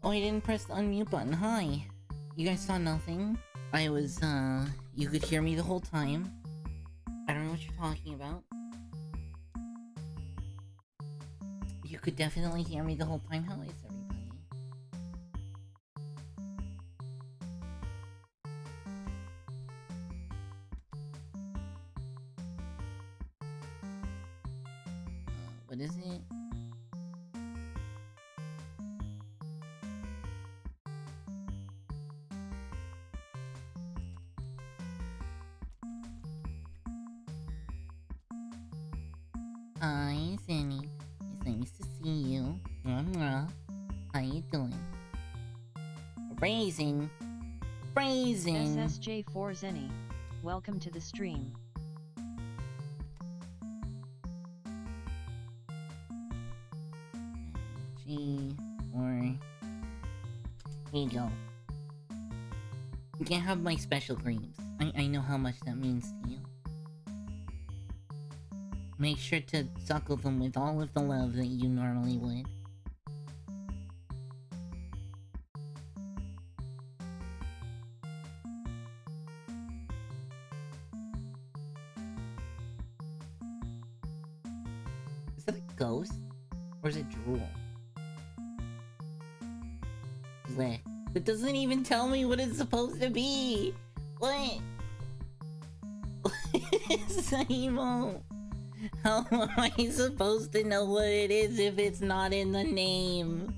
Oh, I didn't press the unmute button. Hi. You guys saw nothing? I was, you could hear me the whole time. I don't know what you're talking about. You could definitely hear me the whole time. How is everybody? What is it? Hi, Zanny. It's nice to see you. Mwah. How you doing? Phrasing. SSJ4 Zenny. Welcome to the stream. G4. Here you go. You can't have my special creams. I know how much that means to you. Make sure to suckle them with all of the love that you normally would. Is that a ghost? Or is it drool? Bleh. That doesn't even tell me what it's supposed to be! What? What is that emo? How am I supposed to know what it is if it's not in the name?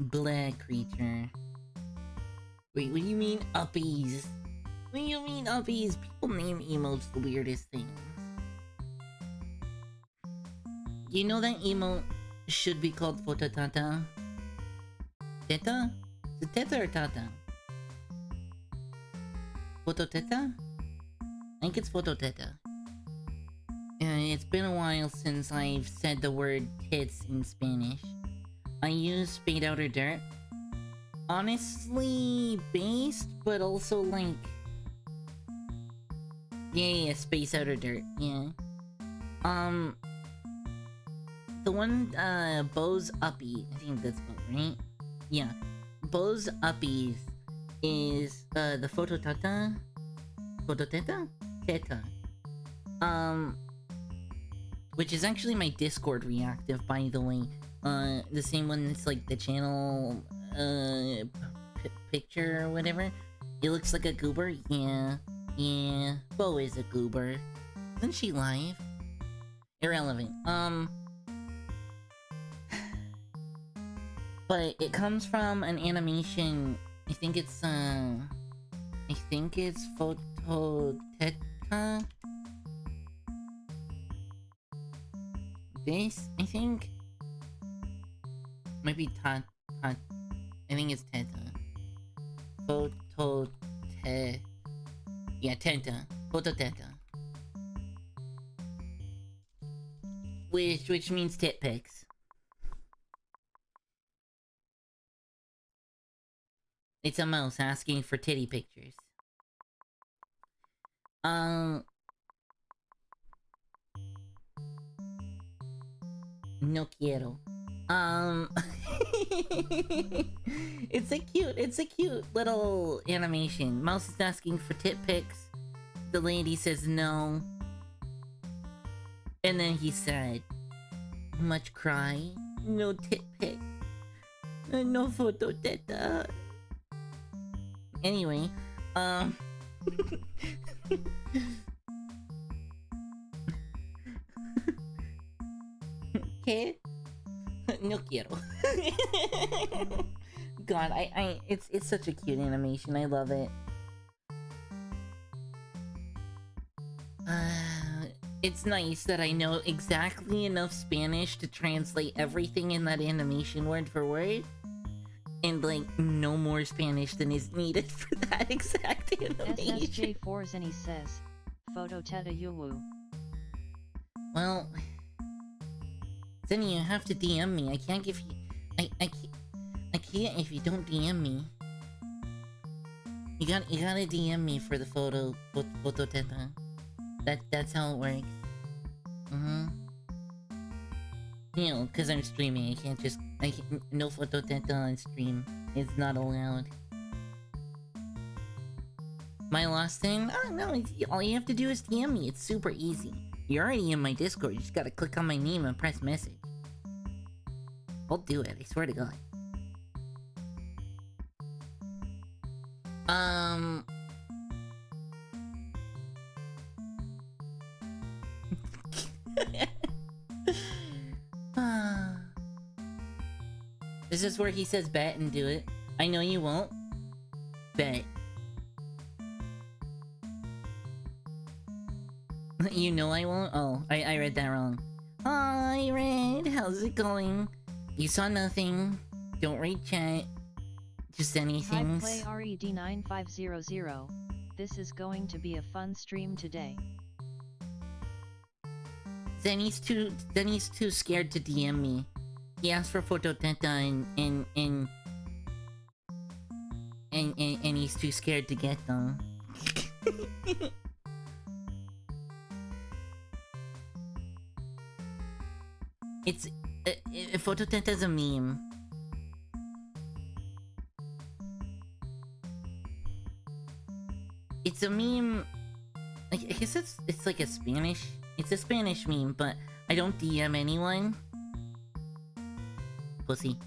Bleh, creature. Wait, what do you mean uppies? What do you mean uppies? People name emotes the weirdest things. You know that emote should be called Phototata? Teta? Is it Teta or Tata? Phototeta? I think it's Phototeta. It's been a while since I've said the word tits in Spanish. I use Spade Outer Dirt. Honestly, based, but also like... Yeah, Space Outer Dirt, yeah. The one, Bose Uppie, I think that's spelled right? Yeah. Bose Uppies is, the Phototata? Phototeta? Teta. Which is actually my Discord reactive, by the way. The same one that's like the channel, picture or whatever. It looks like a goober? Yeah. Yeah. Bo is a goober. Isn't she live? Irrelevant. But it comes from an animation. I think it's Phototeta. This, I think, might be I think it's Teta. Yeah, Teta. Phototeta. Which means tit pics. It's a mouse asking for titty pictures. No quiero. It's a cute little animation. Mouse is asking for tit pics. The lady says no. And then he said, much cry, no tit pic, no photo teta. Anyway, ¿Qué? No quiero. God, it's such a cute animation. I love it. It's nice that I know exactly enough Spanish to translate everything in that animation word for word. And like, no more Spanish than is needed for that exact animation. SSJ4 Zenny says, Phototeta Yuwu. Well, Zenny, you have to DM me. I can't give you... I can't if you don't DM me. You gotta DM me for the Phototeta. That's how it works. You know, because I'm streaming, I can't just... no phototeta on stream. It's not allowed. My lost in? Oh no, all you have to do is DM me. It's super easy. You're already in my Discord. You just gotta click on my name and press message. I'll do it, I swear to God. This is where he says bet and do it. I know you won't. Bet. You know I won't? Oh, I read that wrong. Hi, Red. How's it going? You saw nothing. Don't read chat. Just anything. Hi, play RED9500. This is going to be a fun stream today. Zenny's too scared to DM me. He asked for phototeta and he's too scared to get them. It's phototeta's a meme. It's a meme. I guess it's like a Spanish. It's a Spanish meme, but I don't DM anyone. Pussy.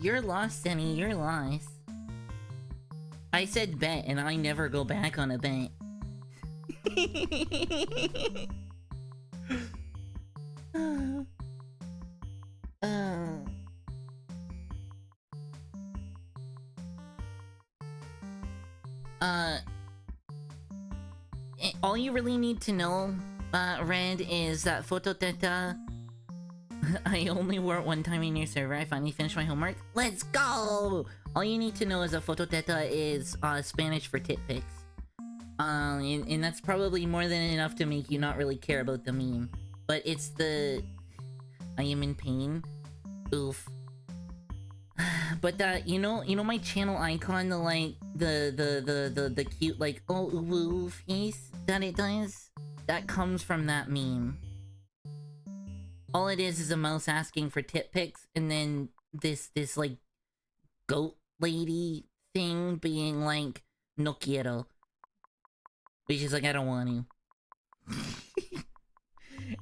You're lost, Denny. You're lost. I said bet, and I never go back on a bet. All you really need to know, Red, is that phototeta... I only wore it one time in your server. I finally finished my homework. Let's go! All you need to know is that phototeta is Spanish for tit pics. And that's probably more than enough to make you not really care about the meme. But it's the... I am in pain. Oof. But that, you know my channel icon, the like, the cute, like, oh, ooh, face that it does? That comes from that meme. All it is a mouse asking for tit pics, and then this, like, goat lady thing being like, no quiero. Which is like, I don't want to.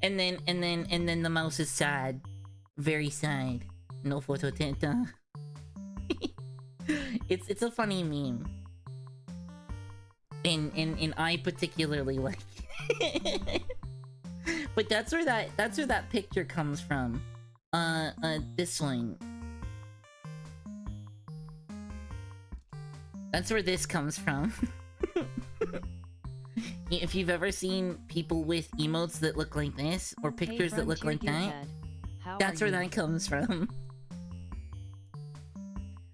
and then the mouse is sad. Very sad. No phototeta. It's a funny meme. And I particularly like it. But that's where that picture comes from. This one. That's where this comes from. If you've ever seen people with emotes that look like this, or pictures that look like that, that's where that comes from.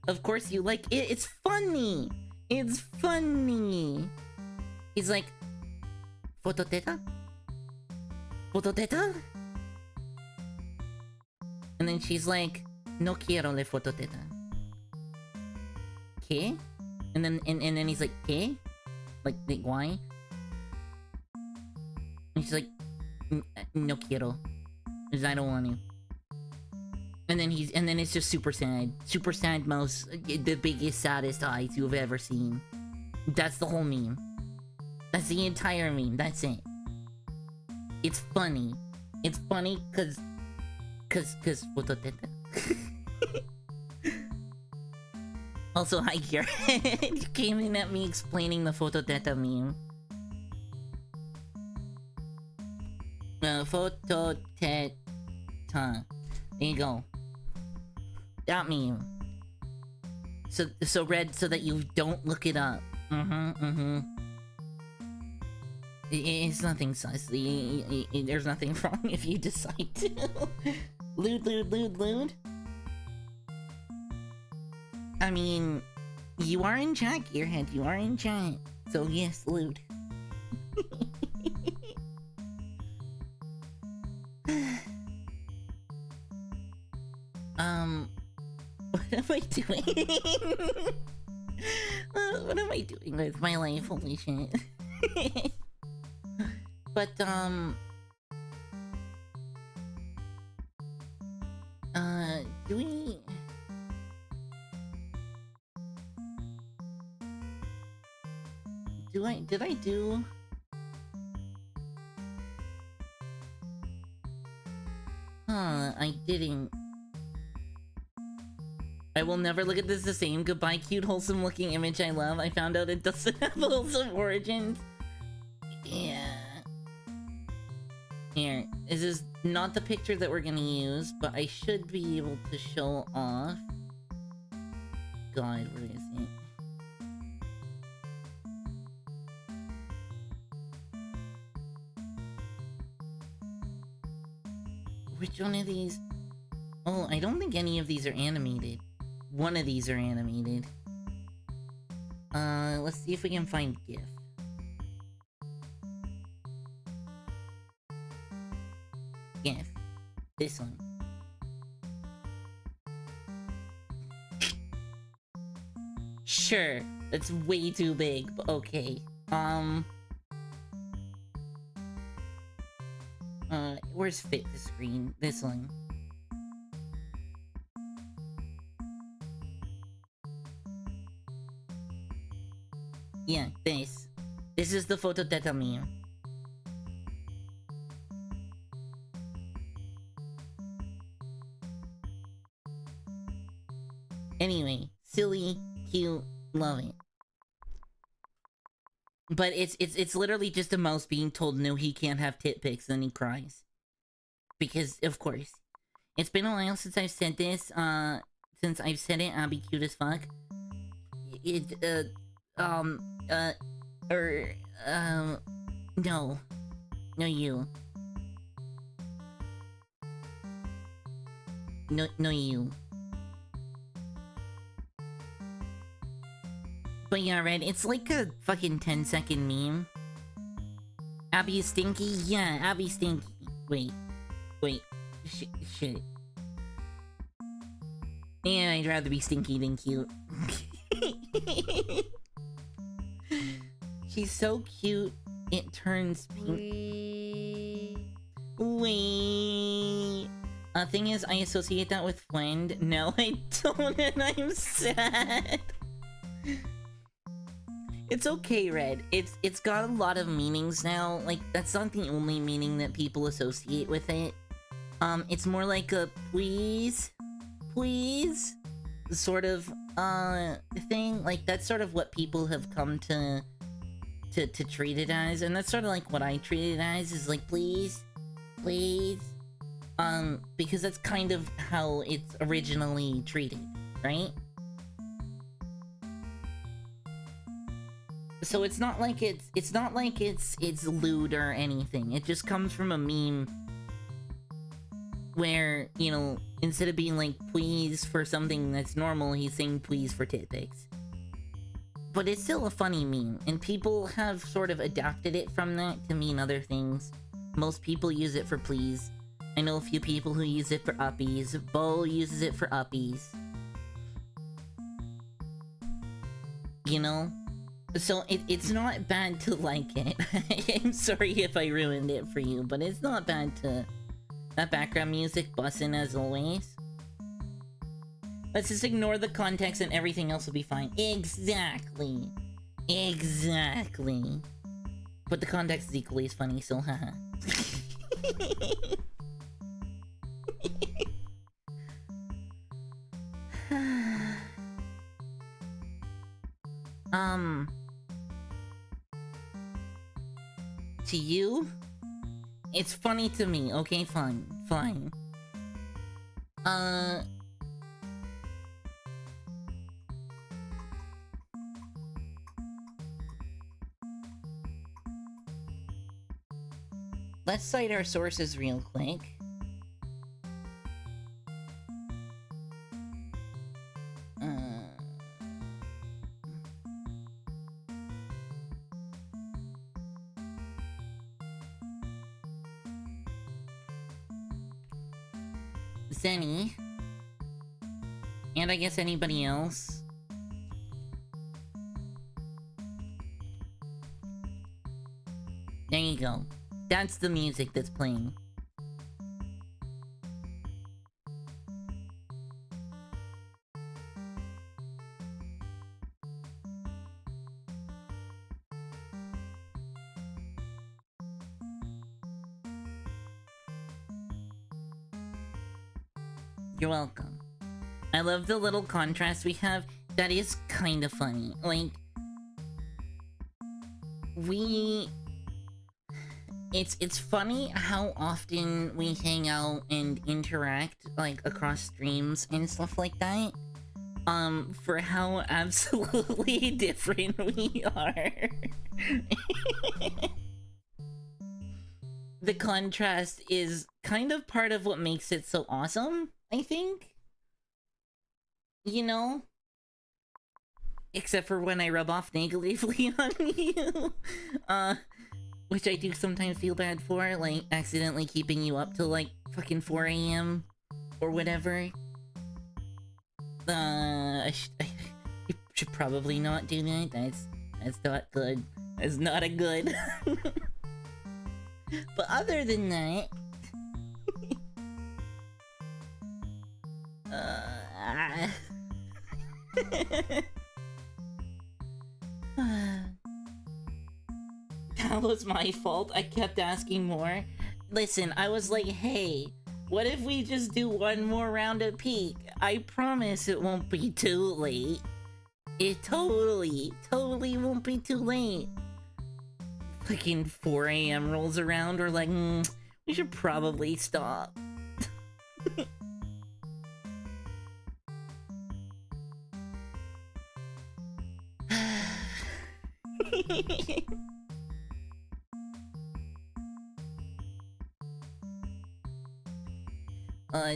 Of course you like it. It's funny. It's funny. He's like, phototeta? Phototeta? And then she's like, no quiero le phototeta. ¿Qué? And then he's like, ¿qué? Like why? And she's like, no quiero. Because I don't want to. And then it's just super sad. Super sad mouse. The biggest, saddest eyes you've ever seen. That's the whole meme. That's the entire meme. That's it. It's funny. It's funny cause phototeta. Also, hi Kira. You came in at me explaining the phototeta meme. Phototeta. There you go. That meme. So Red, so that you don't look it up. It's nothing sus. There's nothing wrong if you decide to. Lewd. I mean, you are in chat, Gearhead. You are in chat. So yes, lewd. What am I doing? What am I doing with my life? Holy shit. But, do we... Did I do... I didn't. I will never look at this the same. Goodbye, cute, wholesome looking image I love. I found out it doesn't have wholesome origins. Yeah. Here, this is not the picture that we're gonna use, but I should be able to show off. God, where is it? Which one of these? Oh, I don't think any of these are animated. One of these are animated. Let's see if we can find GIF. GIF. This one. Sure, that's way too big, but okay. Where's fit the screen? This one. Yeah, this. This is the photo data meme. Anyway, silly, cute, love it. But it's literally just a mouse being told no, he can't have tit pics, then he cries. Because, of course. It's been a while since I've said this, since I've said it, I'll be cute as fuck. No. No, you. No, you. But yeah, Red, it's like a fucking 10-second meme. Abby is stinky? Yeah, Abby's stinky. Wait. Shit. Yeah, I'd rather be stinky than cute. She's so cute, it turns pink. Wait. Thing is, I associate that with friend. No, I don't, and I'm sad. It's okay, Red. It's got a lot of meanings now. Like, that's not the only meaning that people associate with it. It's more like a please sort of thing. Like, that's sort of what people have come to treat it as, and that's sort of like what I treat it as, is like please. Because that's kind of how it's originally treated, right? So it's not like it's lewd or anything. It just comes from a meme where, you know, instead of being like please for something that's normal, he's saying please for tit pics. But it's still a funny meme, and people have sort of adapted it from that to mean other things. Most people use it for please. I know a few people who use it for uppies. Bo uses it for uppies. You know? So it's not bad to like it. I'm sorry if I ruined it for you, but it's not bad to... That background music bussin' as always. Let's just ignore the context and everything else will be fine. Exactly. But the context is equally as funny, so haha. To you? It's funny to me. Okay, fine. Let's cite our sources real quick. Zenny. And I guess anybody else. go. That's the music that's playing. You're welcome. I love the little contrast we have. That is kind of funny. Like, it's funny how often we hang out and interact, like, across streams and stuff like that. For how absolutely different we are. The contrast is kind of part of what makes it so awesome, I think. You know? Except for when I rub off negatively on you. Which I do sometimes feel bad for, like accidentally keeping you up till like fucking 4 AM or whatever. I should probably not do that. That's not good. That's not a good. But other than that, that was my fault. I kept asking more. Listen, I was like, hey, what if we just do one more round at peak? I promise it won't be too late. It totally won't be too late. Fucking 4 AM rolls around, we're like, we should probably stop.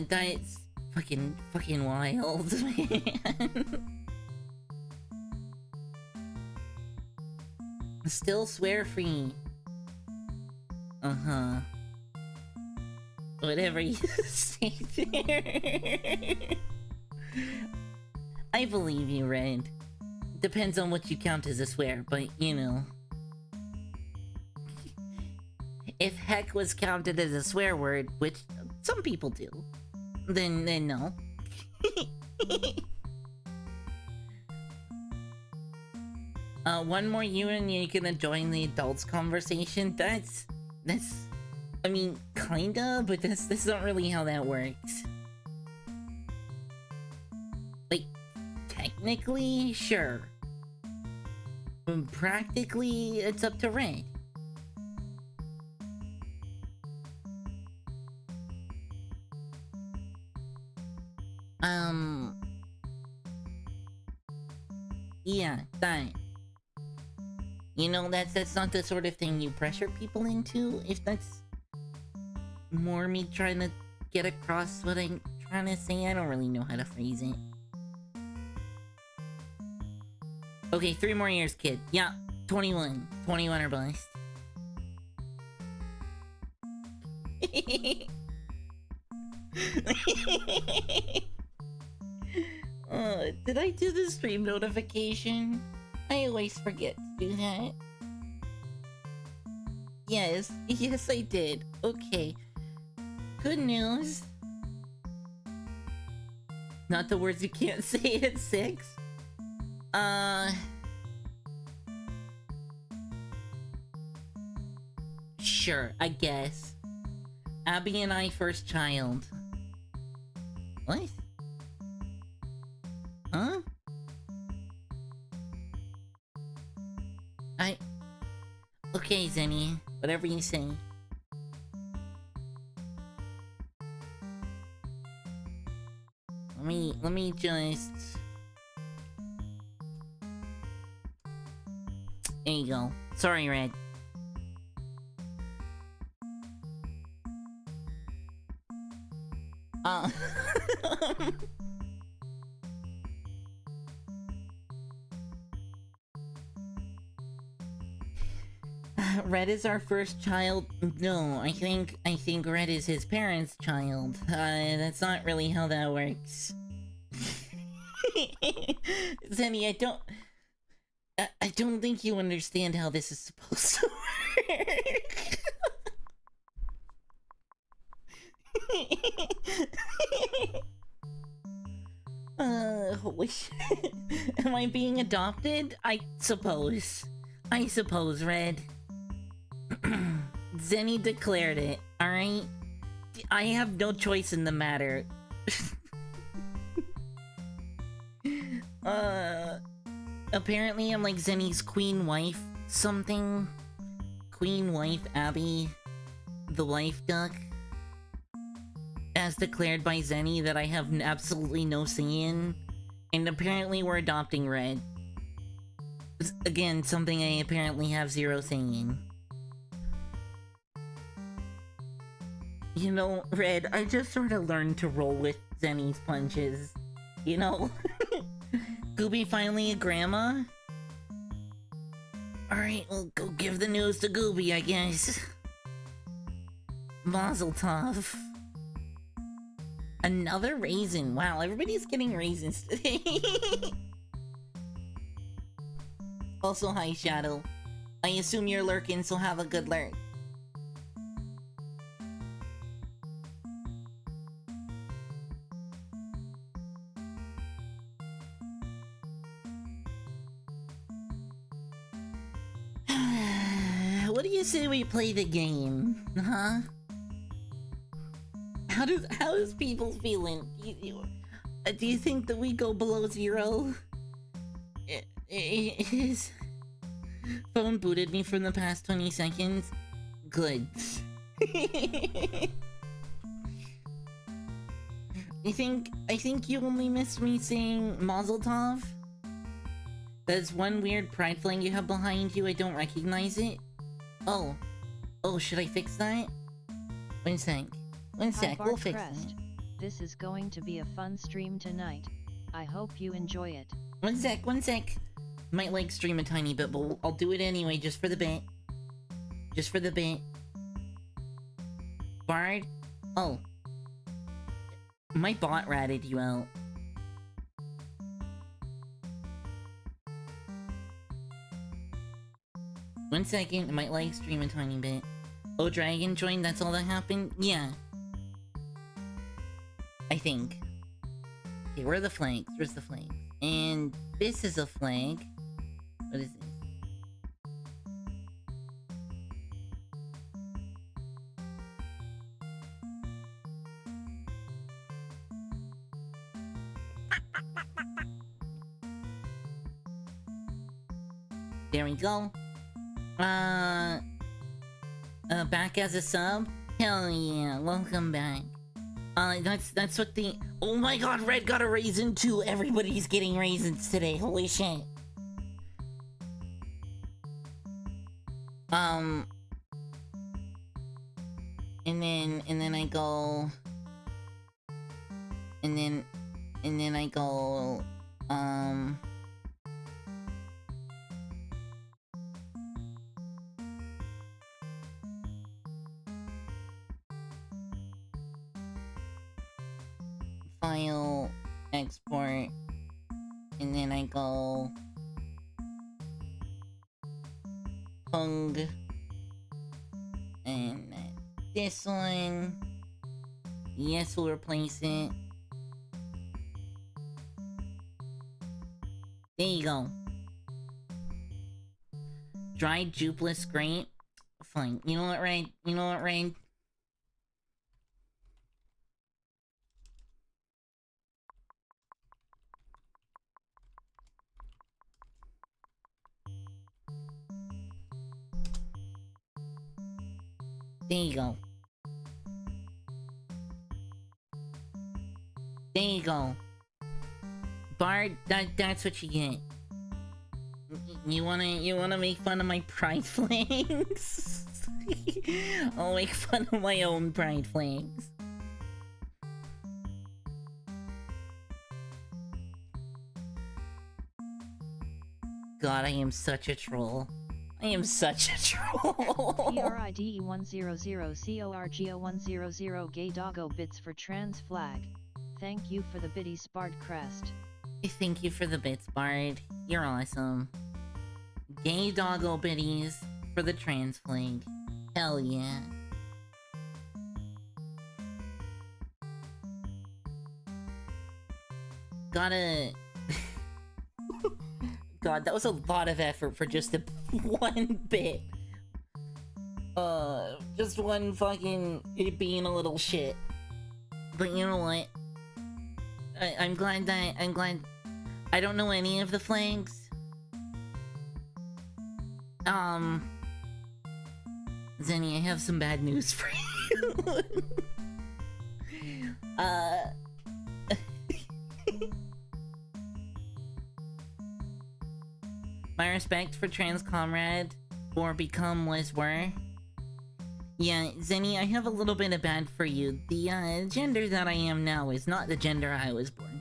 That's fucking wild, man. Still swear free. Uh-huh. Whatever you say there. I believe you, Red. Depends on what you count as a swear, but you know. If heck was counted as a swear word, which some people do, then no. One more year and you're gonna join the adults conversation? That's... I mean, kinda, but that's not really how that works. Like, technically, sure. But practically, it's up to Red. Yeah, that. You know, that's not the sort of thing you pressure people into, if that's more me trying to get across what I'm trying to say. I don't really know how to phrase it. Okay, 3 more years, kid. Yeah, 21. 21 or bust. Did I do the stream notification? I always forget to do that. Yes, I did. Okay. Good news. Not the words you can't say at 6. Sure, I guess. Abby and I first child. What? Huh? Okay, Zenny. Whatever you say. Let me just... There you go. Sorry, Red. Red is our first child. No, I think Red is his parents' child. That's not really how that works. Zenny, I don't think you understand how this is supposed to work. Holy shit. Am I being adopted? I suppose. I suppose, Red. Zenny declared it, alright? I have no choice in the matter. Apparently I'm like Zenny's queen wife something. Queen wife Abby, the wife duck. As declared by Zenny that I have absolutely no say in. And apparently we're adopting Red. Again, something I apparently have zero say in. You know, Red, I just sort of learned to roll with Zenny's punches. You know? Gooby finally a grandma? Alright, we'll go give the news to Gooby, I guess. Mazel tov. Another raisin. Wow, everybody's getting raisins today. Also, hi, Shadow. I assume you're lurking, so have a good lurk. What do you say we play the game, huh? How is people feeling? Do you think that we go below zero? His phone booted me from the past 20 seconds. Good. I think you only missed me saying Mazel Tov. There's one weird pride flag you have behind you. I don't recognize it. Oh, should I fix that? One sec, we'll fix it. This is going to be a fun stream tonight. I hope you enjoy it. One sec. Might like stream a tiny bit, but I'll do it anyway, just for the bit. Bard? Oh. My bot ratted you out. One second, I might like stream a tiny bit. Oh, Dragon joined, that's all that happened? Yeah. I think. Okay, where are the flags? Where's the flag? And this is a flag. What is this? There we go. Back as a sub? Hell yeah, welcome back. That's what the— oh my god, Red got a raisin too! Everybody's getting raisins today, holy shit. And then I go... And then I go... File, export, and then I go Pung, and then this one, yes, we'll replace it. There you go. Dried Jupless grape. Fine. You know what, Rain? There you go. There you go. Bard, that's what you get. You wanna make fun of my pride flags? I'll make fun of my own pride flags. God, I am such a troll. I am such a troll. PRIDE100CORGO100 Gay Doggo Bits for Trans Flag. Thank you for the bitty Bard crest. Thank you for the bits, Bard. You're awesome. Gay Doggo Biddies for the trans flag. Hell yeah. Gotta... God, that was a lot of effort for just one bit. Just one fucking... it being a little shit. But you know what? I'm glad that... I don't know any of the flags. Zenny, I have some bad news for you. My respect for trans comrade, or become was were. Yeah, Zenny, I have a little bit of bad for you. The gender that I am now is not the gender I was born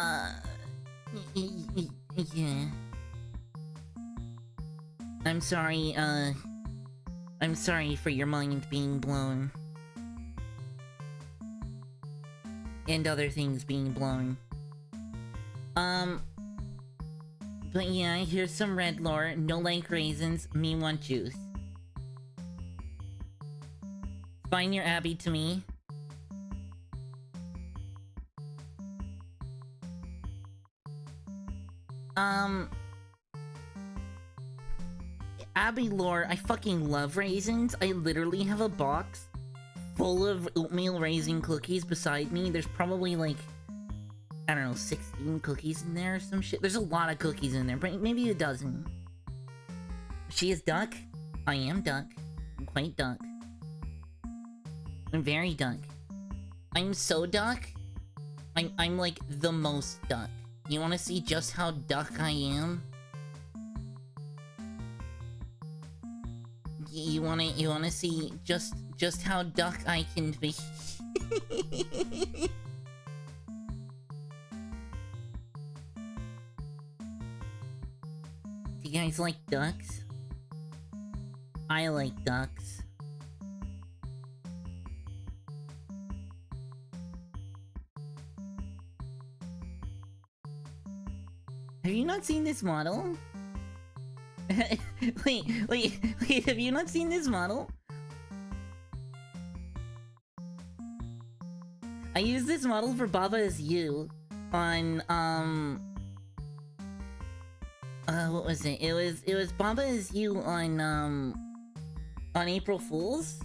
with. Yeah. I'm sorry for your mind being blown. And other things being blown. But yeah, here's some red lore. No like raisins, me want juice. Find your Abby to me. Abby lore, I fucking love raisins. I literally have a box full of oatmeal raisin cookies beside me. There's probably like, I don't know, 16 cookies in there or some shit. There's a lot of cookies in there, but maybe a dozen. She is duck. I am duck. I'm quite duck. I'm very duck. I'm so duck. I'm like the most duck. You wanna see just how duck I am? You wanna see just how duck I can be? Do you guys like ducks? I like ducks. Have you not seen this model? wait, have you not seen this model? I used this model for Baba Is You on, what was it? It was Baba Is You on April Fool's.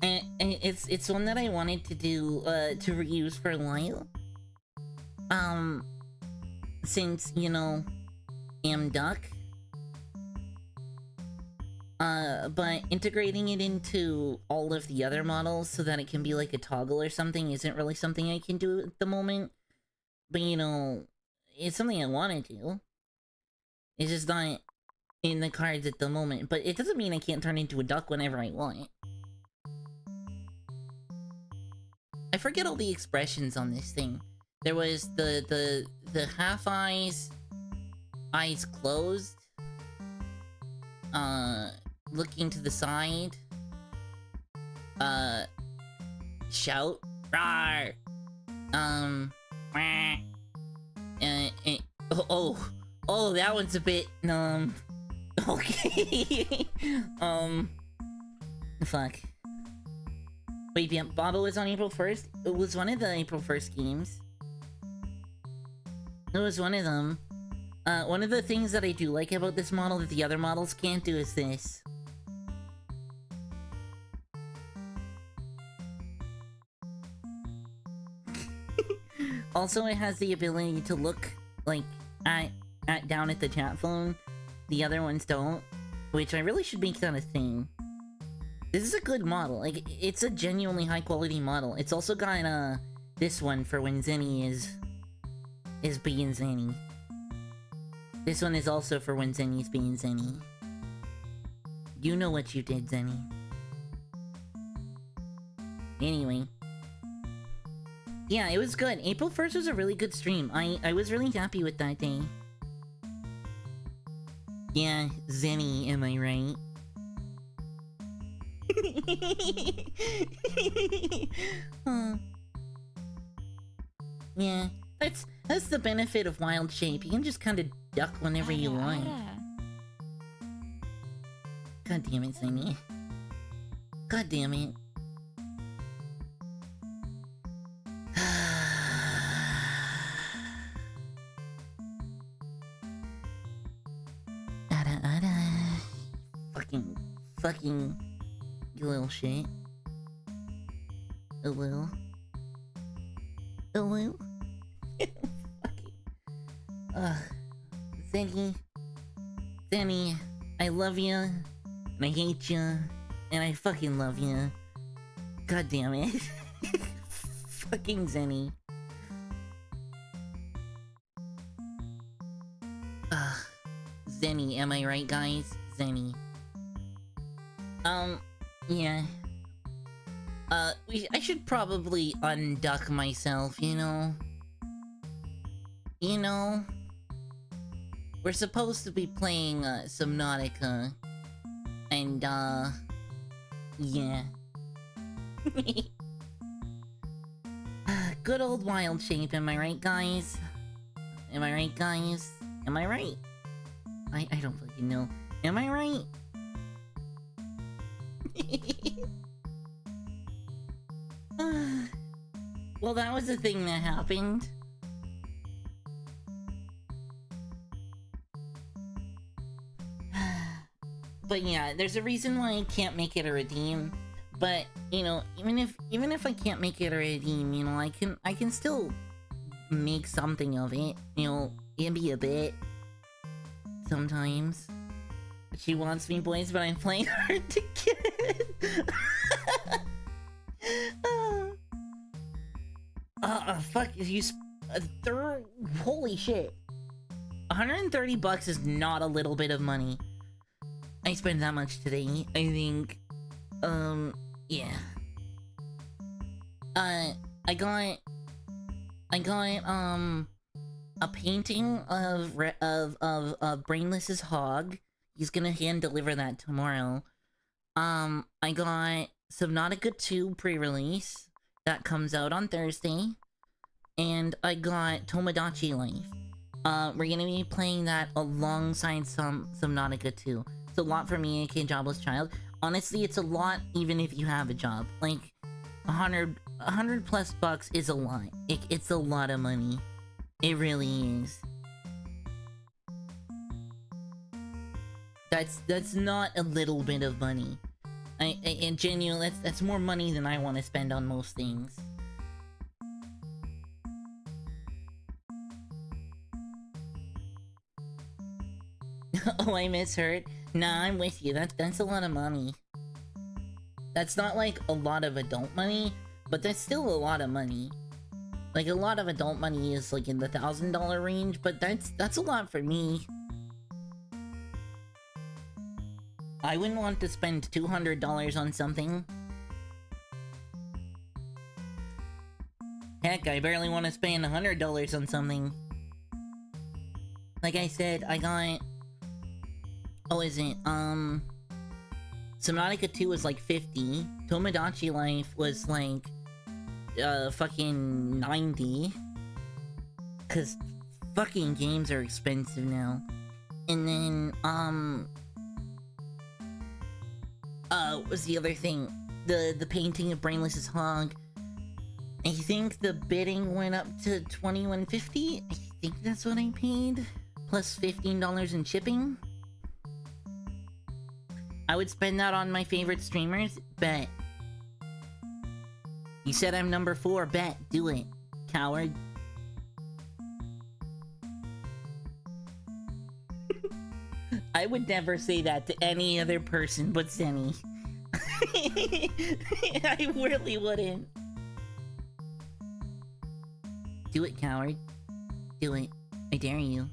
And it's one that I wanted to do, to reuse for a while. Since, you know, am duck. But integrating it into all of the other models so that it can be like a toggle or something isn't really something I can do at the moment. But, you know, it's something I want to do. It's just not in the cards at the moment. But it doesn't mean I can't turn into a duck whenever I want. I forget all the expressions on this thing. There was the half eyes closed, looking to the side, shout, rawr, oh, that one's a bit, okay, fuck. Wait, yeah, Baba was on April 1st? It was one of the April 1st games. It was one of them. One of the things that I do like about this model that the other models can't do is this. Also, it has the ability to look, like, down at the chat phone. The other ones don't. Which I really should make that a thing. This is a good model. Like, it's a genuinely high-quality model. It's also got, this one for when Zenny is being Zenny. This one is also for when Zenny's being Zenny. You know what you did, Zenny. Anyway. Yeah, it was good. April 1st was a really good stream. I was really happy with that day. Yeah, Zenny, am I right? Yeah, that's the benefit of wild shape. You can just kind of duck whenever you want. God damn it, Sammy. God damn it. Fucking, you little shit. A little. Fucking. Zenny, I love you, and I hate you, and I fucking love you. God damn it. Fucking Zenny. Zenny, am I right, guys? Zenny. Yeah. I should probably unduck myself, you know? You know? We're supposed to be playing, Subnautica. And, yeah. Good old wild shape, am I right, guys? Am I right, guys? Am I right? I don't fucking know. Am I right? Well, that was the thing that happened. But yeah, there's a reason why I can't make it a redeem. But, you know, even if I can't make it a redeem, you know, I can still make something of it. You know, maybe a bit. Sometimes. She wants me, boys, but I'm playing hard to get. Fuck, you holy shit. 130 bucks is not a little bit of money. I spent that much today, I think. Yeah. I got a painting of Brainless's hog. He's gonna hand deliver that tomorrow. I got Subnautica 2 pre-release. That comes out on Thursday. And I got Tomodachi Life. We're gonna be playing that alongside Subnautica 2. It's a lot for me, aka Jobless Child. Honestly, it's a lot even if you have a job. Like, 100 plus bucks is a lot. It's a lot of money. It really is. That's not a little bit of money. I genuinely, that's more money than I want to spend on most things. Oh, I misheard. Nah, I'm with you. That's a lot of money. That's not like a lot of adult money, but that's still a lot of money. Like, a lot of adult money is like in the $1,000 range, but that's a lot for me. I wouldn't want to spend $200 on something. Heck, I barely want to spend $100 on something. Like I said, I got... Oh, is it? Subnautica 2 was like 50. Tomodachi Life was like... fucking 90. Cause fucking games are expensive now. And then, what was the other thing? The painting of Brainless's hog. I think the bidding went up to $21.50. I think that's what I paid. Plus $15 in shipping. I would spend that on my favorite streamers. Bet. You said I'm number 4. Bet. Do it. Coward. I would never say that to any other person but Zenny. I really wouldn't. Do it, coward. Do it. I dare you.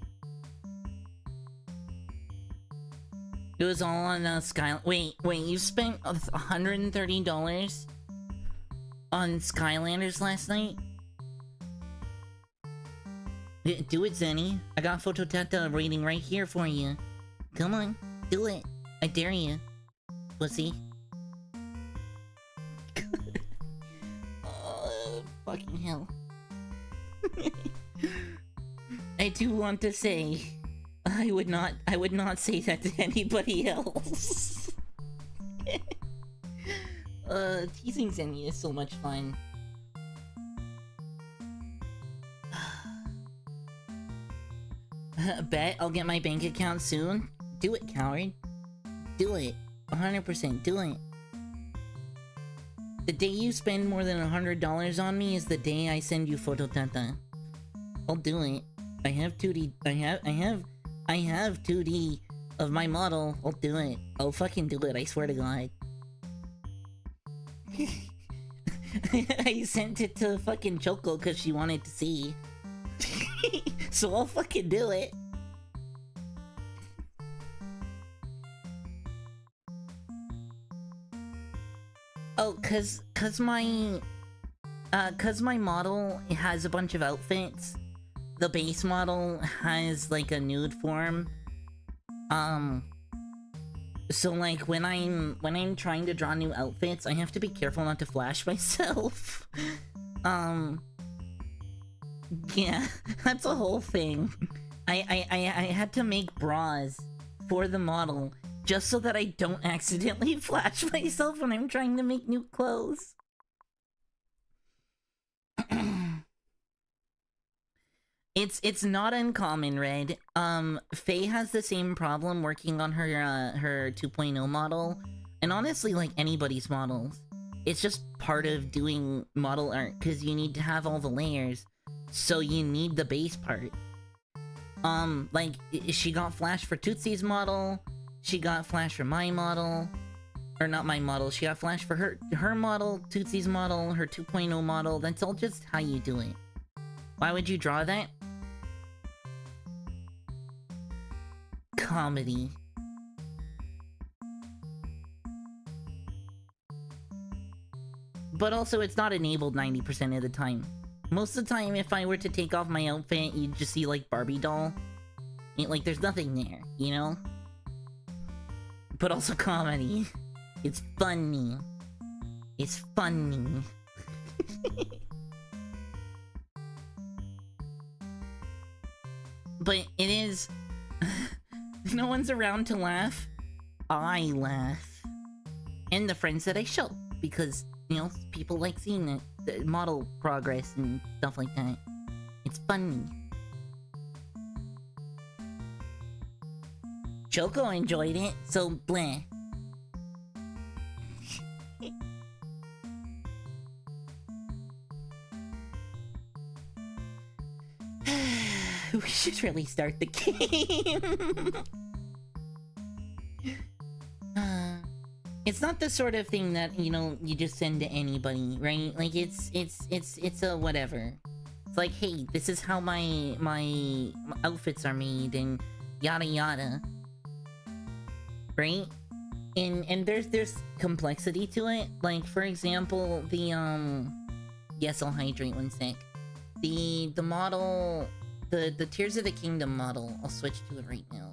It was all on Sky... Wait, you spent $130 on Skylanders last night? Do it, Zenny. I got Phototeta rating right here for you. Come on, do it. I dare you, pussy. Fucking hell. I do want to say, I would not say that to anybody else. Teasing Zenny is so much fun. Bet I'll get my bank account soon. Do it, coward. Do it. 100% do it. The day you spend more than $100 on me is the day I send you Phototata. I'll do it. I have 2D. I have 2D of my model. I'll do it. I'll fucking do it. I swear to God. I sent it to fucking Choco because she wanted to see. So I'll fucking do it. Oh, cause my model has a bunch of outfits. The base model has like a nude form. So like when I'm trying to draw new outfits, I have to be careful not to flash myself. Yeah, that's a whole thing. I had to make bras for the model just so that I don't accidentally flash myself when I'm trying to make new clothes. It's not uncommon, Red. Faye has the same problem working on her 2.0 model, and honestly, like anybody's models. It's just part of doing model art, because you need to have all the layers, so you need the base part. Like, she got Flash for Tootsie's model, she got Flash for my model, or not my model, she got Flash for her model, Tootsie's model, her 2.0 model. That's all just how you do it. Why would you draw that? Comedy. But also, it's not enabled 90% of the time. Most of the time, if I were to take off my outfit, you'd just see, like, Barbie doll. Like, there's nothing there, you know? But also comedy. It's funny. It's funny. But it is... No one's around to laugh. I laugh. And the friends that I show. Because, you know, people like seeing it. The model progress and stuff like that. It's funny. Choco enjoyed it, so bleh. We should really start the game. It's not the sort of thing that, you know, you just send to anybody, right? Like, it's a whatever. It's like, hey, this is how my outfits are made, and yada yada. Right? And there's complexity to it. Like, for example, the yes, I'll hydrate one sec. The model, the Tears of the Kingdom model, I'll switch to it right now.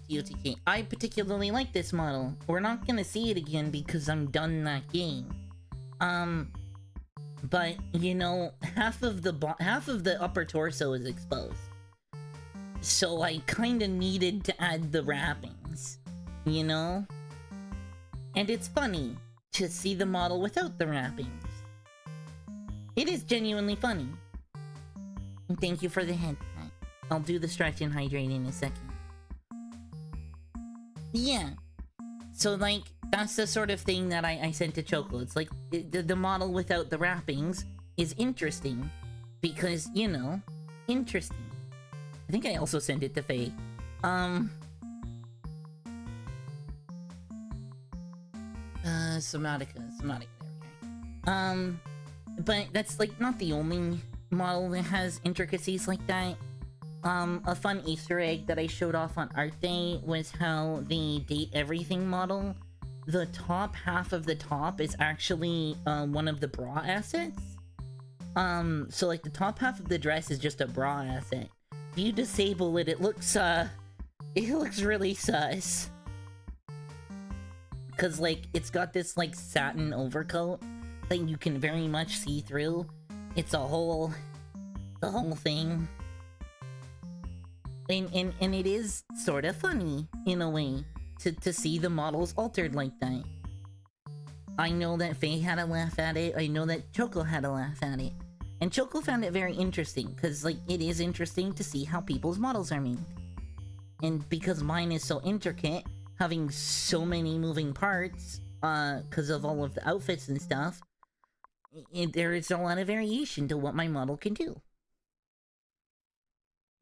TOTK. I particularly like this model. We're not gonna see it again because I'm done that game. But, you know, half of the upper torso is exposed. So I kinda needed to add the wrappings, you know? And it's funny to see the model without the wrappings. It is genuinely funny. And thank you for the hint. I'll do the stretch and hydrate in a second. Yeah. So, like, that's the sort of thing that I sent to Choco. It's like, the model without the wrappings is interesting. Because, you know, interesting. I think I also sent it to Faye. Subnautica, there we go. But that's, like, not the only model that has intricacies like that. A fun Easter egg that I showed off on Art Day was how the Date Everything model, the top half of the top is actually, one of the bra assets. So, like, the top half of the dress is just a bra asset. If you disable it, it looks really sus. Cause, like, it's got this, like, satin overcoat that you can very much see through. It's the whole thing. And it is sort of funny, in a way, to see the models altered like that. I know that Faye had a laugh at it, I know that Choco had a laugh at it. And Choco found it very interesting, because, like, it is interesting to see how people's models are made. And because mine is so intricate, having so many moving parts, because of all of the outfits and stuff, there is a lot of variation to what my model can do.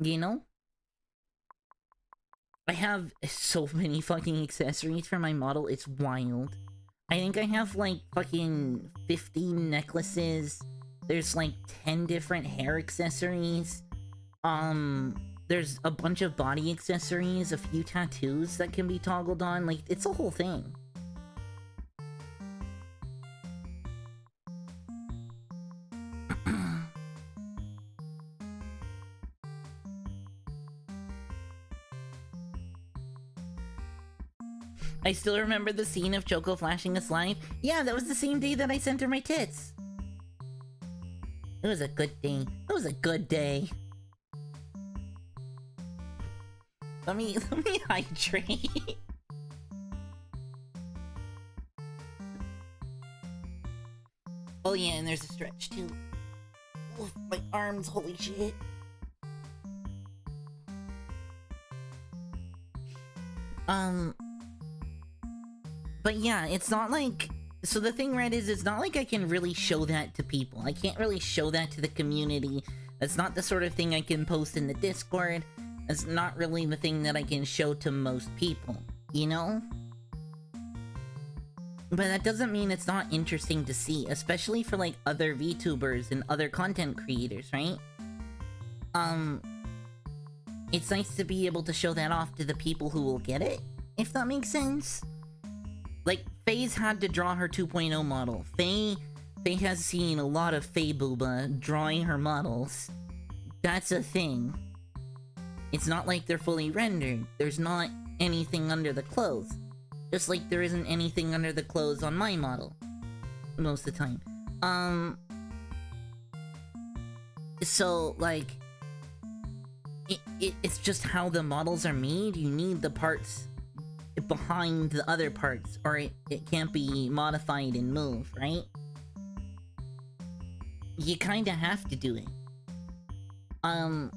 You know? I have so many fucking accessories for my model, it's wild. I think I have like fucking 15 necklaces. There's like 10 different hair accessories. There's a bunch of body accessories, a few tattoos that can be toggled on. Like, it's a whole thing. I still remember the scene of Choco flashing a slime. Yeah, that was the same day that I sent her my tits. It was a good day. It was a good day. Let me hydrate. Oh yeah, and there's a stretch too. Oof, my arms, holy shit. But yeah, it's not like... So the thing, Red, is it's not like I can really show that to people. I can't really show that to the community. That's not the sort of thing I can post in the Discord. That's not really the thing that I can show to most people, you know? But that doesn't mean it's not interesting to see, especially for, like, other VTubers and other content creators, right? It's nice to be able to show that off to the people who will get it, if that makes sense. Like, Faye's had to draw her 2.0 model. Faye has seen a lot of Faye Booba drawing her models. That's a thing. It's not like they're fully rendered. There's not anything under the clothes. Just like there isn't anything under the clothes on my model. Most of the time. So, like... It's just how the models are made. You need the parts behind the other parts, or it can't be modified and moved, right? You kinda have to do it. And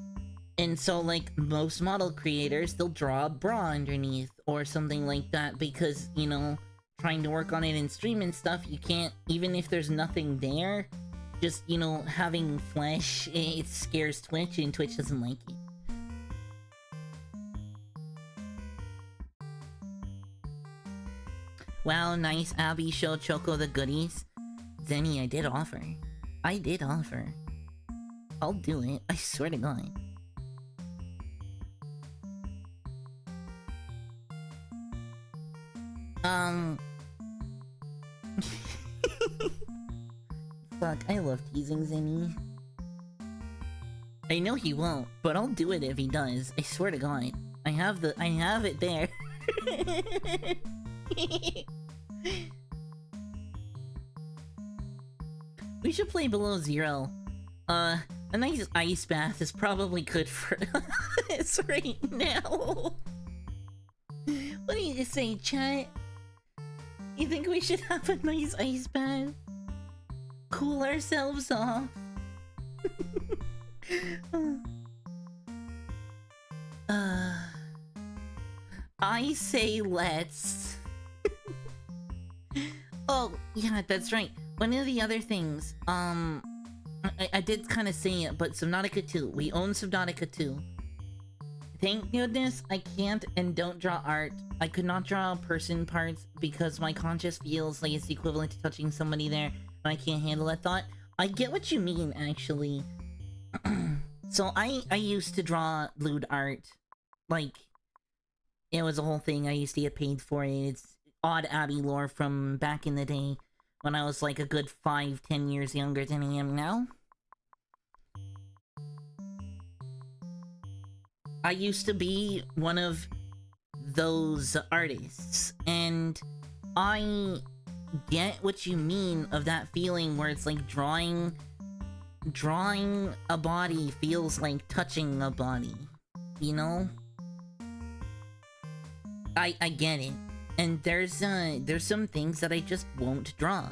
so, like, most model creators, they'll draw a bra underneath, or something like that, because, you know, trying to work on it in stream and stuff, you can't, even if there's nothing there, just, you know, having flesh, it scares Twitch, and Twitch doesn't like it. Wow, nice. Abby showed Choco the goodies. Zenny, I did offer. I did offer. I'll do it. I swear to God. Fuck, I love teasing Zenny. I know he won't, but I'll do it if he does. I swear to God. I have it there. We should play Below Zero. A nice ice bath is probably good for us right now. What do you say, chat? You think we should have a nice ice bath? Cool ourselves off? I say let's. Oh, yeah, that's right. One of the other things, I did kind of say it, but Subnautica 2. We own Subnautica 2. Thank goodness I can't and don't draw art. I could not draw person parts because my conscience feels like it's the equivalent to touching somebody there, and I can't handle that thought. I get what you mean, actually. So I used to draw lewd art. Like, it was a whole thing. I used to get paid for it. It's Odd Abby lore from back in the day when I was like a good 5-10 years younger than I am now. I used to be one of those artists, and I get what you mean of that feeling where it's like drawing a body feels like touching a body. You know? I get it. And there's some things that I just won't draw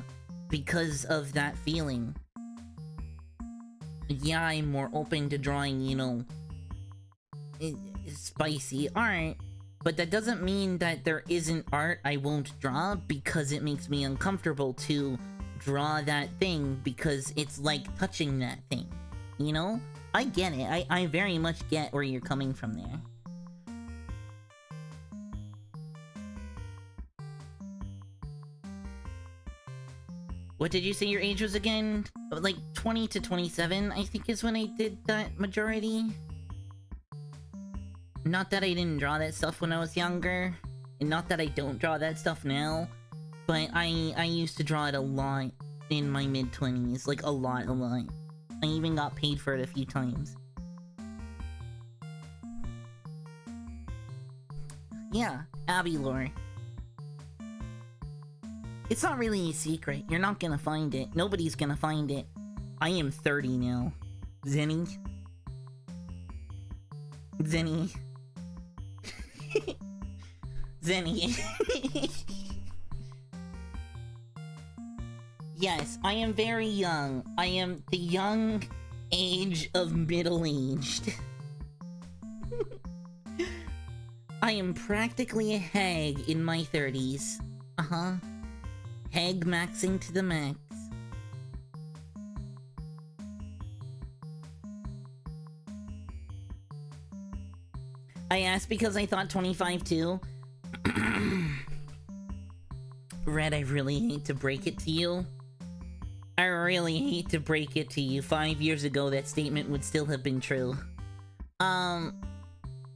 because of that feeling. Yeah, I'm more open to drawing, you know, spicy art, but that doesn't mean that there isn't art I won't draw because it makes me uncomfortable to draw that thing because it's like touching that thing, you know? I get it. I very much get where you're coming from there. What did you say your age was again? Like 20 to 27, I think is when I did that majority. Not that I didn't draw that stuff when I was younger, and not that I don't draw that stuff now, but I used to draw it a lot in my mid-20s, like a lot. I even got paid for it a few times. Yeah, Abby lore. It's not really a secret. You're not gonna find it. Nobody's gonna find it. I am 30 now. Zenny. Zenny. Zenny. Yes, I am very young. I am the young age of middle-aged. I am practically a hag in my 30s. Uh-huh. Hag maxing to the max. I asked because I thought 25 too. Red, I really hate to break it to you. I really hate to break it to you. 5 years ago, that statement would still have been true. I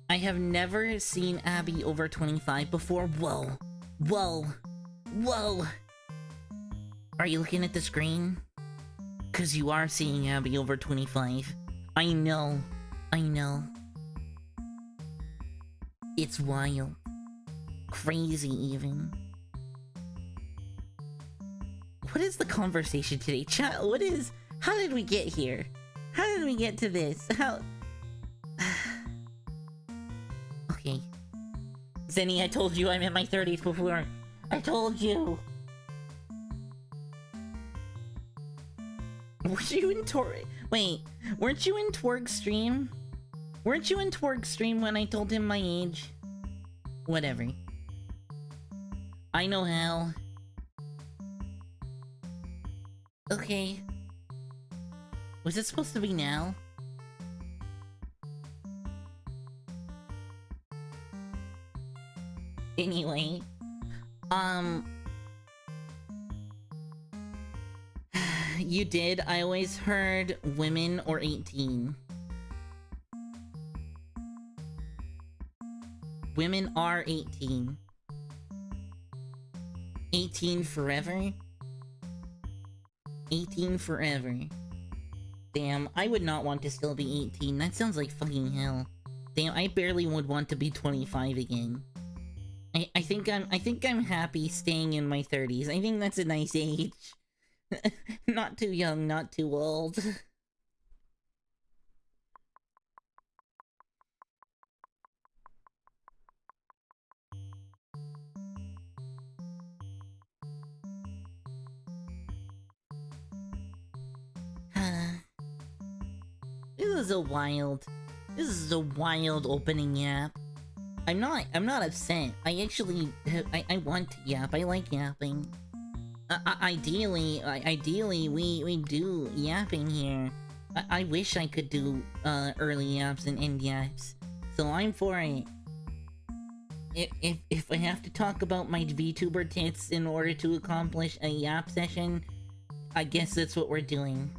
have never seen Abby over 25 before. Whoa. Whoa. Whoa. Are you looking at the screen? 'Cause you are seeing Abby over 25. I know. I know. It's wild. Crazy, even. What is the conversation today? Chat, what is... How did we get here? How did we get to this? How... Okay. Zenny, I told you I'm in my 30s before. I told you! Were you in Wait, weren't you in Twerg's stream? Weren't you in Twerg's stream when I told him my age? Whatever. I know how. Okay. Was it supposed to be now? Anyway. You did. I always heard women or 18. Women are 18. 18 forever? 18 forever. Damn, I would not want to still be 18. That sounds like fucking hell. Damn, I barely would want to be 25 again. I think I'm happy staying in my 30s. I think that's a nice age. Not too young, not too old. This is a wild opening yap. I'm not upset. I actually, I want to yap. I like yapping. Ideally, we do yapping here. I wish I could do, early yaps and end yaps. So I'm for it. If I have to talk about my VTuber tits in order to accomplish a yap session, I guess that's what we're doing.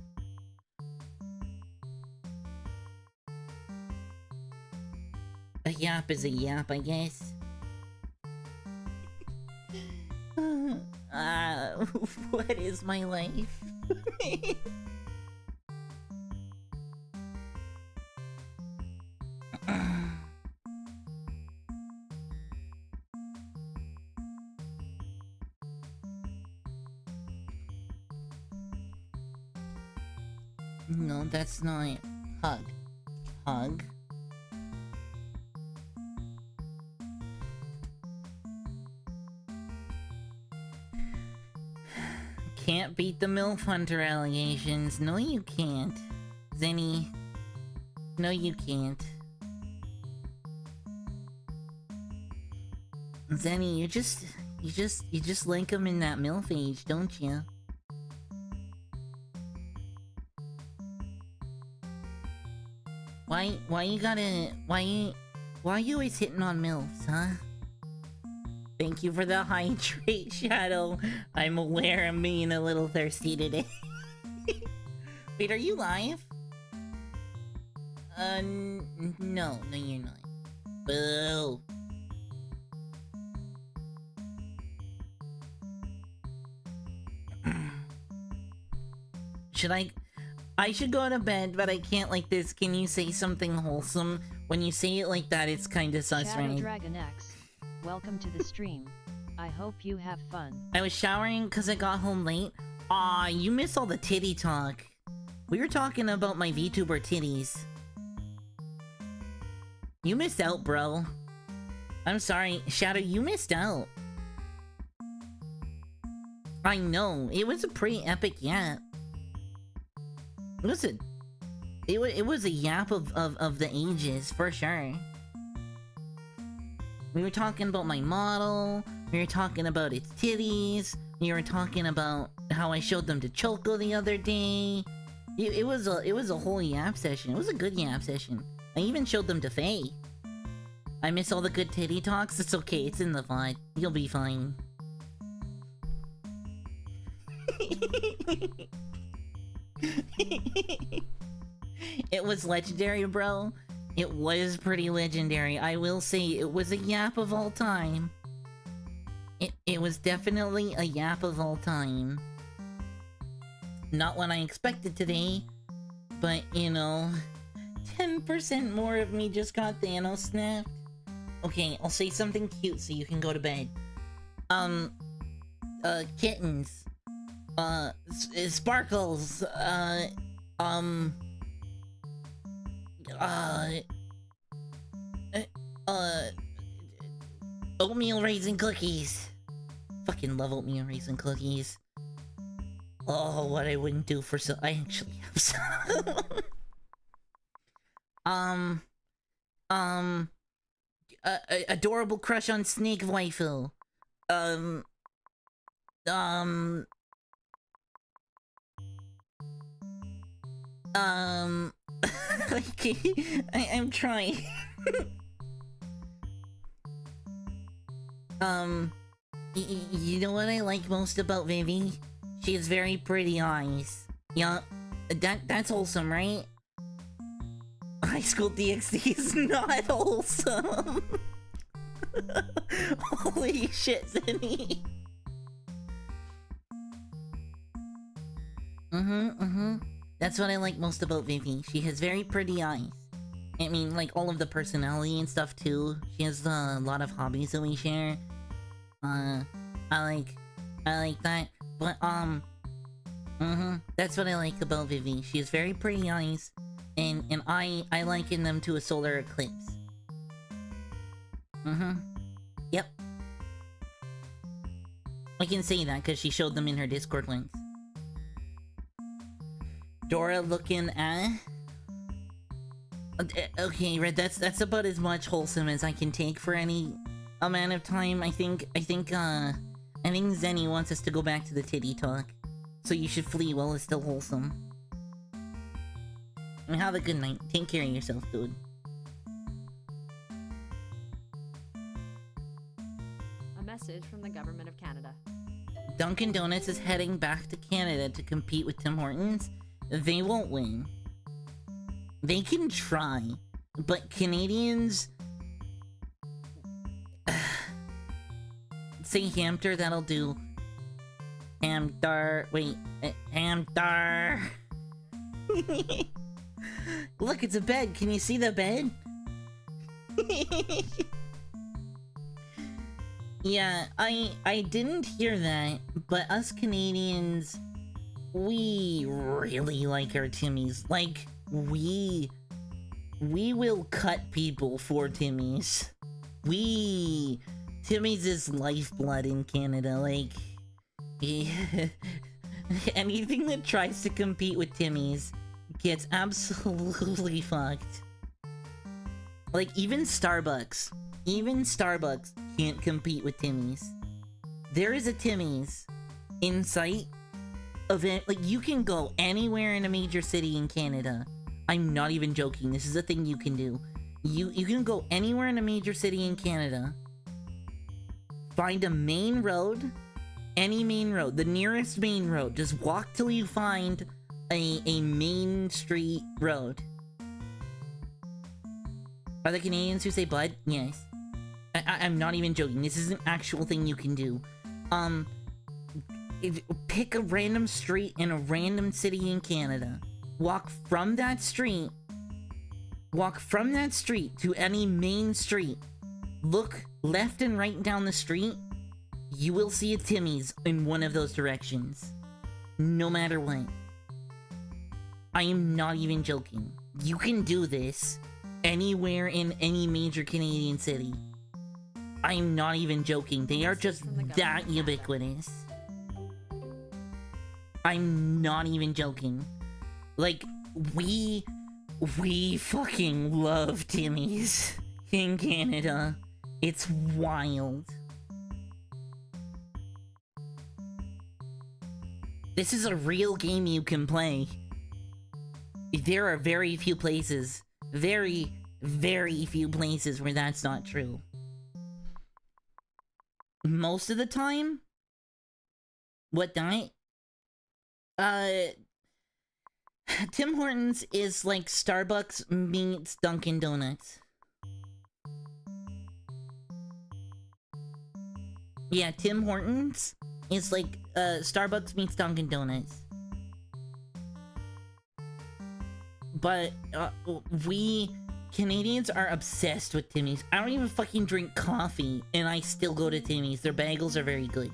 A yap is a yap, I guess. What is my life? No, that's not... Hug. Hug. can't beat the MILF Hunter allegations. No, you can't. Zenny. No, you can't. Zenny, you just link them in that MILF age, don't you? Why are you always hitting on MILFs, huh? Thank you for the hydrate, Shadow. I'm aware I'm being a little thirsty today. Wait, are you live? No, you're not. Boo. I should go to bed, but I can't like this. Can you say something wholesome? When you say it like that, it's kinda sus, Shadow right? Dragon X, welcome to the stream. I hope you have fun. I was showering because I got home late. Aw, you missed all the titty talk. We were talking about my VTuber titties. You missed out, bro. I'm sorry, Shadow, you missed out. I know, it was a pretty epic yap. It was a yap of the ages, for sure. We were talking about my model, we were talking about its titties, we were talking about how I showed them to Choco the other day. It was a whole yap session. It was a good yap session. I even showed them to Faye. I miss all the good titty talks. It's okay, it's in the VOD. You'll be fine. It was legendary, bro. It was pretty legendary. I will say it was a yap of all time. It was definitely a yap of all time. Not what I expected today, but you know, 10% more of me just got Thanos snapped. Okay, I'll say something cute so you can go to bed. Kittens. Sparkles. Oatmeal raisin cookies. Fucking love oatmeal raisin cookies. Oh, what I wouldn't do for I actually have some. Adorable crush on Snake Waifu. I'm trying. You know what I like most about Vivi? She has very pretty eyes. Yeah, that's wholesome, right? High School DxD is not wholesome. Holy shit, Zinny. That's what I like most about Vivi. She has very pretty eyes. I mean, like, all of the personality and stuff, too. She has a lot of hobbies that we share. I like that. But, that's what I like about Vivi. She has very pretty eyes. And I liken them to a solar eclipse. Yep. I can say that because she showed them in her Discord links. Dora looking at... Okay, Red, that's about as much wholesome as I can take for any amount of time. I think Zenny wants us to go back to the titty talk. So you should flee while it's still wholesome. And have a good night. Take care of yourself, dude. A message from the government of Canada. Dunkin' Donuts is heading back to Canada to compete with Tim Hortons. They won't win. They can try, but Canadians... Say hamster, that'll do. Hamster, wait, hamster. Look, it's a bed. Can you see the bed? Yeah, I didn't hear that, but us Canadians, we really like our Timmies. Like, we will cut people for Timmies. Timmies is lifeblood in Canada, like... Anything that tries to compete with Timmy's gets absolutely fucked. Like, even Starbucks can't compete with Timmy's. There is a Timmy's in sight of it. Like, you can go anywhere in a major city in Canada. I'm not even joking. This is a thing you can do. You can go anywhere in a major city in Canada, find a main road, any main road, the nearest main road. Just walk till you find a main street road. Are the Canadians who say bud? Yes. I'm not even joking. This is an actual thing you can do. Pick a random street in a random city in Canada. Walk from that street to any main street. Look left and right down the street. You will see a Timmy's in one of those directions. No matter what. I am not even joking. You can do this anywhere in any major Canadian city. I am not even joking. They are just that ubiquitous. I'm not even joking. Like, we fucking love Timmy's in Canada. It's wild. This is a real game you can play. There are very few places, very, very few places where that's not true. Most of the time? What diet? Tim Hortons is like Starbucks meets Dunkin' Donuts. Yeah, Tim Hortons is like Starbucks meets Dunkin' Donuts. But we Canadians are obsessed with Timmy's. I don't even fucking drink coffee, and I still go to Timmy's. Their bagels are very good.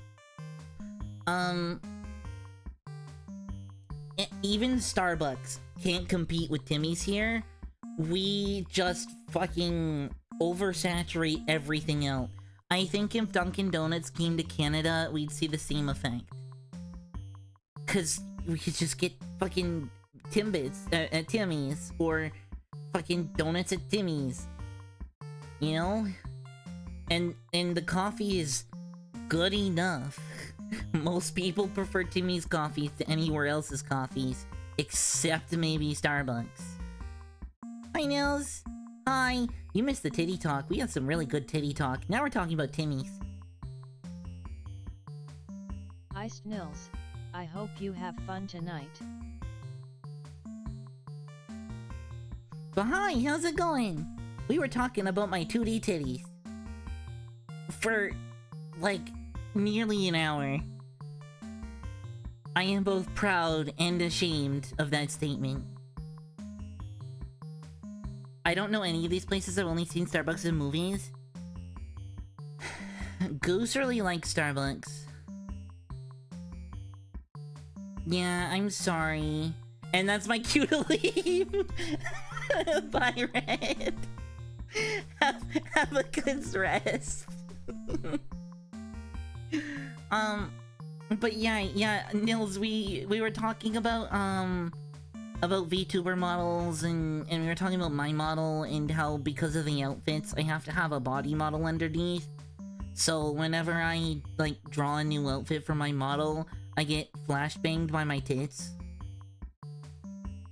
Even Starbucks can't compete with Timmy's here. We just fucking oversaturate everything else. I think if Dunkin' Donuts came to Canada, we'd see the same effect. Cause we could just get fucking Timbits at Timmy's, or fucking donuts at Timmy's. You know? And the coffee is good enough. Most people prefer Timmy's coffees to anywhere else's coffees, except maybe Starbucks. Hi, Nils. Hi. You missed the titty talk. We had some really good titty talk. Now we're talking about Timmy's. Iced Nils, I hope you have fun tonight. But hi, how's it going? We were talking about my 2D titties. For, like, nearly an hour. I am both proud and ashamed of that statement. I don't know any of these places. I've only seen Starbucks in movies. Goose really likes Starbucks. Yeah, I'm sorry. And that's my cue to leave. Bye, Red. Have a good rest. But yeah, Nils, we were talking about VTuber models, and we were talking about my model and how because of the outfits I have to have a body model underneath. So whenever I like draw a new outfit for my model, I get flashbanged by my tits.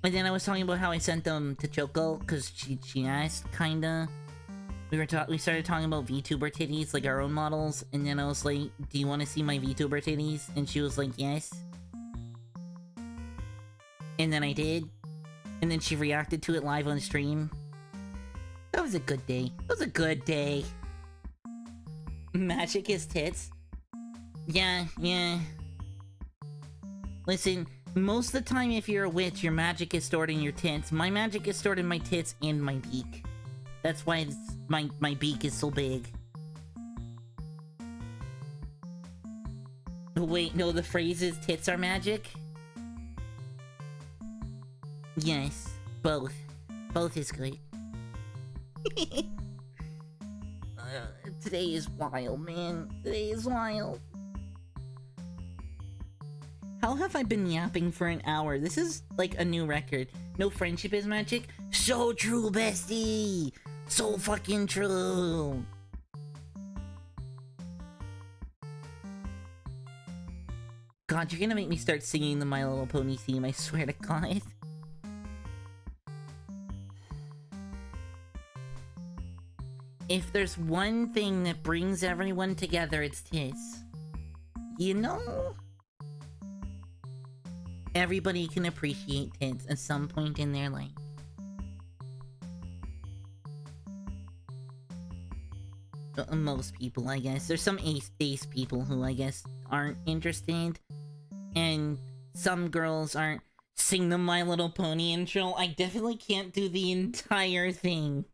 And then I was talking about how I sent them to Choco because she asked, kinda. We started talking about VTuber titties, like our own models, and then I was like, do you want to see my VTuber titties? And she was like, yes. And then I did. And then she reacted to it live on stream. That was a good day. That was a good day. Magic is tits. Yeah. Listen, most of the time if you're a witch, your magic is stored in your tits. My magic is stored in my tits and my beak. That's why my beak is so big. Wait, no, the phrase is tits are magic? Yes, both. Both is good. Today is wild, man. Today is wild. How have I been yapping for an hour? This is like a new record. No friendship is magic. So true, bestie. So fucking true. God, you're gonna make me start singing the My Little Pony theme, I swear to God. If there's one thing that brings everyone together, it's this. You know? Everybody can appreciate tits at some point in their life. Most people, I guess. There's some ace people who, I guess, aren't interested. And some girls aren't. Sing the My Little Pony intro. I definitely can't do the entire thing.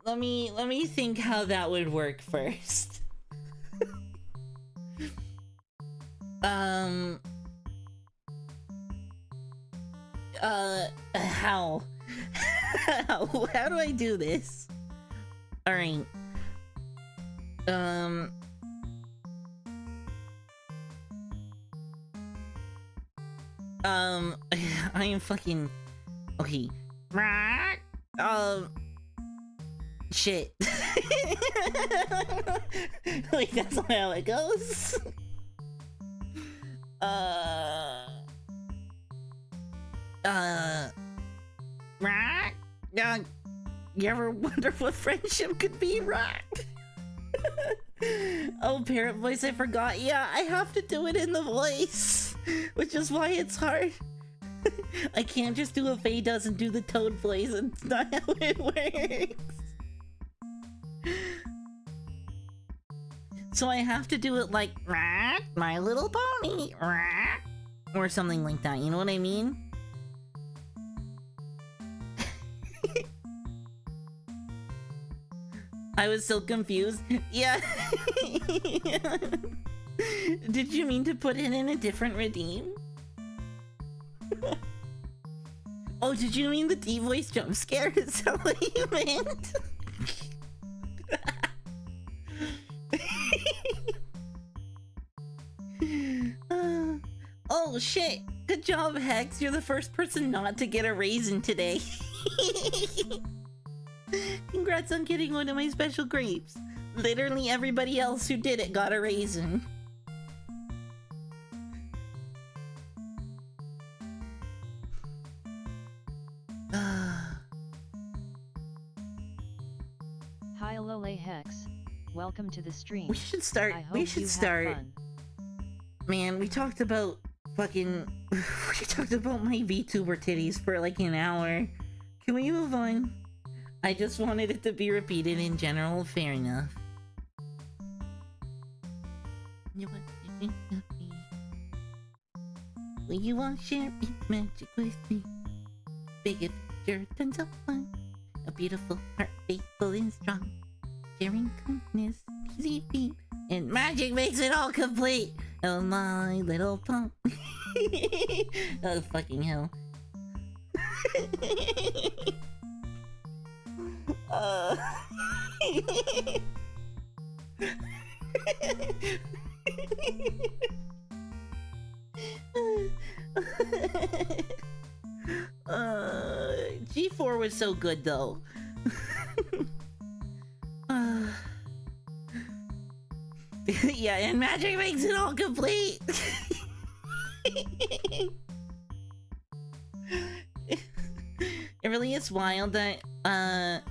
Let me think how that would work first. How? How do I do this? Alright. I am fucking... Okay. Shit. Like, that's not how it goes. You ever wonder what friendship could be, right? Oh, parrot voice, I forgot. Yeah, I have to do it in the voice, which is why it's hard. I can't just do a Faye does and do the toad voice. It's not how it works. So I have to do it like My Little Pony or something like that. You know what I mean? I was so confused. Yeah. Did you mean to put it in a different redeem? Oh, did you mean the D-voice jump scare? Is that what you meant? Oh shit! Good job, Hex. You're the first person not to get a raisin today. Congrats on getting one of my special grapes. Literally everybody else who did it got a raisin. Hi Lole Hex. Welcome to the stream. We should start. I hope We should you have start. fun. Man, we talked about fucking... We talked about my VTuber titties for like an hour. Can we move on? I just wanted it to be repeated in general. Fair enough. Will you all share its magic with me? Big adventure, tons of fun. A beautiful heart, faithful and strong. Sharing kindness, easy feet, and magic makes it all complete. Oh my little pump. Oh fucking hell. G4 was so good though. Yeah, and magic makes it all complete. It really is wild that I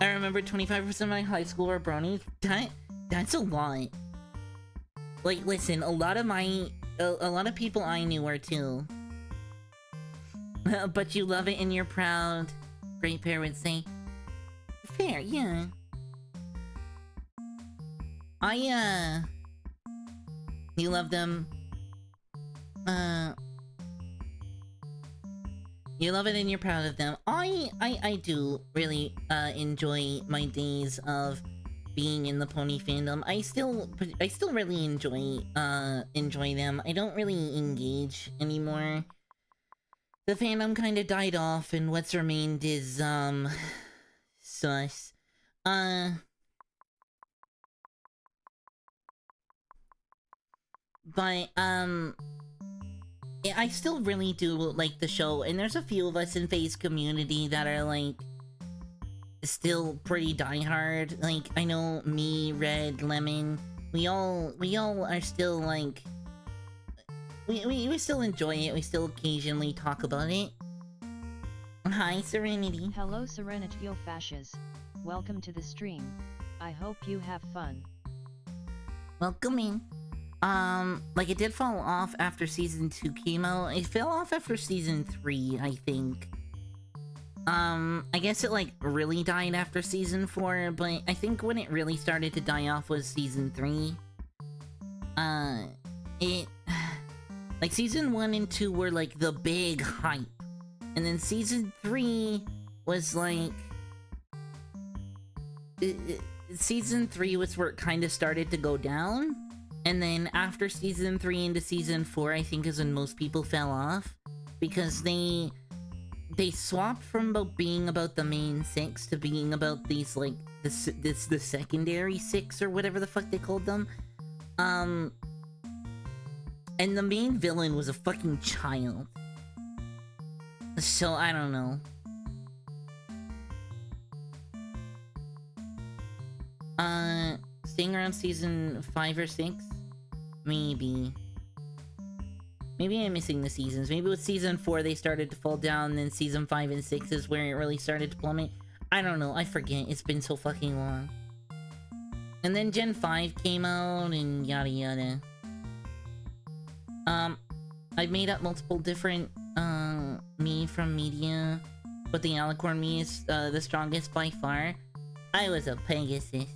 remember 25% of my high school were bronies. That's a lot. Like, listen, a lot of people I knew were too. But you love it and you're proud. Great Pair would say. Fair, yeah. You love them. You love it and you're proud of them. I do really enjoy my days of being in the pony fandom. I still really enjoy them. I don't really engage anymore. The fandom kind of died off, and what's remained is sus. But, yeah, I still really do like the show, and there's a few of us in FaZe community that are, like, still pretty diehard. Like, I know me, Red, Lemon, we all are still, like, we still enjoy it, we still occasionally talk about it. Hi, Serenity. Hello Serenity Yo Fashes. Welcome to the stream. I hope you have fun. Welcome in. Like, it did fall off after Season 2 came out. It fell off after Season 3, I think. I guess it, like, really died after Season 4, but I think when it really started to die off was Season 3. Like, Season 1 and 2 were, like, the big hype. And then Season 3 was, like... Season 3 was where it kind of started to go down. And then after Season 3 into Season 4, I think is when most people fell off. Because they swapped from being about the main 6 to being about these, like, the secondary 6 or whatever the fuck they called them. And the main villain was a fucking child. So, I don't know. Staying around Season 5 or 6? Maybe. Maybe I'm missing the seasons. Maybe with Season 4 they started to fall down, and then Season 5 and 6 is where it really started to plummet. I don't know, I forget. It's been so fucking long. And then Gen 5 came out, and yada yada. I've made up multiple different, me from media, but the Alicorn me is, the strongest by far. I was a Pegasus.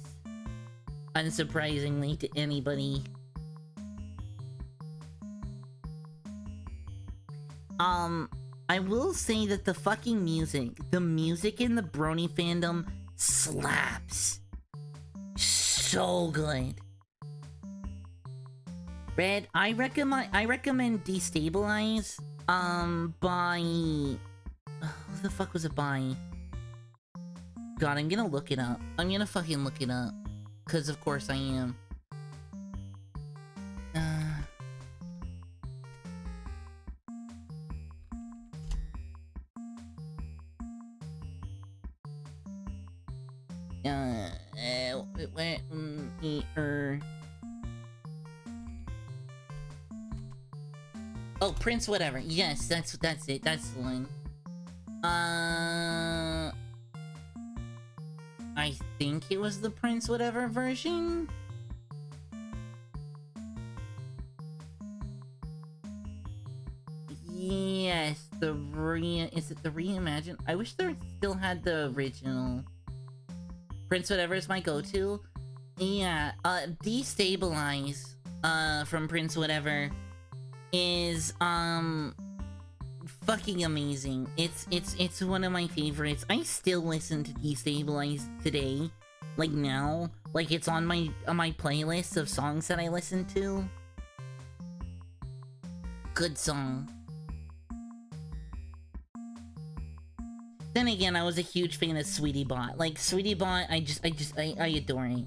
Unsurprisingly to anybody. I will say that the fucking the music in the Brony fandom slaps. So good. Red, I recommend Destabilize, by... who the fuck was it by? God, I'm gonna look it up. I'm gonna fucking look it up. 'Cause of course I am. Oh, Prince whatever. Yes, that's it. That's the one. I think it was the Prince whatever version. Yes, is it the reimagined? I wish they still had the original. Prince whatever is my go-to. Yeah, Destabilize, from Prince whatever is, fucking amazing. It's one of my favorites. I still listen to Destabilize today. Like now. Like it's on my playlist of songs that I listen to. Good song. Then again, I was a huge fan of Sweetie Bot. Like Sweetie Bot, I adore it.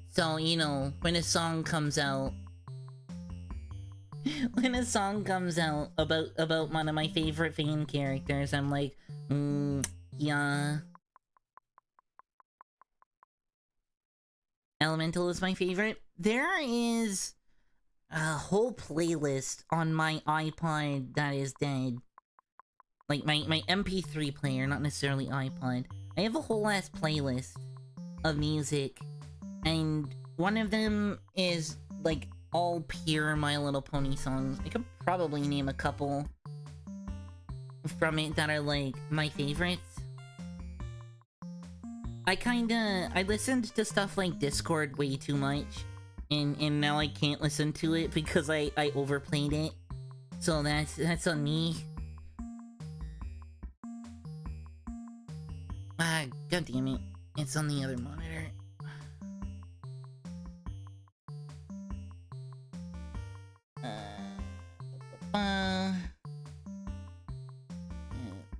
So, you know, when a song comes out when a song comes out about one of my favorite fan characters, I'm like, yeah. Elemental is my favorite. There is a whole playlist on my iPod that is dead. Like my MP3 player, not necessarily iPod. I have a whole ass playlist of music, and one of them is like all pure My Little Pony songs. I could probably name a couple from it that are like my favorites. I listened to stuff like Discord way too much, and now I can't listen to it because I overplayed it. So that's on me. Ah, god damn it. It's on the other monitor.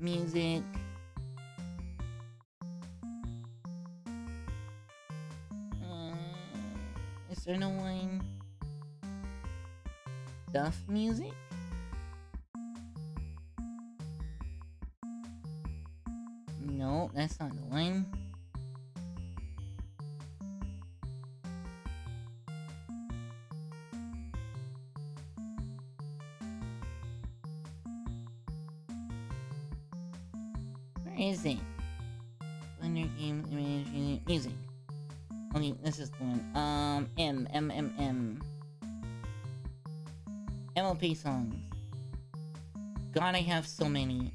Music. Is there no one? Stuff music? No, that's not the one. Where is it? Thunder game music. Okay, this is the one. M. MLP songs. God, I have so many.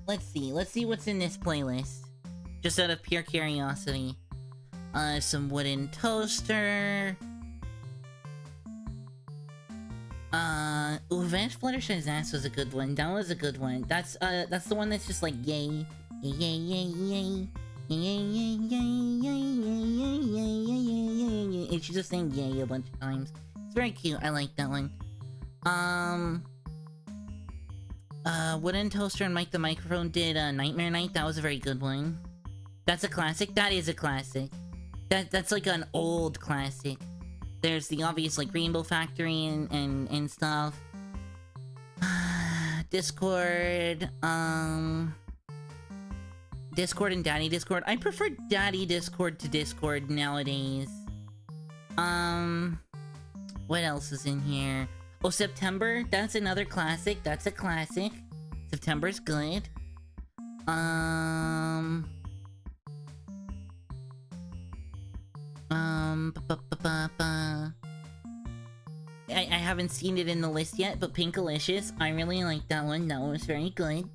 Let's see what's in this playlist. Just out of pure curiosity. Some wooden toaster. Ooh, Vanish Fluttershy's ass was a good one. That was a good one. That's the one that's just like yay. Yay, yay, yay. Yay, yay, yay, yay, yay, yay, yay, yay, yay. And she's just saying yay a bunch of times. It's very cute. I like that one. Wooden Toaster and Mike the Microphone did Nightmare Night. That was a very good one. That's a classic. That is a classic. That's like an old classic. There's the obvious like Rainbow Factory and stuff. Discord. Discord and Daddy Discord. I prefer Daddy Discord to Discord nowadays. What else is in here? Oh, September. That's another classic. That's a classic. September's good. I haven't seen it in the list yet, but Pinkalicious, I really like that one. That one was very good.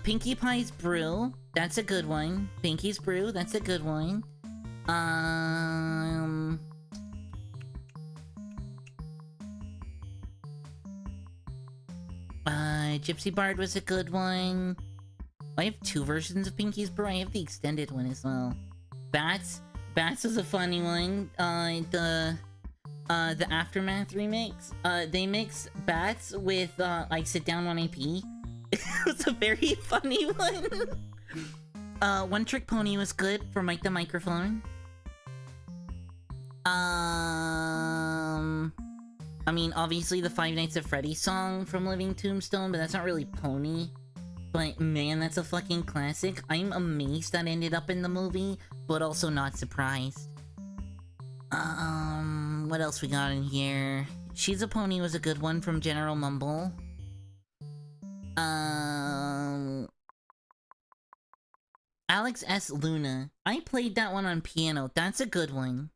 Pinkie Pie's Brew, that's a good one. Pinkie's Brew, that's a good one. Gypsy Bard was a good one. I have two versions of Pinkie's Brew. I have the extended one as well. Bats was a funny one. The Aftermath remix. They mix Bats with like Sit Down When I Pee. It was a very funny one. One Trick Pony was good for Mike the Microphone. I mean, obviously the Five Nights at Freddy's song from Living Tombstone, but that's not really Pony. But man, that's a fucking classic. I'm amazed that ended up in the movie, but also not surprised. What else we got in here? She's a Pony was a good one from General Mumble. Alex S. Luna. I played that one on piano. That's a good one.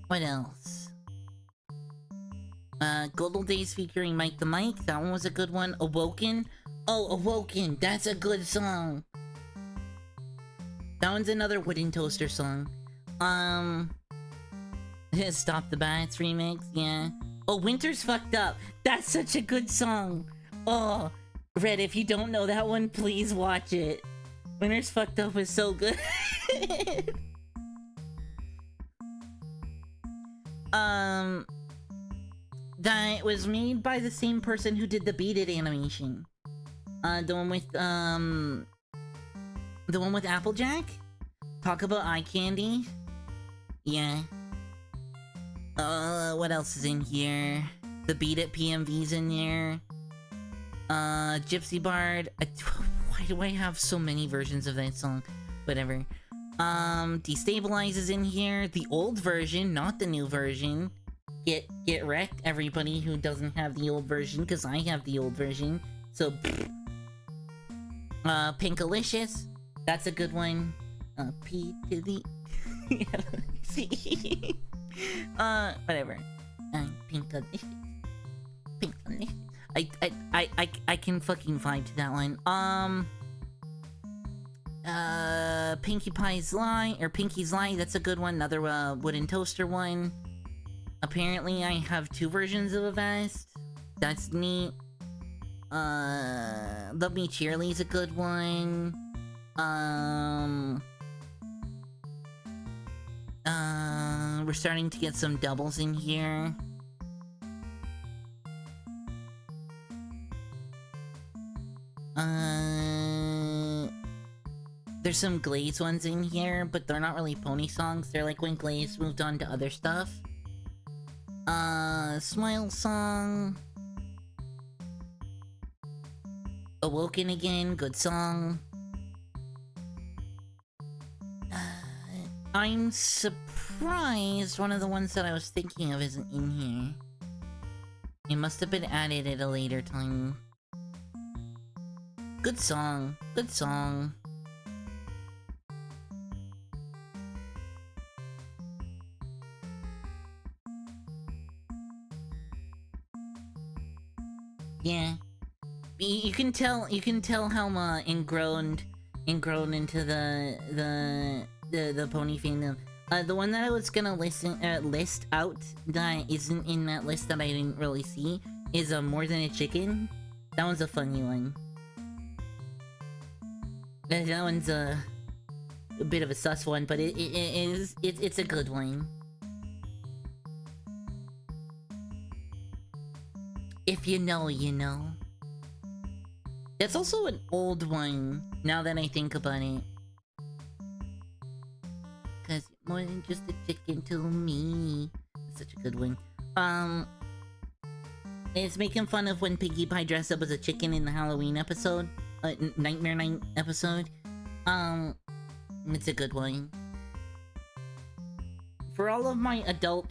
What else? Good Old Days featuring Mike the Mic. That one was a good one. Awoken. Oh, Awoken. That's a good song. That one's another Wooden Toaster song. Stop the Bats remix. Yeah. Oh, Winter's Fucked Up. That's such a good song. Oh, Red, if you don't know that one, please watch it. Winter's Fucked Up was so good. That was made by the same person who did the Beat It animation. The one with Applejack? Talk about eye candy? Yeah. What else is in here? The Beat It PMV's in there. Gypsy Bard. Why do I have so many versions of that song? Whatever. Destabilize is in here. The old version, not the new version. Get wrecked, everybody who doesn't have the old version, because I have the old version. So, Pinkalicious. That's a good one. P to the... See? Whatever. Pinkalicious. Pinkalicious. I can fucking vibe to that one. Pinkie Pie's Lie, or Pinkie's Lie, that's a good one. Another, Wooden Toaster one. Apparently, I have two versions of a vest. That's neat. Love Me Cheerly's a good one. We're starting to get some doubles in here. There's some Glaze ones in here, but they're not really pony songs. They're like when Glaze moved on to other stuff. Smile Song. Awoken Again, good song. I'm surprised one of the ones that I was thinking of isn't in here. It must have been added at a later time. Good song. Good song. Yeah. You can tell how ingrown into the pony fandom. The one that I was gonna list out that isn't in that list that I didn't really see is More Than a Chicken. That one's a funny one. That one's a bit of a sus one, but it's a good one. If you know, you know. That's also an old one, now that I think about it. Cause more than just a chicken to me. It's such a good one. It's making fun of when Pinkie Pie dressed up as a chicken in the Halloween episode. Nightmare Night episode. It's a good one. For all of my adult,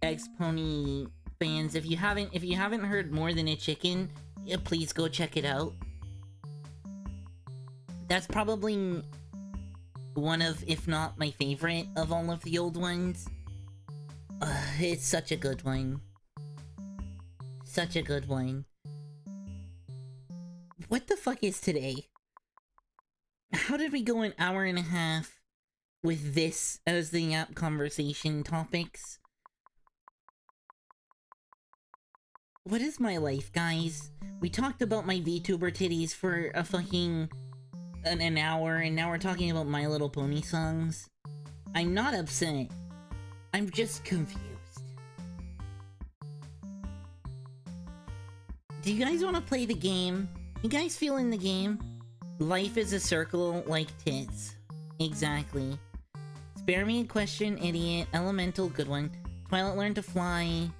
ex-pony fans, if you haven't heard More Than a Chicken, yeah, please go check it out. That's probably one of, if not my favorite of all of the old ones. It's such a good one. Such a good one. What the fuck is today? How did we go an hour and a half with this as the app conversation topics? What is my life, guys? We talked about my VTuber titties for a fucking an hour, and now we're talking about My Little Pony songs. I'm not upset. I'm just confused. Do you guys want to play the game? You guys feeling the game? Life is a circle like tits. Exactly. Spare me a question, idiot. Elemental, good one. Twilight learned to fly.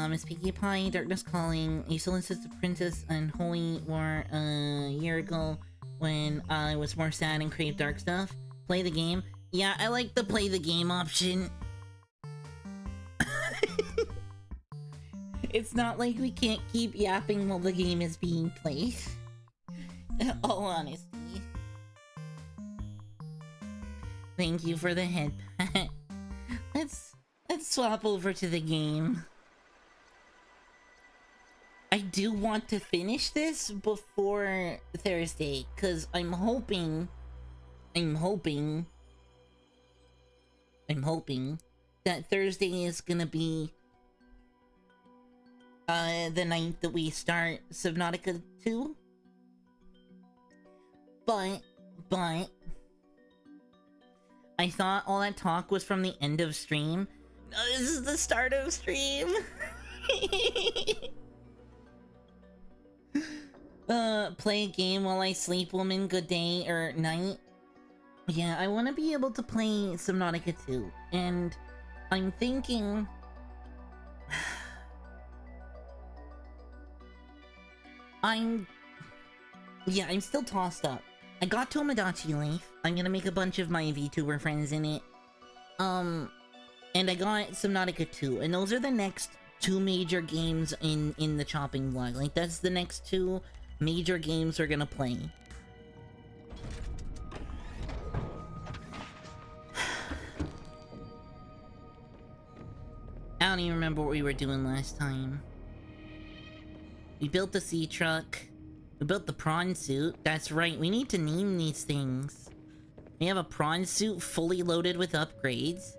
Miss Pinkie Pie, Darkness Calling. You solicited the Princess and Holy War a year ago when I was more sad and craved dark stuff. Play the game. Yeah, I like the play the game option. It's not like we can't keep yapping while the game is being played. In all honesty. Thank you for the head pat. Let's swap over to the game. I do want to finish this before Thursday, cause I'm hoping that Thursday is gonna be the night that we start Subnautica 2. But I thought all that talk was from the end of stream. No, this is the start of stream. Play a game while I sleep, woman. Good day or night. Yeah, I want to be able to play Subnautica 2, and I'm thinking I'm still tossed up. I got Tomodachi Life. I'm gonna make a bunch of my VTuber friends in it. And I got Subnautica 2, and those are the next two major games in the chopping block. Like, that's the next two major games we're gonna play. I don't even remember what we were doing last time. We built the sea truck. We built the prawn suit. That's right, we need to name these things. We have a prawn suit fully loaded with upgrades.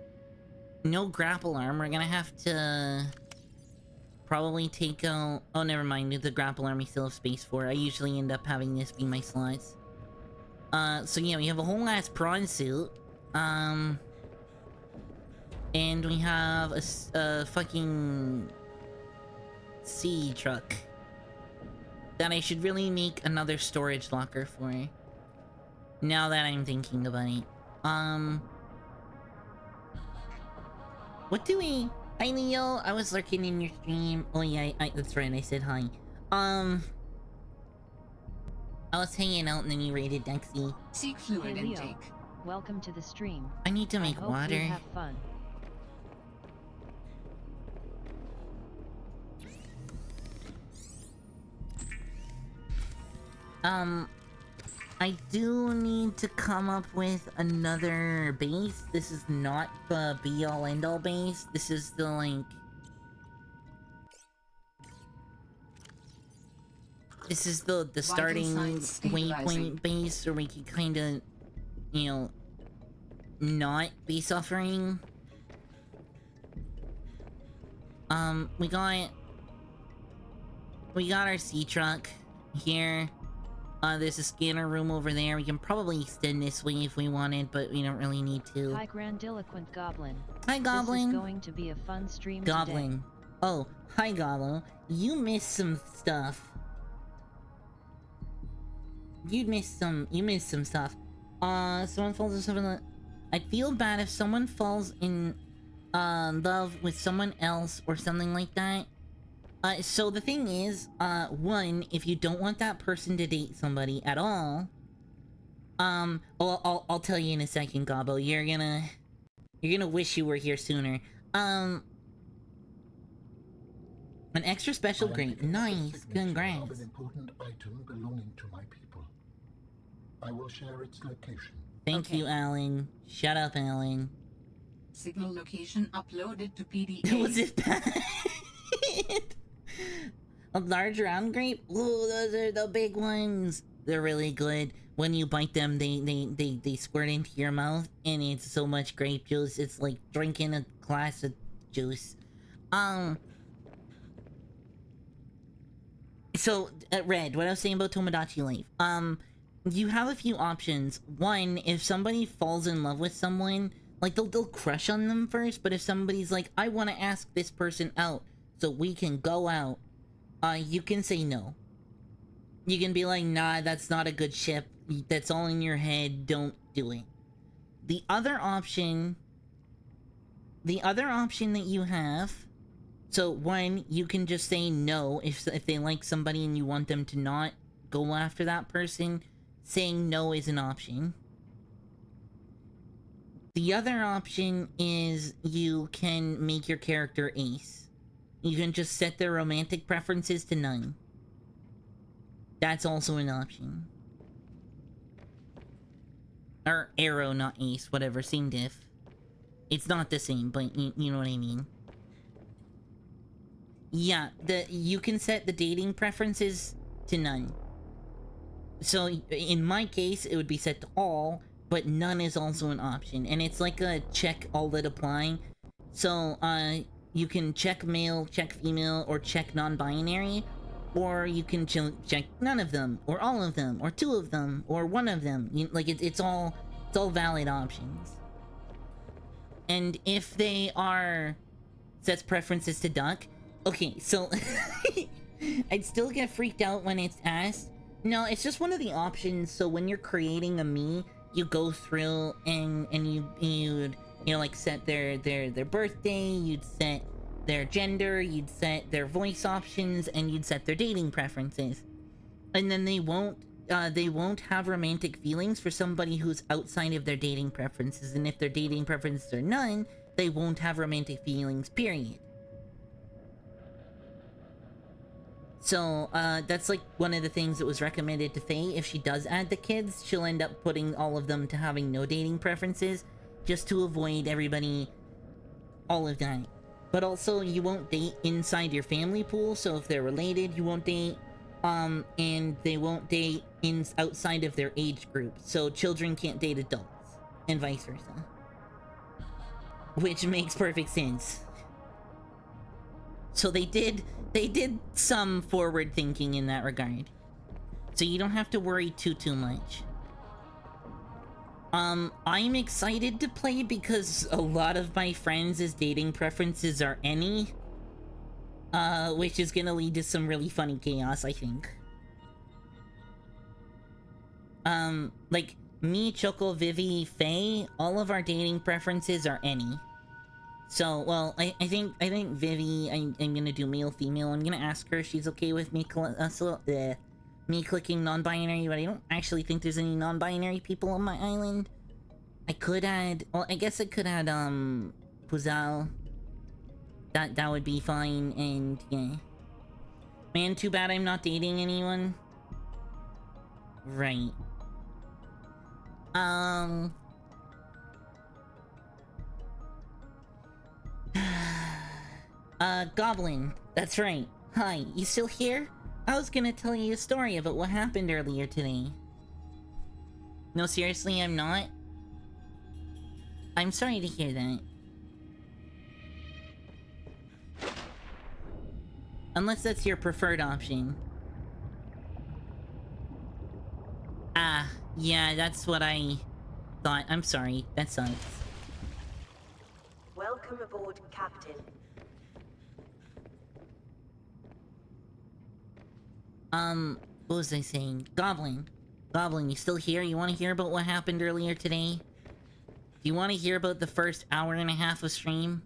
No grapple arm. We're gonna have to probably take out... Oh, never mind. The grapple arm we still have space for. I usually end up having this be my slots. So yeah, we have a whole ass prawn suit. And we have a fucking sea truck. that I should really make another storage locker for. Now that I'm thinking about it. What do we... Hi, Leo. I was lurking in your stream. Oh, yeah, that's right. I said hi. I was hanging out and then you raided Dexy. Seek fluid Hey, Leo. intake. Welcome to the stream. I need to I make hope water. you have fun. I do need to come up with another base. This is not the be-all end-all base. This is the, like... This is the starting waypoint base where we can kinda, you know, not be suffering. We got our sea truck here. There's a scanner room over there. We can probably extend this way if we wanted, but we don't really need to. Hi, Grandiloquent Goblin. Hi, Goblin. This is going to be a fun stream Goblin. today. Oh, hi, Goblin. You missed some stuff. You missed some stuff. Someone falls in something. I feel bad if someone falls in love with someone else or something like that. So the thing is, one, if you don't want that person to date somebody at all, I'll tell you in a second, Gobbo. You're gonna wish you were here sooner. An extra special grade. Nice. Congrats. An important item belonging to my people. I will share its location. Thank you, Alan. Shut up, Alan. Signal location uploaded to PDA. Was it bad? A large round grape? Ooh, those are the big ones. They're really good. When you bite them, they squirt into your mouth, and it's so much grape juice. It's like drinking a glass of juice. So, Red, what I was saying about Tomodachi Life. You have a few options. One, if somebody falls in love with someone, like, they'll crush on them first, but if somebody's like, I want to ask this person out so we can go out, you can say no. You can be like, nah, that's not a good ship. That's all in your head. Don't do it. The other option that you have, so one, you can just say no if they like somebody and you want them to not go after that person. Saying no is an option. The other option is you can make your character ace. You can just set their romantic preferences to none. That's also an option. Or arrow, not ace, whatever, same diff. It's not the same, but you know what I mean. Yeah, you can set the dating preferences to none. So, in my case, it would be set to all, but none is also an option. And it's like a check all that apply. So, you can check male, check female, or check non-binary. Or you can check none of them, or all of them, or two of them, or one of them. It's all valid options. And if they are sets preferences to duck, okay, so I'd still get freaked out when it's asked. No, it's just one of the options. So when you're creating a me, you go through and you'd like set their birthday, you'd set their gender, you'd set their voice options, and you'd set their dating preferences. And then they won't have romantic feelings for somebody who's outside of their dating preferences, and if their dating preferences are none, they won't have romantic feelings, period. So, that's like one of the things that was recommended to Faye. If she does add the kids, she'll end up putting all of them to having no dating preferences, just to avoid everybody, all of that. But also, you won't date inside your family pool, so if they're related, you won't date, and they won't date outside of their age group, so children can't date adults, and vice versa. Which makes perfect sense. So they did some forward thinking in that regard. So you don't have to worry too much. I'm excited to play because a lot of my friends' dating preferences are any. Which is gonna lead to some really funny chaos, I think. Like, me, Choco, Vivi, Faye, all of our dating preferences are any. So, well, I think Vivi, I'm gonna do male, female. I'm gonna ask her if she's okay with me, me clicking non-binary, but I don't actually think there's any non-binary people on my island. I could add, well, I guess I could add, Puzal. That would be fine, and yeah. Man, too bad I'm not dating anyone. Right. Goblin. That's right. Hi, you still here? I was gonna tell you a story about what happened earlier today. No, seriously, I'm not? I'm sorry to hear that. Unless that's your preferred option. Ah, yeah, that's what I thought. I'm sorry. That sucks. Welcome aboard, Captain. What was I saying? Goblin. Goblin, you still here? You want to hear about what happened earlier today? Do you want to hear about the first hour and a half of stream?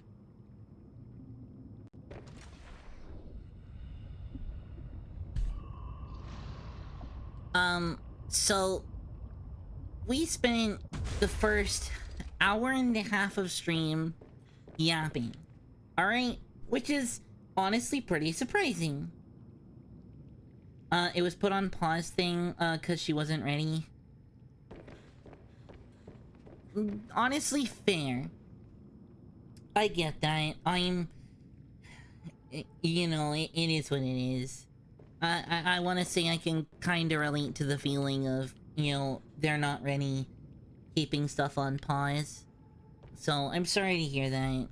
So... we spent the first hour and a half of stream yapping. Alright? Which is honestly pretty surprising. It was put on pause thing, cause she wasn't ready. Honestly, fair. I get that. You know, it is what it is. I want to say I can kind of relate to the feeling of, you know, they're not ready, keeping stuff on pause. So, I'm sorry to hear that.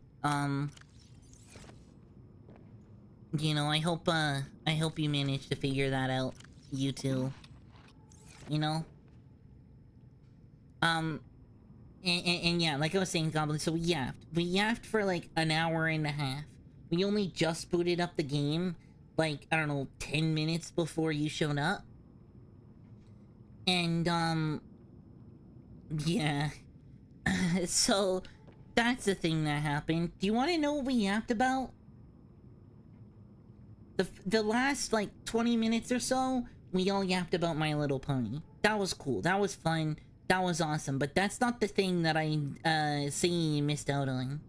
You know, I hope you manage to figure that out, you two. You know? And yeah, like I was saying, Goblin, so we yapped. We yapped for like an hour and a half. We only just booted up the game, like, I don't know, 10 minutes before you showed up. And, yeah. So, that's the thing that happened. Do you want to know what we yapped about? The last, like, 20 minutes or so, we all yapped about My Little Pony. That was cool. That was fun. That was awesome. But that's not the thing that I, see you missed out on.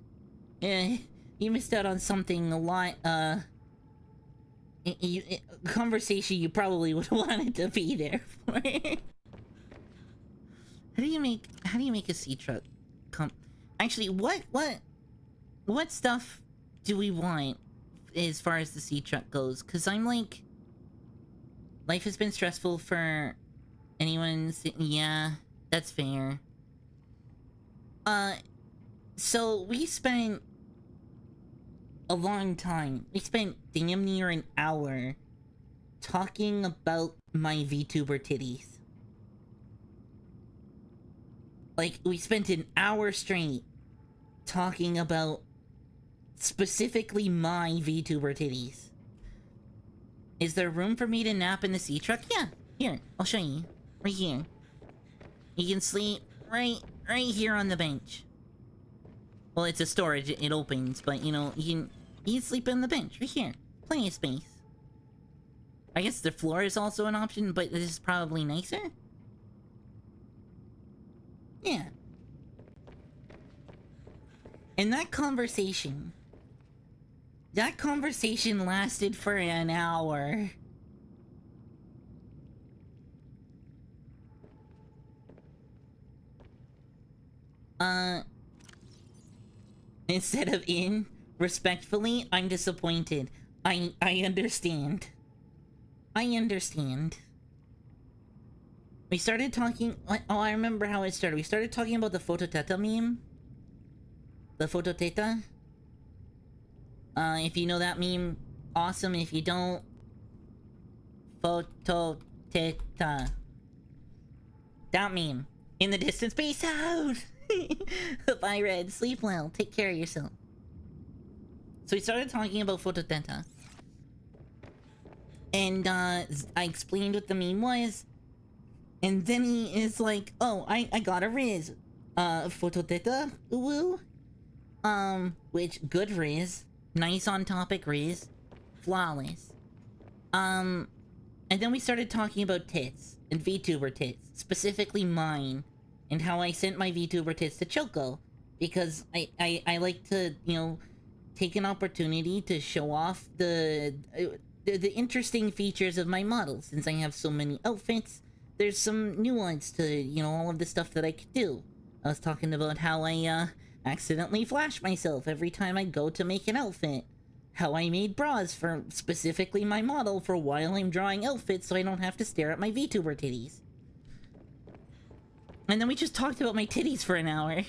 You missed out on something a lot, conversation you probably would have wanted to be there for. How do you make a sea truck actually, what stuff do we want as far as the sea truck goes? Because I'm like, life has been stressful for anyone. Yeah, that's fair. So we spent a long time. We spent damn near an hour talking about my VTuber titties. Like, we spent an hour straight talking about specifically my VTuber titties. Is there room for me to nap in the sea truck? Yeah, here, I'll show you. Right here. You can sleep right here on the bench. Well, it's a storage, it opens, but you know, you can sleep on the bench, right here. Plenty of space. I guess the floor is also an option, but this is probably nicer. Yeah. And that conversation lasted for an hour. Instead of in, respectfully, I'm disappointed. I understand. I understand. We started talking... Oh, I remember how it started. We started talking about the Phototeta meme. The Phototeta. If you know that meme, awesome. If you don't... Phototeta. That meme. In the distance, peace out! Bye, Red. Sleep well. Take care of yourself. So we started talking about Phototeta. And, I explained what the meme was. And then he is like, oh, I got a Riz. Photodeta, woo. Which, good Riz. Nice on topic Riz. Flawless. And then we started talking about tits. And VTuber tits. Specifically mine. And how I sent my VTuber tits to Choco. Because I like to, you know, take an opportunity to show off the interesting features of my model. Since I have so many outfits, there's some nuance to, you know, all of the stuff that I could do. I was talking about how I, accidentally flash myself every time I go to make an outfit. How I made bras for specifically my model for while I'm drawing outfits so I don't have to stare at my VTuber titties. And then we just talked about my titties for an hour.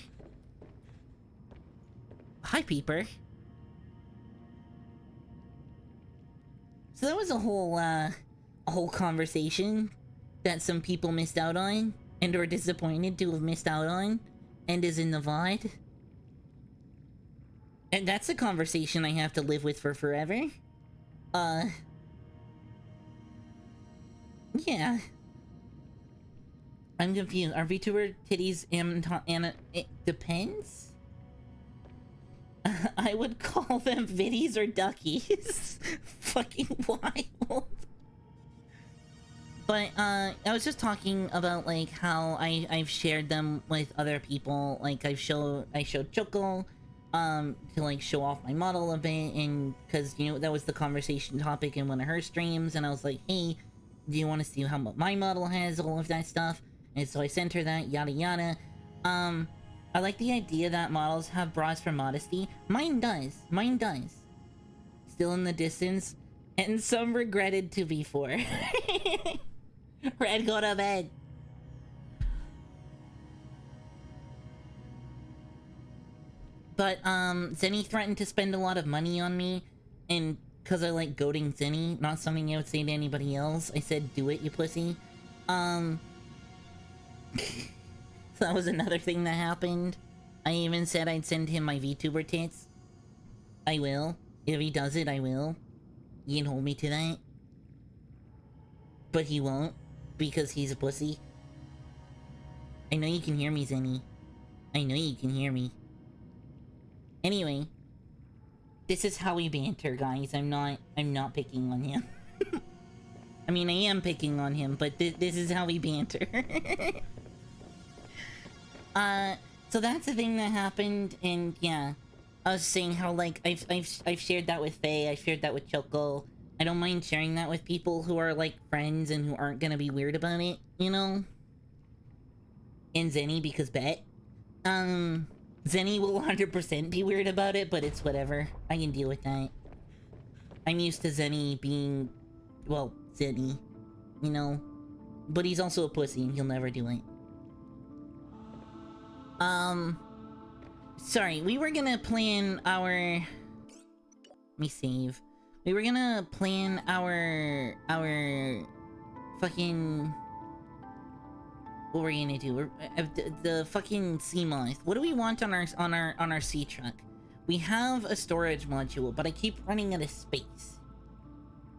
Hi, Peeper. So that was a whole conversation that some people missed out on and are disappointed to have missed out on and is in the VOD. And that's a conversation I have to live with for forever. Yeah. I'm confused. Are VTuber titties it depends? I would call them viddies or duckies. Fucking wild. But, I was just talking about, like, how I've shared them with other people. Like, I showed Choco, to, like, show off my model a bit, and, cause, you know, that was the conversation topic in one of her streams, and I was like, hey, do you want to see how my model has, all of that stuff? And so I sent her that, yada yada. I like the idea that models have bras for modesty. Mine does. Mine does. Still in the distance. And some regretted to be for. Red, go to bed. But, Zenny threatened to spend a lot of money on me. And because I like goading Zenny, not something I would say to anybody else, I said, do it, you pussy. So that was another thing that happened. I even said I'd send him my VTuber tits. I will. If he does it, I will. You can hold me to that. But he won't, because he's a pussy. I know you can hear me, Zenny. I know you can hear me. Anyway. This is how we banter, guys. I'm not picking on him. I mean, I am picking on him, but this is how we banter. So that's the thing that happened, and yeah. I was saying how, like, I've shared that with Faye, I've shared that with Choco. I don't mind sharing that with people who are, like, friends and who aren't gonna be weird about it, you know? And Zenny, because bet. Zenny will 100% be weird about it, but it's whatever. I can deal with that. I'm used to Zenny being, well, Zenny, you know? But he's also a pussy and he'll never do it. Sorry, we were gonna plan our... Let me save. We were gonna plan our fucking... What we're gonna do? The fucking sea moth. What do we want on our sea truck? We have a storage module, but I keep running out of space.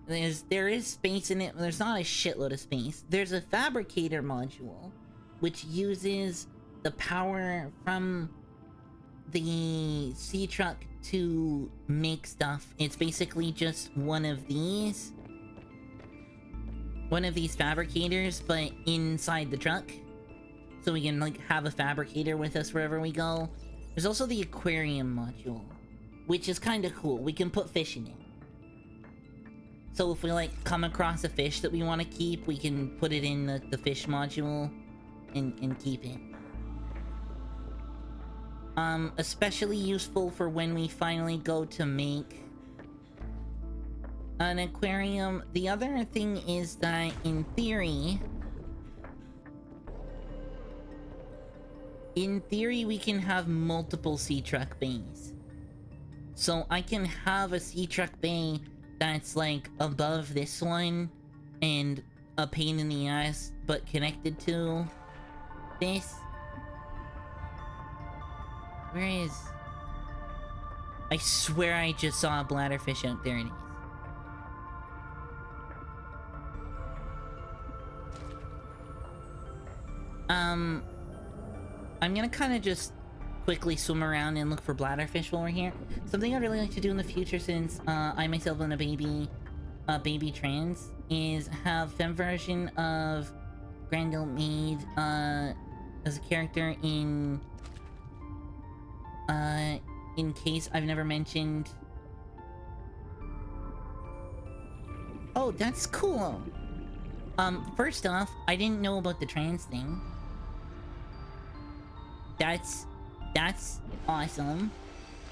There is space in it, but there's not a shitload of space. There's a fabricator module, which uses the power from the sea truck to make stuff. It's basically just one of these fabricators, but inside the truck. So we can, like, have a fabricator with us wherever we go. There's also the aquarium module, which is kind of cool. We can put fish in it. So if we, like, come across a fish that we want to keep, we can put it in the fish module and keep it. Especially useful for when we finally go to make an aquarium. The other thing is that, in theory, we can have multiple sea truck bays. So I can have a sea truck bay that's, like, above this one and a pain in the ass, but connected to this. Where is... I swear I just saw a bladderfish out there. It is. I'm gonna kind of just quickly swim around and look for bladderfish while we're here. Something I'd really like to do in the future, since I myself am a baby trans, is have femme version of Grendel made as a character in case I've never mentioned. Oh, that's cool. First off, I didn't know about the trans thing. That's awesome.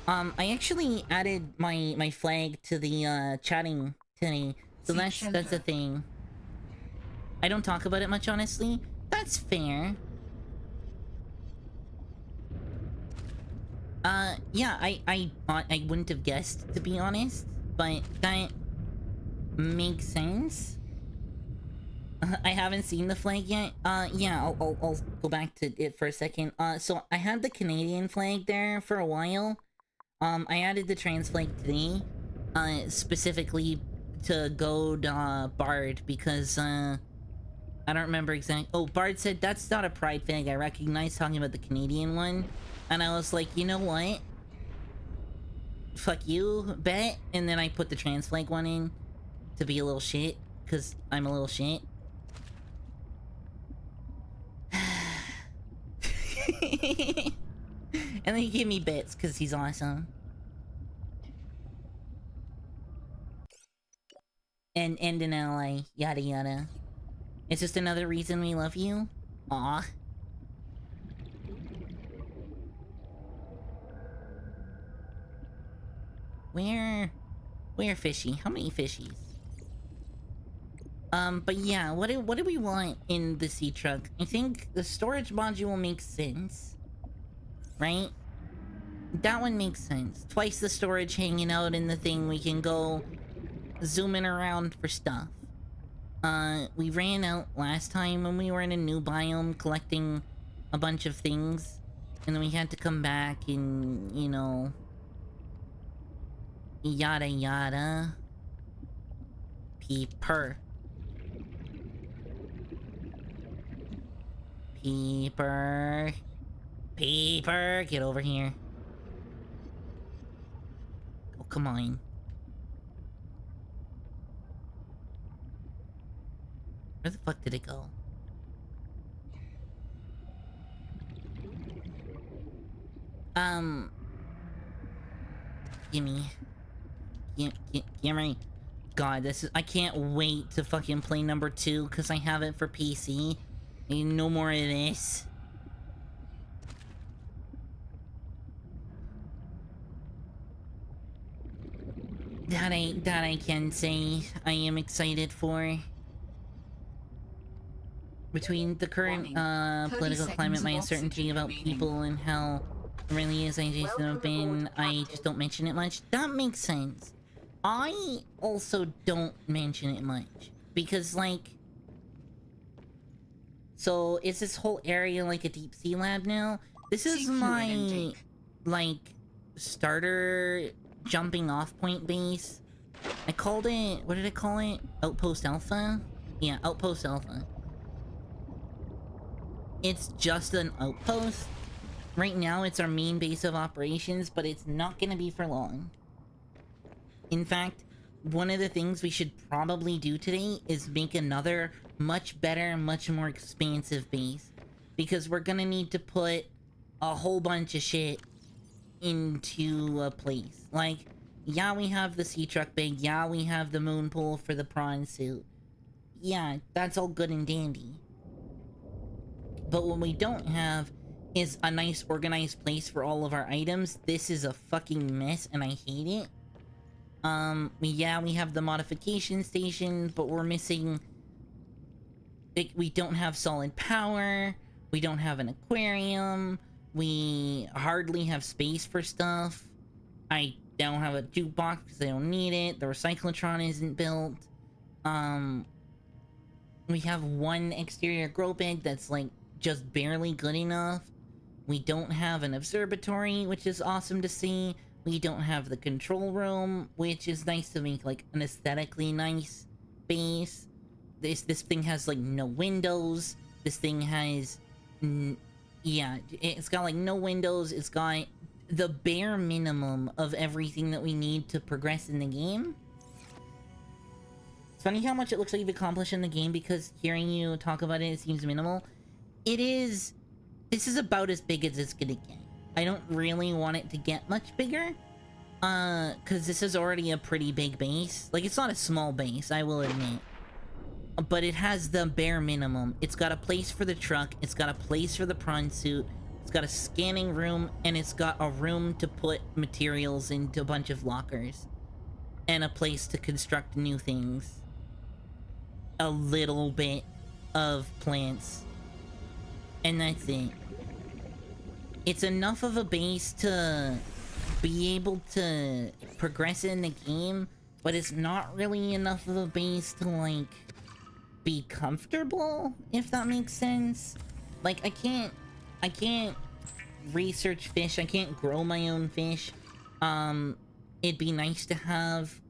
I actually added my flag to the chatting today, so that's a thing. I don't talk about it much, honestly. That's fair. Yeah, I wouldn't have guessed, to be honest, but that makes sense. I haven't seen the flag yet. Yeah, I'll go back to it for a second. So I had the Canadian flag there for a while. I added the trans flag today, specifically to goad, Bard, because, I don't remember exactly. Oh, Bard said, that's not a pride flag I recognize, talking about the Canadian one. And I was like, you know what? Fuck you, bet. And then I put the trans flag one in to be a little shit, because I'm a little shit. And then he gave me bits because he's awesome. And an ally, yada yada. It's just another reason we love you. Aw. Where fishy? How many fishies? But yeah, what do we want in the sea truck? I think the storage module makes sense. Right? That one makes sense. Twice the storage hanging out in the thing, we can go zooming around for stuff. We ran out last time when we were in a new biome collecting a bunch of things. And then we had to come back and, you know, yada yada. Peeper. Peeper. Peeper, get over here. Oh, come on. Where the fuck did it go? Gimme. Gimme. God, this is... I can't wait to fucking play number 2, because I have it for PC. Ain't no more of this. That I can say I am excited for. Between the current political climate, my uncertainty about people and how it really is, I just have been, I just don't mention it much. That makes sense. I also don't mention it much. Because, like... So, is this whole area like a deep sea lab now? This is my, like, starter jumping off point base. I called it, what did I call it? Outpost Alpha? Yeah, Outpost Alpha. It's just an outpost. Right now, it's our main base of operations, but it's not gonna be for long. In fact, one of the things we should probably do today is make another much better, much more expansive base. Because we're gonna need to put a whole bunch of shit into a place. Like, yeah, we have the sea truck big, yeah, we have the moon pool for the prawn suit. Yeah, that's all good and dandy. But what we don't have is a nice organized place for all of our items. This is a fucking mess and I hate it. Yeah, we have the modification station, but we're missing... we don't have solid power, we don't have an aquarium, we hardly have space for stuff. I don't have a jukebox because I don't need it, the recyclotron isn't built. We have one exterior grow bed that's like just barely good enough. We don't have an observatory, which is awesome to see. We don't have the control room, which is nice to make like an aesthetically nice base. This thing has like no windows. This thing has Yeah, it's got like no windows. It's got the bare minimum of everything that we need to progress in the game. It's funny how much it looks like you've accomplished in the game, because hearing you talk about it, it seems minimal. It is... This is about as big as it's gonna get. I don't really want it to get much bigger. Because this is already a pretty big base. Like, it's not a small base, I will admit. But it has the bare minimum. It's got a place for the truck, it's got a place for the prawn suit, it's got a scanning room, and it's got a room to put materials into a bunch of lockers. And a place to construct new things. A little bit of plants. And that's it. It's enough of a base to be able to progress in the game, but it's not really enough of a base to, like, be comfortable, if that makes sense. Like, I can't research fish, I can't grow my own fish. It'd be nice to have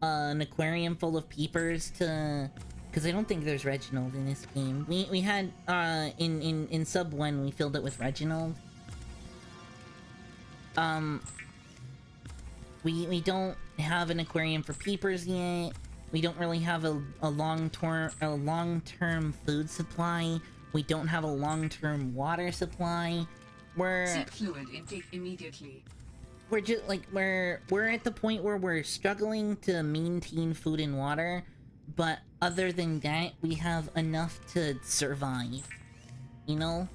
an aquarium full of peepers to... Because I don't think there's Reginald in this game. We had, in Sub 1, we filled it with Reginald. We don't have an aquarium for peepers yet. We don't really have a long-term food supply. We don't have a long-term water supply. Seek fluid intake immediately. We're just like we're at the point where we're struggling to maintain food and water, but other than that, we have enough to survive. You know?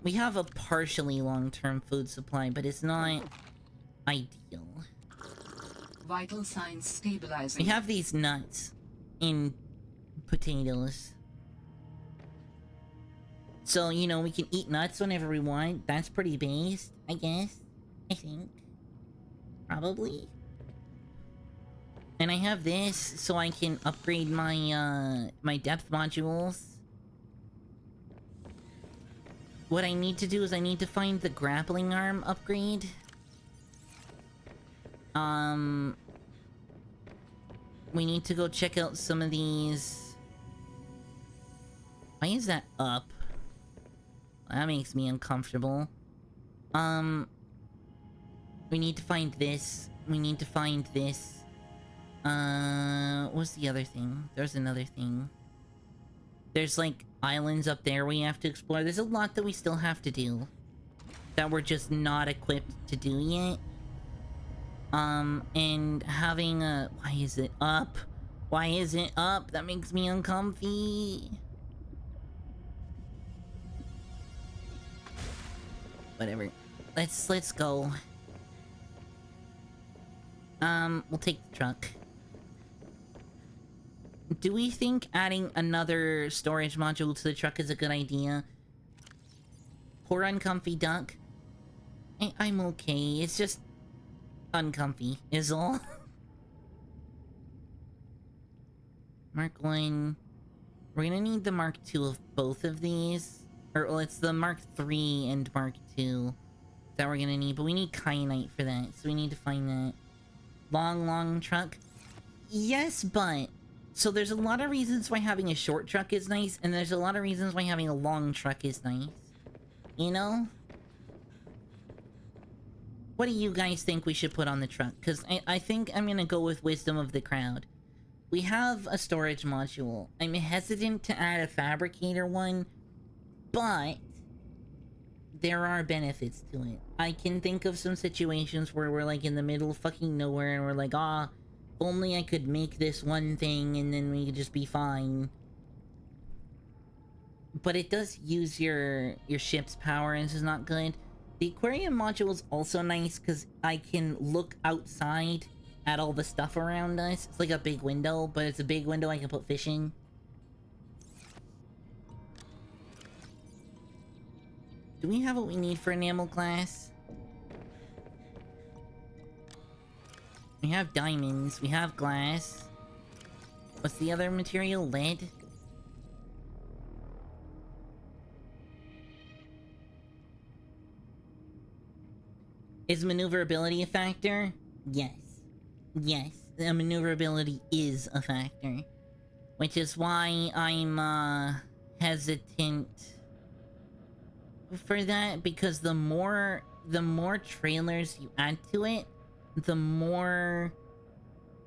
We have a partially long-term food supply, but it's not ideal. Vital signs stabilizing. We have these nuts in potatoes. So, you know, we can eat nuts whenever we want. That's pretty based, I guess. I think. Probably. And I have this so I can upgrade my, my depth modules. What I need to do is I need to find the grappling arm upgrade. We need to go check out some of these. Why is that up? That makes me uncomfortable. We need to find this. We need to find this. What's the other thing? There's another thing. There's, like, islands up there we have to explore. There's a lot that we still have to do. That we're just not equipped to do yet. And having a... Why is it up? Why is it up? That makes me uncomfy. Whatever. Let's go. We'll take the truck. Do we think adding another storage module to the truck is a good idea? Poor uncomfy duck. I'm okay, it's just... uncomfy, is all. Mark 1... We're gonna need the Mark 2 of both of these. Or, well, it's the Mark 3 and Mark 2 that we're gonna need, but we need kyanite for that, so we need to find that. Long truck? Yes, but... So there's a lot of reasons why having a short truck is nice, and there's a lot of reasons why having a long truck is nice. You know? What do you guys think we should put on the truck? Because I think I'm gonna go with wisdom of the crowd. We have a storage module. I'm hesitant to add a fabricator one, but there are benefits to it. I can think of some situations where we're like in the middle of fucking nowhere and we're like, ah, if only I could make this one thing and then we could just be fine. But it does use your ship's power, and this is not good. The aquarium module is also nice because I can look outside at all the stuff around us. It's like a big window, but it's a big window I can put fish in. Do we have what we need for enamel glass? We have diamonds, we have glass. What's the other material? Lead? Is maneuverability a factor? Yes. Yes, the maneuverability is a factor. Which is why I'm, hesitant for that, because the more trailers you add to it, the more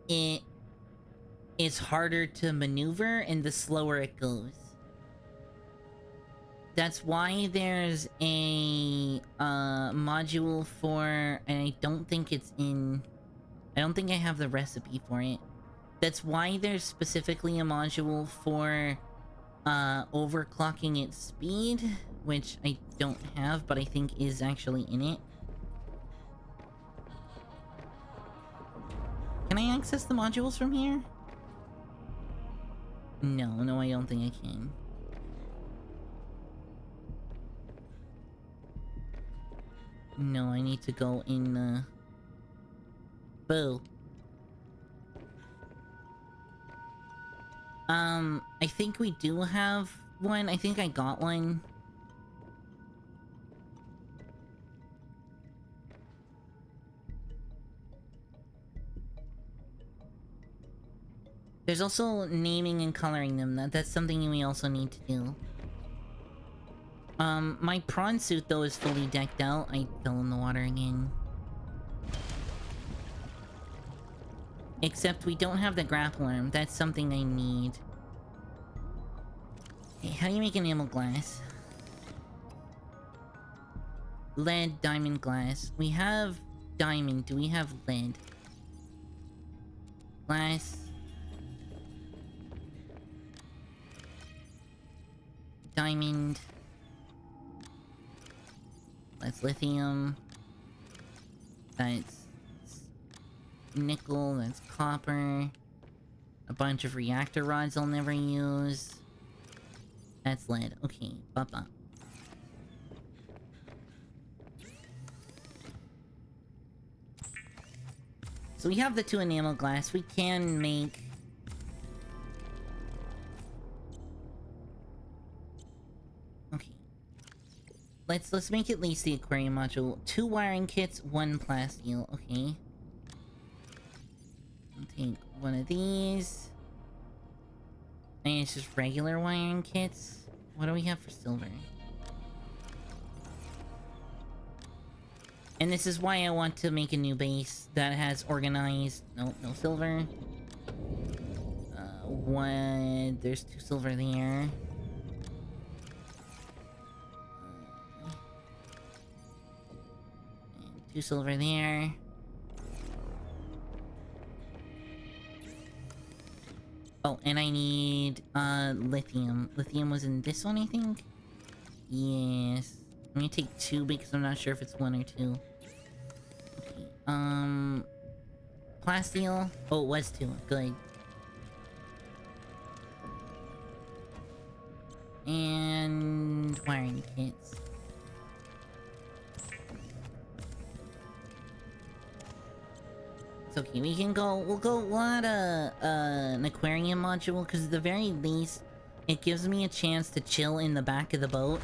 it is harder to maneuver and the slower it goes. That's why there's a module for, and I don't think it's in, I don't think I have the recipe for it. That's why there's specifically a module for overclocking its speed, which I don't have, but I think is actually in it. Can I access the modules from here? No, I don't think I can. No, I need to go in, Boo. I think we do have one. I think I got one. There's also naming and coloring them. That's something we also need to do. My prawn suit, though, is fully decked out. I fell in the water again. Except we don't have the grapple arm. That's something I need. Okay, how do you make enamel glass? Lead, diamond, glass. We have diamond. Do we have lead? Glass. Diamond. That's lithium. That's nickel. That's copper. A bunch of reactor rods I'll never use. That's lead. Okay, bop. So we have the 2 enamel glass. We can make... Okay. Let's make at least the aquarium module. 2 wiring kits, 1 plasteel. Okay. I'll take one of these. And it's just regular wiring kits. What do we have for silver? And this is why I want to make a new base that has organized... No silver. One... There's 2 silver there. And 2 silver there. Oh, and I need, lithium. Lithium was in this one, I think? Yes. I'm gonna take 2 because I'm not sure if it's 1 or 2. Okay, plasteel? Oh, it was 2. Good. And... wiring kits. It's okay, we'll add an aquarium module, because at the very least, it gives me a chance to chill in the back of the boat.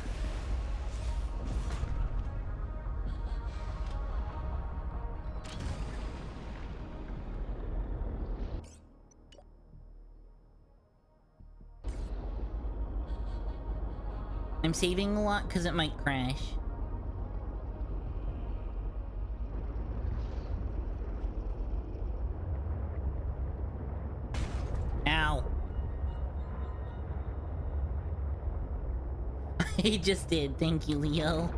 I'm saving a lot because it might crash. Ow. He just did. Thank you, Leo.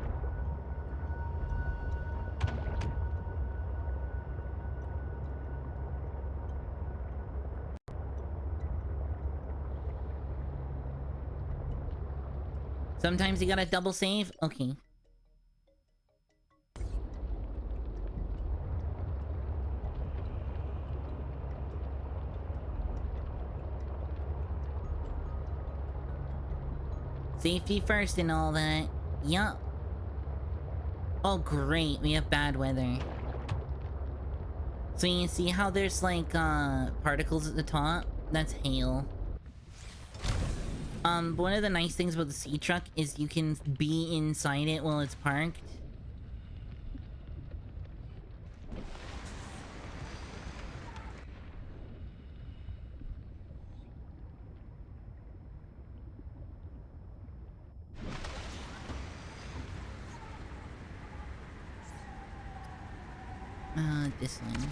Sometimes you gotta double save? Okay. Safety first and all that. Yup. Oh great, we have bad weather. So you can see how there's like, particles at the top? That's hail. One of the nice things about the sea truck is you can be inside it while it's parked. This one.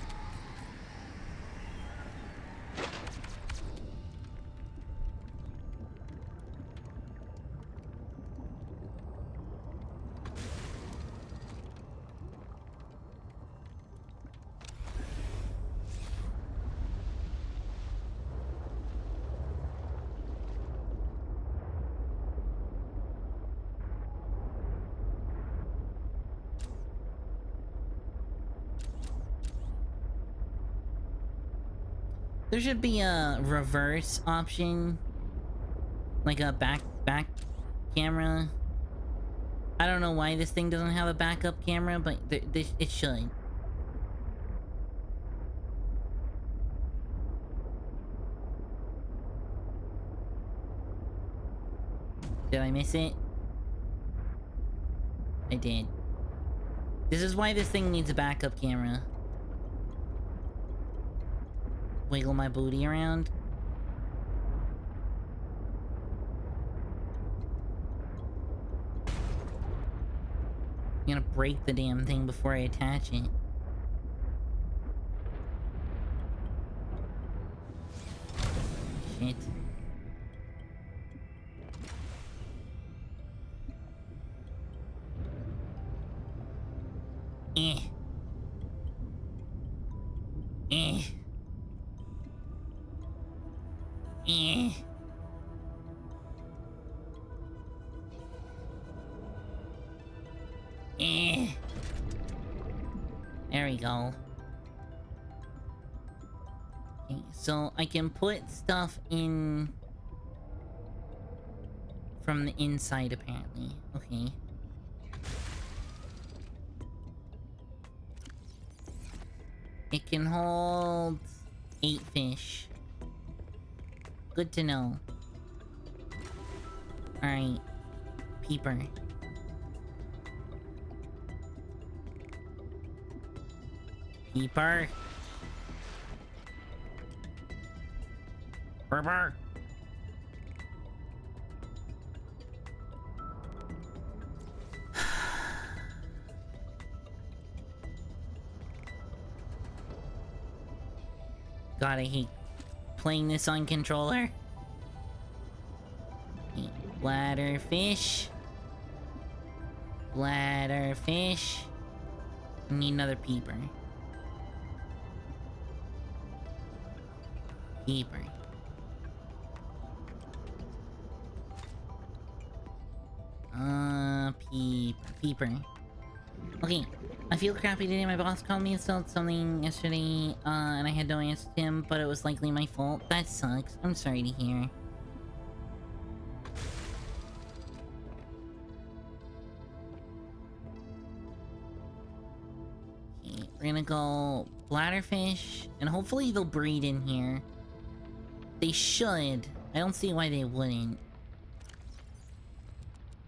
There should be a reverse option, like a back camera. I don't know why this thing doesn't have a backup camera, but it should. Did I miss it? I did. This is why this thing needs a backup camera. Wiggle my booty around. I'm gonna break the damn thing before I attach it. Shit. Eh. Eh. Eh. Eh. There we go. Okay, so I can put stuff in from the inside apparently. Okay. It can hold 8 fish. Good to know. Alright. Peeper. Peeper. Peeper. God, I hate playing this on controller. Bladder fish. Bladder fish. I need another peeper. Peeper. Peeper. Okay, I feel crappy today. My boss called me and said something yesterday, and I had no answer to him, but it was likely my fault. That sucks. I'm sorry to hear. Okay, we're gonna go bladderfish, and hopefully they'll breed in here. They should. I don't see why they wouldn't.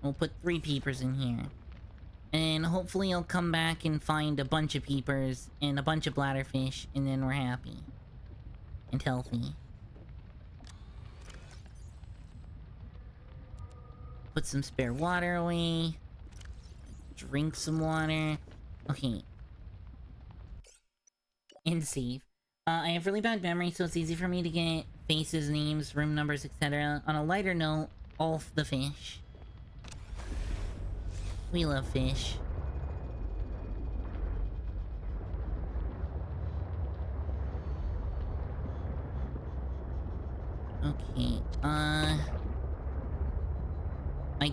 We'll put 3 peepers in here. And hopefully I'll come back and find a bunch of peepers and a bunch of bladderfish, and then we're happy. And healthy. Put some spare water away. Drink some water. Okay. And save. I have really bad memory, so it's easy for me to get faces, names, room numbers, etc. On a lighter note, all the fish. We love fish. Okay, I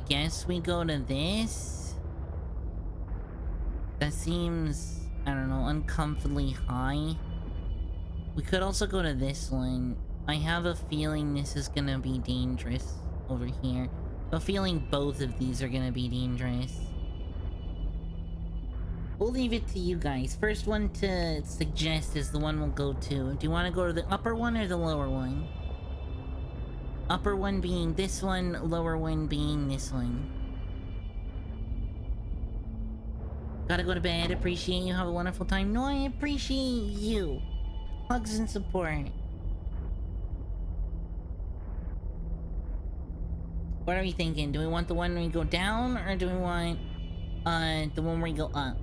guess we go to this? That seems, I don't know, uncomfortably high. We could also go to this one. I have a feeling this is gonna be dangerous over here. A feeling both of these are gonna be dangerous. We'll leave it to you guys. First one to suggest is the one we'll go to. Do you want to go to the upper one or the lower one? Upper one being this one, lower one being this one. Gotta go to bed. Appreciate you. Have a wonderful time. No, I appreciate you. Hugs and support. What are we thinking? Do we want the one where we go down, or do we want the one where we go up?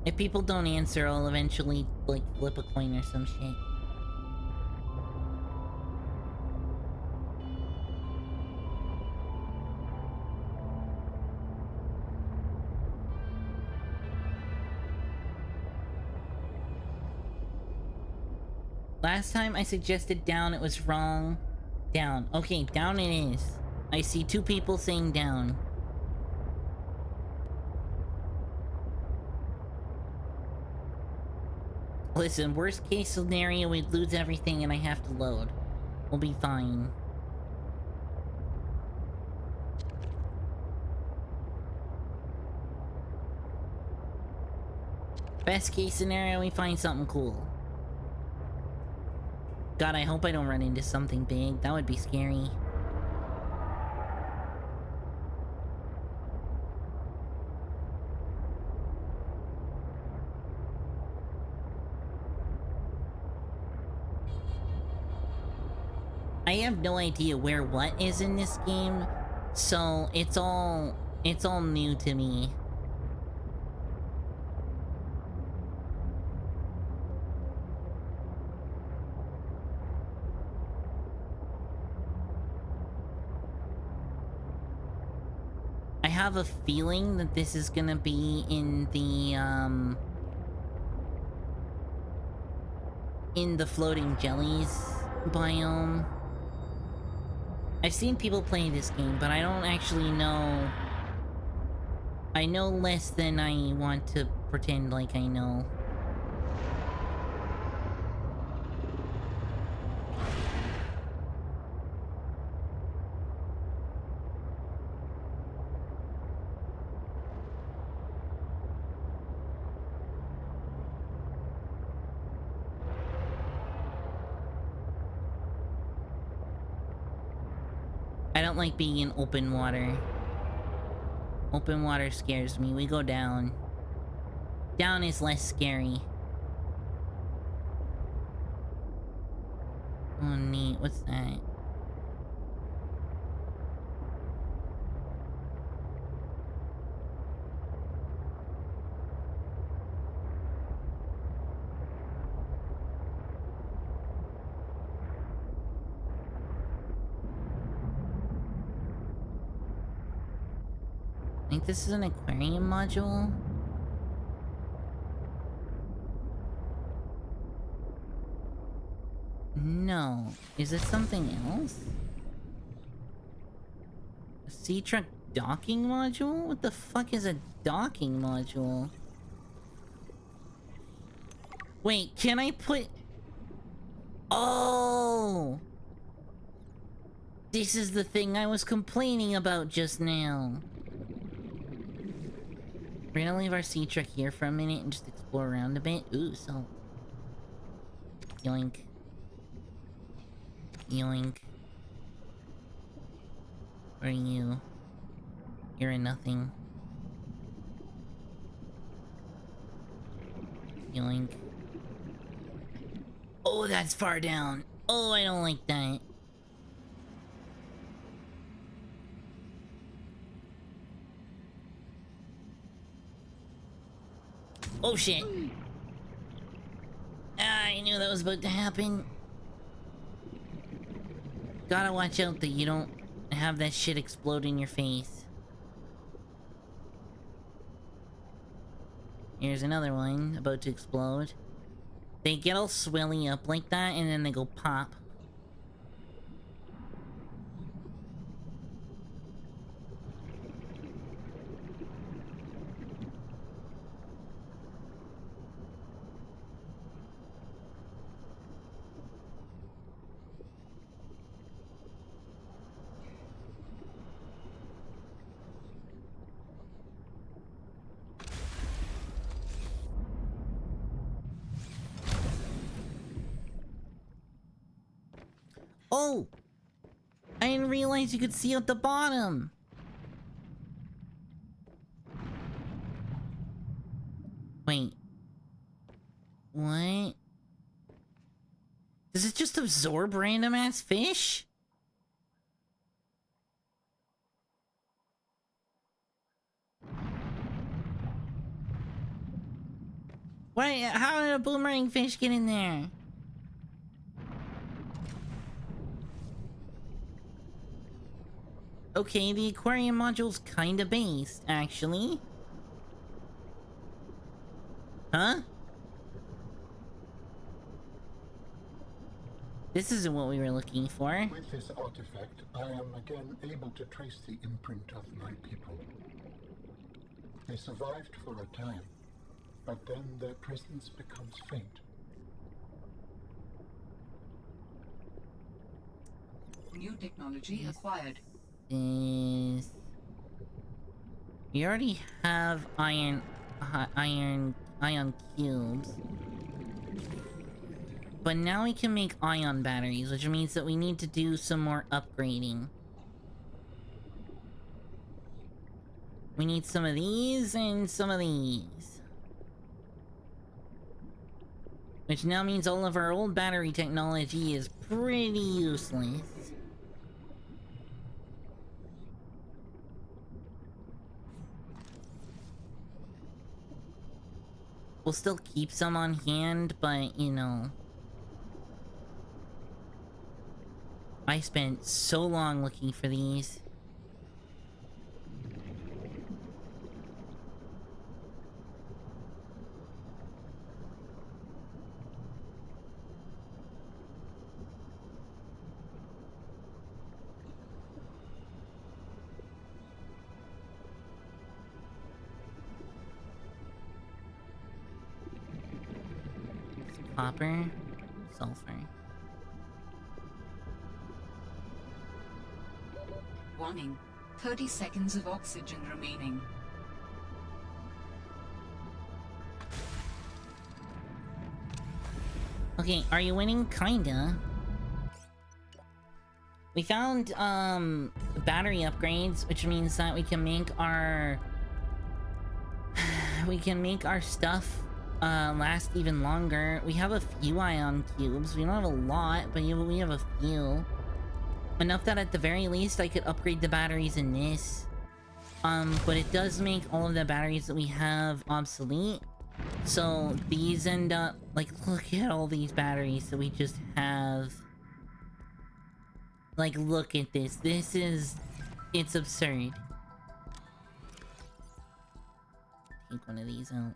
If people don't answer, I'll eventually, like, flip a coin or some shit. Last time I suggested down, it was wrong. Down. Okay, down it is. I see 2 people saying down. Listen, worst case scenario, we'd lose everything and I have to load. We'll be fine. Best case scenario, we find something cool. God, I hope I don't run into something big. That would be scary. I have no idea where what is in this game, so it's all new to me. I have a feeling that this is gonna be in the floating jellies biome. I've seen people play this game, but I don't actually know. I know less than I want to pretend like I know. I don't like being in open water. Open water scares me. We go down. Down is less scary. Oh, neat. What's that? I think this is an aquarium module. No. Is it something else? A sea truck docking module? What the fuck is a docking module? Wait, can I put... Oh! This is the thing I was complaining about just now. We're gonna leave our sea truck here for a minute and just explore around a bit. Ooh, salt. Yoink. Yoink. Where are you? You're a nothing. Yoink. Oh, that's far down. Oh, I don't like that. Oh shit. Ah, I knew that was about to happen. Gotta watch out that you don't have that shit explode in your face. Here's another one about to explode. They get all swelly up like that and then they go pop. Oh! I didn't realize you could see at the bottom! Wait. What? Does it just absorb random ass fish? Why? How did a boomerang fish get in there? Okay, the aquarium module's kinda based, actually. Huh? This isn't what we were looking for. With this artifact, I am again able to trace the imprint of my people. They survived for a time, but then their presence becomes faint. New technology acquired. Is... We already have ion cubes. But now we can make ion batteries, which means that we need to do some more upgrading. We need some of these and some of these. Which now means all of our old battery technology is pretty useless. We'll still keep some on hand, but, you know... I spent so long looking for these. Copper, sulfur. Warning. 30 seconds of oxygen remaining. Okay, are you winning? Kinda. We found, battery upgrades, which means that we can make our... we can make our stuff, last even longer. We have a few ion cubes. We don't have a lot, but we have a few. Enough that at the very least I could upgrade the batteries in this. But it does make all of the batteries that we have obsolete. So these end up, like, look at all these batteries that we just have. Like, look at this. This is... it's absurd. Take one of these out.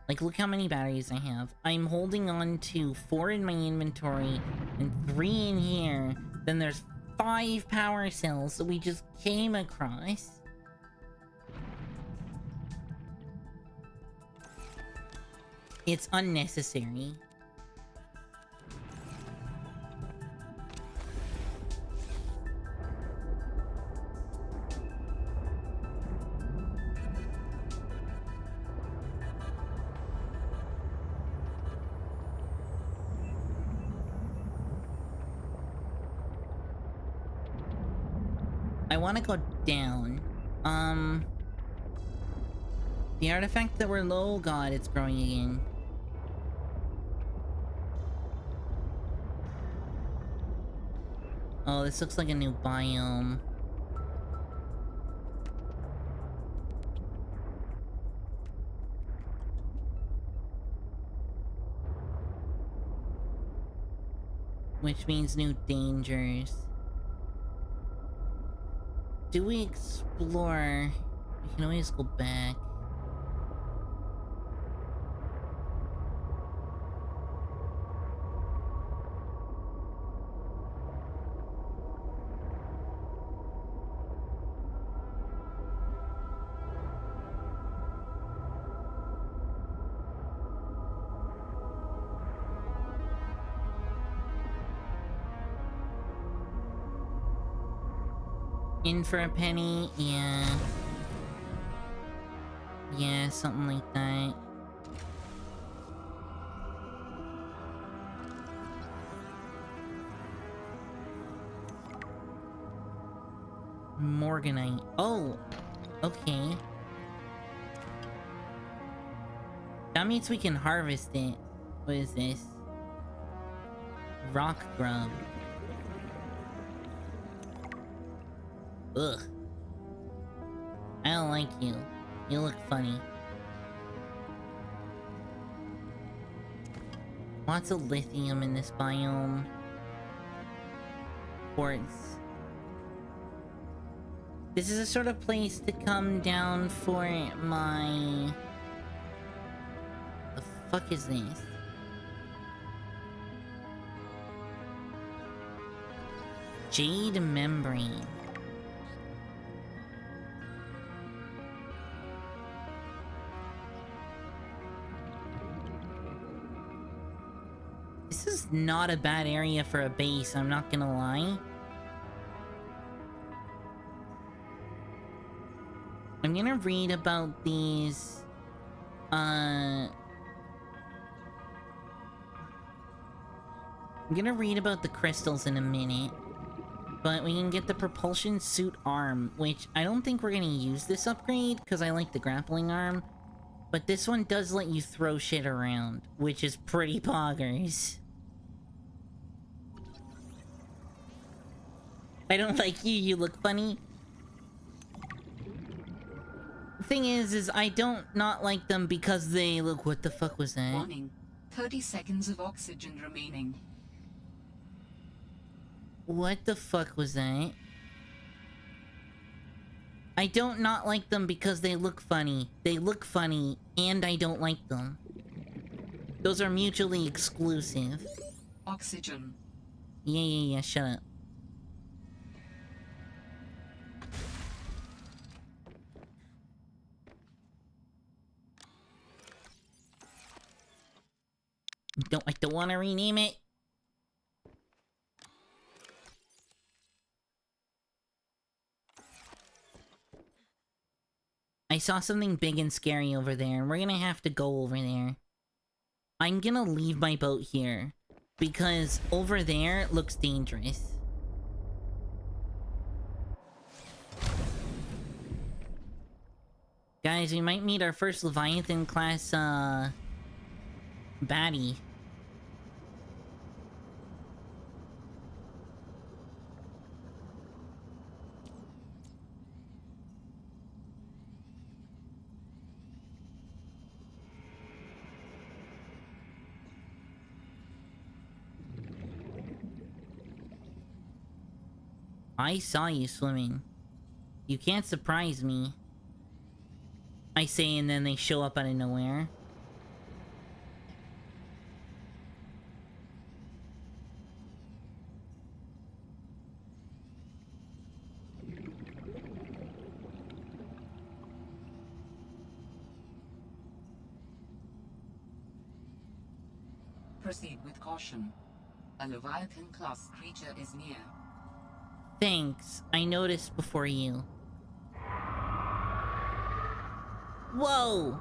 Like, look how many batteries I have. I'm holding on to 4 in my inventory and 3 in here. Then there's 5 power cells that we just came across. It's unnecessary. I want to go down. The artifact that we're low... God, it's growing again. Oh, this looks like a new biome. Which means new dangers. Do we explore? We can always go back. In for a penny, yeah. Yeah, something like that. Morganite. Oh! Okay. That means we can harvest it. What is this? Rock grub. Ugh. I don't like you. You look funny. Lots of lithium in this biome. Quartz. This is a sort of place to come down for my... The fuck is this? Jade membrane. This is not a bad area for a base, I'm not gonna lie. I'm gonna read about these, I'm gonna read about the crystals in a minute. But we can get the propulsion suit arm, which I don't think we're gonna use this upgrade, because I like the grappling arm. But this one does let you throw shit around, which is pretty poggers. I don't like you, you look funny. The thing is I don't not like them because they look... What the fuck was that? Warning. 30 seconds of oxygen remaining. What the fuck was that? I don't not like them because they look funny. They look funny, and I don't like them. Those are mutually exclusive. Oxygen. Yeah, shut up. I don't want to rename it. I saw something big and scary over there, and we're gonna have to go over there. I'm gonna leave my boat here, because over there looks dangerous. Guys, we might meet our first Leviathan class, baddie. I saw you swimming. You can't surprise me. I say, and then they show up out of nowhere. Proceed with caution. A Leviathan-class creature is near. Thanks. I noticed before you. Whoa!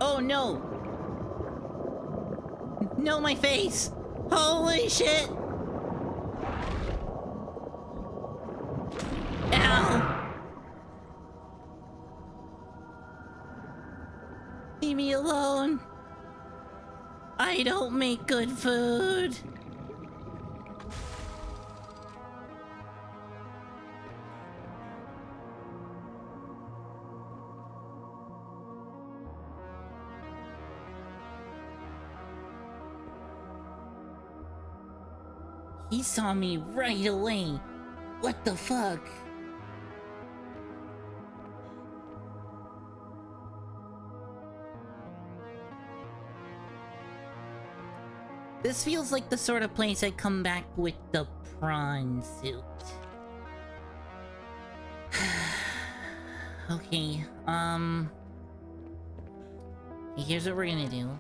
Oh no! No, my face! Holy shit! Ow! Leave me alone! I don't make good food! He saw me right away. What the fuck? This feels like the sort of place I come back with the prawn suit. Okay, here's what we're gonna do.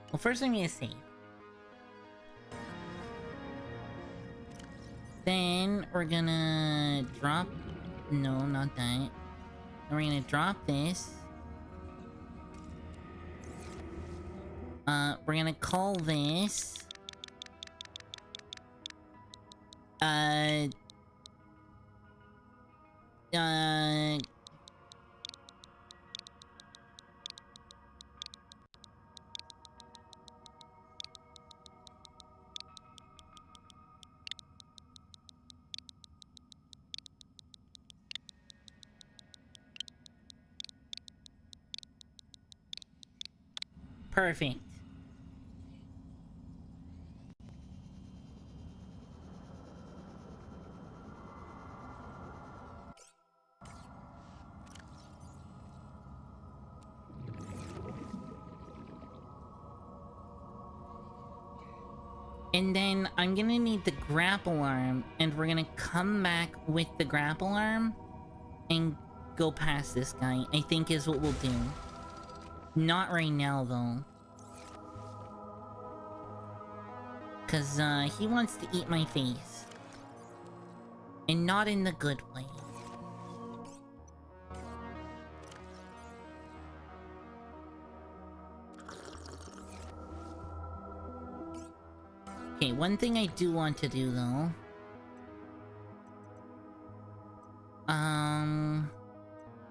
Well, first I'm gonna save. Then we're gonna drop... No, not that. Then we're gonna drop this. We're gonna call this... Perfect. And then I'm gonna need the grapple arm, and we're gonna come back with the grapple arm and go past this guy, I think is what we'll do. Not right now, though. Cause, he wants to eat my face. And not in the good way. Okay, one thing I do want to do, though.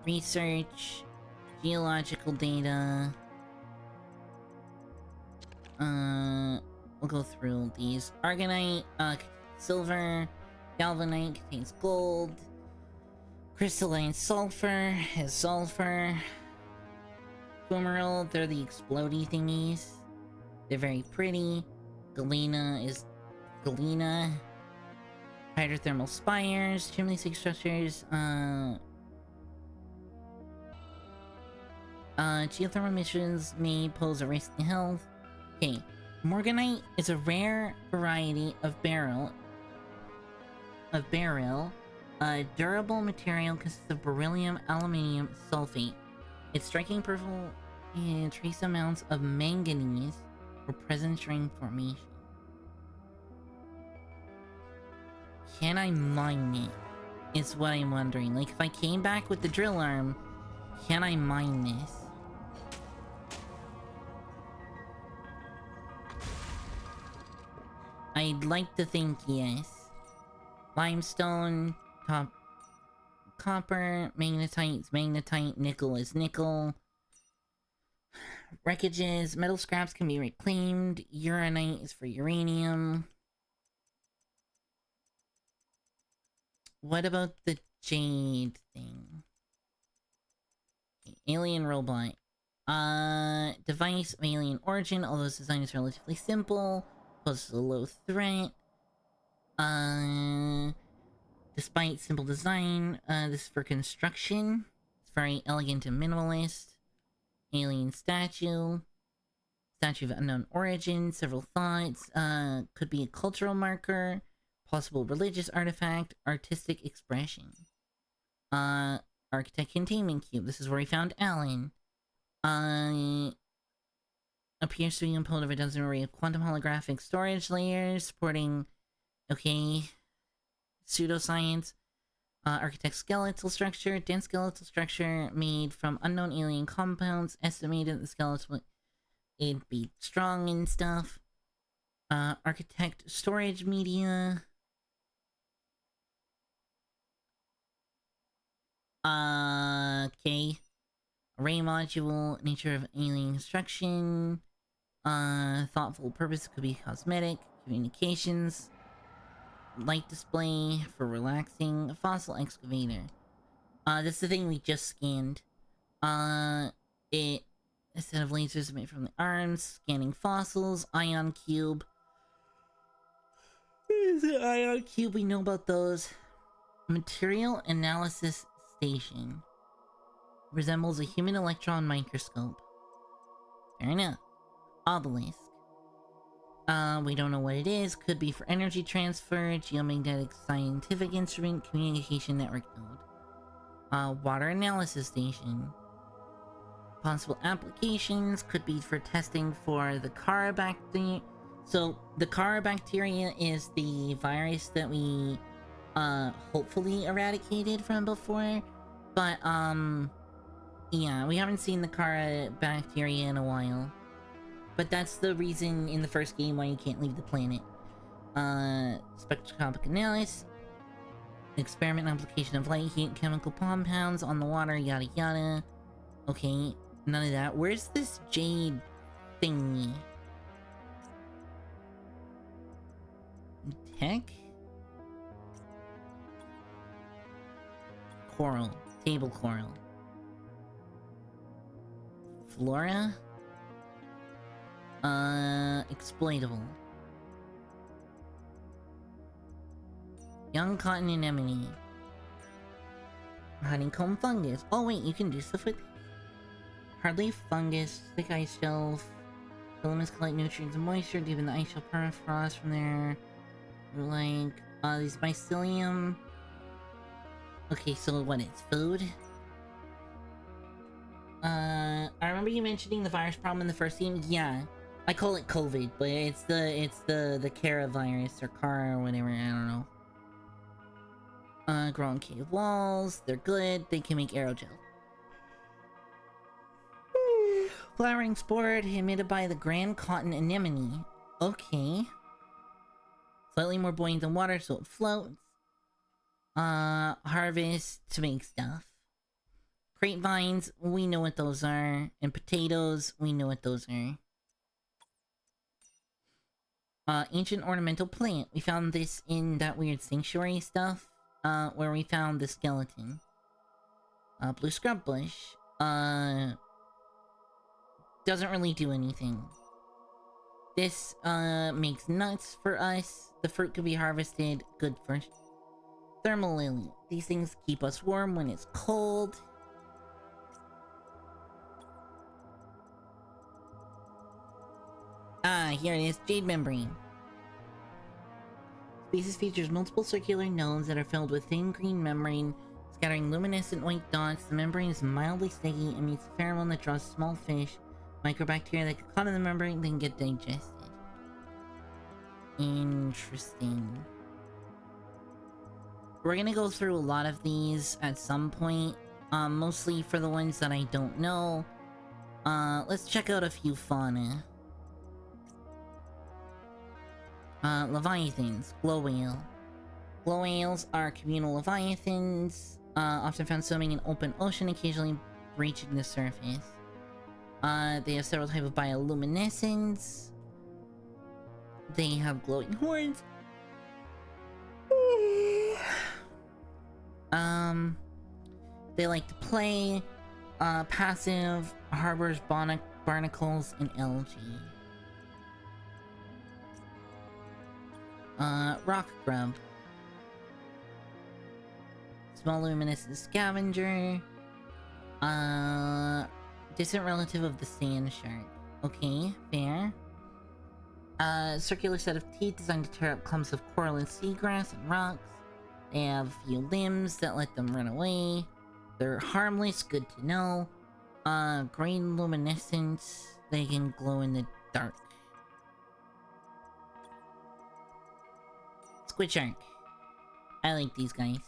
Research, geological data. We'll go through these. Argonite, silver, galvanite contains gold. Crystalline sulfur has sulfur. Fumarole, they're the explodey thingies. They're very pretty. Galena is galena. Hydrothermal spires, chimney sink structures, geothermal emissions may pose a risk to health. Okay, Morganite is a rare variety of beryl. A durable material consists of beryllium aluminium sulfate. Its striking purple and trace amounts of manganese were present during formation. Can I mine it? Is what I'm wondering. Like, if I came back with the drill arm, can I mine this? I'd like to think yes. Limestone, copper, magnetite, magnetite, nickel is nickel. Wreckages, metal scraps can be reclaimed. Uranite is for uranium. What about the jade thing? Alien robot. Device of alien origin, although its design is relatively simple. Poses a low threat. Despite simple design, this is for construction. It's very elegant and minimalist. Alien statue. Statue of unknown origin. Several thoughts. Could be a cultural marker. Possible religious artifact. Artistic expression. Architect containment cube. This is where we found Alan. Appears to be composed of a dozen array of quantum holographic storage layers supporting, okay, pseudoscience. Architect skeletal structure, dense skeletal structure made from unknown alien compounds. Estimated the skeletal it'd be strong and stuff. Architect storage media. Okay. Array module, nature of alien construction. Thoughtful purpose could be cosmetic, communications. Light display for relaxing. Fossil excavator. This is the thing we just scanned. A set of lasers made from the arms. Scanning fossils. Ion cube. What is an ion cube? We know about those. Material analysis station. Resembles a human electron microscope. Fair enough. Obelisk. We don't know what it is. Could be for energy transfer, geomagnetic scientific instrument, communication network node. Water analysis station. Possible applications could be for testing for the Carabacteria. So, the Carabacteria is the virus that we, hopefully eradicated from before. But, yeah, we haven't seen the Carabacteria in a while. But that's the reason in the first game why you can't leave the planet. Spectroscopic analysis. Experiment application of light, heat, chemical compounds on the water, yada yada. Okay, none of that. Where's this jade thingy? Tech? Coral. Table coral. Flora? Exploitable. Young cotton anemone. Honeycomb fungus. Oh wait, you can do stuff with it. Hardly fungus. Thick ice shelf. Filaments collect nutrients and moisture. Deepen the ice shelf. Permafrost from there. Like, these mycelium. Okay, so what, it's food? I remember you mentioning the virus problem in the first scene. Yeah. I call it COVID, but it's the Kara virus or Kara or whatever, I don't know. Grow on cave walls. They're good. They can make aerogel. Flowering spore emitted by the grand cotton anemone. Okay. Slightly more buoyant than water, so it floats. Harvest to make stuff. Grapevines, we know what those are. And potatoes, we know what those are. Ancient ornamental plant. We found this in that weird sanctuary stuff. Where we found the skeleton. Blue scrub bush. Doesn't really do anything. This, makes nuts for us. The fruit can be harvested. Good for thermal lily. These things keep us warm when it's cold. Ah, here it is. Jade membrane. Species features multiple circular nodes that are filled with thin green membrane, scattering luminescent white dots. The membrane is mildly sticky and emits a pheromone that draws small fish, microbacteria that get caught in the membrane, then get digested. Interesting. We're gonna go through a lot of these at some point, mostly for the ones that I don't know. Let's check out a few fauna. Leviathans. Glow whale. Glow whales are communal leviathans, often found swimming in open ocean, occasionally breaching the surface. They have several types of bioluminescence. They have glowing horns. They like to play. Passive, harbors barnacles and algae. Rock grub. Small luminescent scavenger. Distant relative of the sand shark. Okay, fair. Circular set of teeth designed to tear up clumps of coral and seagrass and rocks. They have a few limbs that let them run away. They're harmless, good to know. Green luminescence. They can glow in the dark. Squid shark. I like these guys.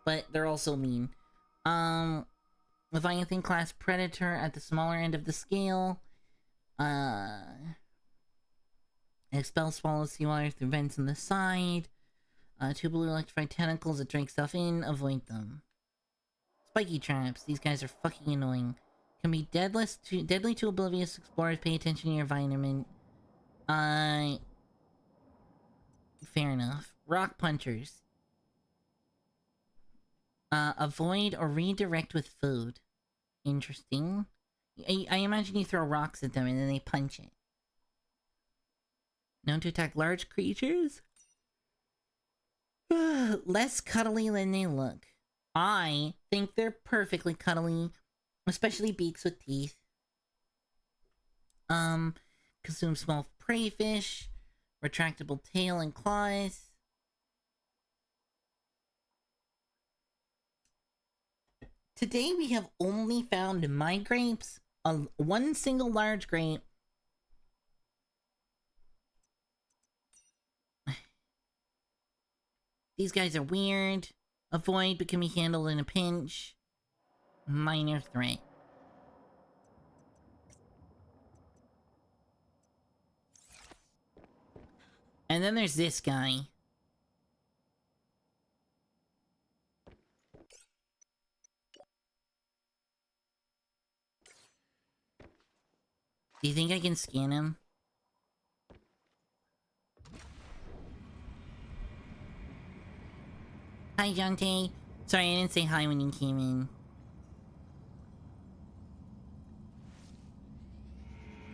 But they're also mean. Leviathan class predator at the smaller end of the scale. Expel swallows seawater through vents on the side. Two blue electrified tentacles that drink stuff in. Avoid them. Spiky traps. These guys are fucking annoying. Can be deadly to oblivious explorers. Pay attention to your environment. Fair enough. Rock punchers. Avoid or redirect with food. Interesting. I imagine you throw rocks at them and then they punch it. Known to attack large creatures? Less cuddly than they look. I think they're perfectly cuddly. Especially beaks with teeth. Consume small prey fish. Retractable tail and claws. Today we have only found my grapes. One single large grape. These guys are weird. Avoid but can be handled in a pinch. Minor threat. And then there's this guy. Do you think I can scan him? Hi, Jonte. Sorry, I didn't say hi when you came in.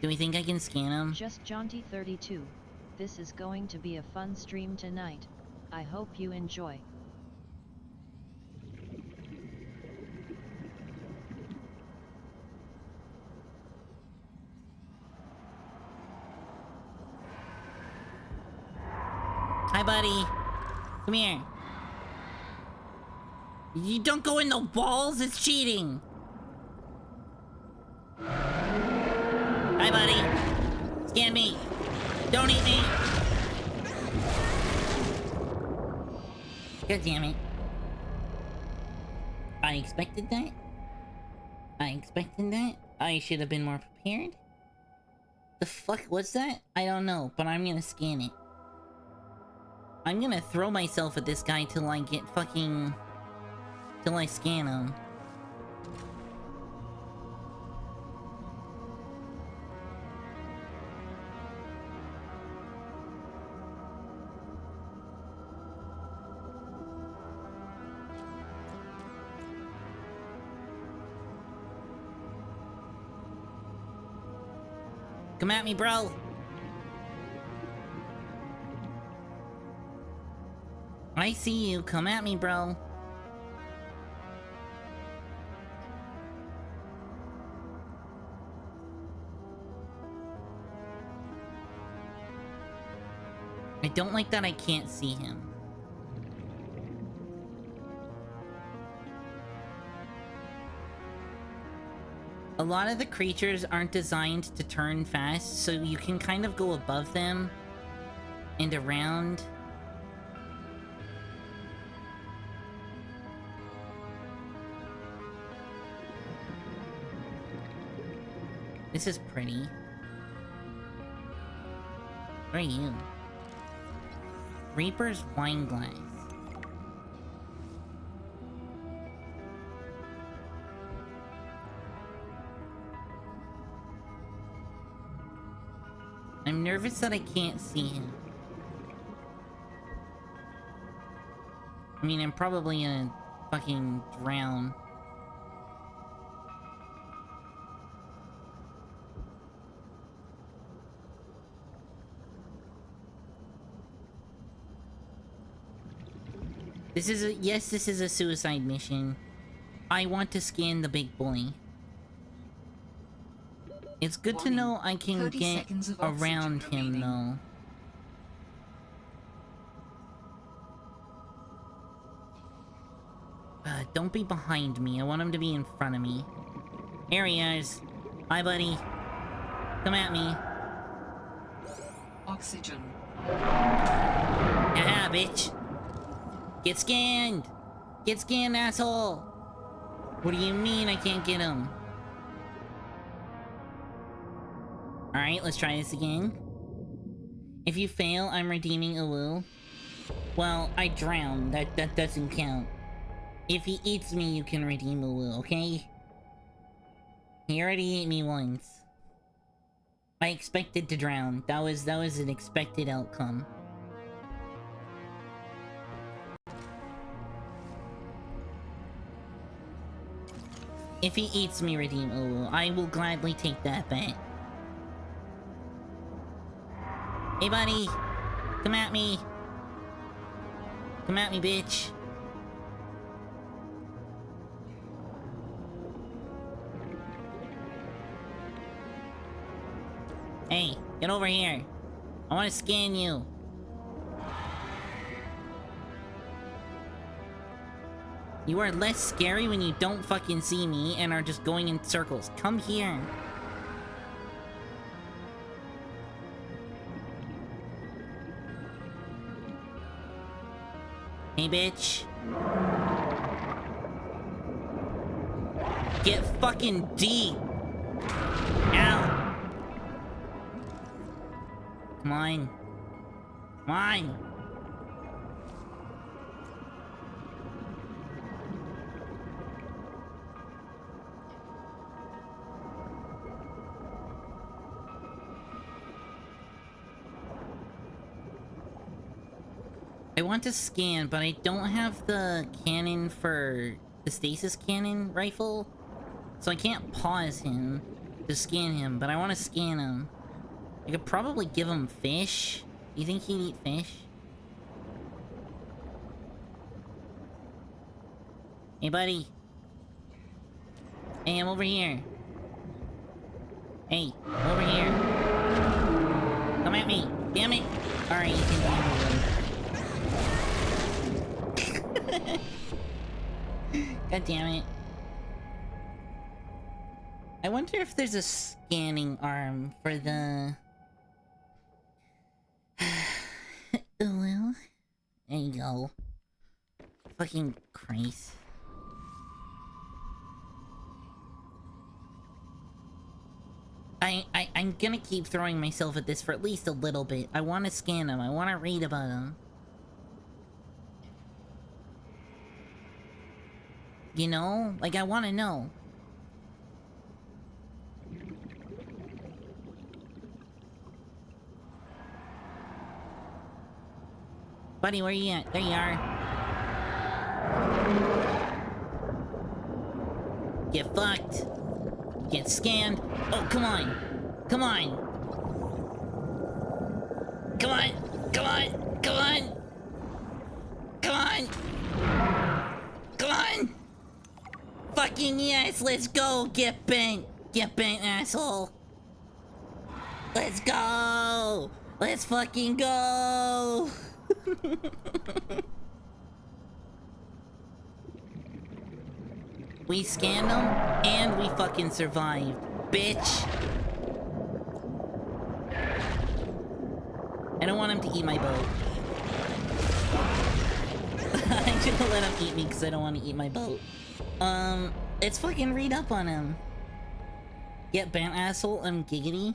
Do we think I can scan him? Just Jaunty32. This is going to be a fun stream tonight. I hope you enjoy. Hi, buddy. Come here. You don't go in the walls, it's cheating. Hi, buddy. Scan me. Don't eat me. God damn it. I expected that. I expected that. I should have been more prepared. The fuck was that? I don't know, but I'm gonna scan it. I'm gonna throw myself at this guy till I get fucking... till I scan him. Come at me, bro! I see you. Come at me, bro. I don't like that I can't see him. A lot of the creatures aren't designed to turn fast, so you can kind of go above them and around. This is pretty. Where are you? Reaper's wine glass. I'm nervous that I can't see him. I mean, I'm probably gonna fucking drown. This is a- yes, this is a suicide mission. I want to scan the big boy. It's good to know I can 30 get seconds of oxygen around him, remaining. though. Don't be behind me. I want him to be in front of me. Here he is. Hi, buddy. Come at me. Oxygen. Yeah, bitch. Get scanned! Get scanned, asshole! What do you mean I can't get him? Alright, let's try this again. If you fail, I'm redeeming Ulu. Well, I drowned. That doesn't count. If he eats me, you can redeem Ulu, okay? He already ate me once. I expected to drown. That was an expected outcome. If he eats me, redeem Ulu. I will gladly take that bet. Hey, buddy! Come at me! Come at me, bitch! Hey, get over here! I want to scan you! You are less scary when you don't fucking see me and are just going in circles. Come here! Hey, bitch. Get fucking deep! Ow! Come on. Come on! I want to scan, but I don't have the cannon for the stasis cannon rifle, so I can't pause him. to scan him, but I want to scan him. I could probably give him fish. You think he'd eat fish? Hey, buddy. Hey, I'm over here. Hey, I'm over here. Come at me. Damn it. Alright, you can handle it. God damn it. I wonder if there's a scanning arm for the... Well, there you go. Fucking Christ. I'm gonna keep throwing myself at this for at least a little bit. I want to scan him. I want to read about him. You know? Like, I want to know. Buddy, where you at? There you are. Get fucked. Get scanned. Oh, come on. Come on. Come on. Come on. Come on. Come on. Come on. Fucking yes, let's go. Get bent. Get bent, asshole. Let's go. Let's fucking go. We scanned them, and we fucking survived, bitch. I don't want him to eat my boat. I'm gonna let him eat me because I don't want to eat my boat. Let's fucking read up on him. Get bent, asshole. I'm giggity.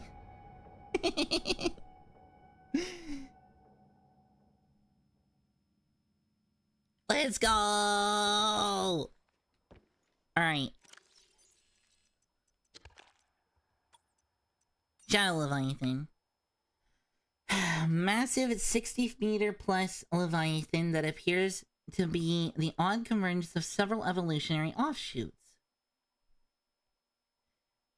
Let's go! Alright. Shadow Leviathan. Massive 60-meter plus Leviathan that appears to be the odd convergence of several evolutionary offshoots.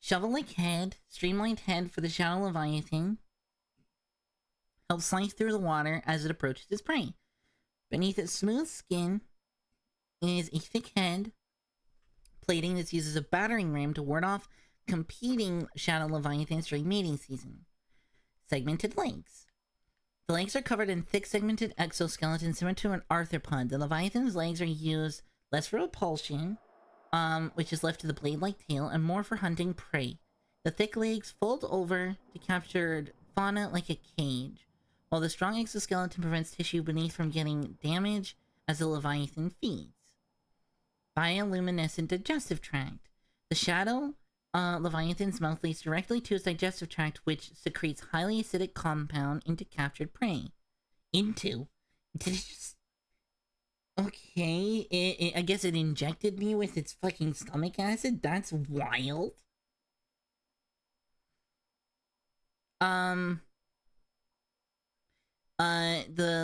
Shovel-like head, streamlined head for the Shadow Leviathan, helps slice through the water as it approaches its prey. Beneath its smooth skin is a thick head plating that uses a battering ram to ward off competing Shadow Leviathans during mating season. Segmented legs. The legs are covered in thick segmented exoskeleton similar to an arthropod. The Leviathan's legs are used less for repulsion, which is left to the blade-like tail, and more for hunting prey. The thick legs fold over to capture fauna like a cage, while the strong exoskeleton prevents tissue beneath from getting damaged as the Leviathan feeds. Bioluminescent digestive tract. The Shadow Leviathan's mouth leads directly to its digestive tract, which secretes highly acidic compound into captured prey. Into? Did it just... Okay, I guess it injected me with its fucking stomach acid? That's wild. The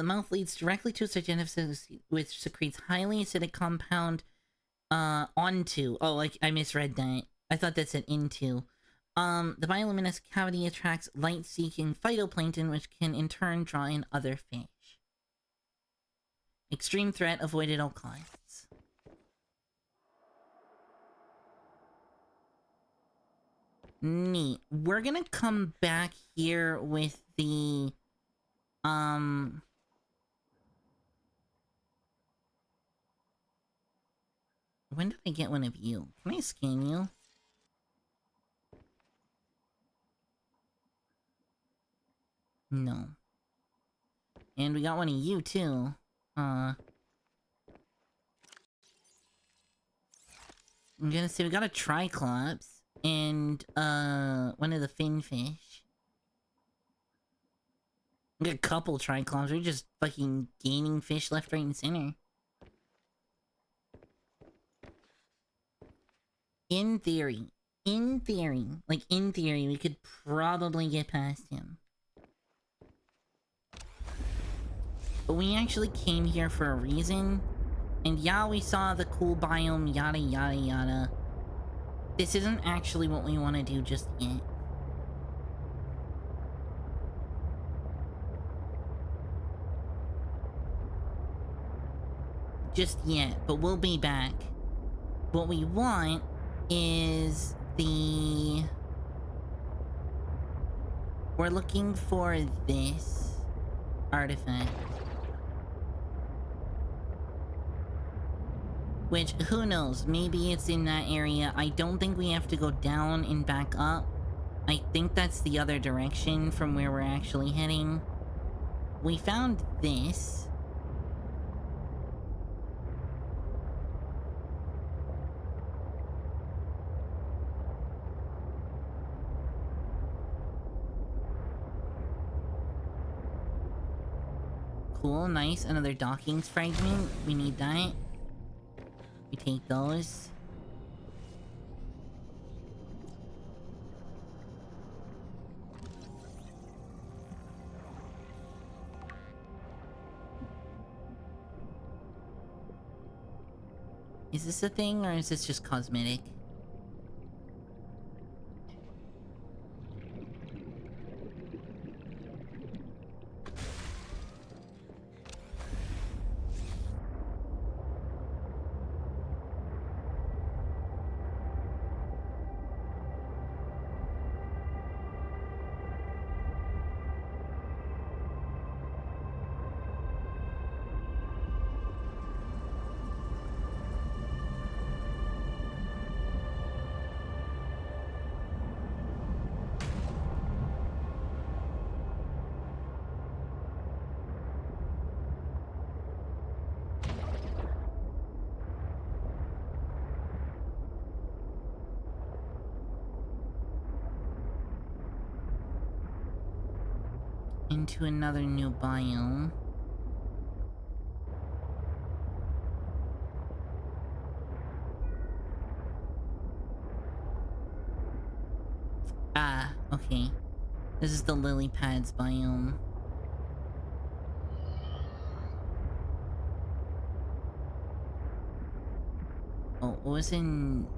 mouth leads directly to its digestive, which secretes highly acidic compound, onto. Oh, like, I misread that. I thought that said into. The bioluminescent cavity attracts light-seeking phytoplankton, which can in turn draw in other fish. Extreme threat avoided at all costs. Neat. We're gonna come back here with the... When did I get one of you? Can I scan you? No. And we got one of you, too. I'm gonna say we got a Triclops and, one of the finfish. We got a couple Triclops. We're just fucking gaining fish left, right, and center. In theory, we could probably get past him. But we actually came here for a reason. And yeah, we saw the cool biome, yada yada yada. This isn't actually what we want to do just yet. Just yet, but we'll be back. What we want is the... We're looking for this artifact. Which, who knows, maybe it's in that area. I don't think we have to go down and back up. I think that's the other direction from where we're actually heading. We found this. Cool, nice. Another Dawkins fragment. We need that. We take those. Is this a thing, or is this just cosmetic? Into another new biome. Ah, okay. This is the lily pads biome. Oh, what was in...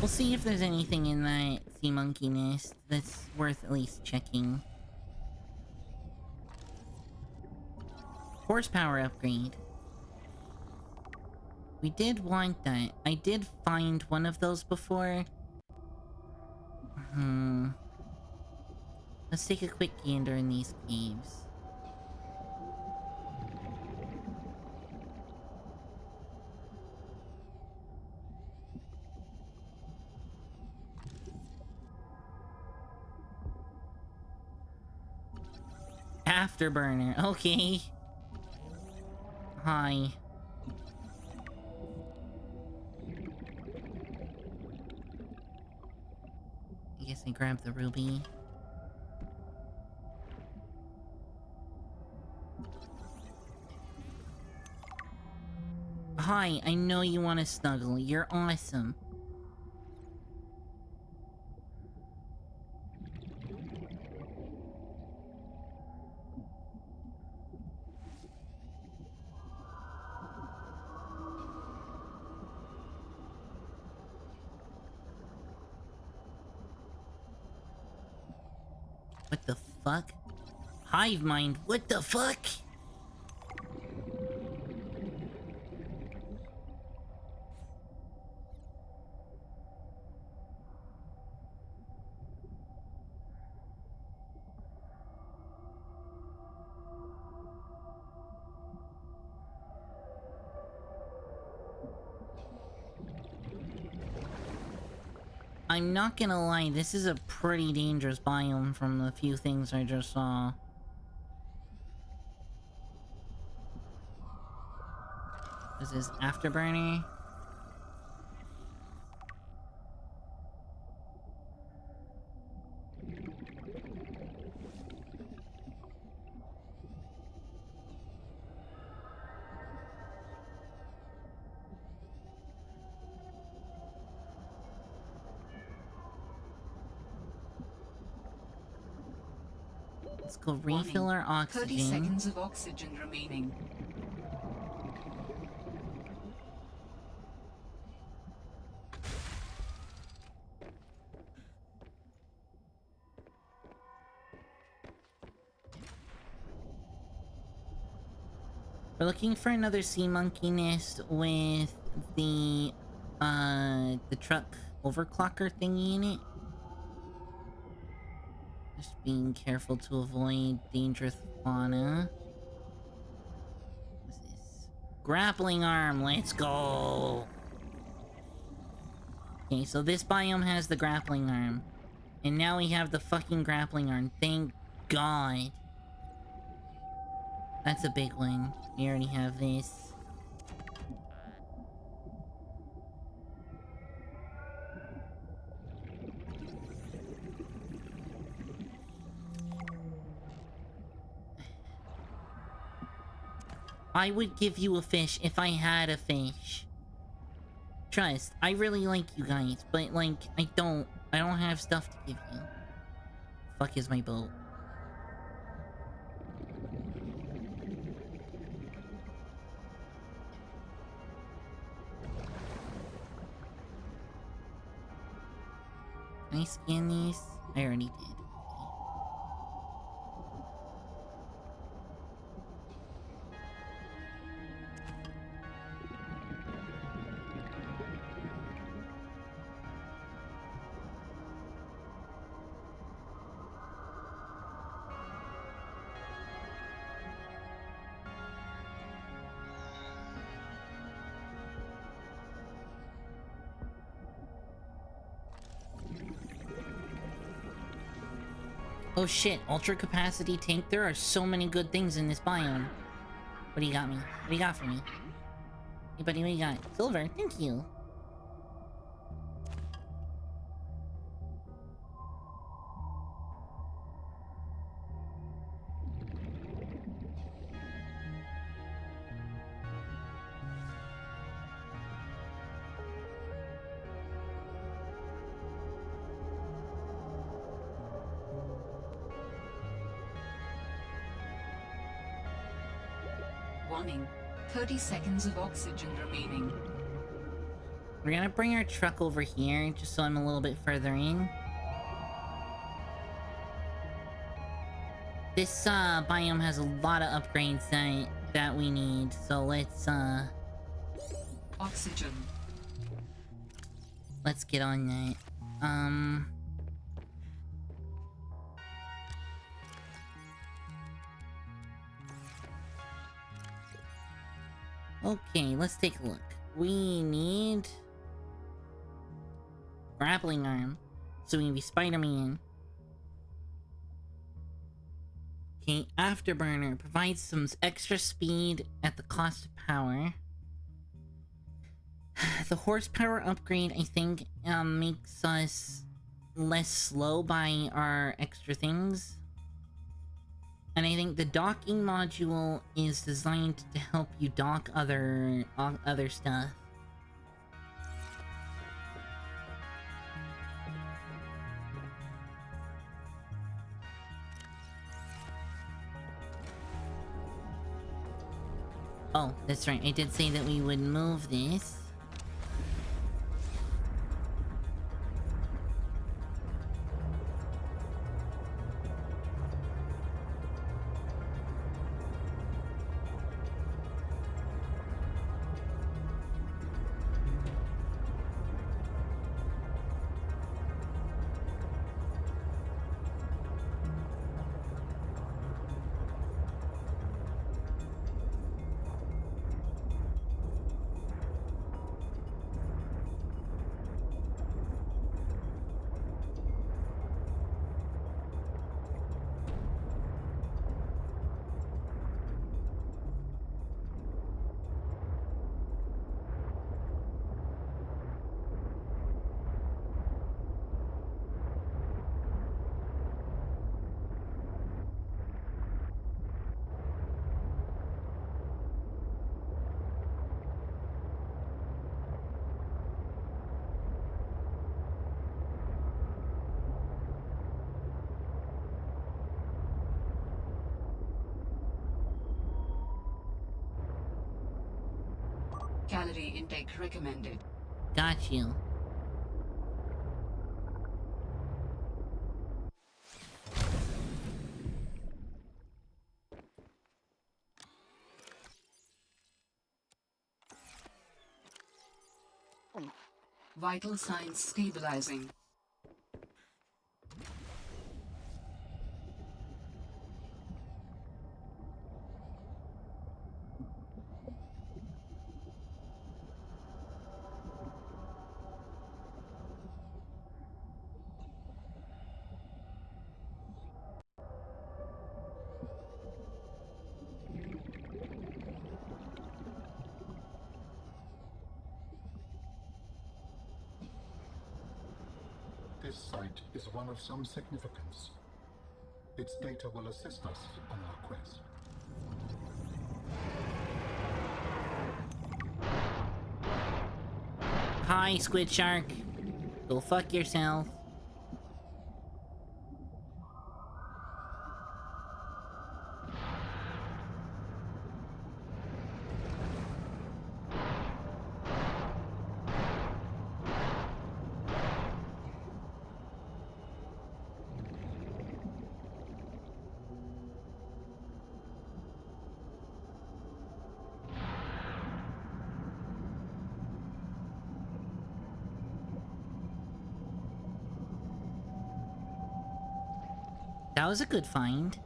We'll see if there's anything in that sea monkey nest that's worth at least checking. Horsepower upgrade. We did want that. I did find one of those before. Let's take a quick gander in these caves. Afterburner, okay. Hi. I guess I grabbed the ruby. Hi, I know you want to snuggle. You're awesome. What the fuck? Hive mind, what the fuck? I'm not gonna lie, this is a pretty dangerous biome from the few things I just saw. This is Afterburner. Let's go refill our oxygen. 30 seconds of oxygen remaining. We're looking for another sea monkey nest with the truck overclocker thingy in it. Just being careful to avoid dangerous fauna. What's this? Grappling arm, let's go! Okay, so this biome has the grappling arm. And now we have the fucking grappling arm, thank God. That's a big one. We already have this. I would give you a fish if I had a fish. Trust, I really like you guys, but like, I don't have stuff to give you. Fuck is my boat? Can I scan these? I already did. Oh shit, ultra capacity tank. There are so many good things in this biome. What do you got me? What do you got for me? Hey buddy, what do you got? Silver, thank you. Warning. 30 seconds of oxygen remaining. We're gonna bring our truck over here, just so I'm a little bit further in. This biome has a lot of upgrades that we need, so let's Oxygen. let's get on that. Okay, let's take a look. We need grappling arm, so we can be Spider-Man. Okay, afterburner provides some extra speed at the cost of power. The horsepower upgrade, I think, makes us less slow by our extra things. And I think the docking module is designed to help you dock other stuff. Oh, that's right. I did say that we would move this. calorie intake recommended. Got you. Vital signs stabilizing. This site is one of some significance. Its data will assist us on our quest. Hi, Squid Shark. Go fuck yourself. That was a good find.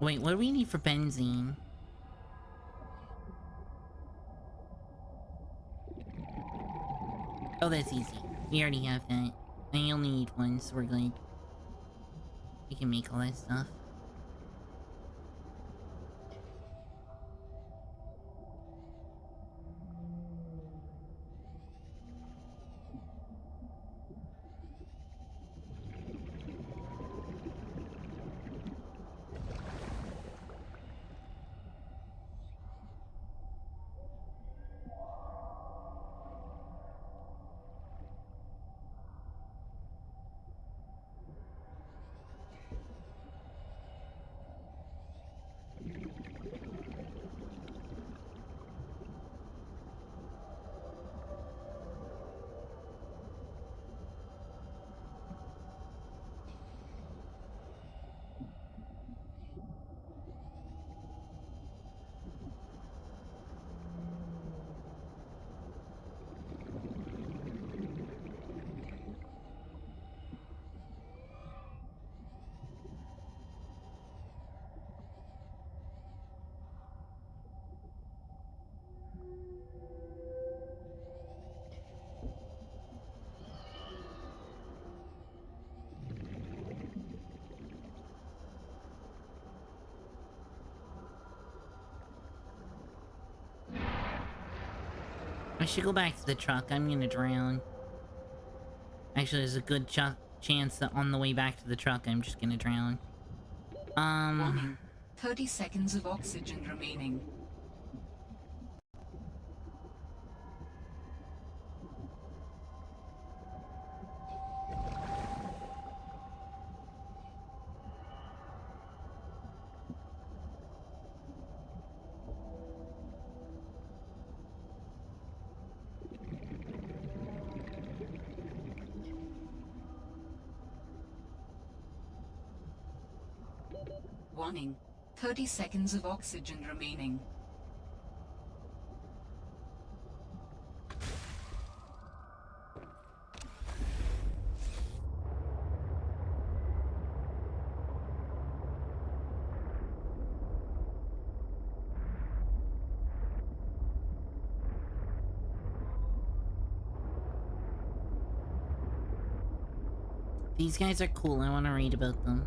Wait, what do we need for benzene? Oh, that's easy. We already have that. I only need one, so we're good. We can make all that stuff. I should go back to the truck. I'm gonna drown. Actually, there's a good chance that on the way back to the truck, I'm just gonna drown. Warning. 30 seconds of oxygen remaining. Warning. 30 seconds of oxygen remaining. These guys are cool. I want to read about them.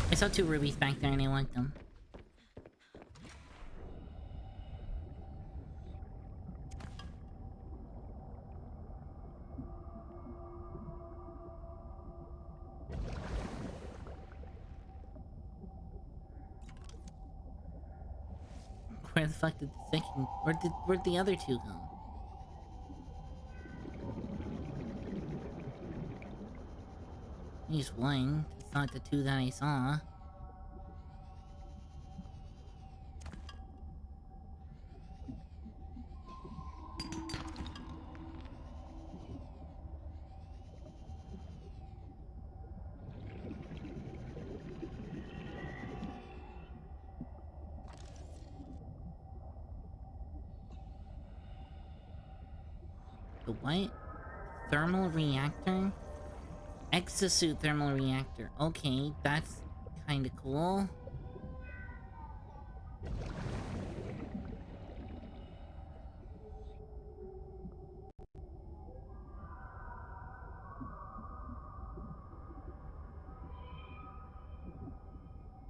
I saw 2 rubies back there and I want them. Where the fuck did the second... Where'd the other two go? He's one. It's not the two that I saw. The what? Thermal reactor? Exosuit thermal reactor. Okay, that's kinda cool.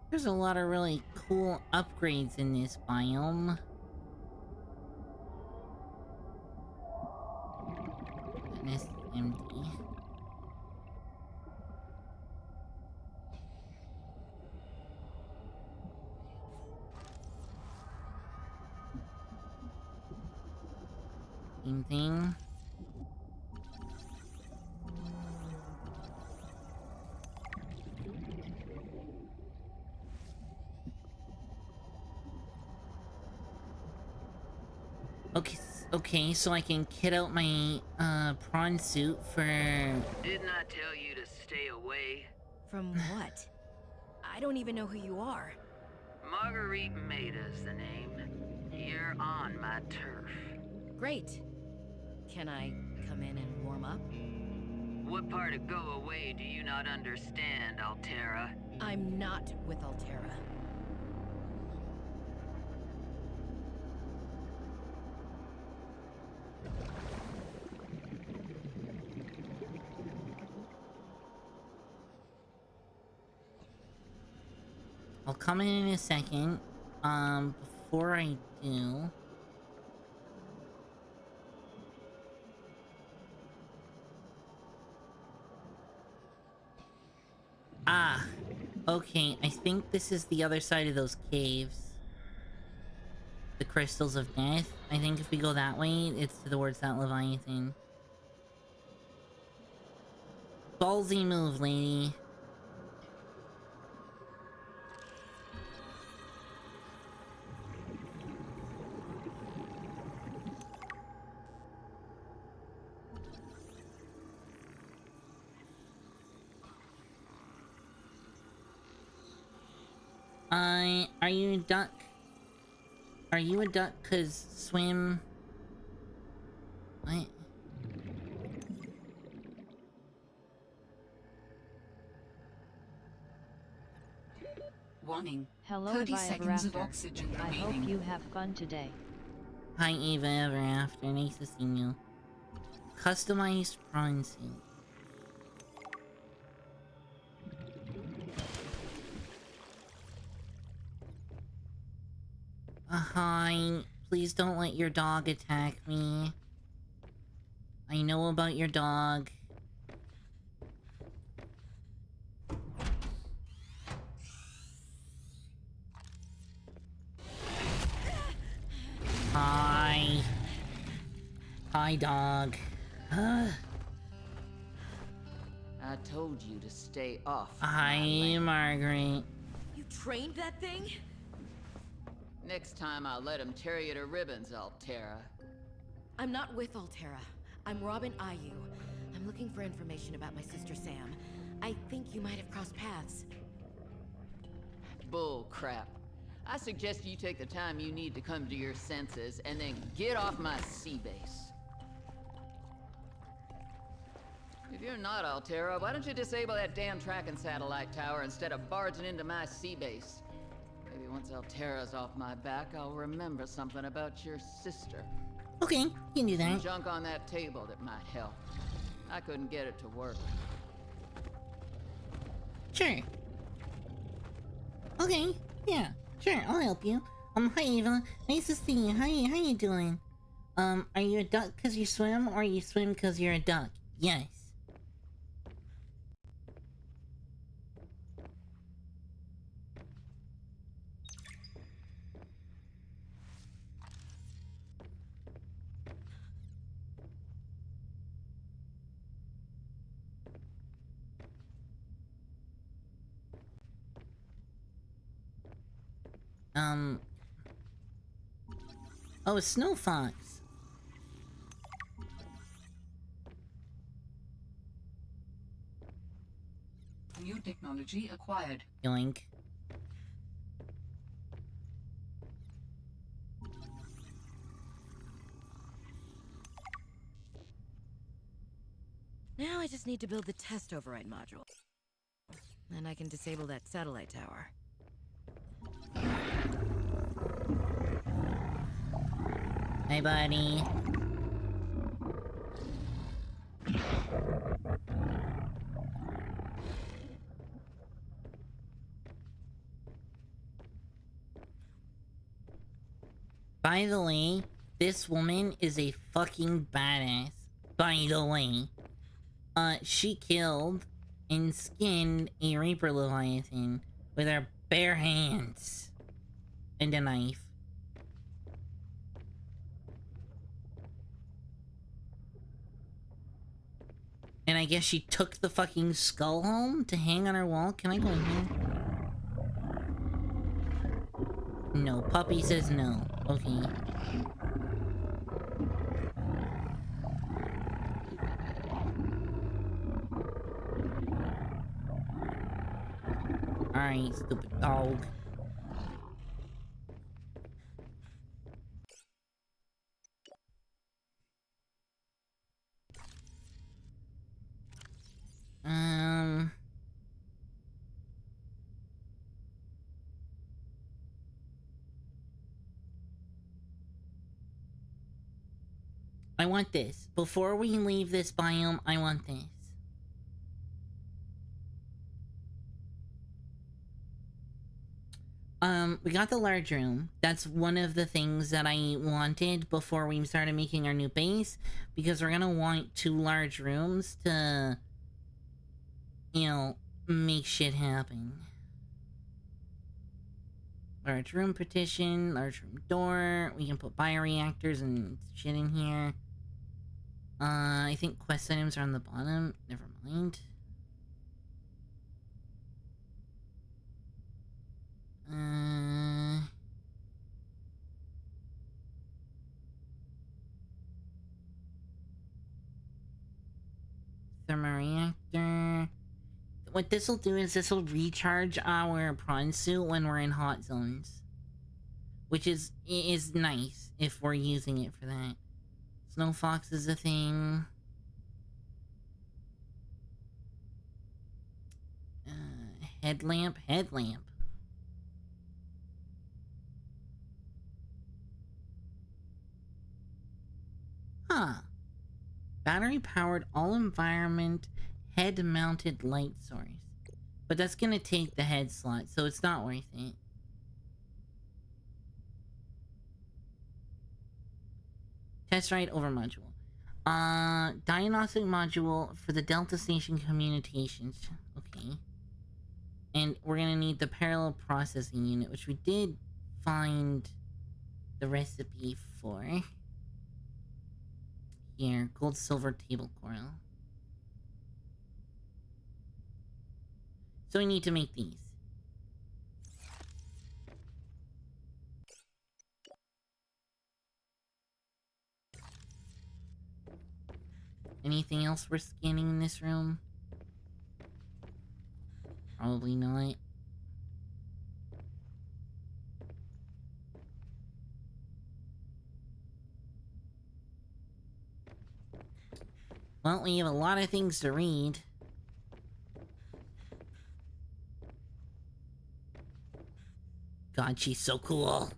There's a lot of really cool upgrades in this biome. And it's empty. Same thing. Okay, so I can kit out my, prawn suit for... Didn't I tell you to stay away? From what? I don't even know who you are. Marguerite Maida's the name. You're on my turf. Great. Can I come in and warm up? What part of go away do you not understand, Altera? I'm not with Altera. I'll come in a second. Before I do... Ah! Okay, I think this is the other side of those caves. The crystals of death. I think if we go that way, it's towards that Leviathan. Ballsy move, lady. Are you a duck? Are you a duck? 'Cause swim... What? Warning. Hello, 30 Eva Ever seconds of After. oxygen I hope remaining. you have fun today. Hi, Eva Ever After. Nice to see you. Customized prawn suit. Hi. Please don't let your dog attack me. I know about your dog. Hi. Hi, dog. I told you to stay off. Hi, my land. Margaret. You trained that thing? Next time I'll let him tear you to ribbons, Altera. I'm not with Altera. I'm Robin Ayu. I'm looking for information about my sister Sam. I think you might have crossed paths. Bull crap. I suggest you take the time you need to come to your senses and then get off my sea base. If you're not Altera, why don't you disable that damn tracking satellite tower instead of barging into my sea base? Maybe once Altera's off my back, I'll remember something about your sister. Okay, you can do Some that. junk on that table that might help. I couldn't get it to work. Sure. Okay, yeah, sure, I'll help you. Hi Eva, nice to see you. How you doing? Are you a duck 'cause you swim, or you swim 'cause you're a duck? Yes. Oh, a snow fox. New technology acquired. Yoink. Now I just need to build the test override module. Then I can disable that satellite tower. Hey, buddy. By the way, this woman is a fucking badass. By the way. She killed and skinned a Reaper Leviathan with her bare hands. And a knife. And I guess she took the fucking skull home to hang on her wall. Can I go in here? No. Puppy says no. Okay. Alright, stupid dog. I want this. Before we leave this biome, I want this. We got the large room. That's one of the things that I wanted before we started making our new base, because we're gonna want 2 large rooms to, you know, make shit happen. Large room partition, large room door. We can put bioreactors and shit in here. I think quest items are on the bottom. Never mind. Thermoreactor. What this will do is this will recharge our prawn suit when we're in hot zones, which is nice if we're using it for that. Snow fox is a thing. Headlamp. Huh. Battery-powered all-environment head-mounted light source. But that's gonna take the head slot, so it's not worth it. Test ride over module. Diagnostic module for the Delta Station communications. Okay. And we're gonna need the parallel processing unit, which we did find the recipe for. Here, gold silver table coral. So we need to make these. Anything else we're scanning in this room? Probably not. Well, we have a lot of things to read. God, she's so cool.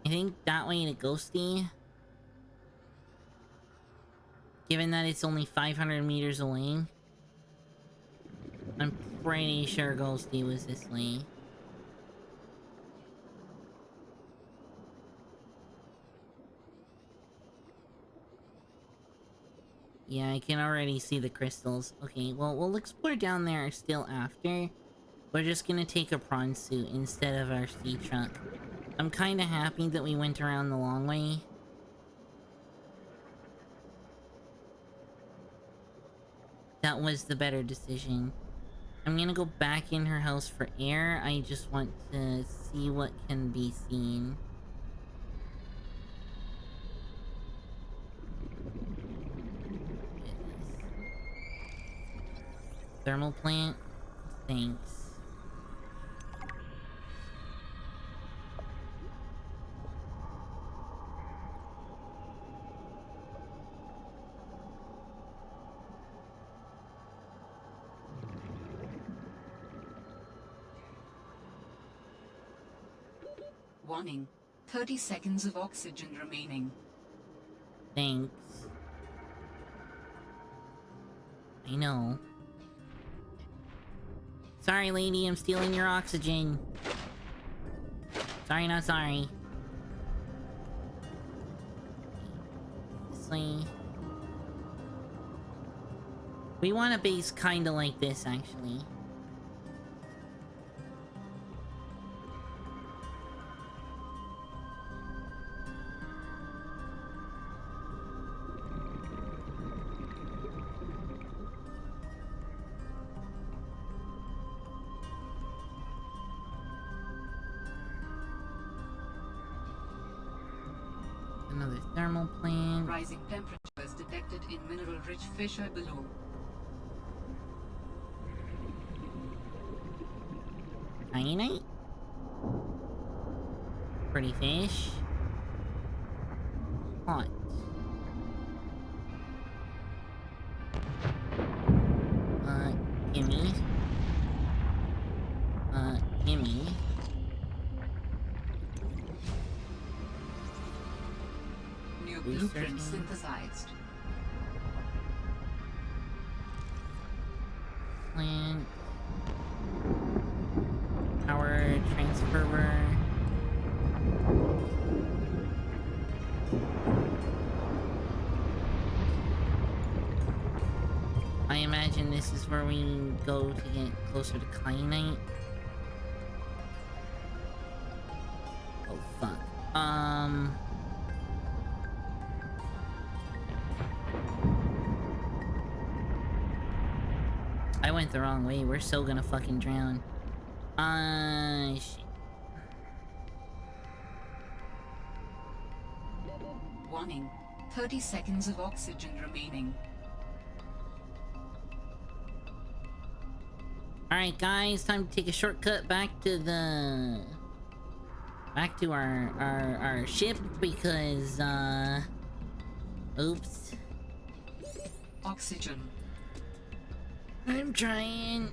I think that way to Ghosty. Given that it's only 500 meters away. I'm pretty sure Ghosty was this way. Yeah, I can already see the crystals. Okay, well, we'll explore down there still after. We're just gonna take a prawn suit instead of our sea truck. I'm kinda happy that we went around the long way. That was the better decision. I'm gonna go back in her house for air. I just want to see what can be seen. Thermal plant? Thanks. Warning. 30 seconds of oxygen remaining. Thanks. I know. Sorry, lady, I'm stealing your oxygen. Sorry, not sorry. This way. We want a base kinda like this, actually. Another thermal plant. Rising temperatures detected in mineral-rich fissure below. Kyanite? Pretty fish. Hot. Gimme. Gimme. New blueprint synthesized. Plant. Power transfer. I imagine this is where we go to get closer to kyanite. Oh fuck. I went the wrong way. We're so gonna fucking drown. Shit. Warning. 30 seconds of oxygen remaining. Alright guys, time to take a shortcut back to our ship because oops. Oxygen. I'm trying.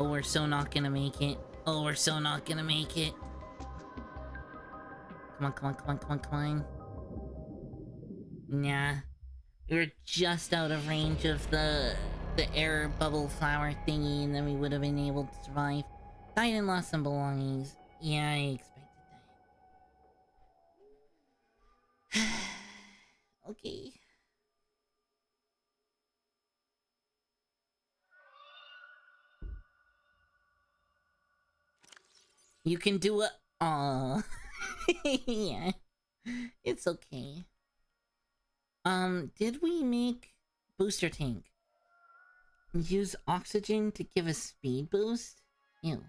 Oh, we're so not gonna make it. Oh, we're so not gonna make it. Come on. Nah. We were just out of range of the air bubble flower thingy, and then we would have been able to survive. Died and lost some belongings. Yeah, I expected that. Okay. You can do it. Aww. Yeah. It's okay. Did we make booster tank? Use oxygen to give a speed boost? Ew.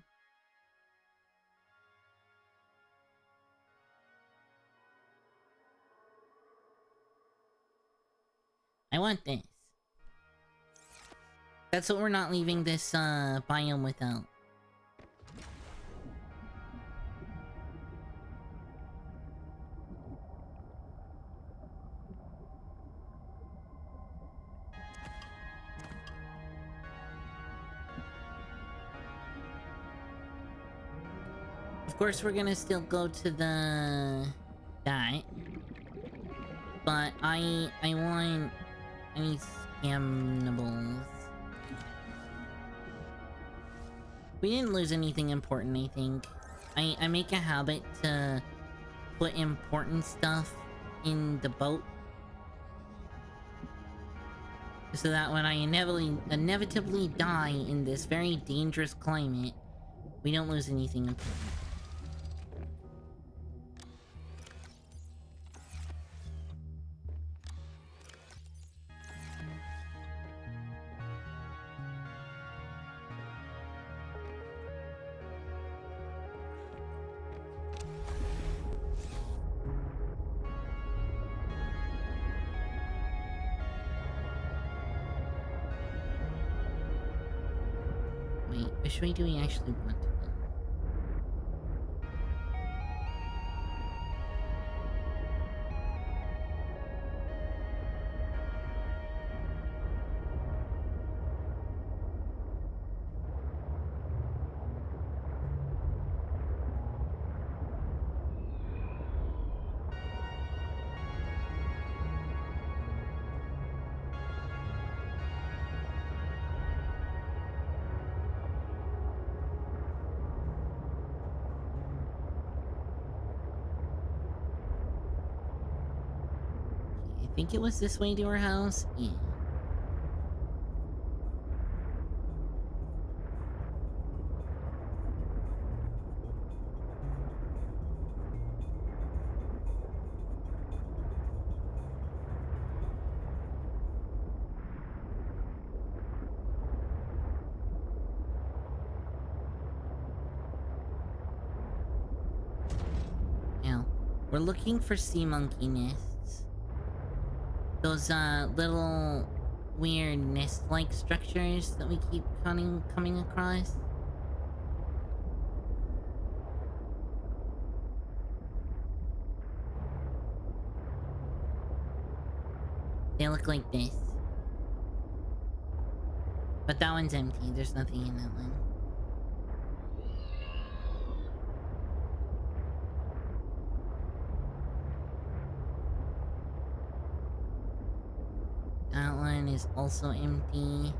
I want this. That's what we're not leaving this, biome without. Of course, we're gonna still go to the... that. But I want... any scammables. We didn't lose anything important, I think. I make a habit to put important stuff in the boat So that when I inevitably die in this very dangerous climate, we don't lose anything important. Wait, which way do we actually want to go? I think it was this way to our house? Yeah. Now, we're looking for sea monkey nests. Those, little weird nest-like structures that we keep coming across. They look like this. But that one's empty, there's nothing in that one. That one is also empty.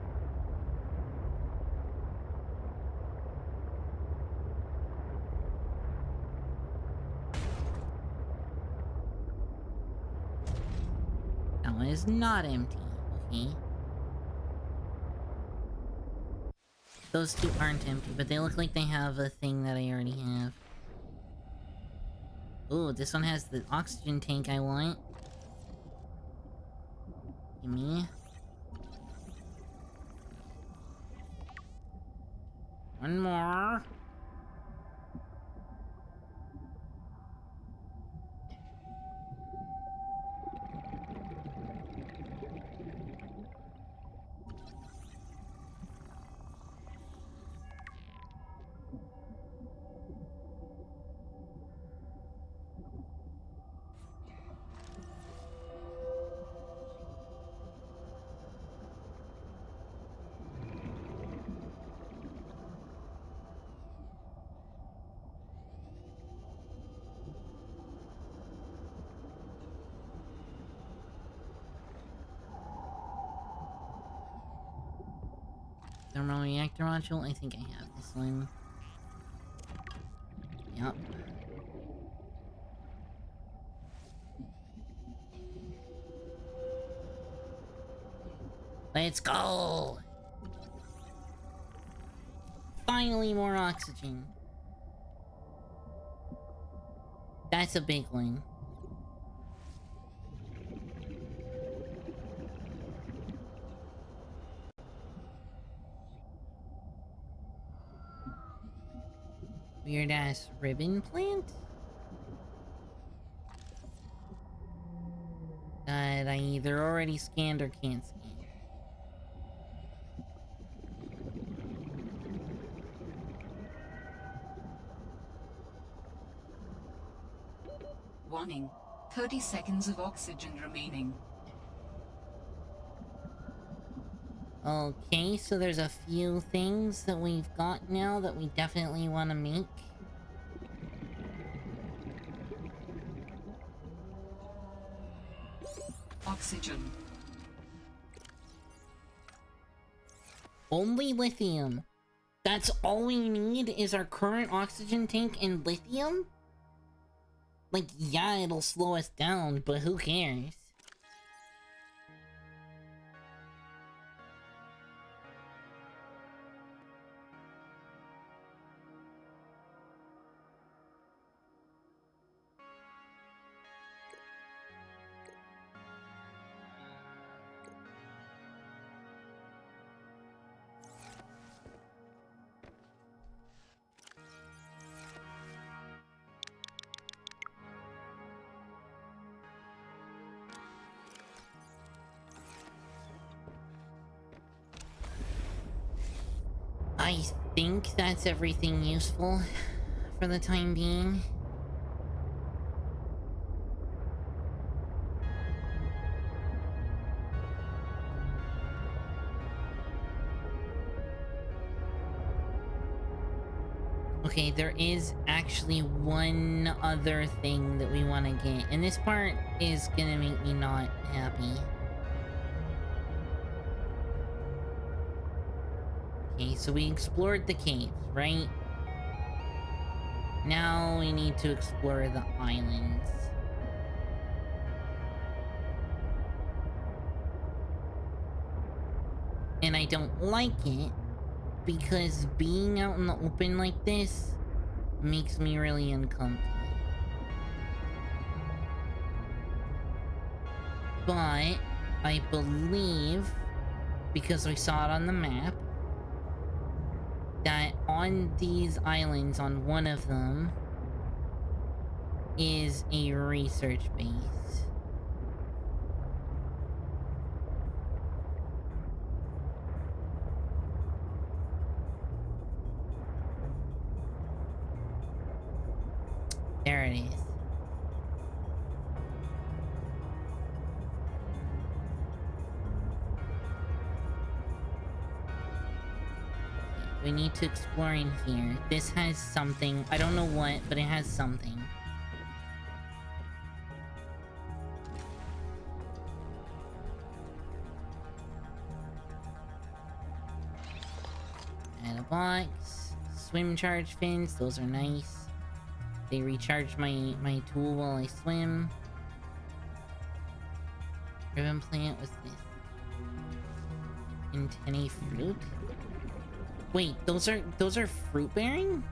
That one is not empty, okay? Those two aren't empty, but they look like they have a thing that I already have. Ooh, this one has the oxygen tank I want. Gimme. One more. Thermal reactor module? I think I have this one. Yup. Let's go! Finally more oxygen. That's a big one. Weird ass ribbon plant? That I either already scanned or can't scan. Warning. 30 seconds of oxygen remaining. Okay, so there's a few things that we've got now that we definitely want to make. Oxygen. Only lithium. That's all we need is our current oxygen tank and lithium? Like, yeah, it'll slow us down, but who cares? I think that's everything useful for the time being. Okay, there is actually one other thing that we want to get, and this part is gonna make me not happy. Okay, so we explored the caves, right? Now we need to explore the islands. And I don't like it because being out in the open like this makes me really uncomfortable. But I believe, because we saw it on the map, that on these islands, on one of them, is a research base. There it is. We need to explore in here. This has something. I don't know what, but it has something. And a box. Swim charge fins. Those are nice. They recharge my tool while I swim. Ribbon plant, what's this? Antennae fruit? Wait, those are fruit bearing?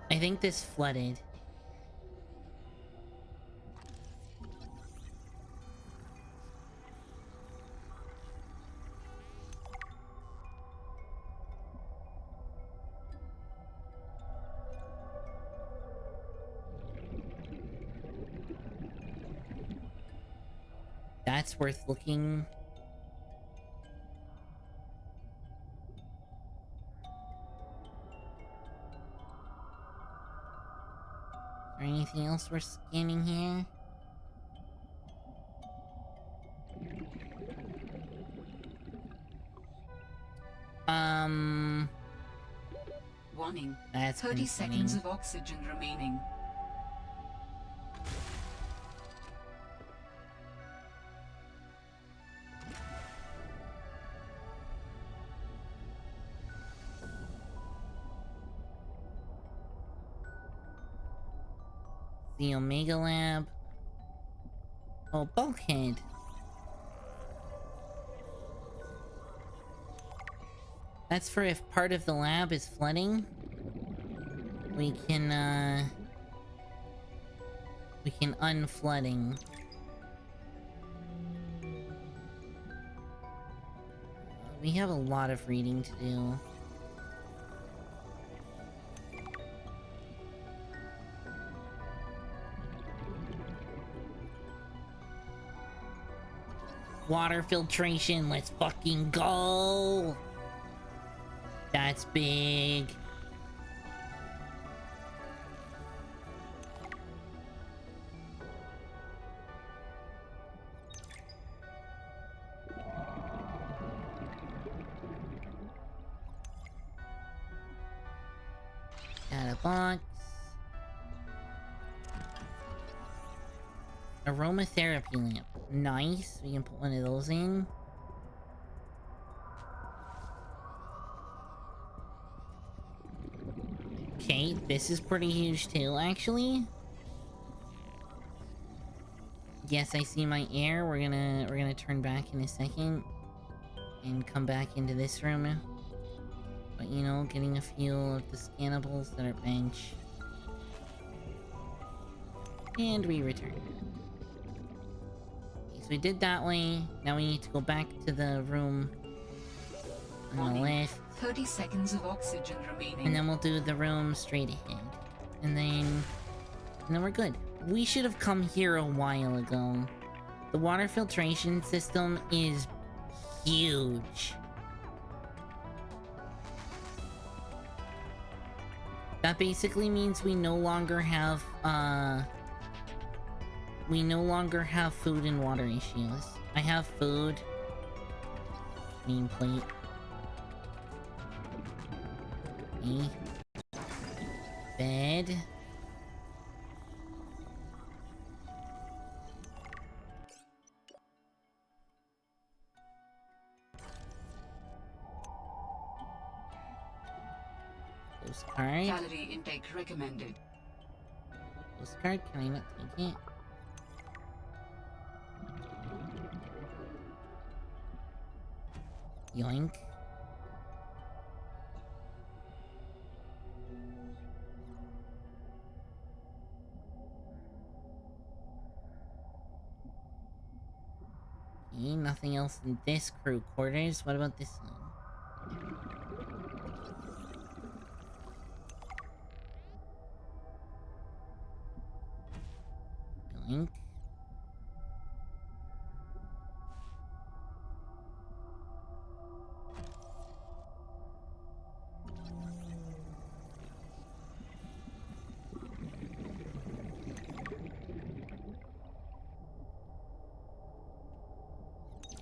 I think this flooded. That's worth looking. Is there anything else we're scanning here? Warning. That's 30 concerning. seconds of oxygen remaining. The Omega Lab. Oh, bulkhead. That's for if part of the lab is flooding. We can unflooding. We have a lot of reading to do. Water filtration, let's fucking go! That's big. Got a box. Aromatherapy lamp. Nice. We can put one of those in. Okay, this is pretty huge too, actually. Yes, I see my air. We're gonna turn back in a second and come back into this room. But you know, getting a feel of the scannables that are bench. And we return. Okay, so we did that way. Now we need to go back to the room on the left. 30 seconds of oxygen remaining. And then we'll do the room straight ahead. And then we're good. We should have come here a while ago. The water filtration system is huge. That basically means we no longer have food and water issues. I have food. Nameplate. Okay. Bed. Postcard. Calorie intake recommended. Postcard, can I not take it? Yoink. Okay, nothing else in this crew quarters. What about this one? Yoink.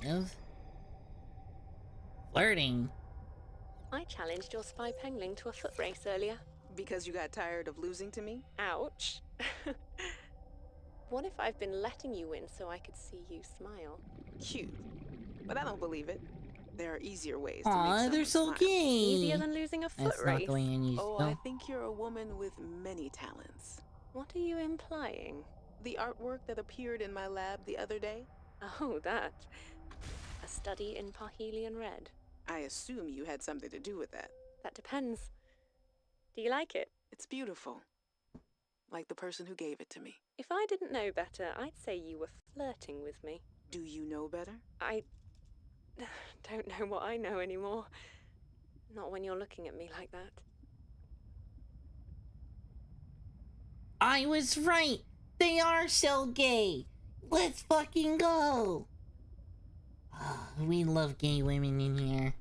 Give. Flirting. I challenged your spy pengling to a foot race earlier. Because you got tired of losing to me? Ouch. What if I've been letting you win so I could see you smile? Cute. But I don't believe it. There are easier ways to Aw, make they're so someone gay. smile. Easier than losing a foot That's race. not the way I used Oh, to. I think you're a woman with many talents. What are you implying? The artwork that appeared in my lab the other day? Oh, that. A study in Parhelion Red. I assume you had something to do with that. That depends. Do you like it? It's beautiful. Like the person who gave it to me. If I didn't know better, I'd say you were flirting with me. Do you know better? I don't know what I know anymore. Not when you're looking at me like that. I was right! They are so gay! Let's fucking go! We love gay women in here.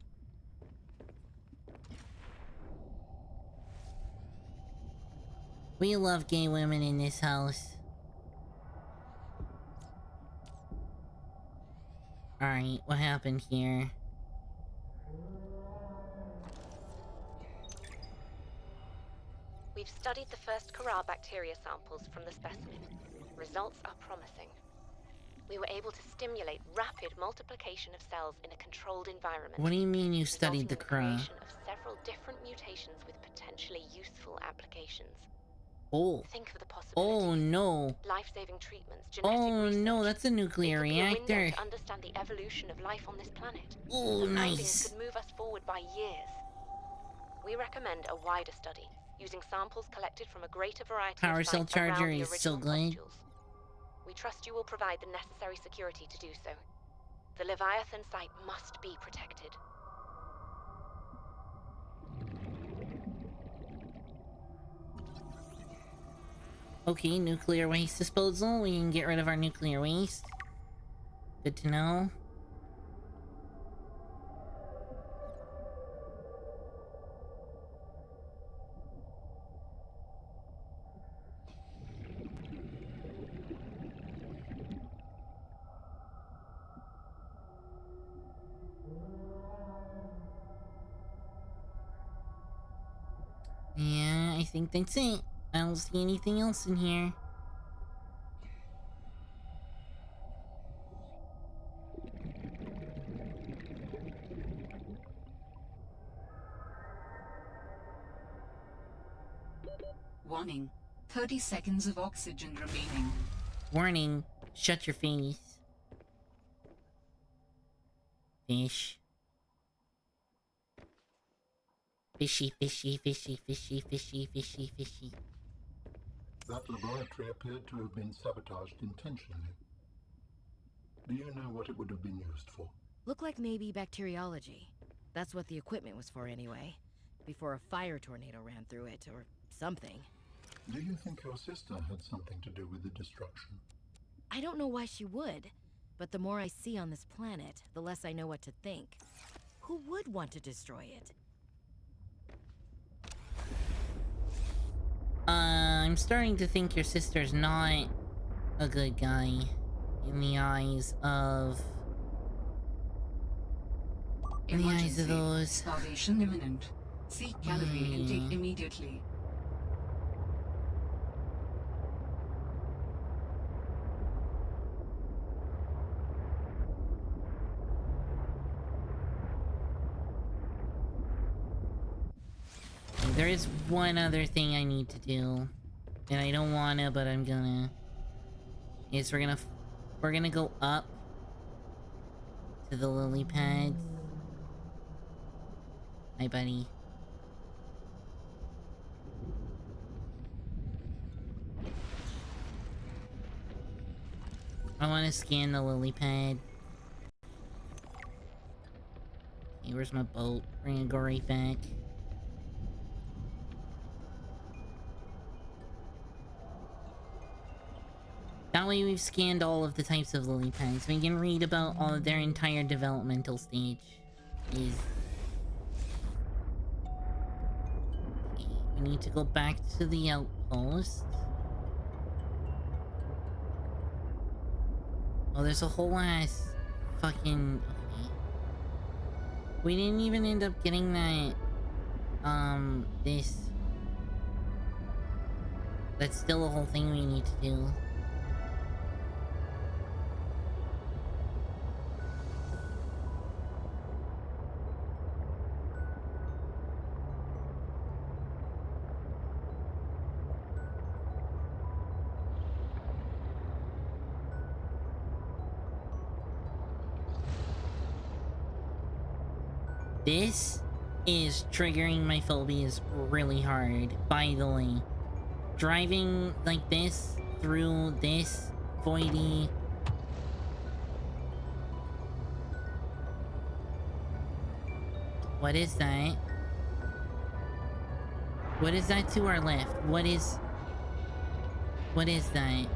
We love gay women in this house. Alright, what happened here? We've studied the first Kara bacteria samples from the specimen. Results are promising. We were able to stimulate rapid multiplication of cells in a controlled environment. What do you mean you studied the resulting in Kara? creation of several different mutations with potentially useful applications. Oh. Think of the possibilities. Oh no. Life-saving treatments, genetic Oh research. no, that's a nuclear It could be a window reactor. to understand the evolution of life on this planet. Oh, The findings nice. could move us forward by years. We recommend a wider study, using samples collected from a greater variety Power of cell sites charger around the is so original good. pustules. We trust you will provide the necessary security to do so. The Leviathan site must be protected. Okay, nuclear waste disposal. We can get rid of our nuclear waste. Good to know. Yeah, I think that's it. I don't see anything else in here. Warning. 30 seconds of oxygen remaining. Warning, shut your face. Fish. Fishy, fishy, fishy, fishy, fishy, fishy, fishy. That laboratory appeared to have been sabotaged intentionally. Do you know what it would have been used for? Looked like maybe bacteriology. That's what the equipment was for anyway. Before a fire tornado ran through it, or something. Do you think your sister had something to do with the destruction? I don't know why she would, but the more I see on this planet, the less I know what to think. Who would want to destroy it? I'm starting to think your sister's not a good guy in the eyes of... In the eyes of those... Starvation imminent. Seek calorie intake immediately. There is one other thing I need to do. And I don't wanna, but I'm gonna... Is we're gonna go up to the lily pads. Hi, buddy. I wanna scan the lily pad. Okay, where's my boat? We're gonna go right back. That way we've scanned all of the types of lily pads. We can read about all of their entire developmental stage. Okay, we need to go back to the outpost. Oh, there's a whole ass fucking... Okay. We didn't even end up getting that... this... That's still a whole thing we need to do. This is triggering my phobias really hard, by the way. Driving like this through this voidy... What is that? What is that to our left? What is that?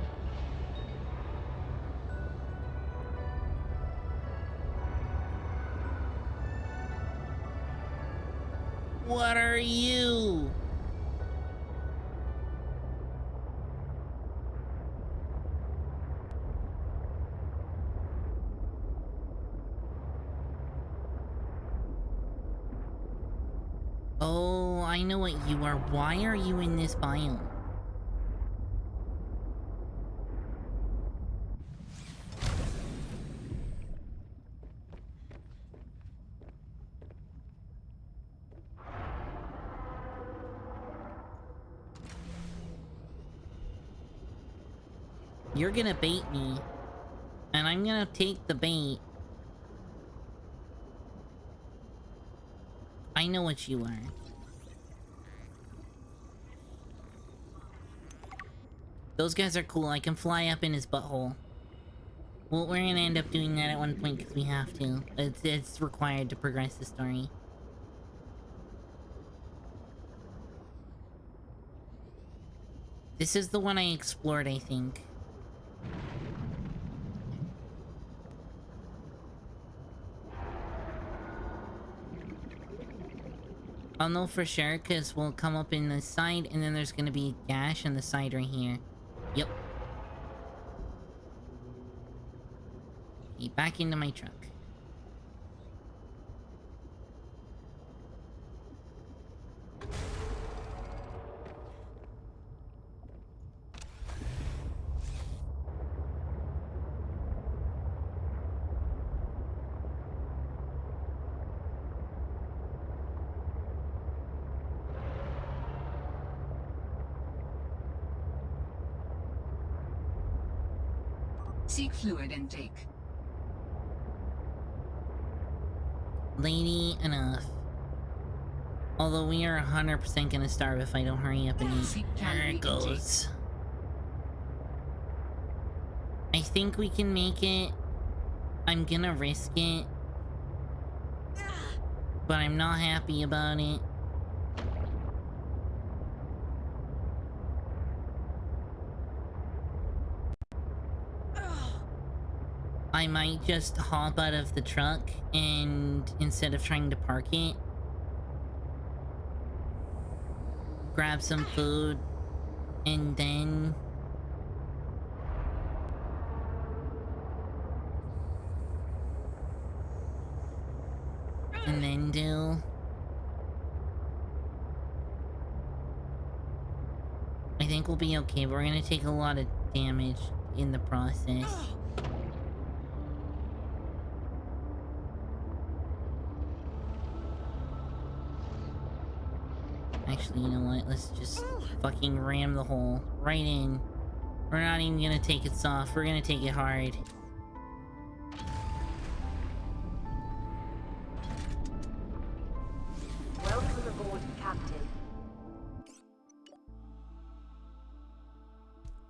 What are you? Oh, I know what you are. Why are you in this biome? You're gonna bait me, and I'm gonna take the bait. I know what you are. Those guys are cool. I can fly up in his butthole. Well, we're gonna end up doing that at one point because we have to. It's required to progress the story. This is the one I explored, I think. I'll know for sure because we'll come up in the side and then there's gonna be a gash in the side right here. Yep. Okay, back into my truck. Seek fluid intake. Lady, enough. Although we are 100% gonna starve if I don't hurry up and eat. Seek There calorie it goes. I think we can make it. I'm gonna risk it. But I'm not happy about it. I might just hop out of the truck and instead of trying to park it, grab some food and then do. I think we'll be okay, but we're gonna take a lot of damage in the process. Actually, you know what? Let's just fucking ram the hole right in. We're not even gonna take it soft. We're gonna take it hard. Welcome aboard, Captain.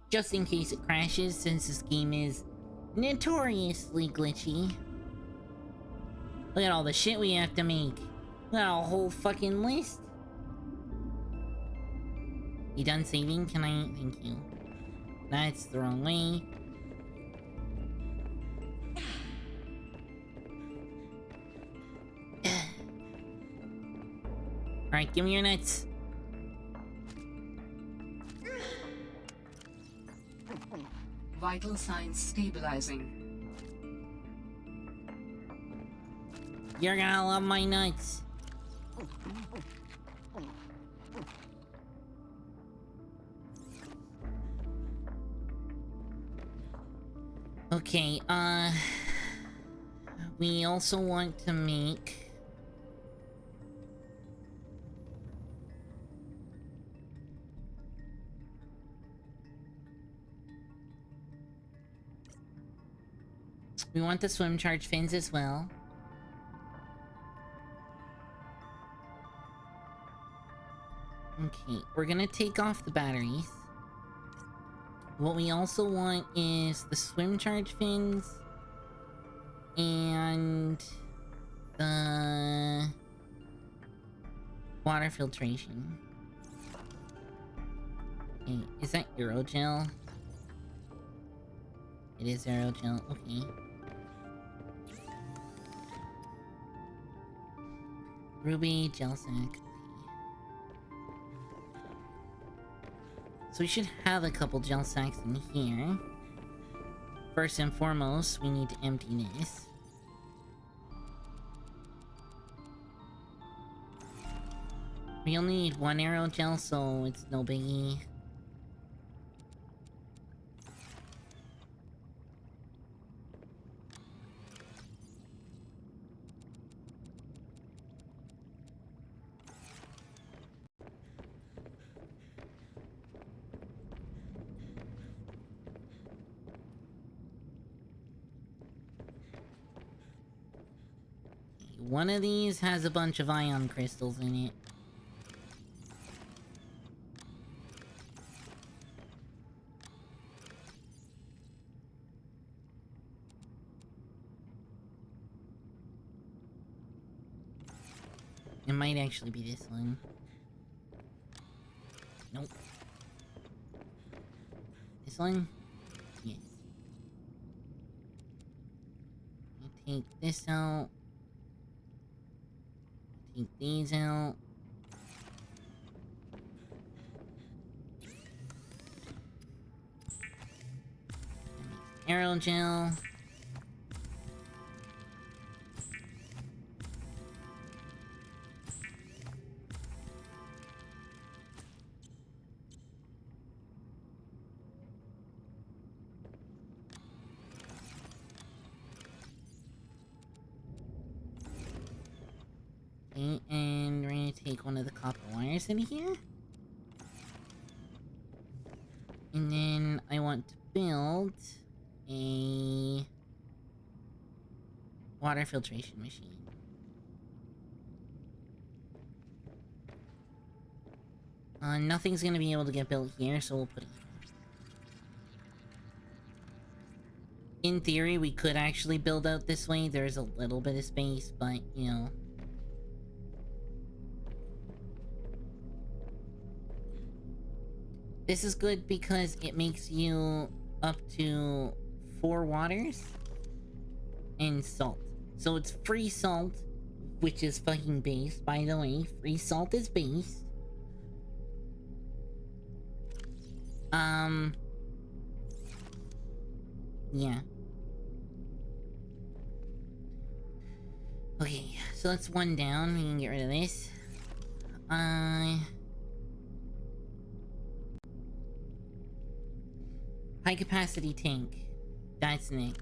Just in case it crashes, since this game is notoriously glitchy. Look at all the shit we have to make. Look at a whole fucking list. You done saving? Can I? Thank you. That's the wrong way. Alright, give me your nuts. Vital signs stabilizing. You're gonna love my nuts. Okay, we also want to make... We want the swim charge fins as well. Okay, we're gonna take off the batteries. What we also want is the swim charge fins and the water filtration. Okay, is that aerogel? It is aerogel, okay. Ruby gel sack. So we should have a couple gel sacks in here. First and foremost, we need to empty this. We only need one aerogel, so it's no biggie. One of these has a bunch of ion crystals in it. It might actually be this one. Nope. This one? Yes. Take this out. Take these out. Aerogel. Okay, and we're gonna take one of the copper wires in here. And then I want to build a Water filtration machine. Nothing's gonna be able to get built here, so we'll put it here. In theory, we could actually build out this way. There's a little bit of space, but, you know. This is good because it makes you up to 4 waters and salt. So it's free salt, which is fucking based, by the way. Free salt is based. Yeah. Okay, so that's 1 down. We can get rid of this. High capacity tank. That's next.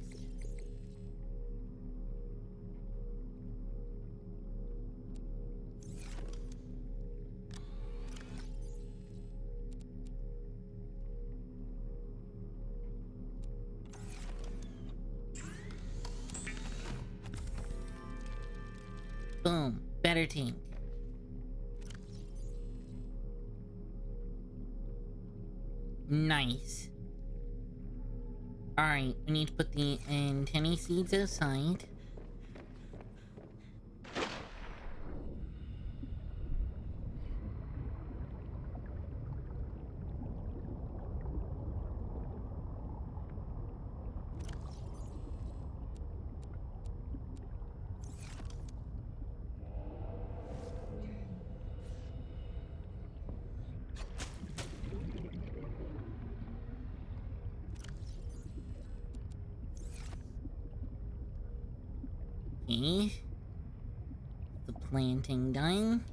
Boom. Better tank. Nice. Alright, we need to put the antennae seeds outside. Okay. The planting done.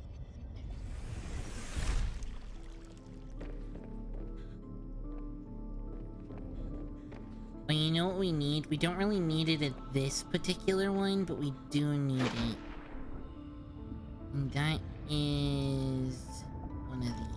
Well, you know what we need? We don't really need it at this particular one, but we do need it. And that is one of these.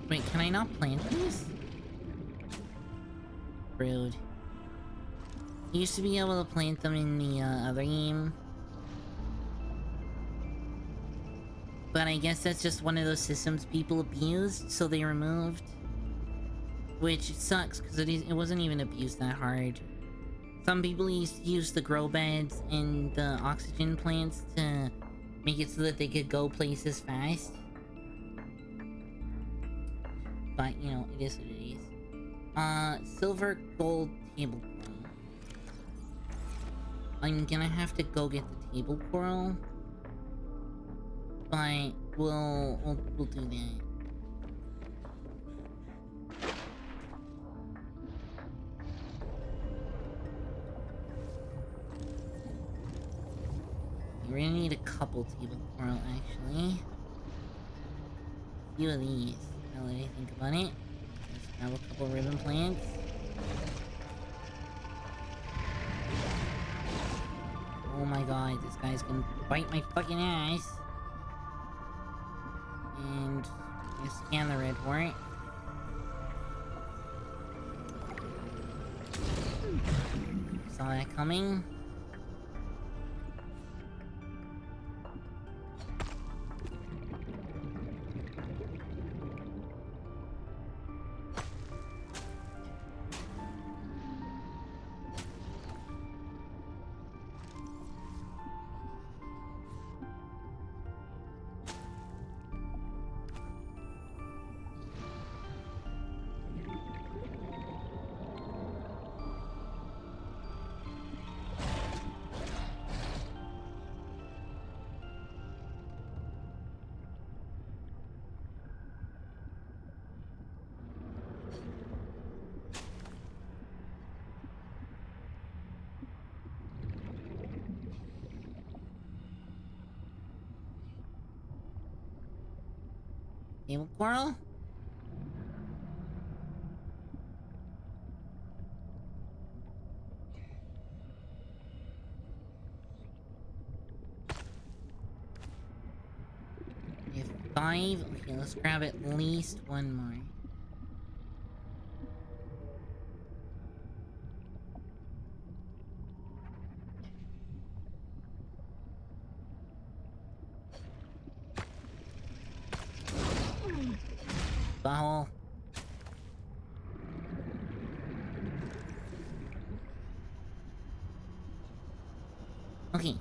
Wait, can I not plant these? Rude. You used to be able to plant them in the other game. But I guess that's just one of those systems people abused, so they removed. Which sucks, because it wasn't even abused that hard. Some people used to use the grow beds and the oxygen plants to make it so that they could go places fast. But, you know, it is what it is. Silver, gold, table coral. I'm gonna have to go get the table coral. But we'll do that. We're gonna need a couple table coral, actually. A few of these. Now that I think about it. Let's grab a couple ribbon plants. Oh my god, this guy's gonna bite my fucking ass. And just scan the red for it. Saw that coming. Table coral? 5. Okay, let's grab at least one more. Bowel. Okay.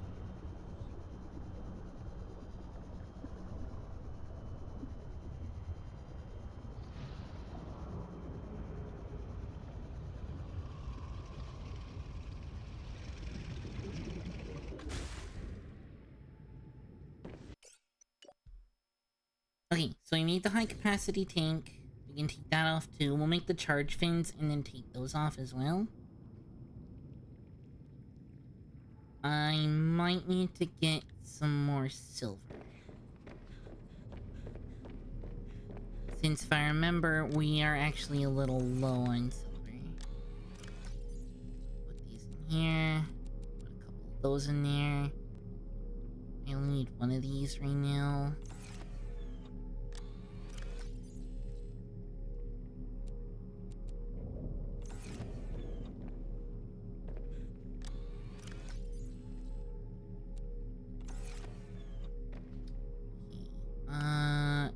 Okay, so we need the high capacity tank. We can take that off too. We'll make the charge fins and then take those off as well. I might need to get some more silver. Since if I remember, we are actually a little low on silver. Put these in here. Put a couple of those in there. I only need one of these right now. Gold.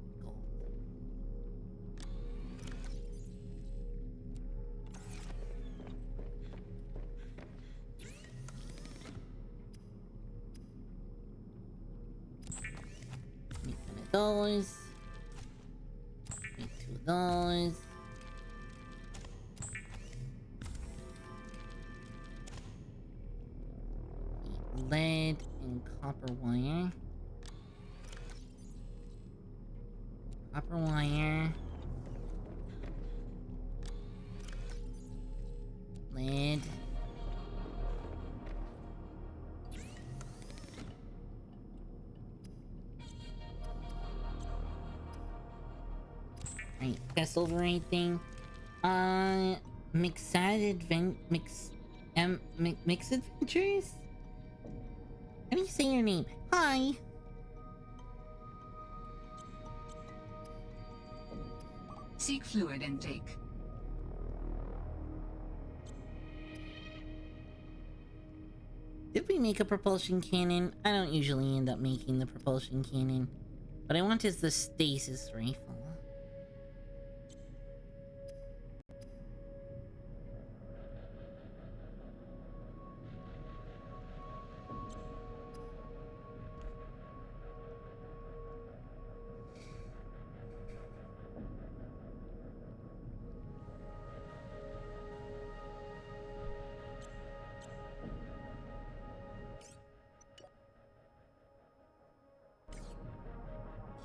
Make one of those. Make 2 of those. Need lead and copper wire. Copper wire. Lead. Right, got silver or anything? Mixed Adventures? How do you say your name? Hi! Seek fluid intake. Did we make a propulsion cannon? I don't usually end up making the propulsion cannon. What I want is the stasis rifle.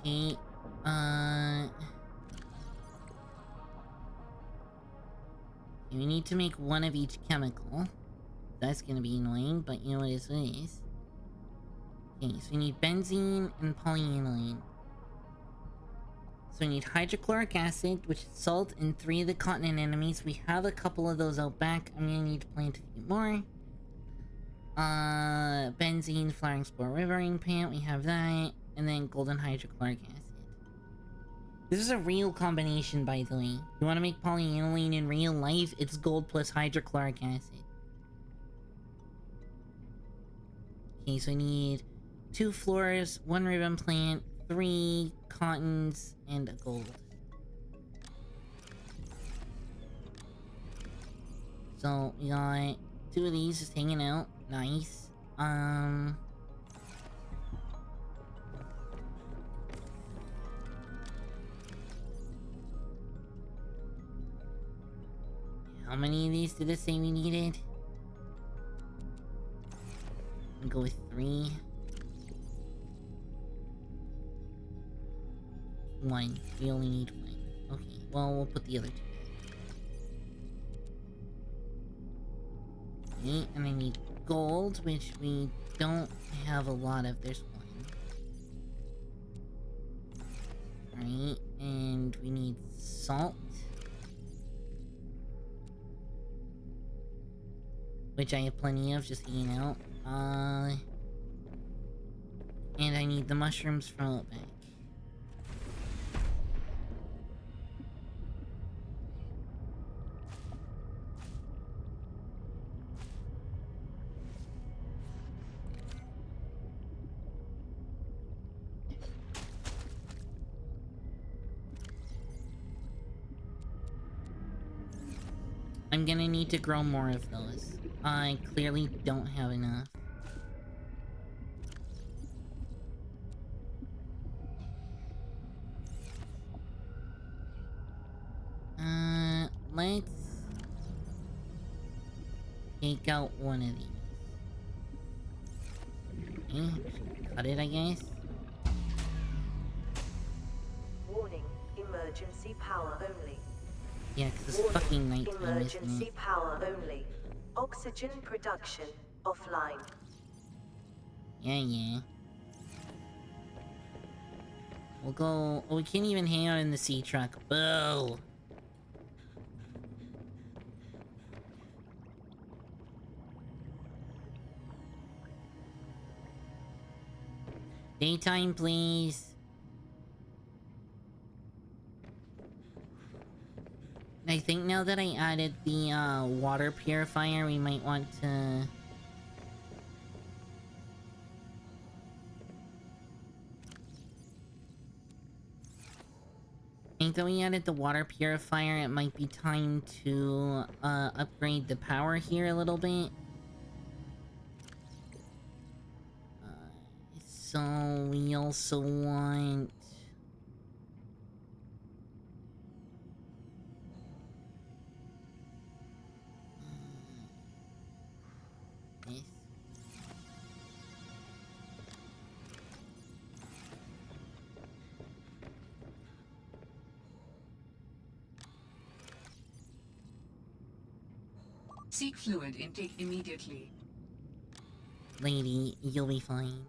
Okay, we need to make one of each chemical. That's gonna be annoying, but you know what it is. Okay, so we need benzene and polyaniline. So we need hydrochloric acid, which is salt, and 3 of the continent enemies. We have a couple of those out back. I'm gonna need to plant a few more. Benzene, flowering spore, rivering pant, we have that. And then golden hydrochloric acid. This is a real combination, by the way. You want to make polyaniline in real life? It's gold plus hydrochloric acid. Okay, so I need 2 floors, 1 ribbon plant, 3 cottons, and a gold. So we got 2 of these just hanging out. Nice. How many of these did it say we needed? I'll go with 3. 1. We only need 1. Okay, well, we'll put the other 2. Okay, and I need gold, which we don't have a lot of. There's 1. Alright, and we need salt. Which I have plenty of, just hanging out. And I need the mushrooms from Outback. I'm gonna need to grow more of those. I clearly don't have enough. Let's take out one of these. Okay, cut it, I guess. Warning, emergency power only. Yeah, because it's fucking nighttime, isn't Emergency it? power only. Oxygen production offline. Yeah. We'll go... Oh, we can't even hang out in the sea truck. Boo! Daytime, please. I think now that I added the water purifier, we might want to... I think that we added the water purifier, it might be time to upgrade the power here a little bit. So we also want... this. Seek fluid intake immediately. Lady, you'll be fine.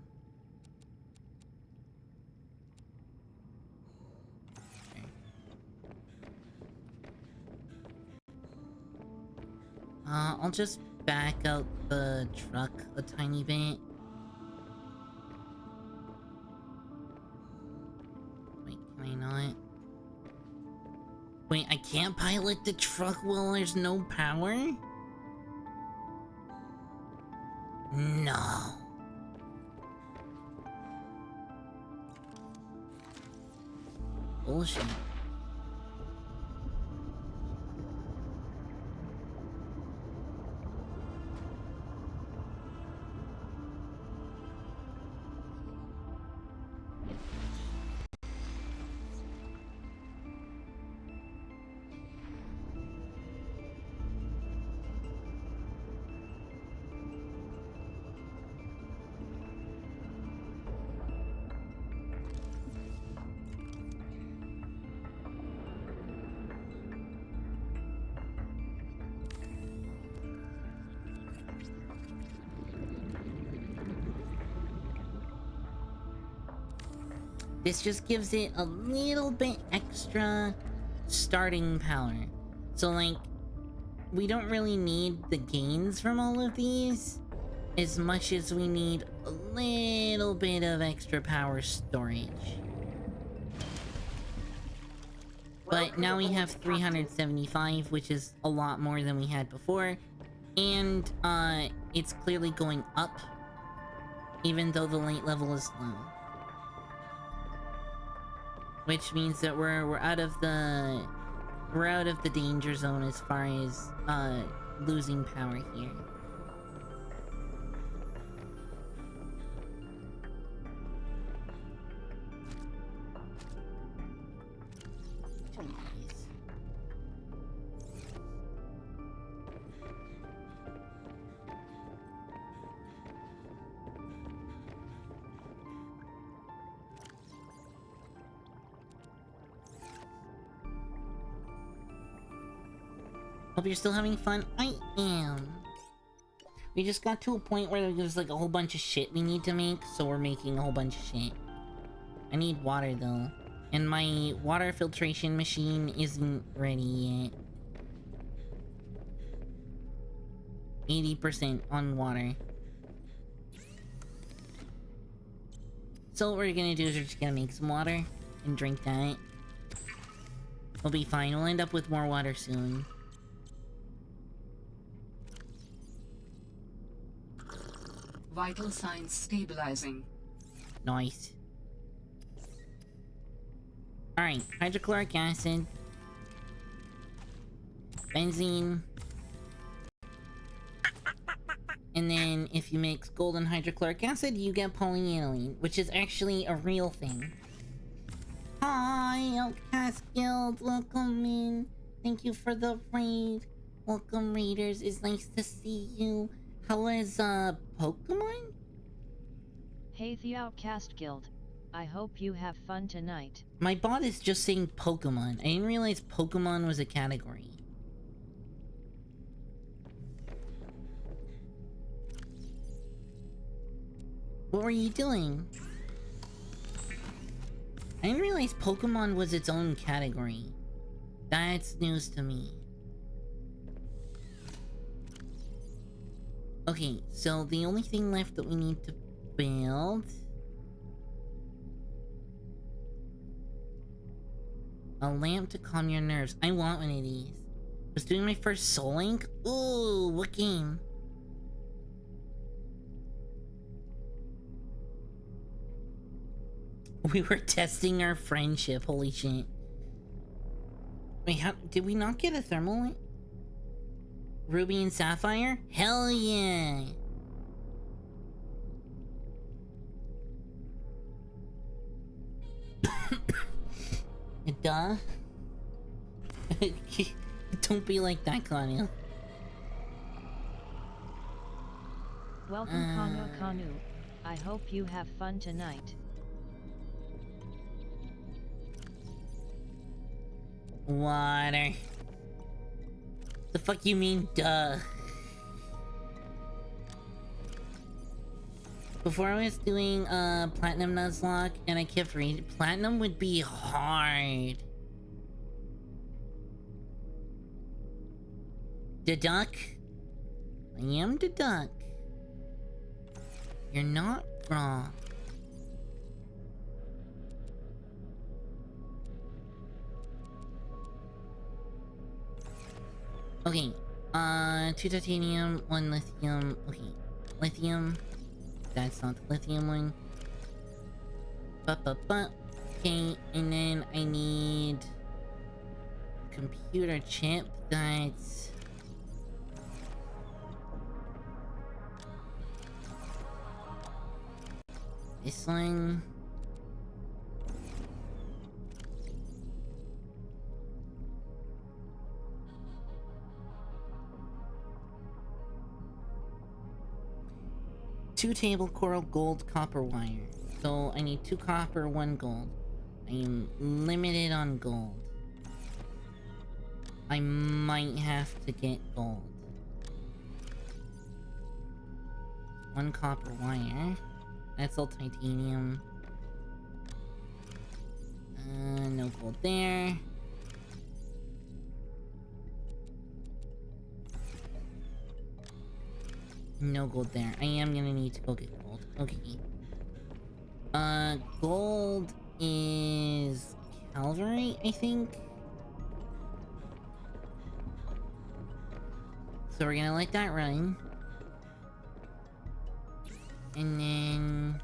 I'll just back out the truck a tiny bit. Wait, can I not? Wait, I can't pilot the truck while there's no power? No. Bullshit. This just gives it a little bit extra starting power. So like, we don't really need the gains from all of these as much as we need a little bit of extra power storage. But now we have 375, which is a lot more than we had before. And it's clearly going up, even though the light level is low. Which means that we're out of the danger zone as far as losing power here. Hope you're still having fun. I am. We just got to a point where there's like a whole bunch of shit we need to make, so we're making a whole bunch of shit. I need water though. And my water filtration machine isn't ready yet. 80% on water. So what we're gonna do is we're just gonna make some water and drink that. We'll be fine. We'll end up with more water soon. Vital signs stabilizing. Nice. Alright, hydrochloric acid. Benzene. And then if you mix gold and hydrochloric acid, you get polyaniline, which is actually a real thing. Hi, Outcast Guild, welcome in. Thank you for the raid. Welcome, raiders. It's nice to see you. How is, Pokemon? Hey the Outcast Guild. I hope you have fun tonight. My bot is just saying Pokemon. I didn't realize Pokemon was a category. What were you doing? I didn't realize Pokemon was its own category. That's news to me. Okay, so the only thing left that we need to build... a lamp to calm your nerves. I want one of these. I was doing my first Soul Link? Ooh, what game? We were testing our friendship, holy shit. Wait, how did we not get a thermal link? Ruby and Sapphire? Hell yeah! Duh. Don't be like that, Kanye. Welcome Kanu. I hope you have fun tonight. Water. The fuck you mean, duh? Before I was doing Platinum Nuzlocke and I kept reading, Platinum would be hard. The duck? I am the duck. You're not wrong. Okay, 2 titanium, 1 lithium. Okay, lithium. That's not the lithium one. Okay, and then I need a computer chip that's this one. Two table coral gold copper wire. So I need 2 copper, 1 gold. I am limited on gold. I might have to get gold. 1 copper wire. That's all titanium. No gold there. No gold there. I am gonna need to go get gold. Okay. Gold is Calvary, I think. So we're gonna let that run. And then...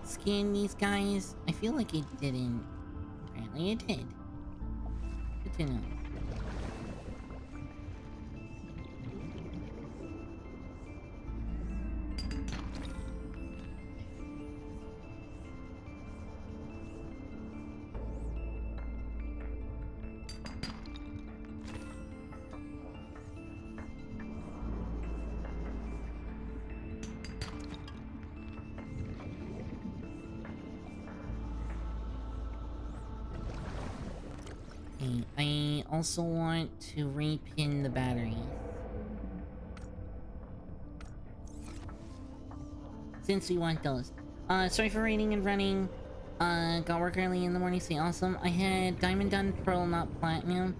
scan these guys? I feel like it didn't. Apparently it did. Good to know. Okay, I also want to repin the batteries. Since we want those. Sorry for raiding and running. Got work early in the morning, say awesome. I had diamond done, pearl, not platinum.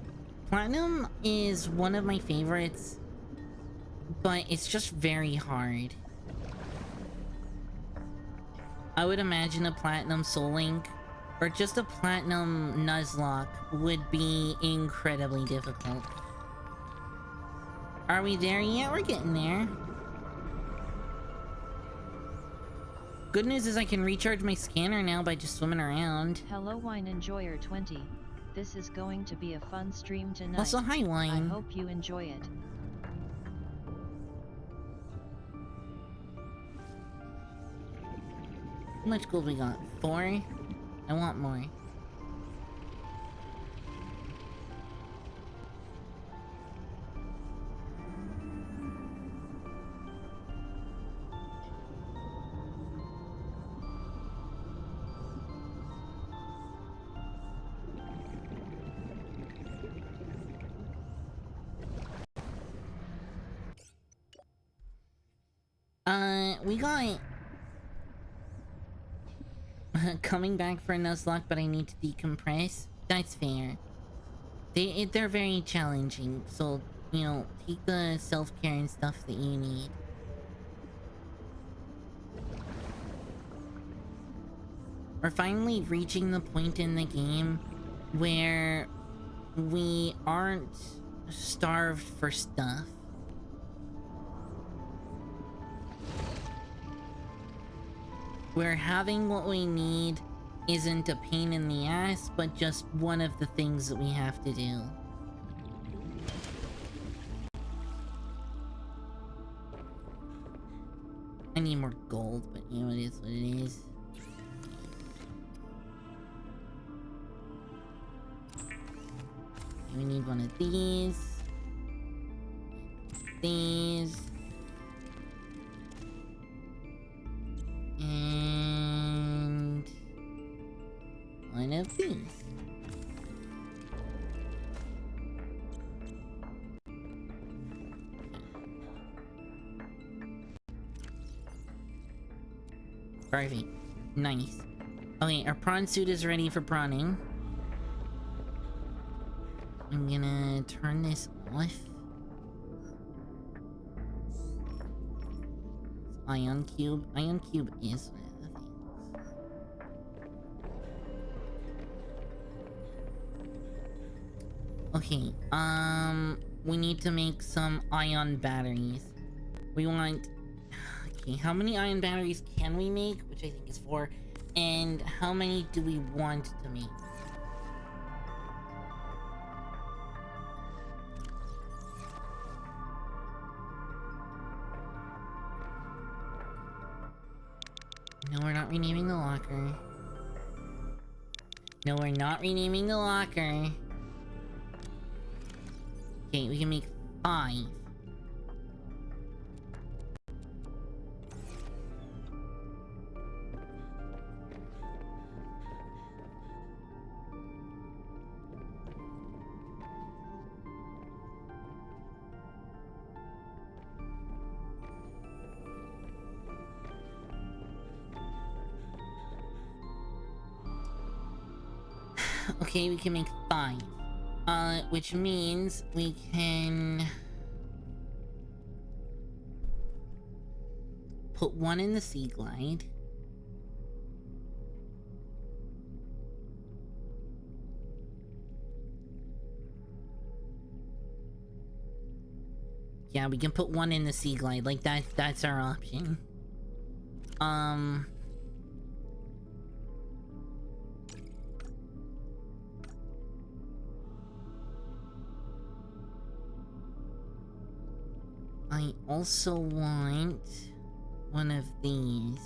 Platinum is one of my favorites, but it's just very hard. I would imagine a platinum soul link or just a platinum Nuzlocke would be incredibly difficult. Are we there yet? We're getting there. Good news is I can recharge my scanner now by just swimming around. Hello Wine Enjoyer 20. This is going to be a fun stream tonight. Also, hi Wine. I hope you enjoy it. How much gold we got? 4? I want more. We got coming back for a Nuzlocke, but I need to decompress. That's fair. They're very challenging, so, you know, take the self-care and stuff that you need. We're finally reaching the point in the game where we aren't starved for stuff. Where having what we need isn't a pain in the ass, but just one of the things that we have to do. I need more gold, but you know, it is what it is. We need one of these. These. And one of these. Perfect. Nice. Okay, our prawn suit is ready for prawning. I'm gonna turn this off. Ion cube. Ion cube is one of the things. Okay, we need to make some ion batteries. We want... Okay, how many ion batteries can we make? Which I think is 4. And how many do we want to make? No, we're not renaming the locker. No, we're not renaming the locker. Okay, we can make 5. Okay, we can make 5. Which means we can... put 1 in the Sea Glide. Yeah, we can put 1 in the Sea Glide. Like, that's our option. I also want one of these.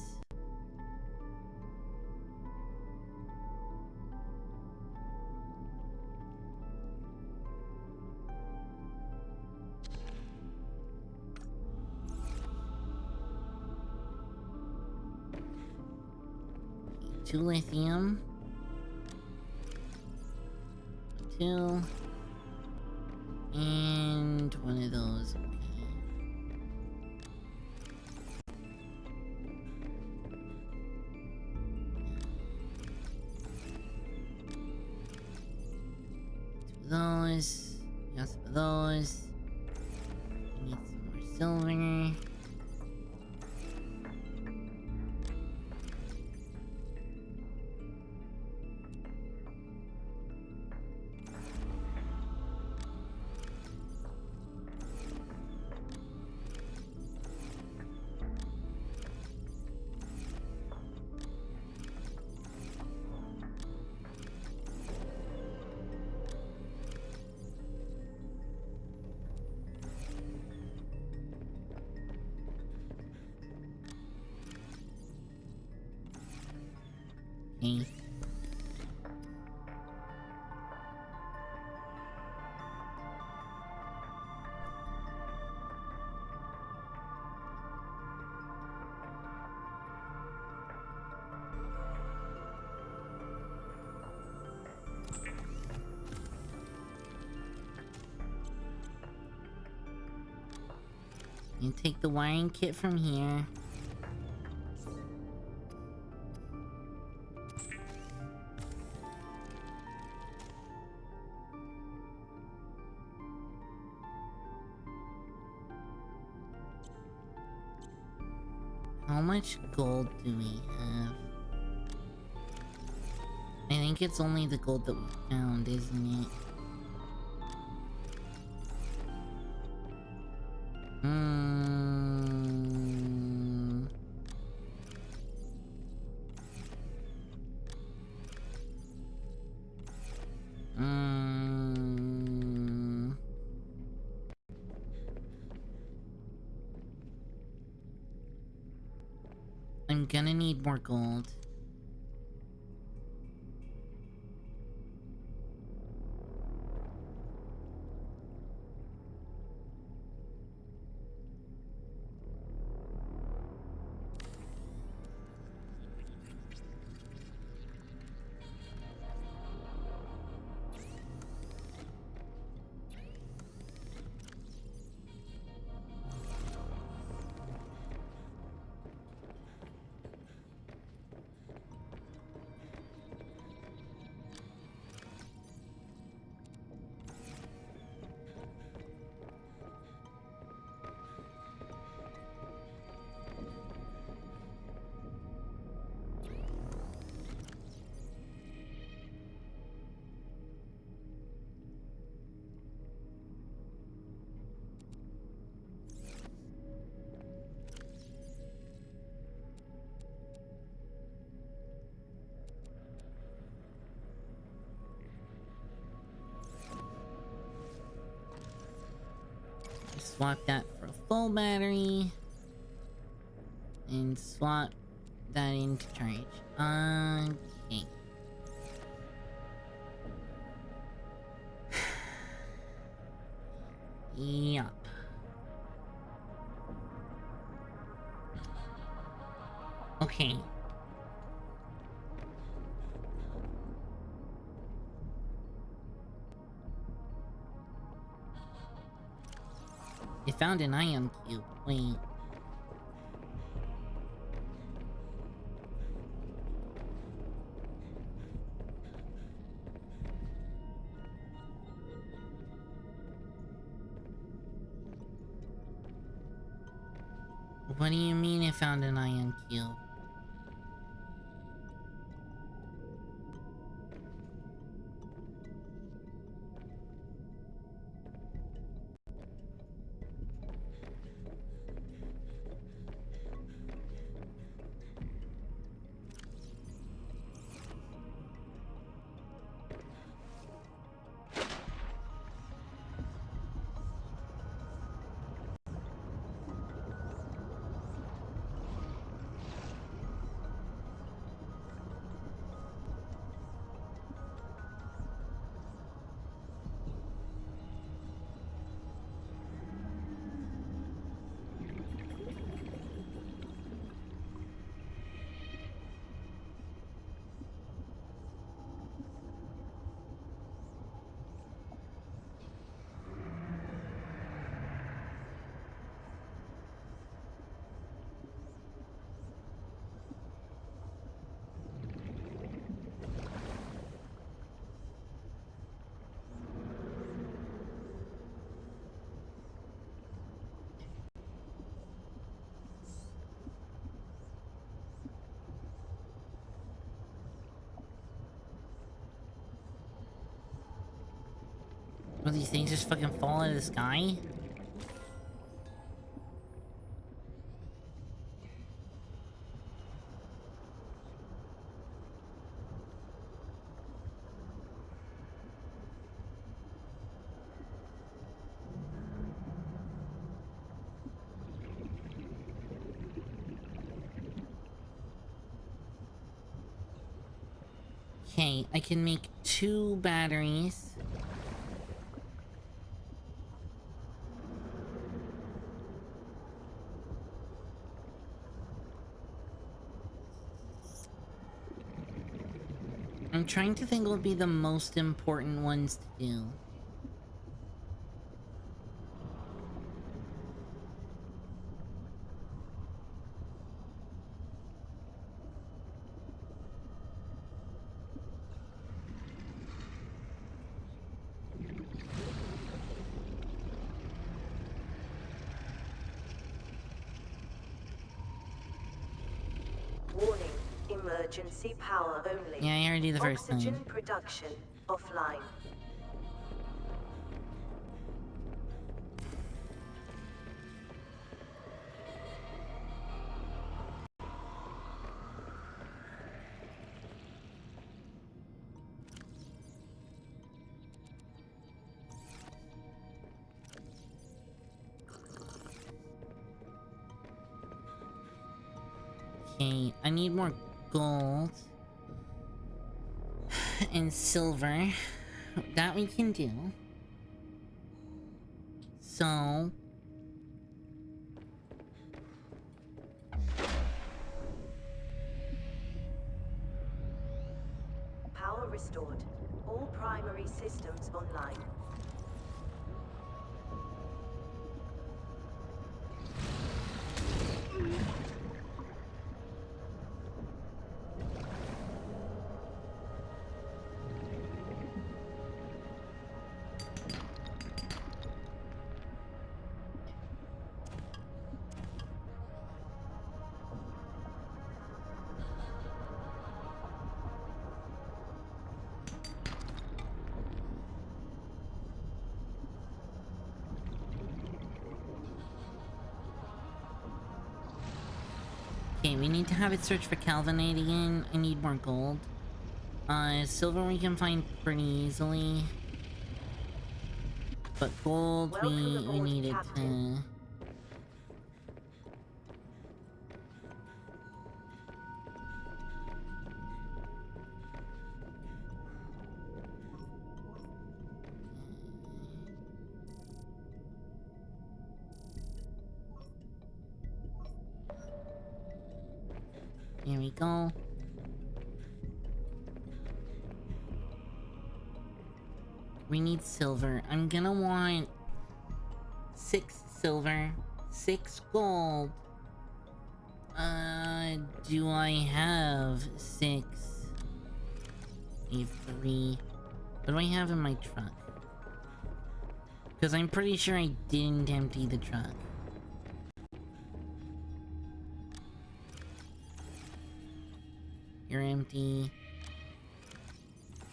Okay, 2 lithium. 2. And one of those. Okay. Two of those. Got some of those. We need some more silver. Okay. You take the wiring kit from here. How much gold do we have? I think it's only the gold that we found, isn't it? I'm gonna need more gold. Swap that for a full battery. And swap that into charge. Okay. Yup. Okay. I found an ion cube. Wait. What do you mean I found an ion cube? Will these things just fucking fall out of the sky? Okay, I can make 2 batteries. I'm trying to think what would be the most important ones to do. Warning, emergency power only. Yeah, I already did the first Oxygen time. production offline. Okay, I need more gold and silver. That we can do. So Power restored. All primary systems online. okay, we need to have it search for Calvinite again. I need more gold. Silver we can find pretty easily. But gold we need it to... Here we go. We need silver. I'm gonna want 6 silver, 6 gold. Do I have 6? I have 3. What do I have in my truck? Because I'm pretty sure I didn't empty the truck. You're empty.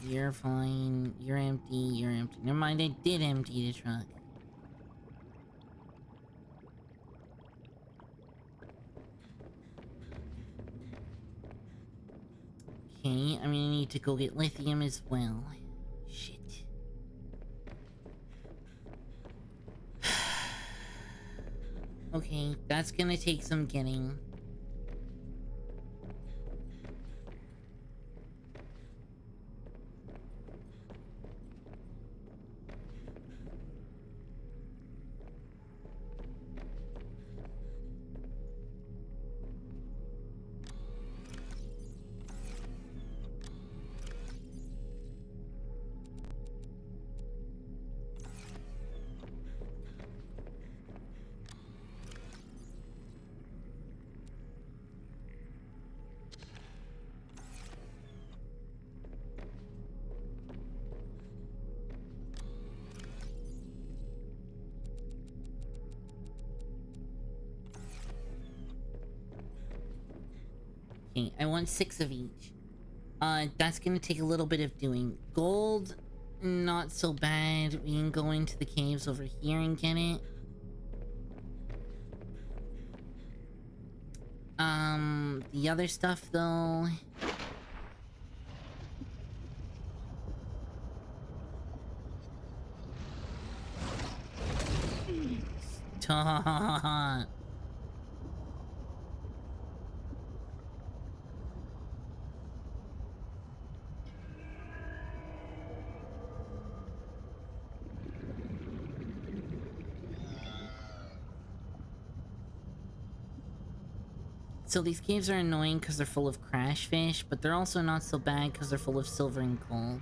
You're fine. You're empty. You're empty. Never mind, I did empty the truck. Okay, I'm gonna need to go get lithium as well. Shit. Okay, that's gonna take some getting. Okay, I want 6 of each. That's gonna take a little bit of doing. Gold, not so bad. We can go into the caves over here and get it. The other stuff though... Stop. So these caves are annoying because they're full of crash fish, but they're also not so bad because they're full of silver and gold.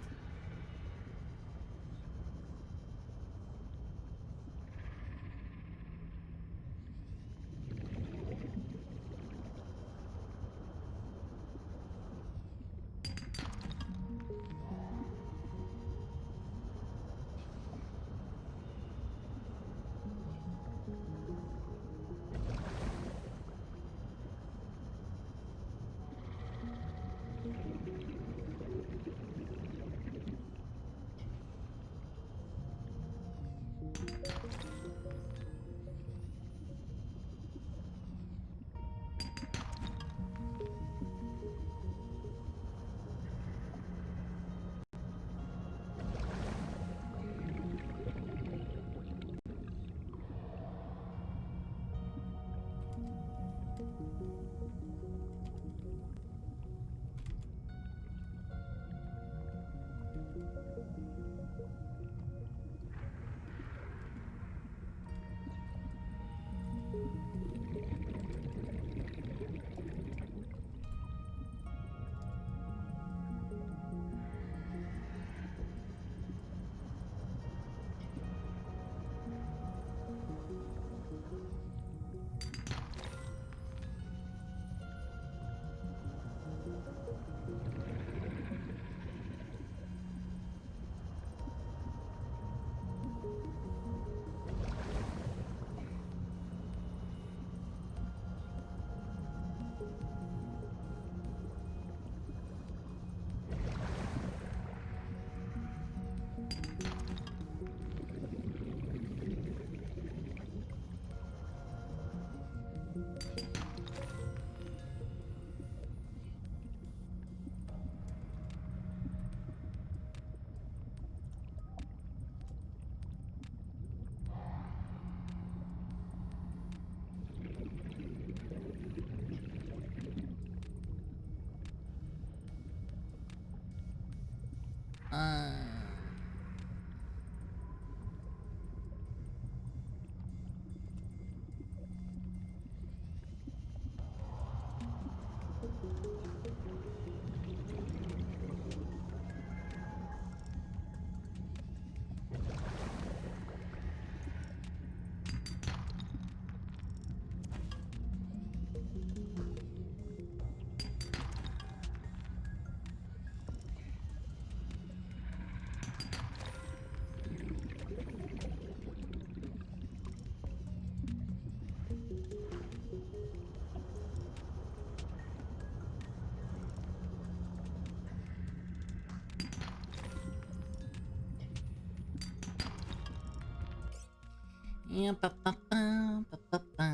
Yeah, ba ba ba ba ba ba.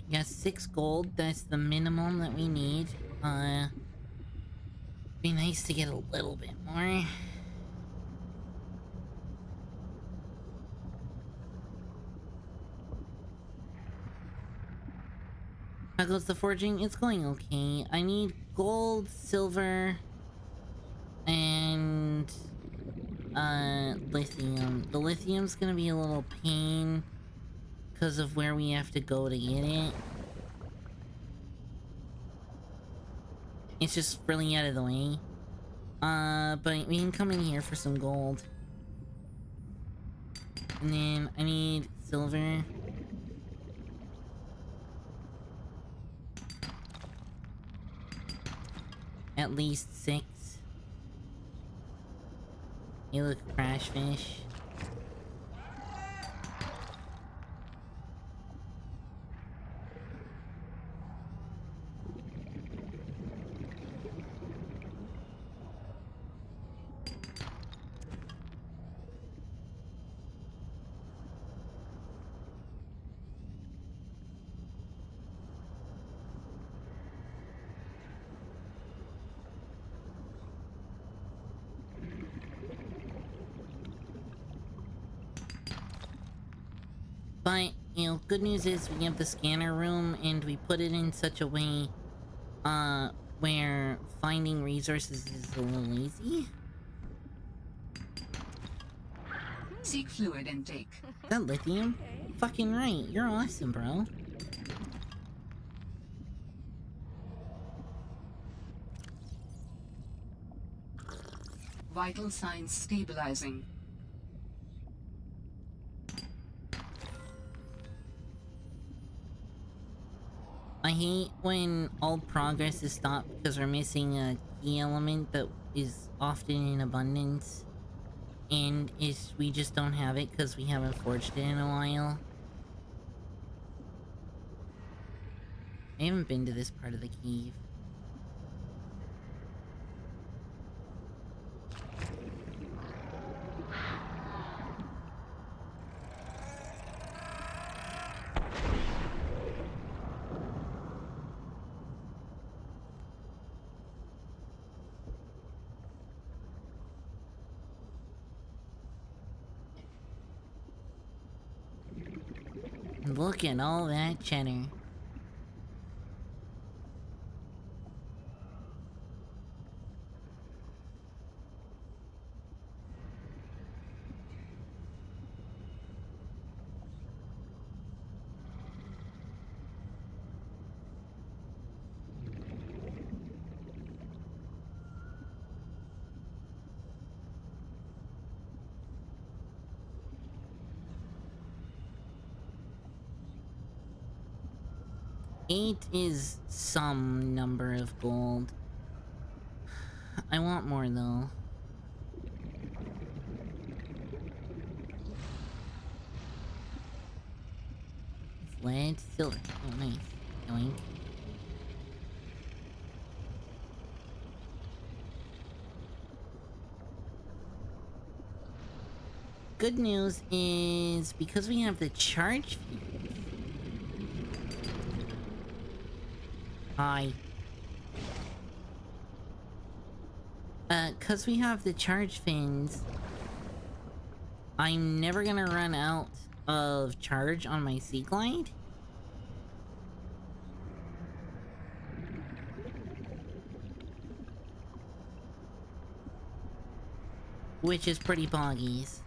Yes, 6 gold. That's the minimum that we need. Be nice to get a little bit more. How goes the forging? It's going okay. I need gold, silver, and lithium. The lithium's gonna be a little pain because of where we have to go to get it. It's just really out of the way. But we can come in here for some gold. And then I need silver. At least 6. You look crash fish. But, you know, good news is we have the scanner room and we put it in such a way, where finding resources is a little easy. Seek fluid intake. Is that lithium? Fucking right, you're awesome, bro. Vital signs stabilizing. I hate when all progress is stopped because we're missing a key element that is often in abundance. And we just don't have it because we haven't forged it in a while. I haven't been to this part of the cave. Look at all that cheddar. Eight is some number of gold. I want more though. It's lead, silver. Oh, nice. Yoink. Good news is because we have the charge feed. Hi. Cause we have the charge fins, I'm never gonna run out of charge on my Sea Glide. Which is pretty boggies.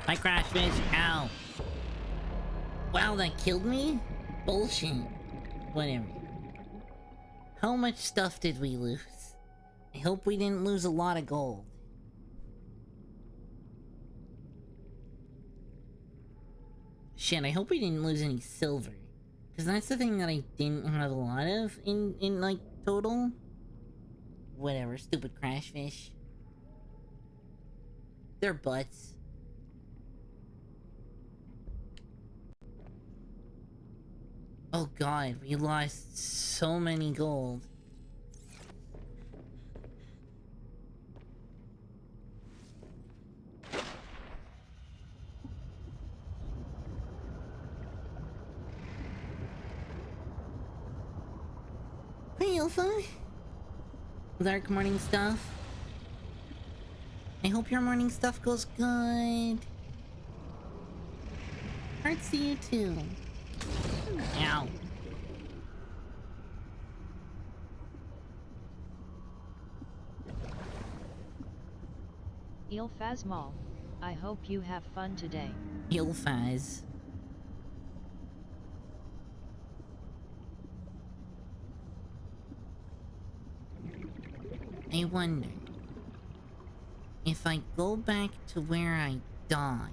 Hi, Crashfish. Ow. Wow, that killed me? Bullshit. Whatever. How much stuff did we lose? I hope we didn't lose a lot of gold. Shit, I hope we didn't lose any silver. Because that's the thing that I didn't have a lot of in like, total. Whatever, stupid Crashfish. They're butts. Oh god, we lost so many gold. Hey, Alpha. Dark morning stuff. I hope your morning stuff goes good. Hearts to you too. Ow. Ilfazmal, I hope you have fun today. Ilfaz. I wonder if I go back to where I died,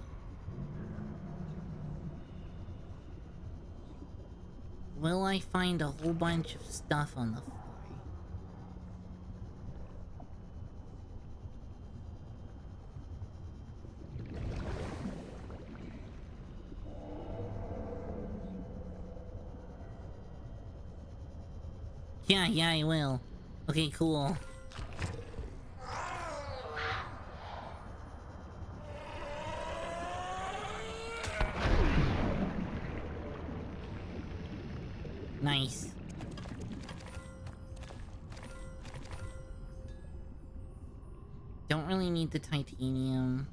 will I find a whole bunch of stuff on the floor? Yeah, I will. Okay, cool. Nice. Don't really need the titanium.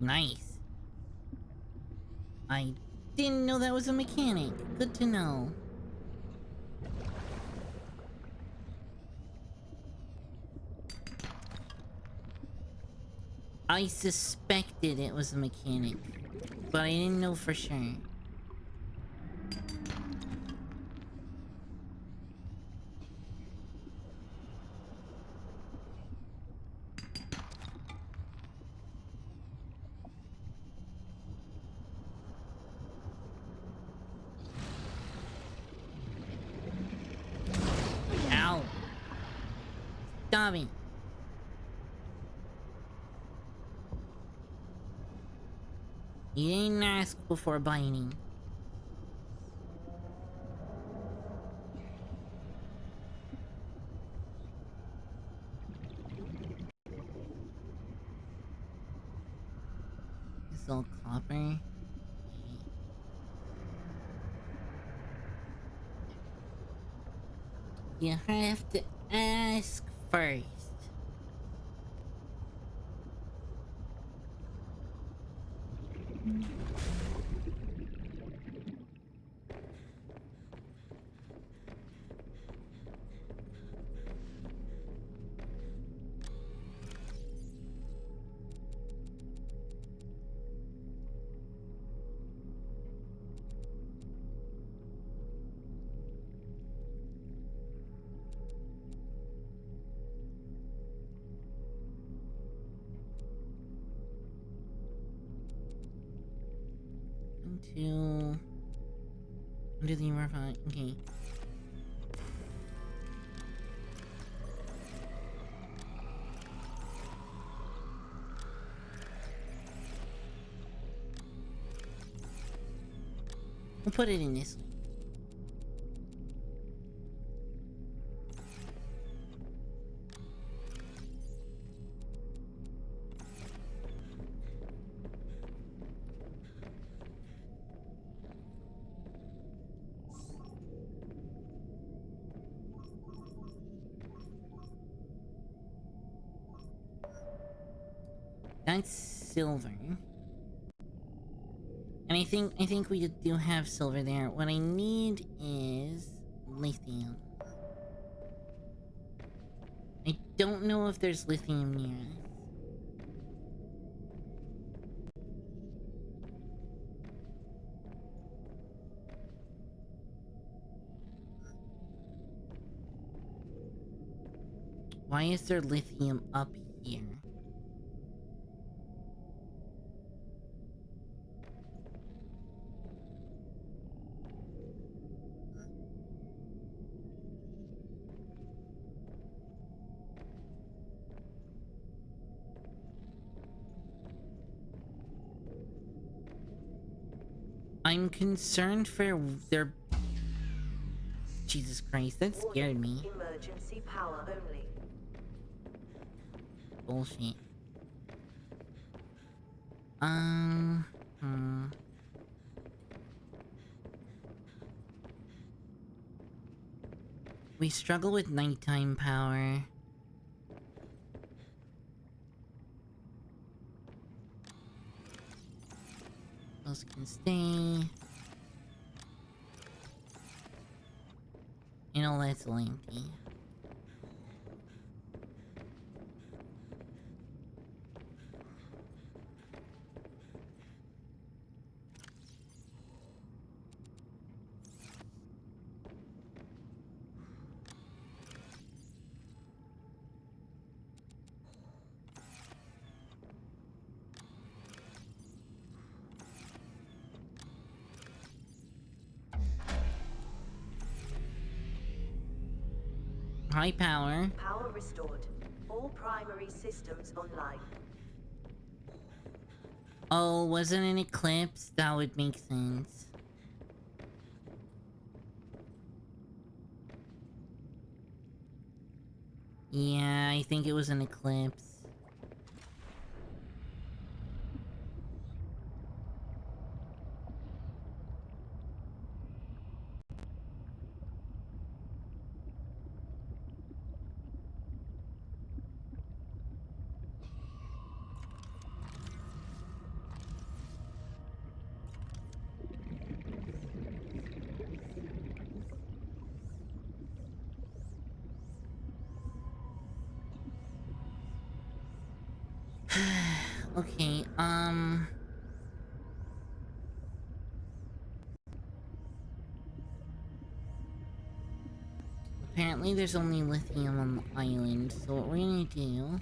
Nice. I didn't know that was a mechanic. Good to know. I suspected it was a mechanic, but I didn't know for sure. Ow! Stop it! You didn't ask before biting. This all copper. You have to ask first. Do the refine. Okay. We'll put it in this one. That's silver. And I think we do have silver there. What I need is lithium. I don't know if there's lithium near us. Why is there lithium up here? I'm concerned for their... Jesus Christ, that scared me. Emergency power only. Bullshit. We struggle with nighttime power. Those can stay. You know, that's all empty. High power. Power restored. All primary systems online. Oh, wasn't an eclipse? That would make sense. Yeah, I think it was an eclipse. Okay, apparently there's only lithium on the island, so what we're gonna do...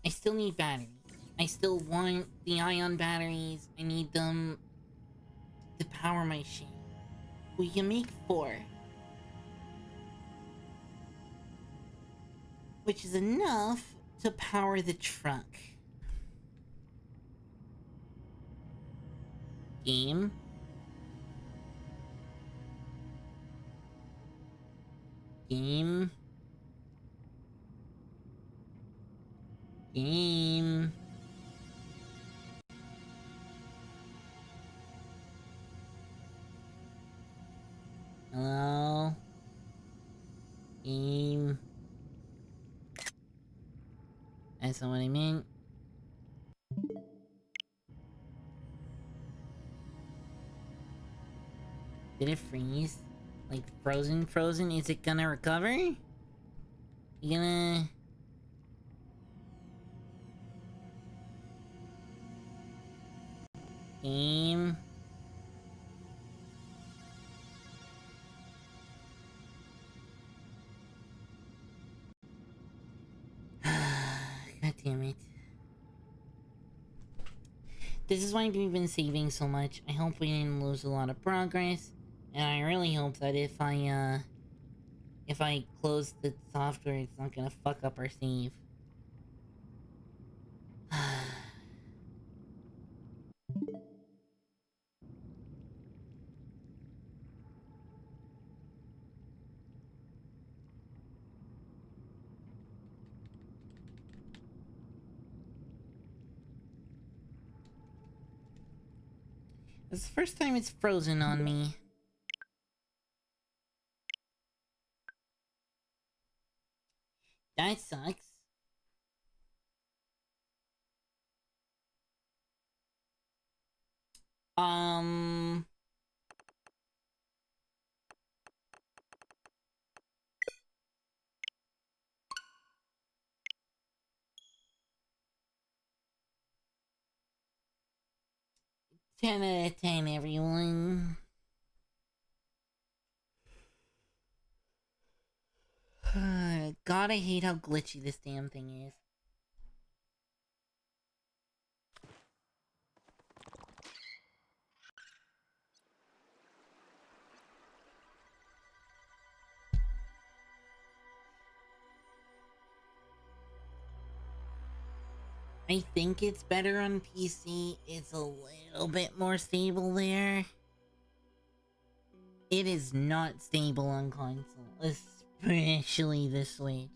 I still need batteries. I still want the ion batteries. I need them to power my ship. We can make 4. Which is enough to power the truck. Game. Game. Game. Hello? Game. That's not what I meant. Did it freeze? Like frozen? Frozen? Is it gonna recover? You gonna... Game. God damn it. This is why we've been saving so much. I hope we didn't lose a lot of progress. And I really hope that if I close the software, it's not gonna fuck up our save. It's the first time it's frozen on me. That sucks. Ten out of 10, everyone. God, I hate how glitchy this damn thing is. I think it's better on PC. It's a little bit more stable there. It is not stable on console, especially the Switch.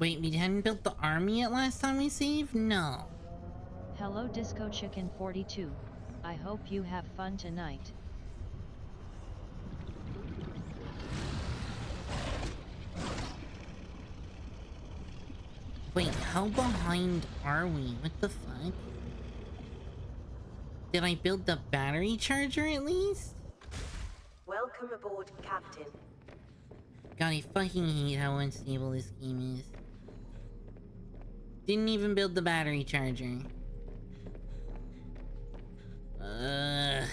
Wait, we hadn't built the army yet last time we saved? No. Hello Disco Chicken 42. I hope you have fun tonight. Wait, how behind are we? What the fuck? Did I build the battery charger at least? Welcome aboard, Captain. God, I fucking hate how unstable this game is. Didn't even build the battery charger. Ugh.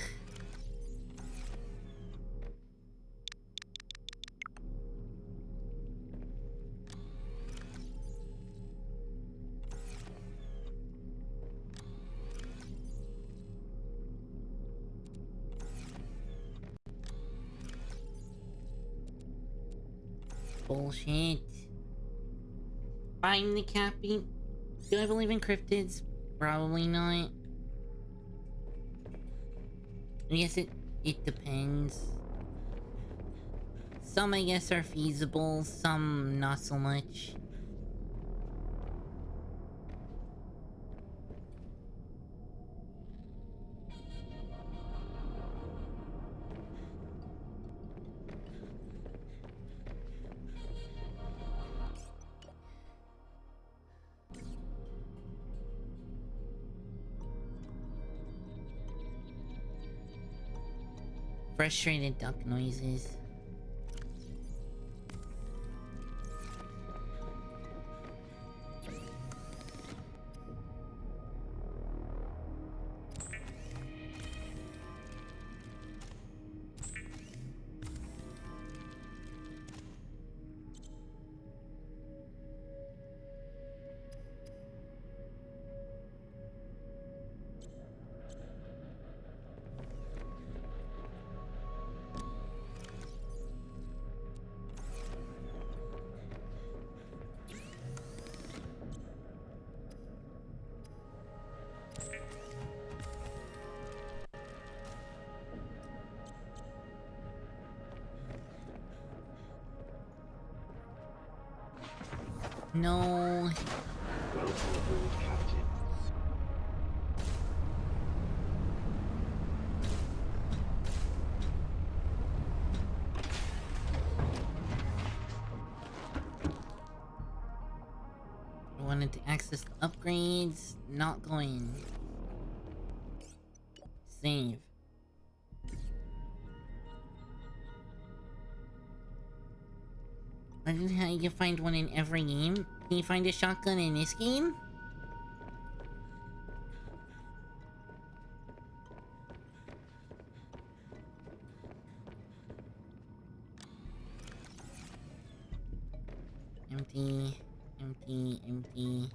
Bullshit. I'm the Cappy. Do I believe in cryptids? Probably not. I guess it depends. Some I guess are feasible, some not so much. Frustrated duck noises. No. Welcome aboard, Captain. I wanted to access the upgrades. Not going. Save. Imagine how you can find one in every game. Can you find a shotgun in this game? Empty, empty, empty.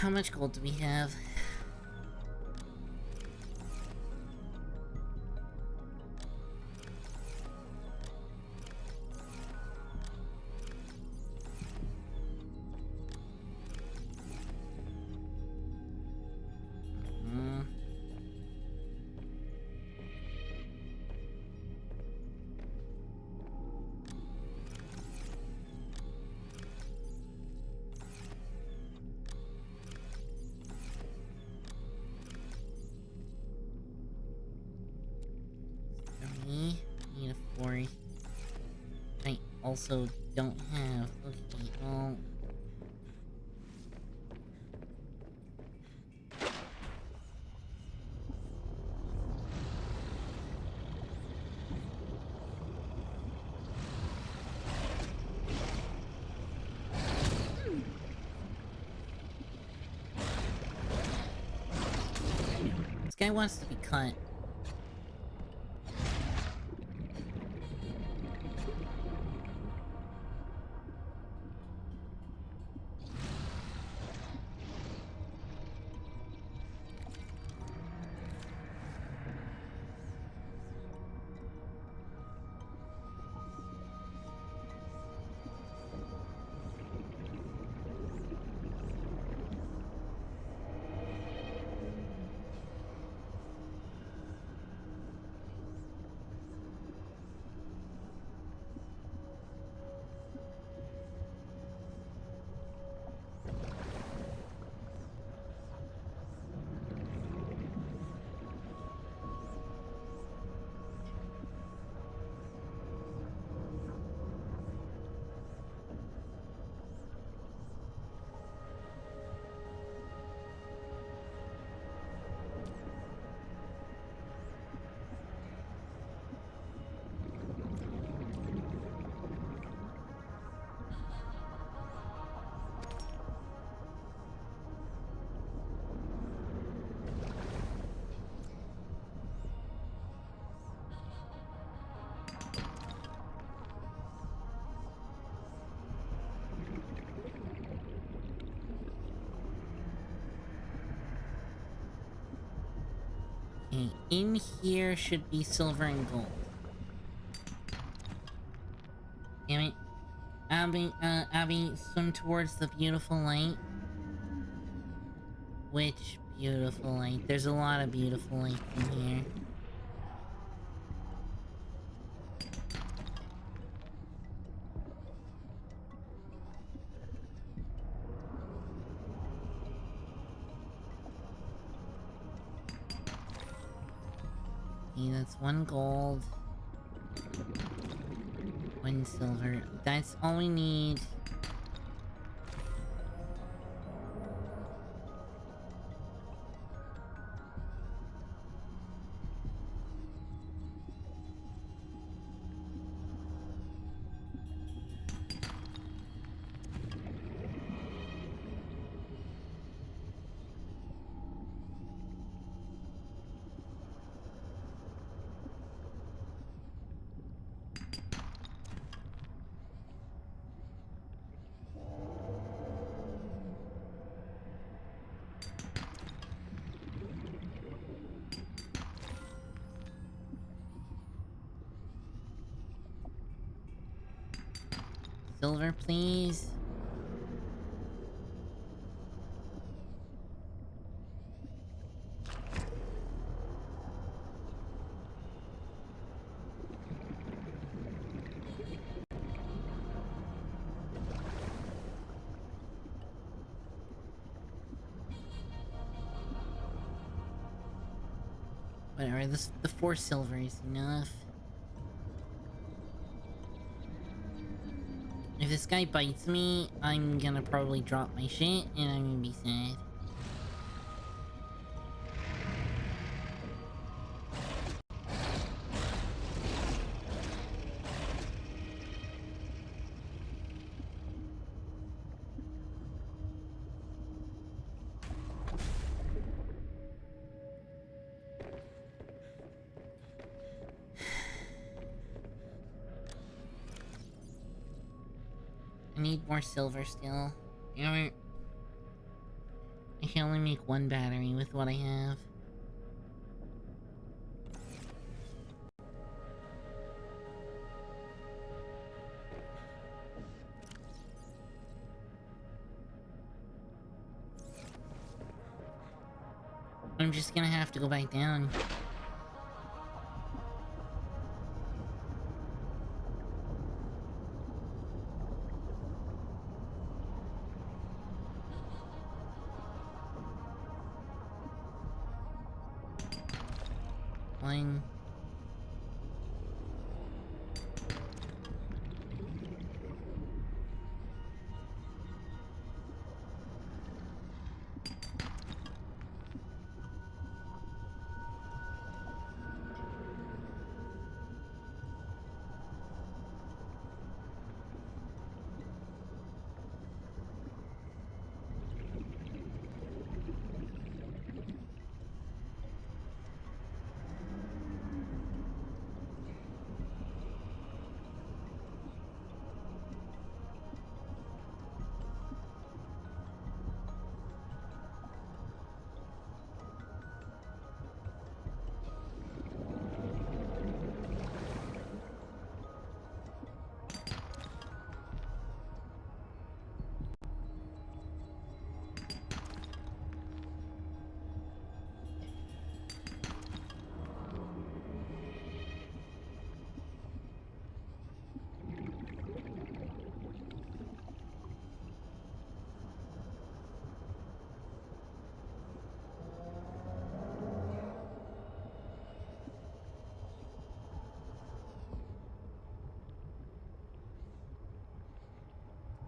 How much gold do we have? Need a fourth. I also don't have. Okay, well. This guy wants to be cut. Okay, in here should be silver and gold. Damn it. Abby, swim towards the beautiful light. Which beautiful light? There's a lot of beautiful lights in here. Okay, that's one gold. One silver. That's all we need. Silver, please. Whatever, the 4 silver is enough. If this guy bites me, I'm gonna probably drop my shit, and I'm gonna be sad. I need more silver still. Damn it. I can only make 1 battery with what I have. I'm just gonna have to go back down. One.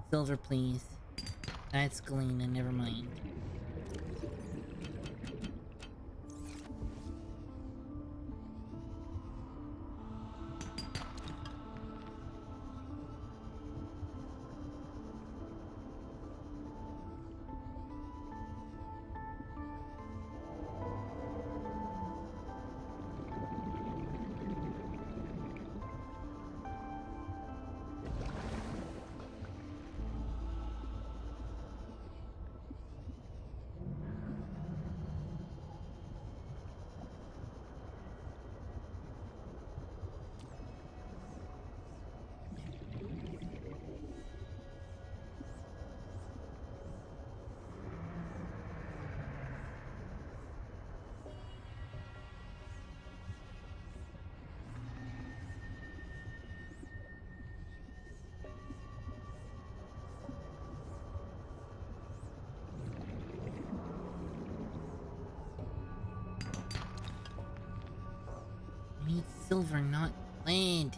Silver, please. That's Galena, never mind. I need silver, not lead.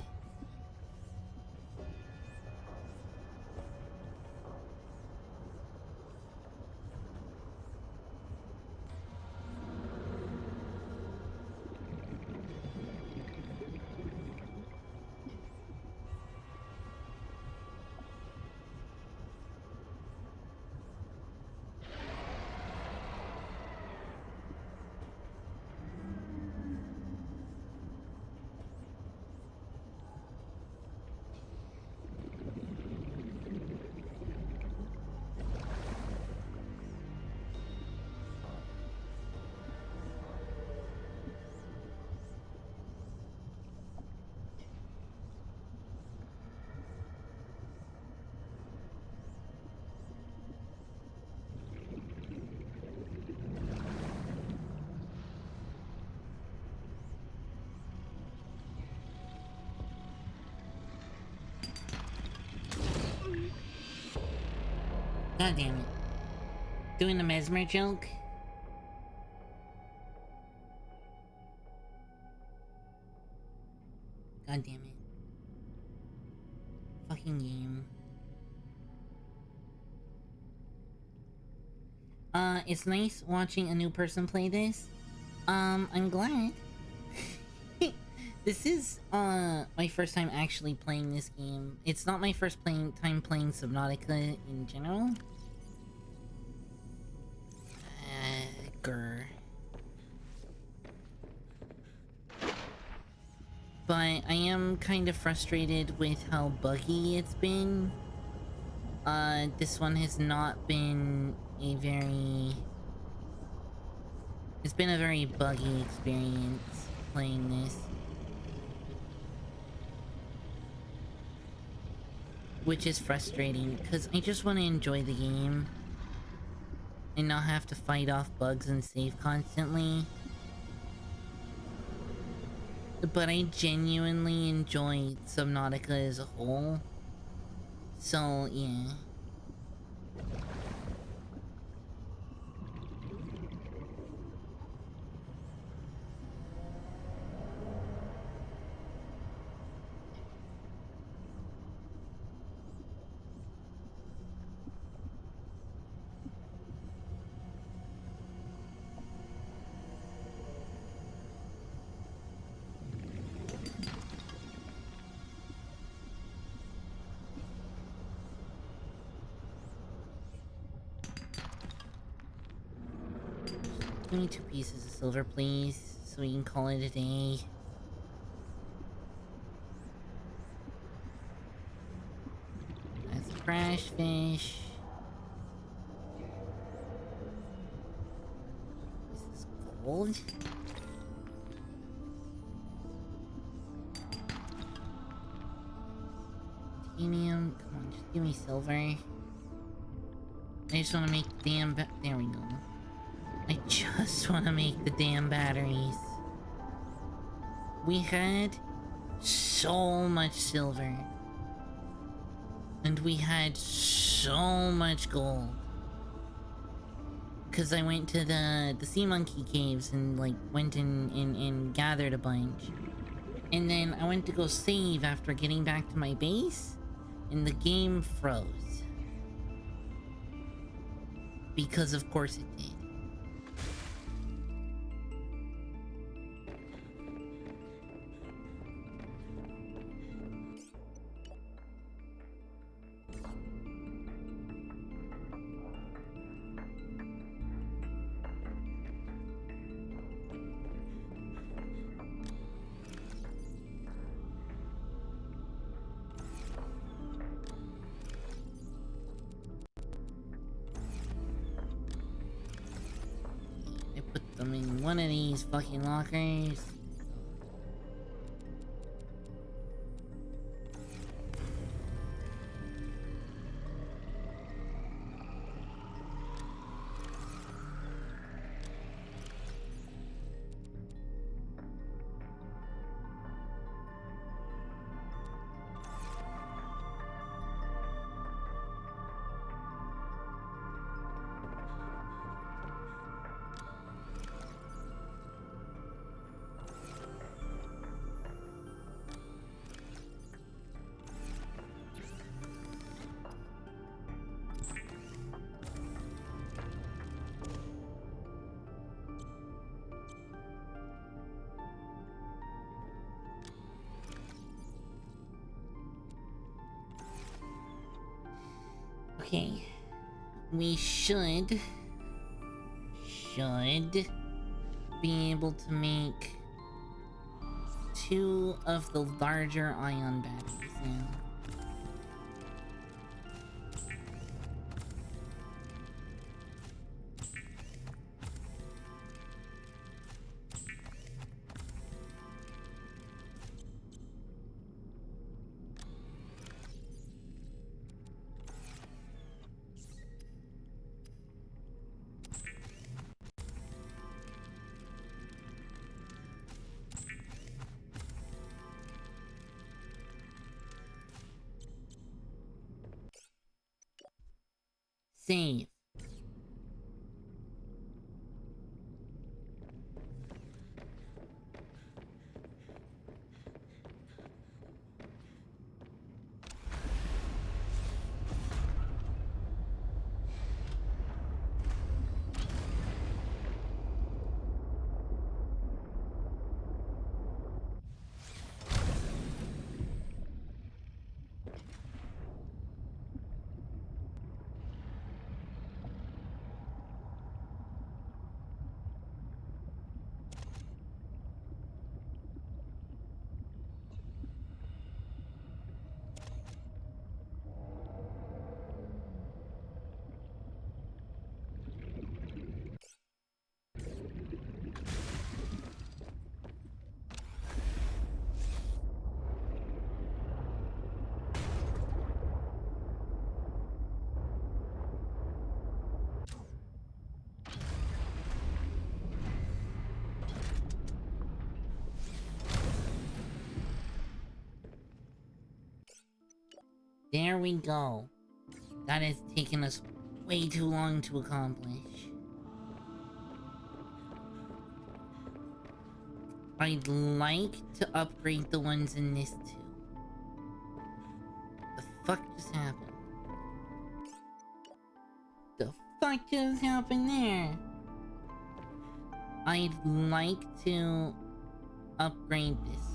God damn it. Doing the mesmer joke? God damn it. Fucking game. It's nice watching a new person play this. I'm glad. This is, my first time actually playing this game. It's not my first time playing Subnautica in general. Grr. But I am kind of frustrated with how buggy it's been. This one has not been a very... It's been a very buggy experience playing this. Which is frustrating, because I just want to enjoy the game. And not have to fight off bugs and save constantly. But I genuinely enjoy Subnautica as a whole. So, yeah. Give me 2 pieces of silver, please, so we can call it a day. That's crash fish. This is gold. Titanium. Come on, just give me silver. I just want to make the damn there we go. I just want to make the damn batteries. We had so much silver. And we had so much gold. Because I went to the sea monkey caves and like went and gathered a bunch. And then I went to go save after getting back to my base. And the game froze. Because of course it did. them in one of these fucking lockers. Okay, we should be able to make 2 of the larger ion batteries now. Save. There we go. That has taken us way too long to accomplish. I'd like to upgrade the ones in this too. The fuck just happened? The fuck just happened there? I'd like to upgrade this.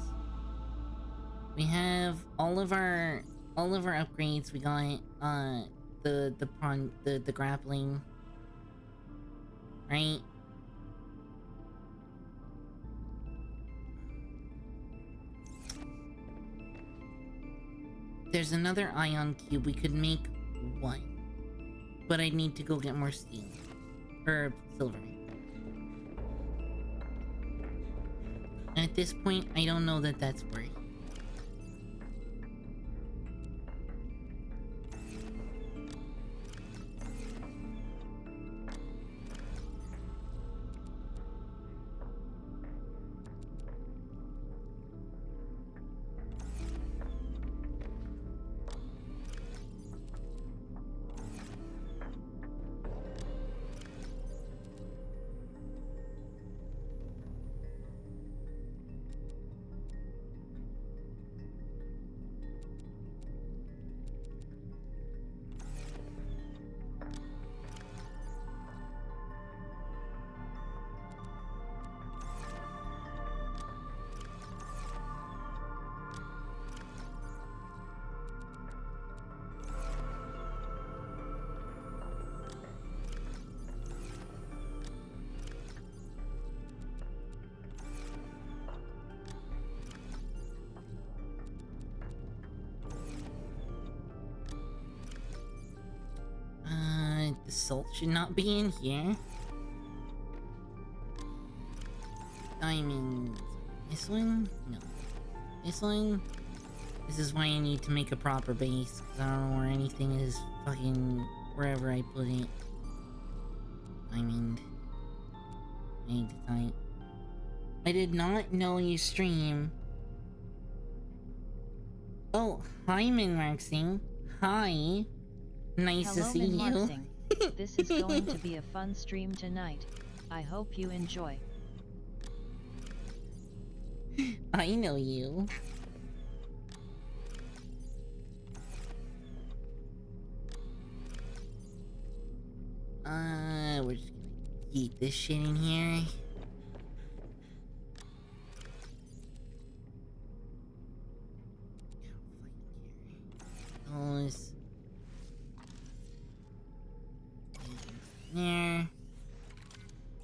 We have all of our upgrades. We got the grappling, right? There's another ion cube. We could make one, but I need to go get more steel or silver. And at this point, I don't know that that's worth it. The salt should not be in here. Diamonds. This one? No. This one? This is why I need to make a proper base, because I don't know where anything is fucking... wherever I put it. Diamond. Magnesite. I did not know you stream. Oh, hi Minmaxing. Hi. Nice to see you. Minmaxing. This is going to be a fun stream tonight. I hope you enjoy. I know you. We're just gonna eat this shit in here. Those. There.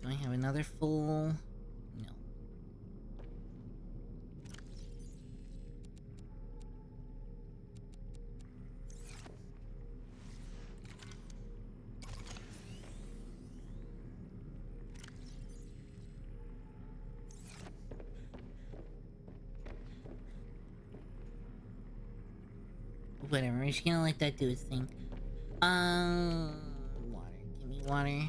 Do I have another full? No. Whatever, we're just gonna let that do its thing. Water. Give me water.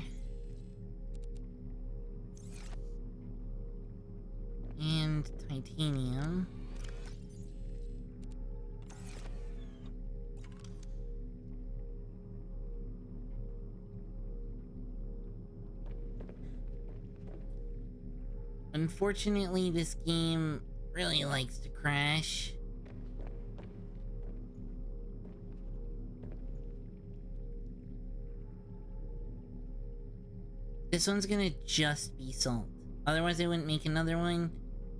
And titanium. Unfortunately, this game really likes to crash. This one's gonna just be salt. Otherwise I wouldn't make another one,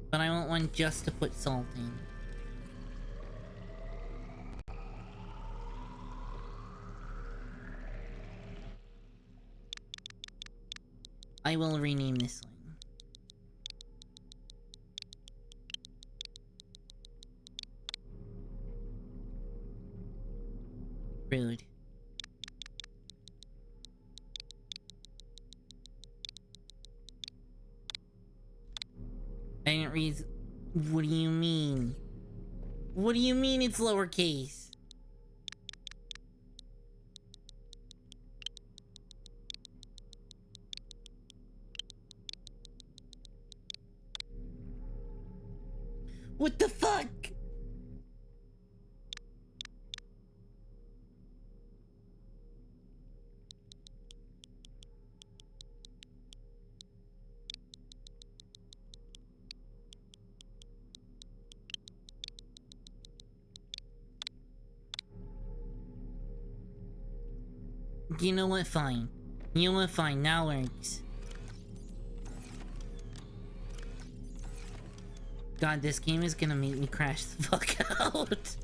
but I want one just to put salt in. I will rename this one. Rude. I didn't read. What do you mean? What do you mean it's lowercase? What the fuck? You know what? Fine. You know what? Fine. Now works. God, this game is gonna make me crash the fuck out.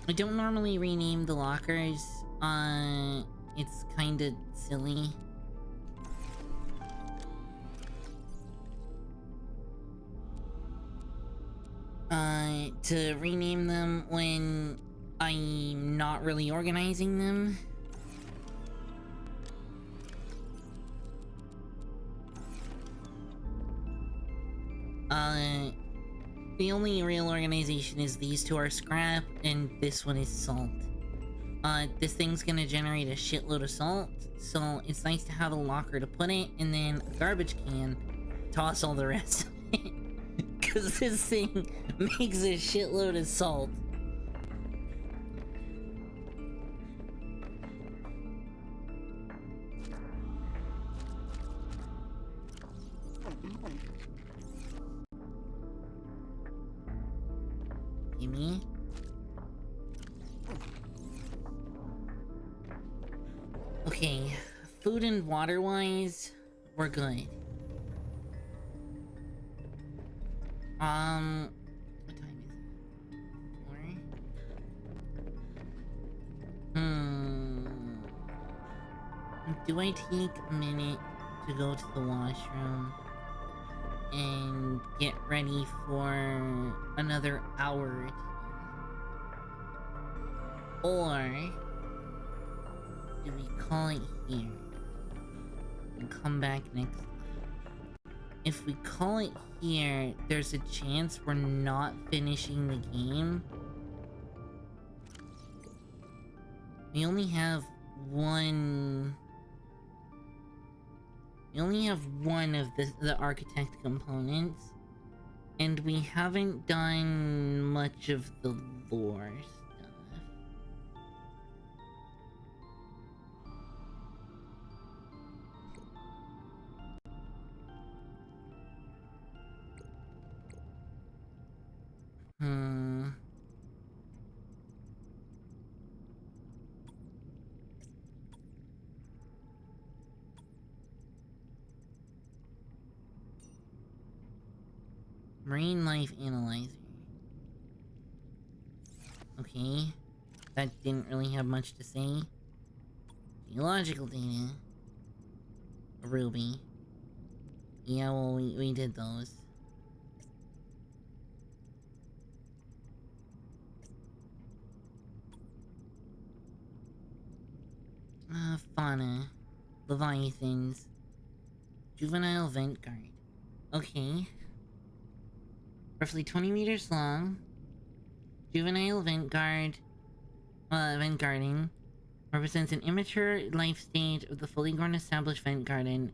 I don't normally rename the lockers. It's kinda silly. To rename them when I'm not really organizing them. The only real organization is these two are scrap, and this one is salt. This thing's gonna generate a shitload of salt, so it's nice to have a locker to put it, and then a garbage can, toss all the rest of it. Cause this thing makes a shitload of salt. Gimme. Okay, food and water wise, we're good. What time is it? 4? Do I take a minute to go to the washroom and get ready for another hour or two? Or do we call it here and come back next time? If we call it here, there's a chance we're not finishing the game. We only have one... We only have one of the architect components. And we haven't done much of the lore stuff. Marine life analyzer. Okay. That didn't really have much to say. Geological data. A ruby. Yeah, well, we did those. Fauna. Leviathans. Juvenile vent guard. Okay. Roughly 20 meters long. Juvenile vent guarding represents an immature life stage of the fully grown established vent garden.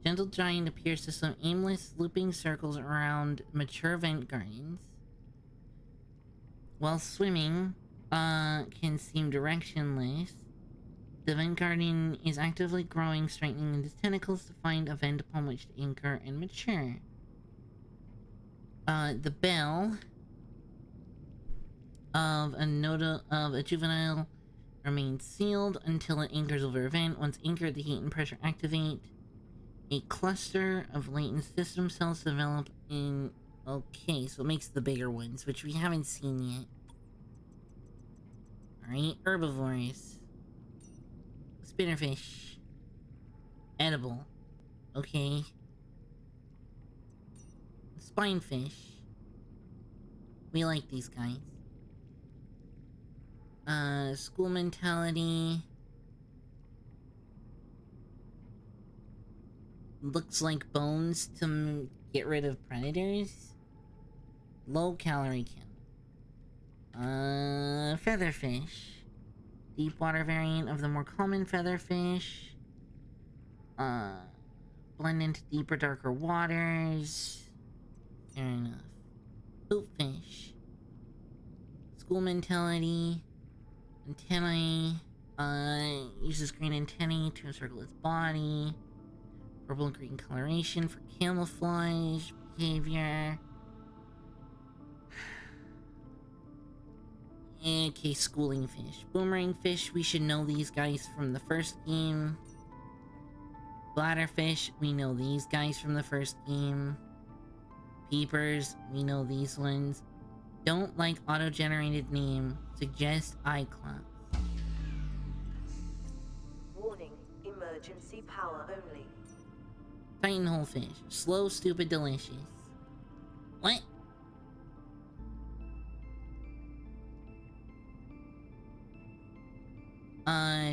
Gentle giant appears to swim aimless, looping circles around mature vent gardens. While swimming, can seem directionless. The vent garden is actively growing, straightening its tentacles to find a vent upon which to anchor and mature. The bell of a juvenile remains sealed until it anchors over a vent. Once anchored, the heat and pressure activate A cluster of latent system cells develop in... Okay, so it makes the bigger ones, which we haven't seen yet. Alright, herbivores. Spinnerfish. Edible. Okay. Spinefish. We like these guys. School mentality. Looks like bones to get rid of predators. Low calorie count. Featherfish. Deep water variant of the more common featherfish. Blend into deeper, darker waters. Fair enough. Poopfish. School mentality. Antennae. Uses green antennae to encircle its body. Purple and green coloration for camouflage behavior. Okay, schooling fish. Boomerang fish, we should know these guys from the first game. Bladderfish, we know these guys from the first game. Peepers, we know these ones. Don't like auto-generated name. Suggest iCloud. Warning, emergency power only. Titan hole fish. Slow, stupid, delicious. What?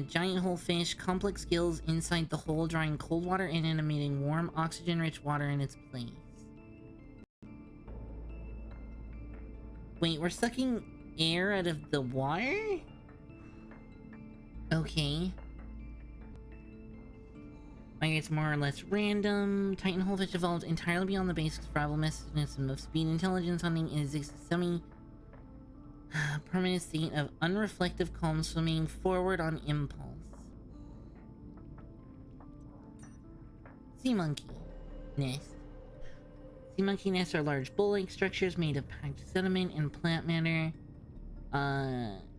Giant hole fish. Complex gills inside the hole, drawing cold water in and emitting warm, oxygen-rich water in its place. Wait, we're sucking air out of the water? Okay. Like, it's more or less random. Titan holefish evolved entirely beyond the basic survival mechanism of speed intelligence hunting and is a semi-permanent state of unreflective calm, swimming forward on impulse. Sea monkey nest. Sea monkey nests are large bowl-like structures made of packed sediment and plant matter.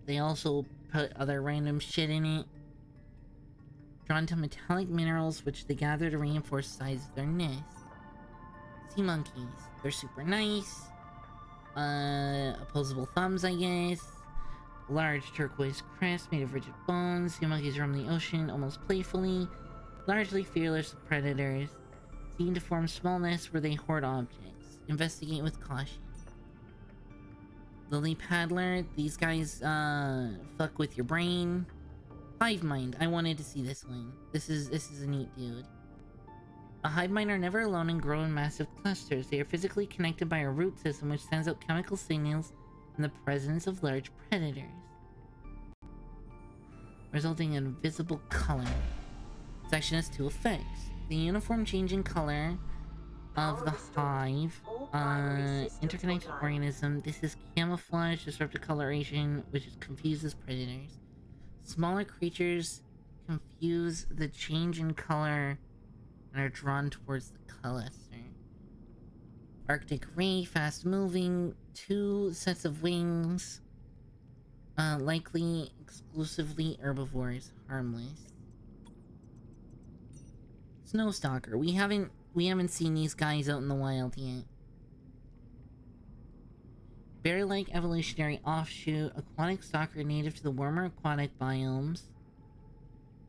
They also put other random shit in it. Drawn to metallic minerals, which they gather to reinforce the size of their nest. Sea monkeys. They're super nice. Opposable thumbs, I guess. Large turquoise crest made of rigid bones. Sea monkeys roam the ocean almost playfully. Largely fearless of predators. Seen to form small nests where they hoard objects. Investigate with caution. Lily paddler. These guys, fuck with your brain. Hive mind. I wanted to see this one. This is a neat dude. A hive mind are never alone and grow in massive clusters. They are physically connected by a root system which sends out chemical signals in the presence of large predators, resulting in visible color. This action has two effects. The uniform change in color of the hive, interconnected organism. This is camouflage, disruptive coloration, which confuses predators. Smaller creatures confuse the change in color and are drawn towards the cluster. Arctic ray, fast moving, 2 sets of wings, likely exclusively herbivores, harmless. Snowstalker, we haven't seen these guys out in the wild yet. Bear-like evolutionary offshoot, aquatic stalker native to the warmer aquatic biomes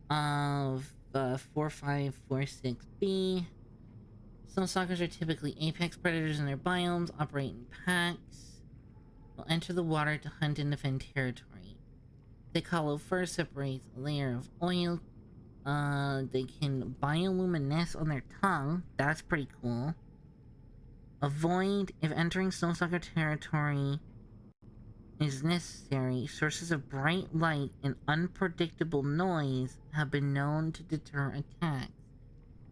of 4546B. Snowstalkers are typically apex predators in their biomes, operate in packs, will enter the water to hunt and defend territory. Thick hollow fur separates a layer of oil. They can bioluminesce on their tongue. That's pretty cool. Avoid if entering snowstalker territory is necessary. Sources of bright light and unpredictable noise have been known to deter attacks.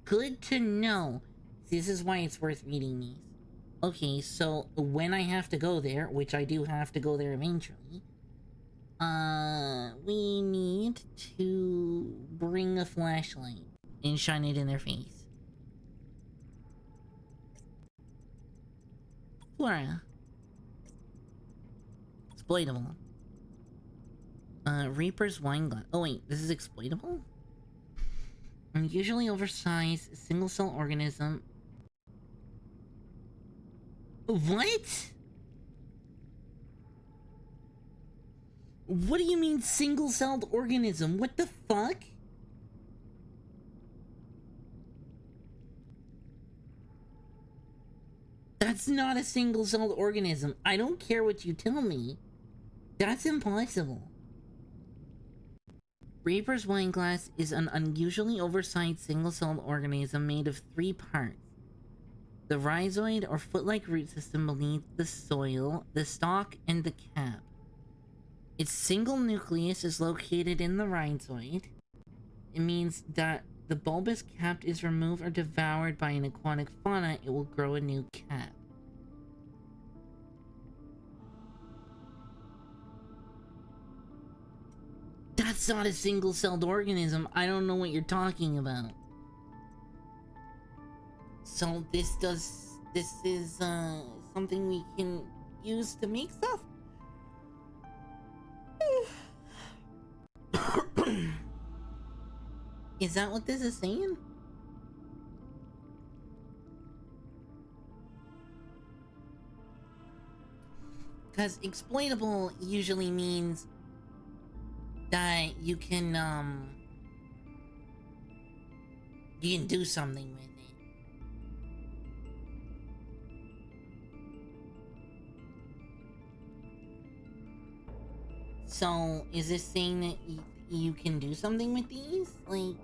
Good to know. This is why it's worth reading these. Okay, so when I have to go there, which I do have to go there eventually, we need to bring a flashlight and shine it in their face. Flora. Exploitable. Reaper's wine glass. Oh wait, this is exploitable? Unusually oversized single-cell organism. What? What do you mean single-celled organism? What the fuck? That's not a single-celled organism. I don't care what you tell me. That's impossible. Reaper's wineglass is an unusually oversized single-celled organism made of 3 parts. The rhizoid or foot-like root system beneath the soil, the stalk, and the cap. Its single nucleus is located in the rhizoid. It means that the bulbous cap is removed or devoured by an aquatic fauna, it will grow a new cap. That's not a single-celled organism. I don't know what you're talking about. So this is something we can use to make stuff? Is that what this is saying? Because exploitable usually means that you can do something with it. So, is this saying that you can do something with these? Like...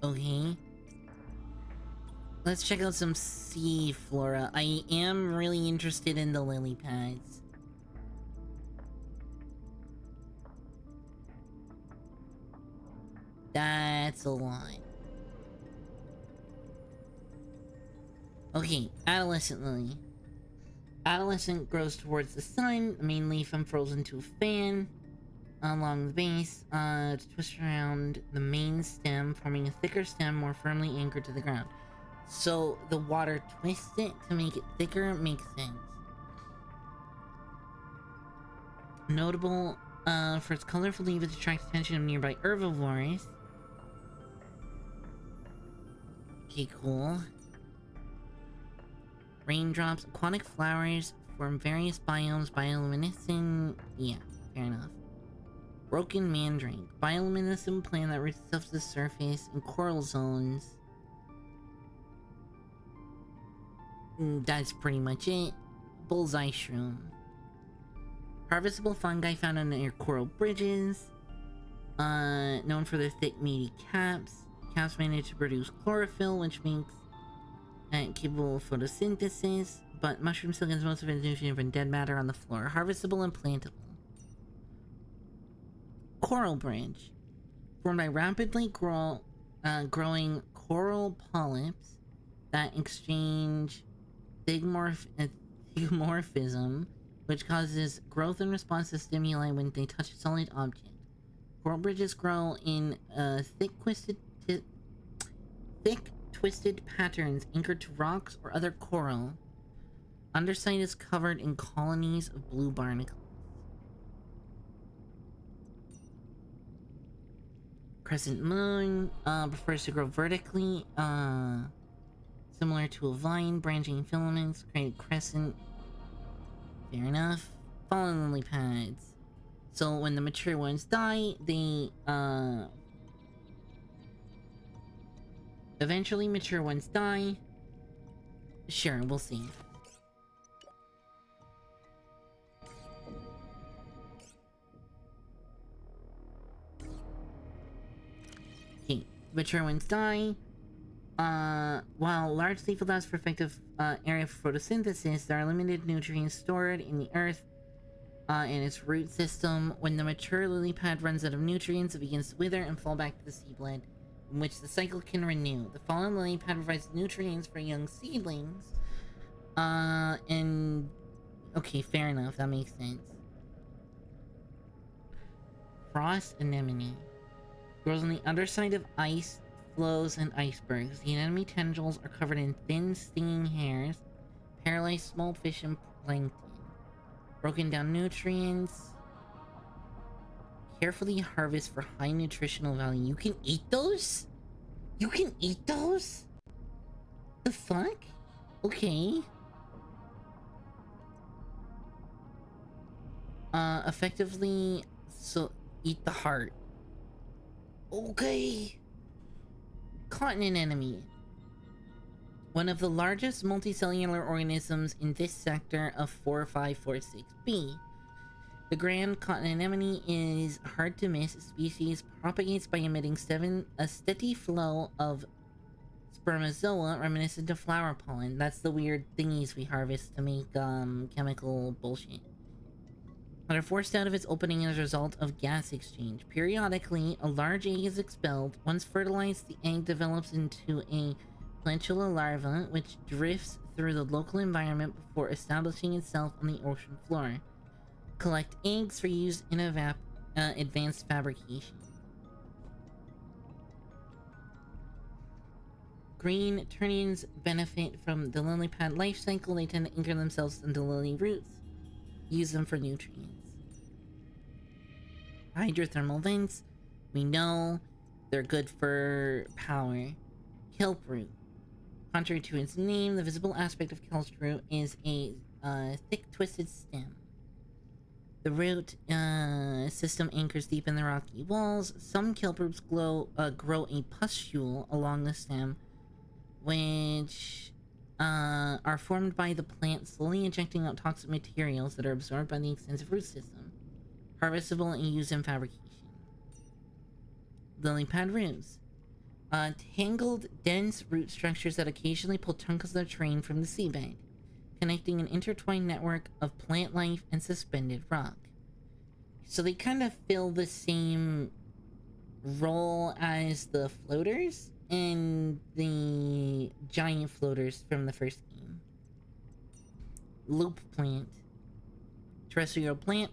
Okay. Let's check out some sea flora. I am really interested in the lily pads. That's a lot. Okay, adolescent lily. Adolescent grows towards the sun. The main leaf unfurls into a fan along the base to twist around the main stem, forming a thicker stem more firmly anchored to the ground. So the water twists it to make it thicker. Makes sense. Notable for its colorful leaf, it attracts attention of nearby herbivores. Okay, cool. Raindrops, aquatic flowers form various biomes, bioluminescent. Yeah, fair enough. Broken mandrake, bioluminescent plant that roots itself to the surface in coral zones. That's pretty much it. Bullseye shroom. Harvestable fungi found on near coral bridges. Known for their thick, meaty caps. Caps manage to produce chlorophyll, which makes it capable of photosynthesis. But mushroom still gets most of its nutrients from dead matter on the floor. Harvestable and plantable. Coral bridge. Formed by rapidly growing coral polyps that exchange thigmorphism, which causes growth in response to stimuli when they touch a solid object. Coral bridges grow in thick twisted patterns anchored to rocks or other coral. Underside is covered in colonies of blue barnacles. Crescent moon prefers to grow vertically, similar to a vine, branching filaments create crescent. Fair enough. Fallen lily pads. So when the mature ones die, they eventually mature ones die. Sure, we'll see. Okay, mature ones die. While large leaf allows for effective area for photosynthesis, there are limited nutrients stored in the earth in its root system. When the mature lily pad runs out of nutrients, it begins to wither and fall back to the seedbed, in which the cycle can renew. The fallen lily pad provides nutrients for young seedlings. And... okay, fair enough, that makes sense. Frost anemone. Grows on the underside of ice floes and icebergs. The anemone tendrils are covered in thin, stinging hairs, paralyze small fish and plankton. Broken down nutrients. Carefully harvest for high nutritional value. You can eat those? You can eat those? The fuck? Okay. Effectively, so eat the heart. Okay. Continent enemy. One of the largest multicellular organisms in this sector of 4546b. The grand continent anemone is hard to miss. Species propagates by emitting a steady flow of spermazoa reminiscent of flower pollen. That's the weird thingies we harvest to make chemical bullshit. That are forced out of its opening as a result of gas exchange. Periodically, a large egg is expelled. Once fertilized, the egg develops into a plantula larva, which drifts through the local environment before establishing itself on the ocean floor. Collect eggs for use in advanced fabrication. Green Turnians benefit from the lily pad life cycle. They tend to anchor themselves into lily roots. Use them for nutrients. Hydrothermal vents. We know they're good for power. Kelp root. Contrary to its name, the visible aspect of kelp root is a thick, twisted stem. The root system anchors deep in the rocky walls. Some kelp roots grow a pustule along the stem, which are formed by the plant slowly ejecting out toxic materials that are absorbed by the extensive root system. Harvestable and used in fabrication. Lily pad roots. Tangled, dense root structures that occasionally pull chunks of their terrain from the seabed, connecting an intertwined network of plant life and suspended rock. So they kind of fill the same role as the floaters and the giant floaters from the first game. Loop plant. Terrestrial plant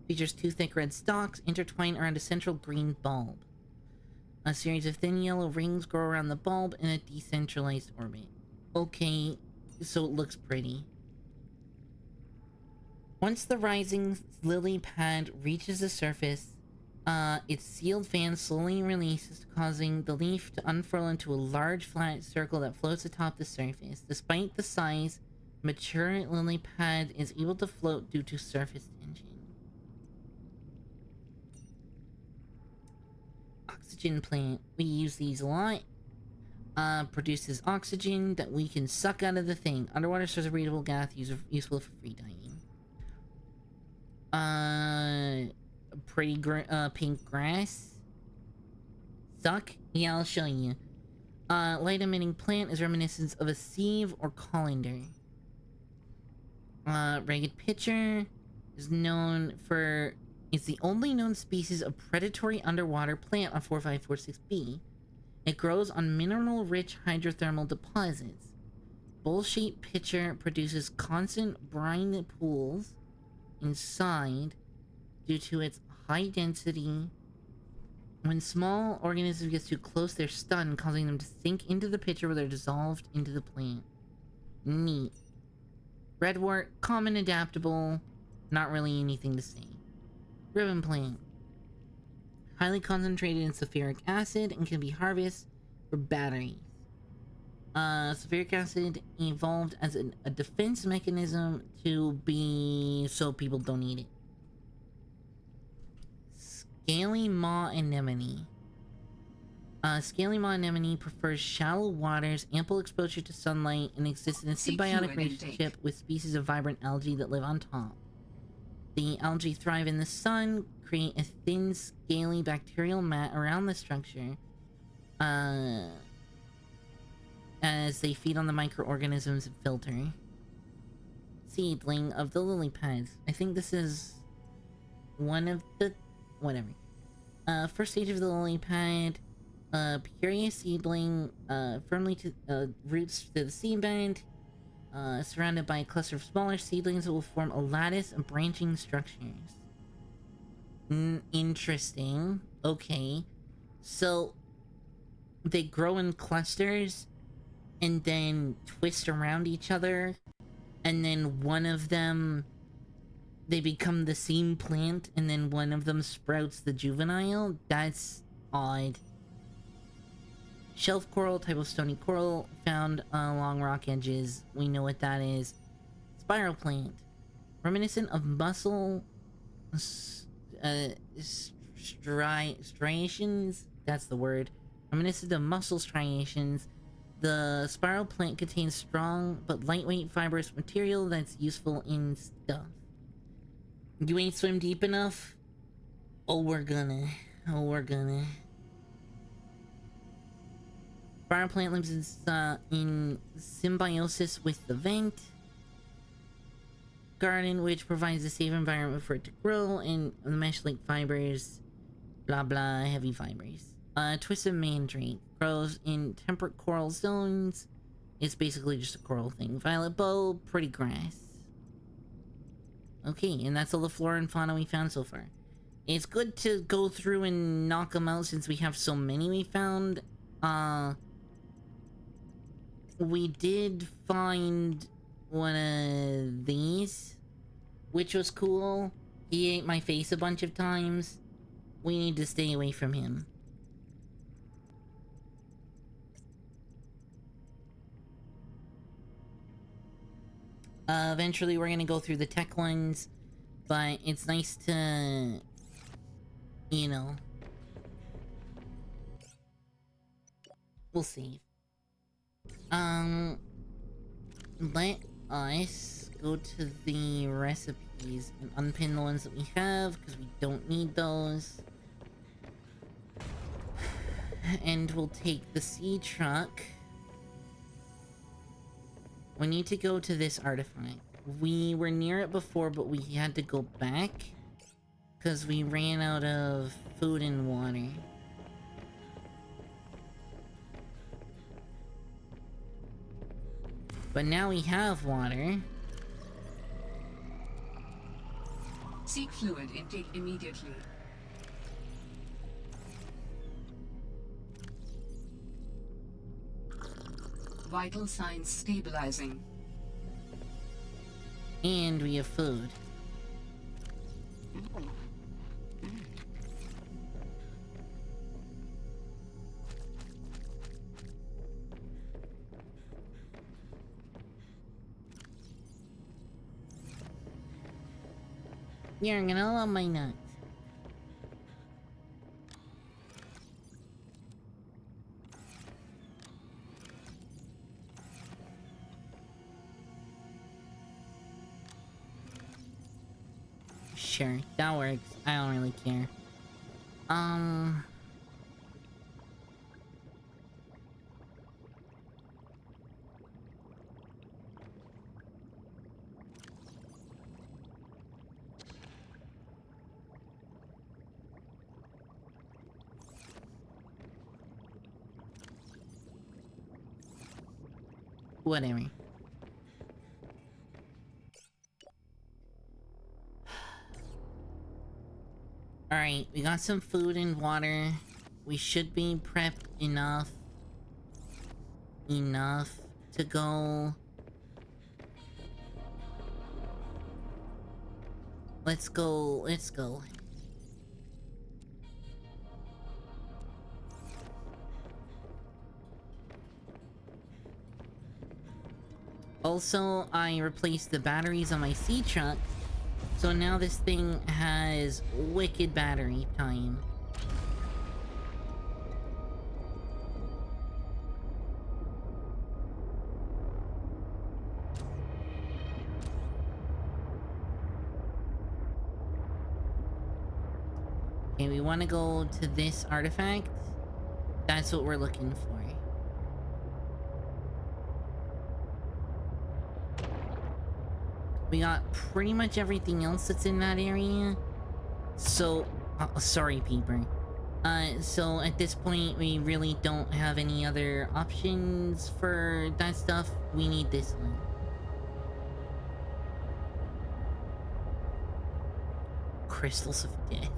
features two thick red stalks intertwined around a central green bulb. A series of thin yellow rings grow around the bulb in a decentralized orbit. Okay, so it looks pretty. Once the rising lily pad reaches the surface, its sealed fan slowly releases, causing the leaf to unfurl into a large flat circle that floats atop the surface. Despite the size, mature lily pad is able to float due to surface tension. Oxygen plant. We use these a lot. Produces oxygen that we can suck out of the thing. Underwater source of breathable gas, useful for free diving. Pretty pink grass. Suck? Yeah, I'll show you. Light emitting plant is reminiscent of a sieve or colander. Ragged pitcher is known for... It's the only known species of predatory underwater plant on 4546b. It grows on mineral-rich hydrothermal deposits. Bowl-shaped pitcher produces constant brine pools inside due to its high density. When small organisms get too close, they're stunned, causing them to sink into the pitcher where they're dissolved into the plant. Neat. Redwort, common, adaptable, not really anything to say. Ribbon plant. Highly concentrated in sulfuric acid and can be harvested for batteries. Sulfuric acid evolved as a defense mechanism to be so people don't eat it. Scaly maw anemone. Scaly maw anemone prefers shallow waters, ample exposure to sunlight, and exists in a symbiotic relationship with species of vibrant algae that live on top. The algae thrive in the sun, create a thin, scaly bacterial mat around the structure, as they feed on the microorganisms and filter. Seedling of the lily pads. I think this is one of the... whatever. First stage of the lily pad. Peculiar seedling, firmly to roots to the seabed. Surrounded by a cluster of smaller seedlings that will form a lattice of branching structures. Interesting. Okay. So, they grow in clusters and then twist around each other, and then one of them they become the same plant and then one of them sprouts the juvenile. That's odd. Shelf coral, type of stony coral, found along rock edges. We know what that is. Spiral plant. Reminiscent of mussel striations. That's the word. Reminiscent of mussel striations. The spiral plant contains strong but lightweight fibrous material that's useful in stuff. You ain't swim deep enough? Oh, we're gonna. Spiral plant lives in symbiosis with the vent garden, which provides a safe environment for it to grow, and the mesh-like fibers, blah blah, heavy fibers. Twisted mandrake grows in temperate coral zones. It's basically just a coral thing. Violet bow, pretty grass. Okay, and that's all the flora and fauna we found so far. It's good to go through and knock them out since we have so many we found. We did find one of these, which was cool. He ate my face a bunch of times. We need to stay away from him. Eventually we're gonna go through the tech ones, but it's nice to, you know, we'll save. Let us go to the recipes and unpin the ones that we have, because we don't need those. And we'll take the sea truck. We need to go to this artifact. We were near it before, but we had to go back because we ran out of food and water. But now we have water. Seek fluid intake immediately. Vital signs stabilizing. And we have food. You're gonna love my nuts. Sure, that works. I don't really care. Whatever. Alright, we got some food and water. We should be prepped enough to go. Let's go. Also, I replaced the batteries on my sea truck, so now this thing has wicked battery time. Okay, we want to go to this artifact. That's what we're looking for. We got pretty much everything else that's in that area. So, sorry, Peeper. So at this point, we really don't have any other options for that stuff. We need this one. Crystals of Death.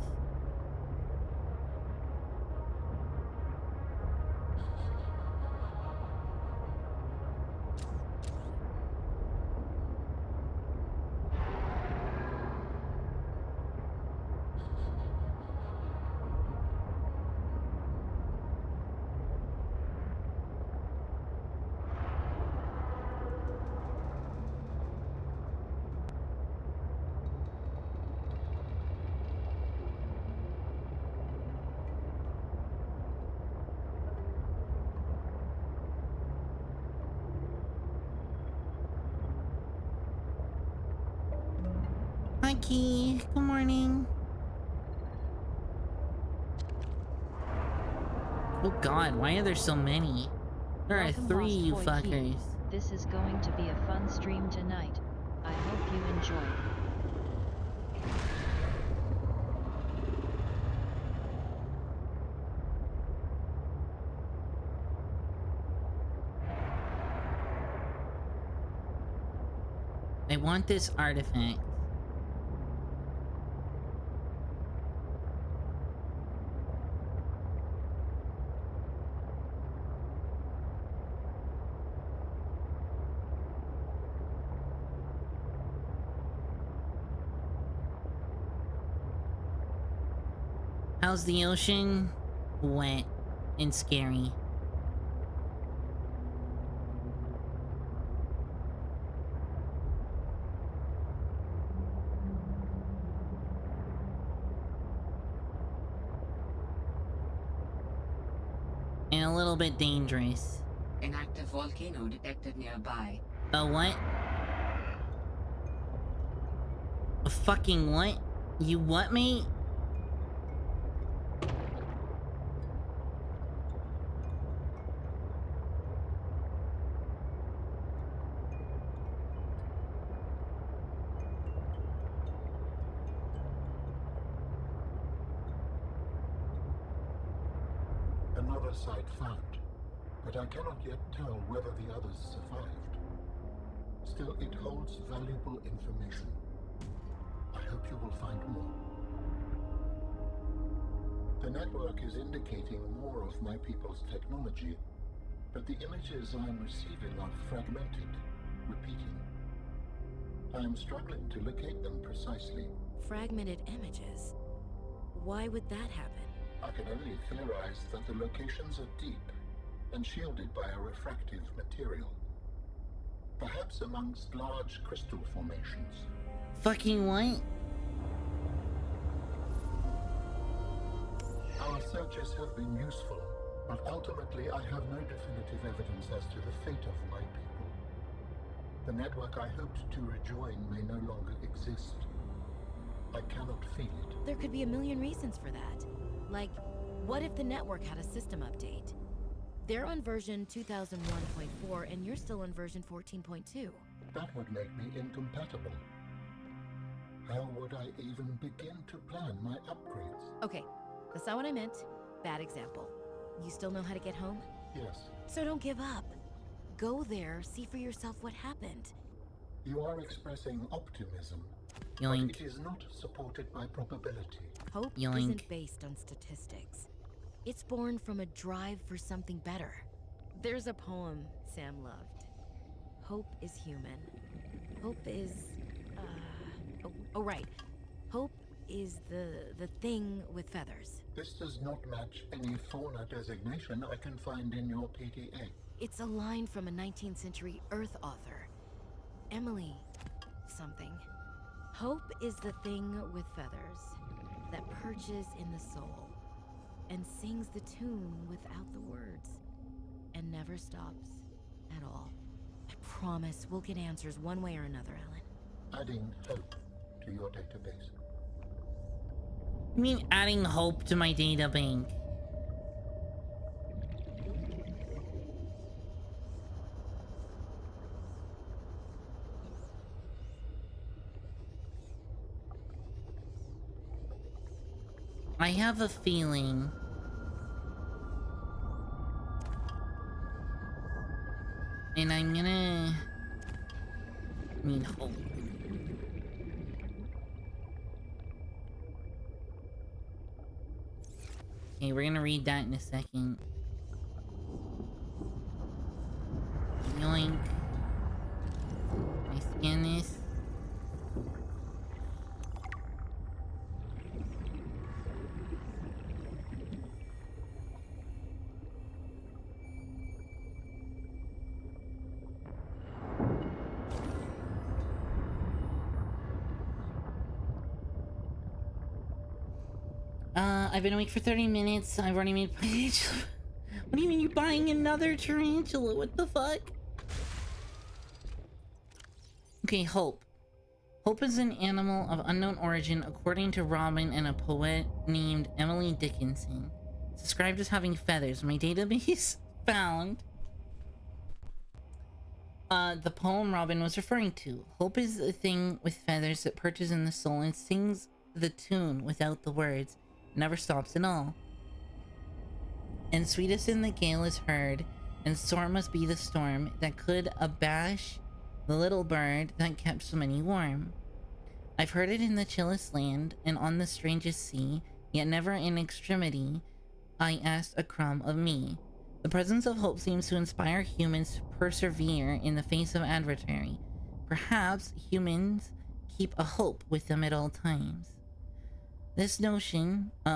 Nikki. Good morning. Oh god, why are there so many? There are Welcome, 3, Lost you Boy fuckers. Keith. This is going to be a fun stream tonight. I hope you enjoy. I want this artifact. How's the ocean? Wet and scary. And a little bit dangerous. An active volcano detected nearby. A what? A fucking what? You what, mate? Another site found, but I cannot yet tell whether the others survived. Still, it holds valuable information. I hope you will find more. The network is indicating more of my people's technology, but the images I am receiving are fragmented, repeating. I am struggling to locate them precisely. Fragmented images? Why would that happen? I can only theorize that the locations are deep and shielded by a refractive material. Perhaps amongst large crystal formations. Fucking what? Our searches have been useful, but ultimately I have no definitive evidence as to the fate of my people. The network I hoped to rejoin may no longer exist. I cannot feel it. There could be a million reasons for that. Like, what if the network had a system update? They're on version 2001.4 and you're still on version 14.2. That would make me incompatible. How would I even begin to plan my upgrades? Okay, that's not what I meant. Bad example. You still know how to get home? Yes. So don't give up. Go there, see for yourself what happened. You are expressing optimism, Yoink. but it is not supported by probability. Hope Yoink. isn't based on statistics. It's born from a drive for something better. There's a poem Sam loved. Hope is human. Hope is... Oh, right. Hope is the thing with feathers. This does not match any fauna designation I can find in your PDA. It's a line from a 19th century Earth author. Emily... something. Hope is the thing with feathers that perches in the soul and sings the tune without the words and never stops at all. I promise we'll get answers one way or another, Alan. Adding hope to your database. I mean adding hope to my data bank. I have a feeling and I'm gonna hope. Okay, we're gonna read that in a second. Yoink. I scan this. I've been awake for 30 minutes. I've already made tarantula. What do you mean you're buying another tarantula? What the fuck? Okay, hope. Hope is an animal of unknown origin according to Robin and a poet named Emily Dickinson. It's described as having feathers. My database found the poem Robin was referring to. Hope is a thing with feathers that perches in the soul and sings the tune without the words. It never stops at all. And sweetest in the gale is heard, and sore must be the storm that could abash the little bird that kept so many warm. I've heard it in the chillest land and on the strangest sea, yet never in extremity I asked a crumb of me. The presence of hope seems to inspire humans to persevere in the face of adversity. Perhaps humans keep a hope with them at all times.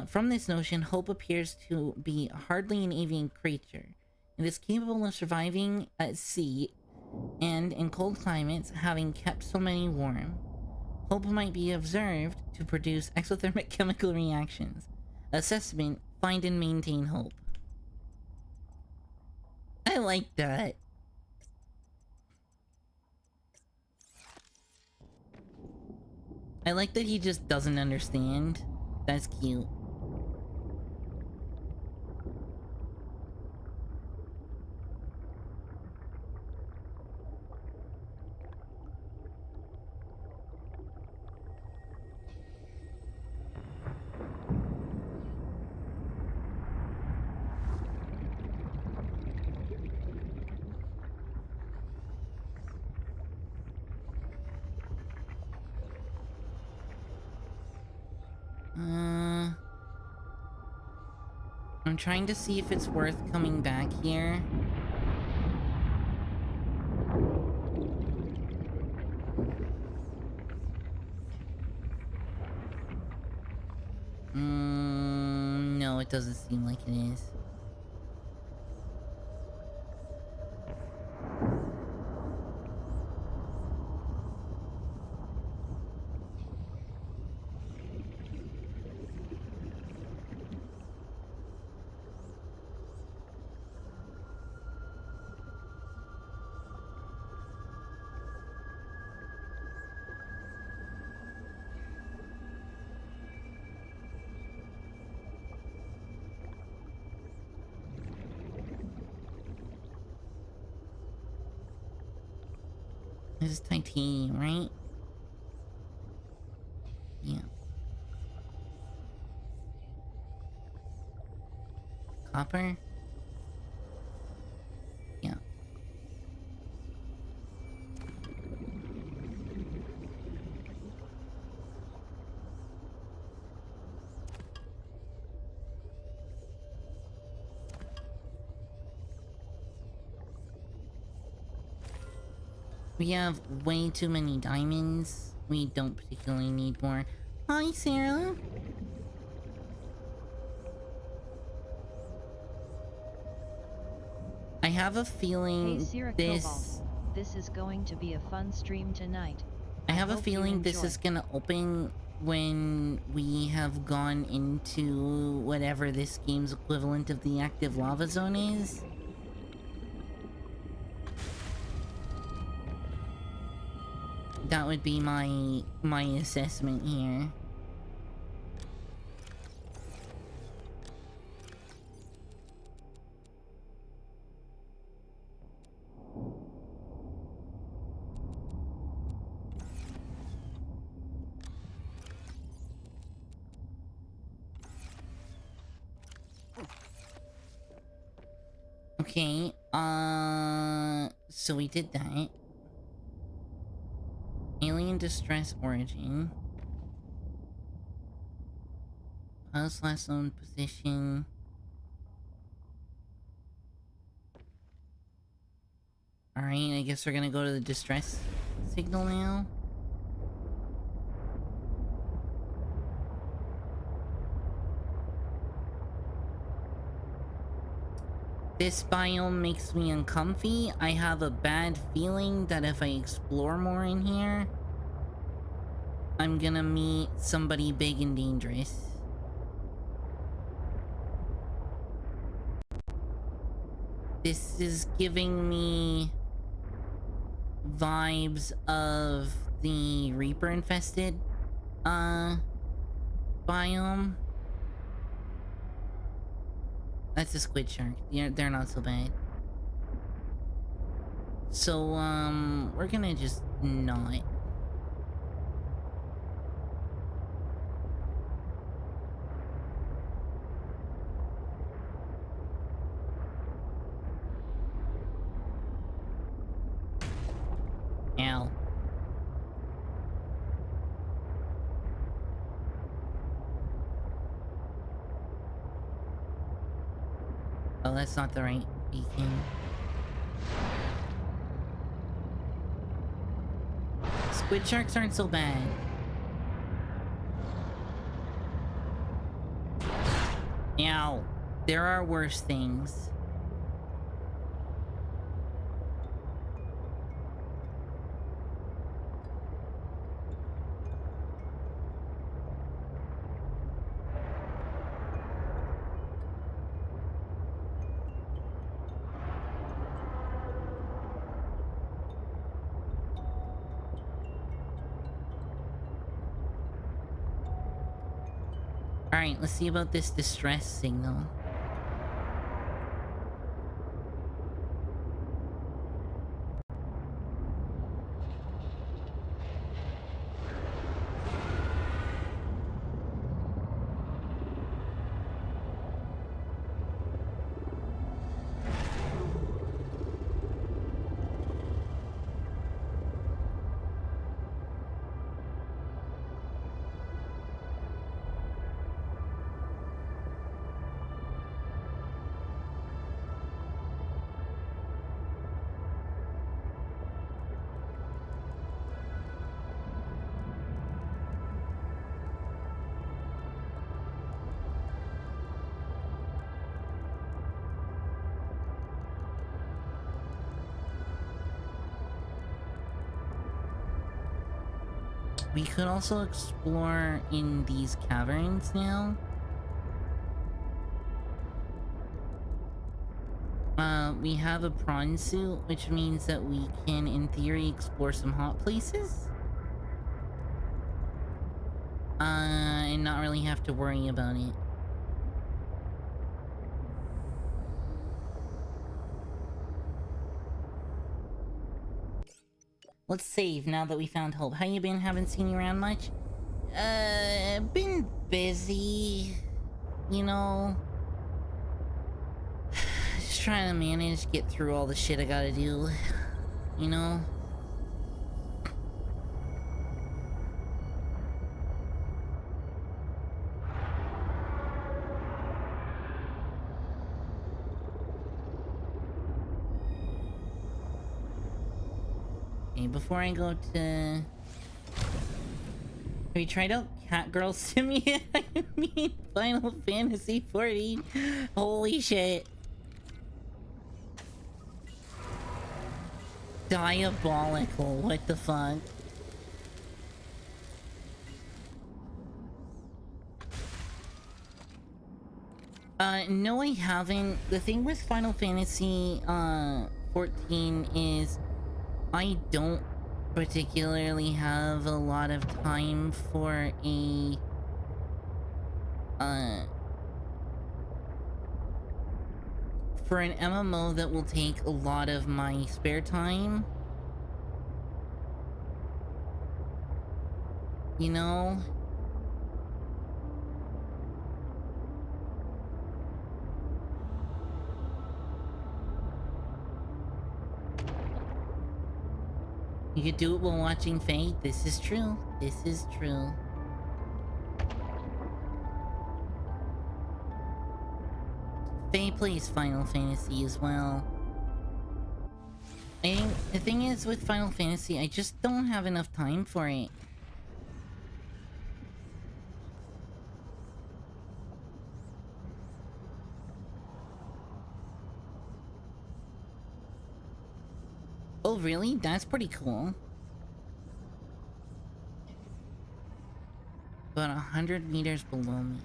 From this notion, hope appears to be hardly an avian creature. It is capable of surviving at sea and in cold climates, having kept so many warm. Hope might be observed to produce exothermic chemical reactions. Assessment: find and maintain hope. I like that. I like that he just doesn't understand. That's cute. I'm trying to see if it's worth coming back here. No, it doesn't seem like it is. This is titanium, right? Yeah. Copper? Yeah. We have way too many diamonds. We don't particularly need more. Hi, Sarah. I have a feeling Hey, Sierra Cobalt. This is going to be a fun stream tonight. I have a hope you feeling this enjoy. is gonna open when we have gone into whatever this game's equivalent of the active lava zone is. That would be my assessment here. Okay, so we did that. Alien distress origin. Pause last known position. Alright, I guess we're gonna go to the distress signal now. This biome makes me uncomfy. I have a bad feeling that if I explore more in here, I'm gonna meet somebody big and dangerous. This is giving me vibes of the Reaper infested biome. That's a squid shark. They're not so bad. So, we're gonna just not. Ow. Oh, that's not the right beacon. Squid sharks aren't so bad. Ow. There are worse things. Alright, let's see about this distress signal. We could also explore in these caverns now. We have a prawn suit, which means that we can, in theory, explore some hot places. And not really have to worry about it. Let's save now that we found Hope. How you been? Haven't seen you around much? Been busy. You know. Just trying to manage, get through all the shit I gotta do. You know? Before I go to... Have you tried out Catgirl Simulator? I mean, Final Fantasy 14. Holy shit. Diabolical. What the fuck? No, I haven't. The thing with Final Fantasy 14 is I don't particularly have a lot of time for a for an MMO that will take a lot of my spare time. You know? You could do it while watching Fate. This is true. This is true. Faye plays Final Fantasy as well. I think the thing is with Final Fantasy, I just don't have enough time for it. Oh, really? That's pretty cool. About 100 meters below me.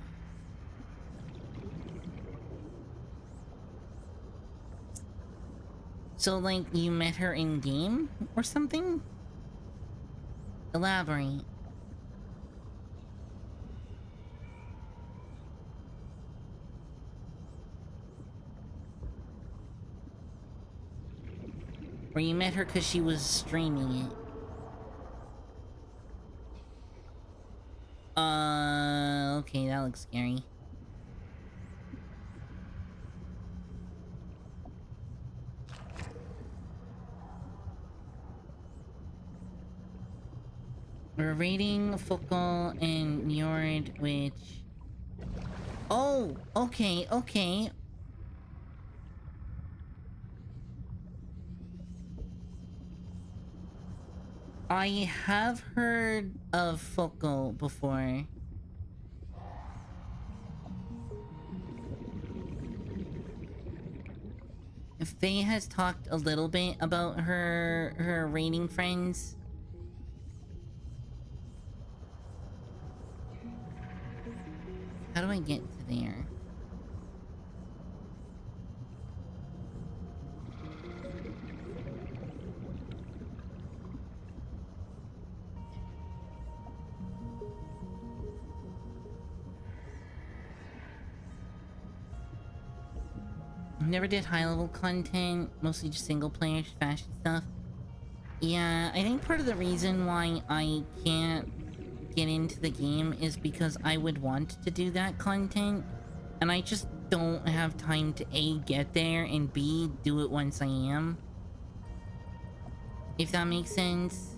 So, like, you met her in-game or something? Elaborate. Or you met her because she was streaming it. Okay, that looks scary. We're raiding Focal and Njord, which... Oh! Okay, okay. I have heard of Focal before. Faye has talked a little bit about her raiding friends. How do I get to there? Never did high level content, mostly just single player fashion stuff. Yeah, I think part of the reason why I can't get into the game is because I would want to do that content, and I just don't have time to A, get there, and B, do it once I am. If that makes sense.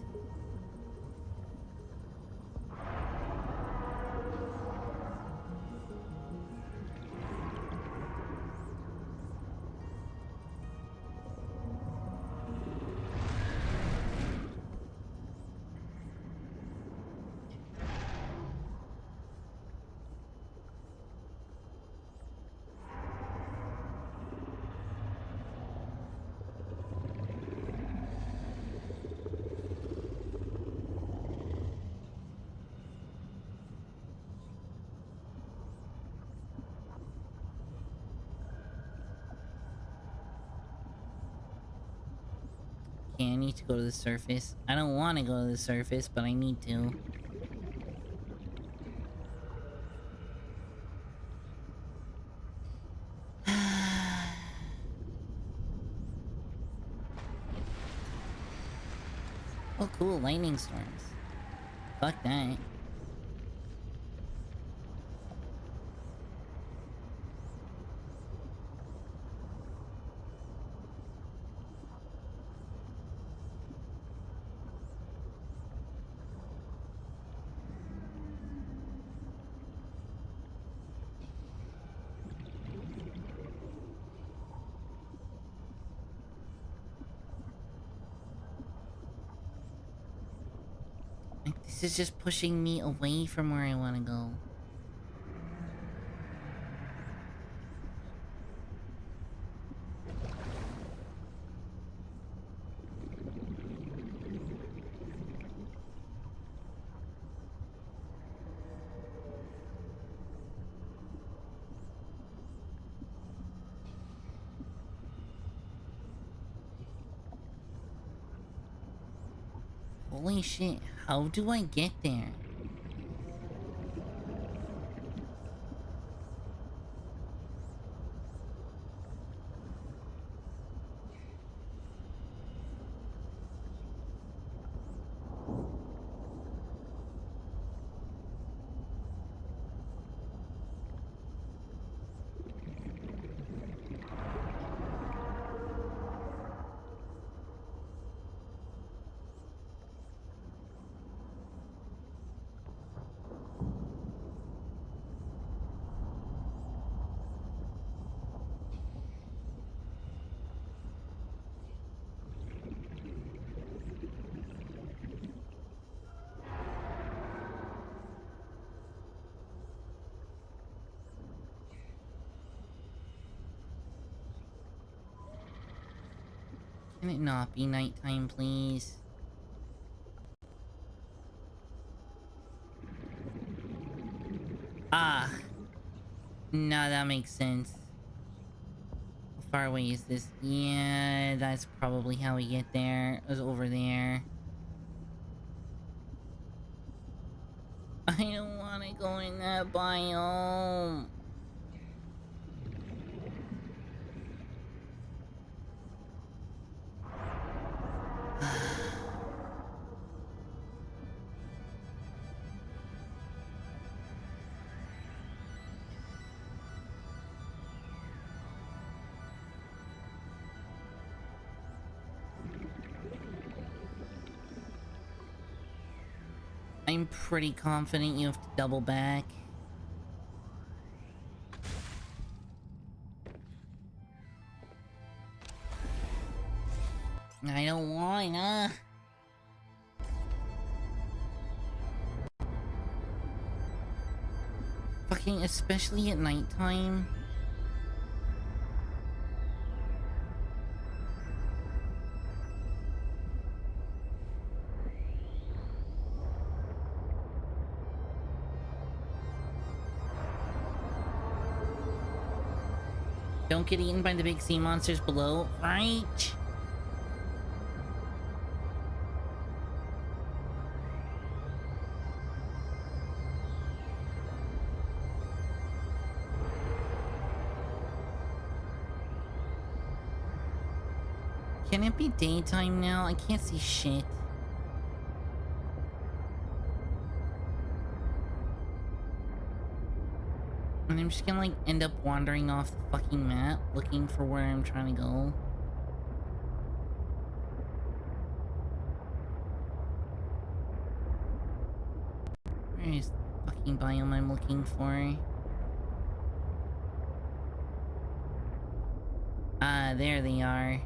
Okay, I need to go to the surface. I don't want to go to the surface, but I need to. Oh cool, lightning storms. Fuck that. This is just pushing me away from where I want to go. Holy shit, how do I get there? Can it not be nighttime, please? Ah! Nah, that makes sense. How far away is this? Yeah, that's probably how we get there. It was over there. I don't want to go in that biome. I'm pretty confident you have to double back. I don't wanna. Fucking especially at nighttime. Don't get eaten by the big sea monsters below, right? Can it be daytime now? I can't see shit. And I'm just gonna like end up wandering off the fucking map looking for where I'm trying to go. Where is the fucking biome I'm looking for? Ah, there they are.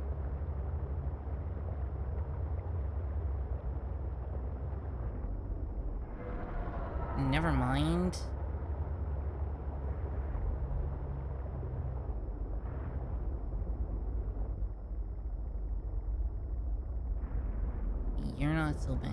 Never mind. You're not so bad.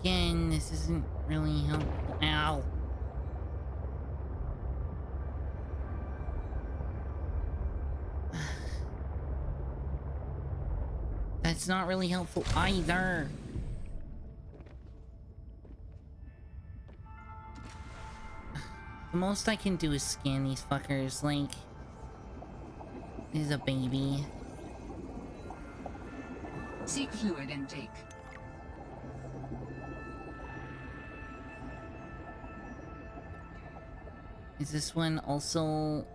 Again, this isn't really helpful. Ow! That's not really helpful either. The most I can do is scan these fuckers, like... This is a baby. Seek fluid intake. Is this one also...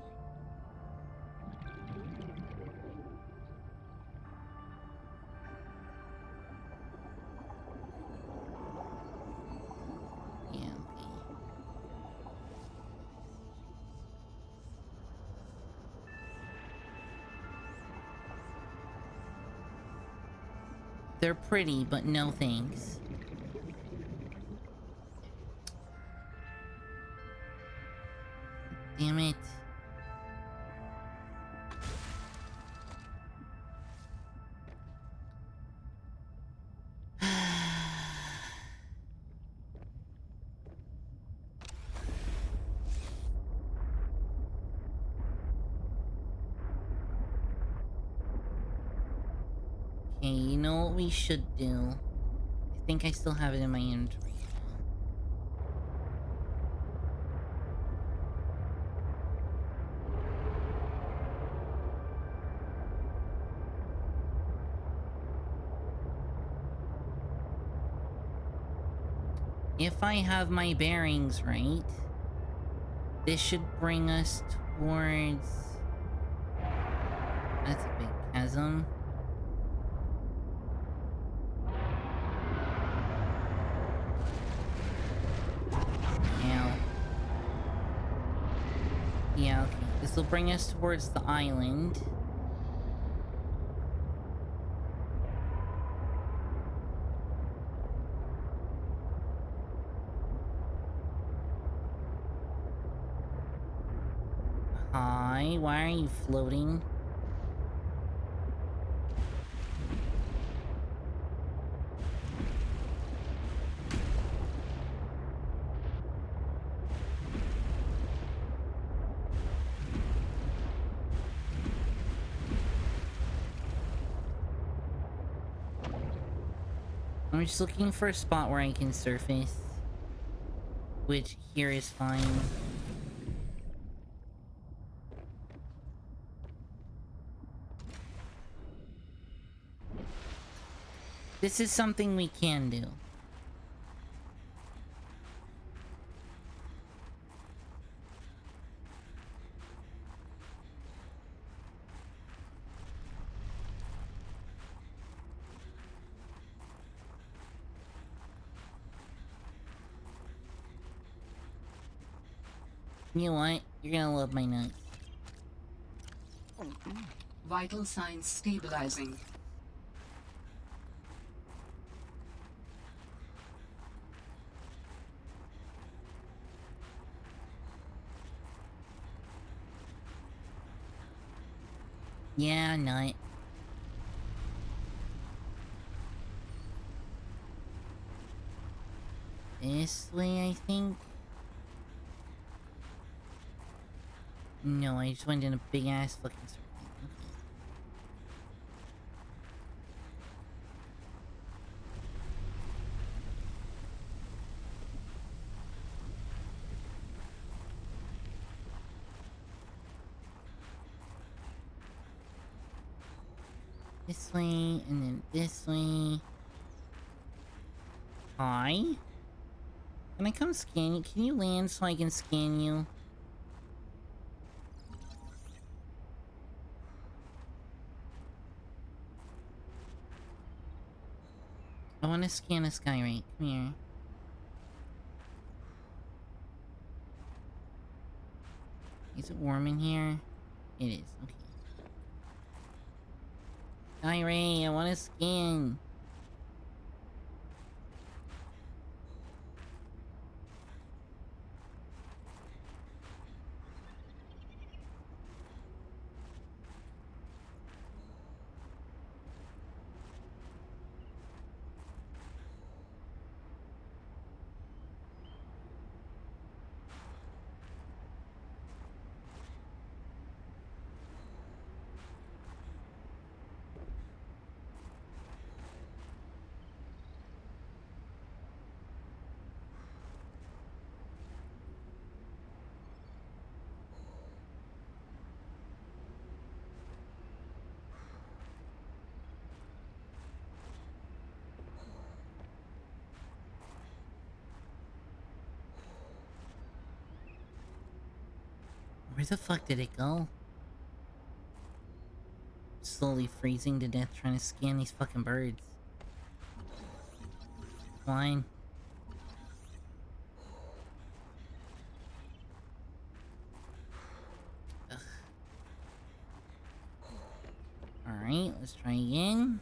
Yeah, okay. They're pretty, but no thanks. Damn it. Okay, you know what we should do? I think I still have it in my inventory. If I have my bearings right, this should bring us towards... That's a big chasm. Ow. Yeah, okay. This will bring us towards the island. Hi, why are you floating? I'm just looking for a spot where I can surface. Which here is fine. This is something we can do. You know what? You're gonna love my nuts. Vital signs stabilizing. Yeah, nut. This way, I think. No, I just went in a big ass fucking circle. Okay. This way, and then this way. Hi? Can I come scan you? Can you land so I can scan you? I want to scan a Skyrate. Come here. Is it warm in here? It is. Okay. Skyrate, I want to scan. Where the fuck did it go? Slowly freezing to death trying to scan these fucking birds. Fine. Alright, let's try again.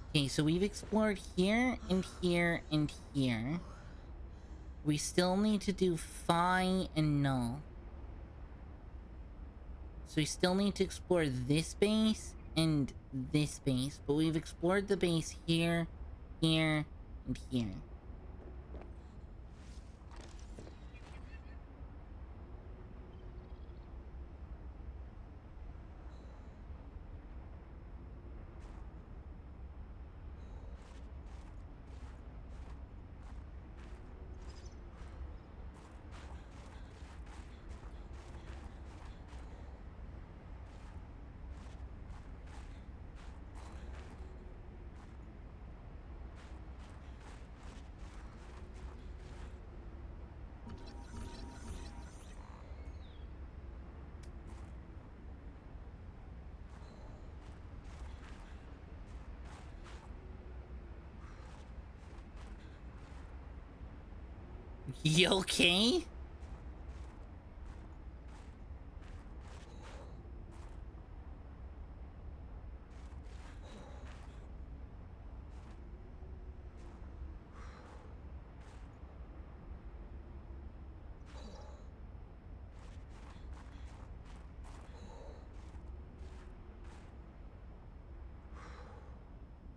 Okay, so we've explored here, and here, and here. We still need to do Phi and Null. So we still need to explore this base and this base. But we've explored the base here, here, and here. You okay?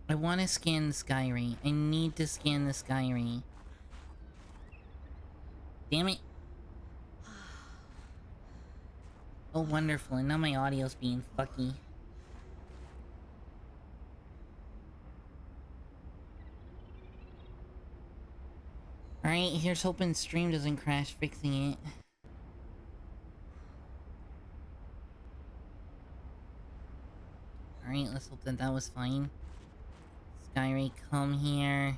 I want to scan the Skyrate. I need to scan the Skyrate. Damn it. Oh, wonderful. And now my audio's being fucky. Alright, here's hoping stream doesn't crash fixing it. Alright, let's hope that that was fine. Skyray, come here.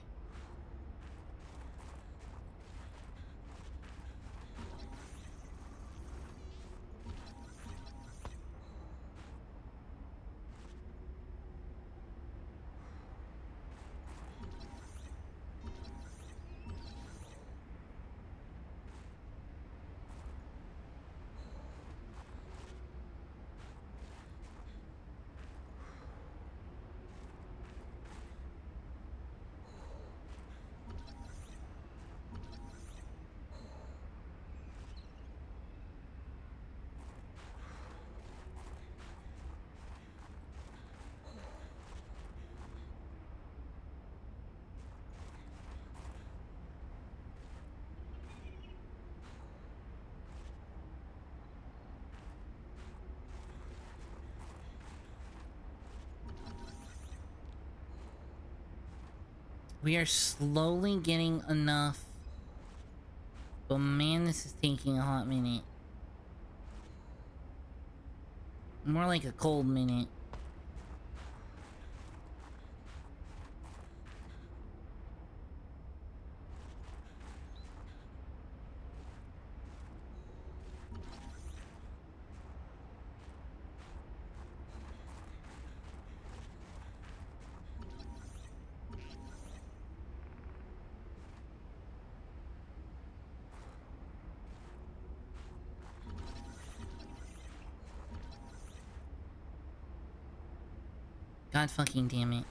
We are slowly getting enough. But man, this is taking a hot minute. More like a cold minute. God fucking damn it.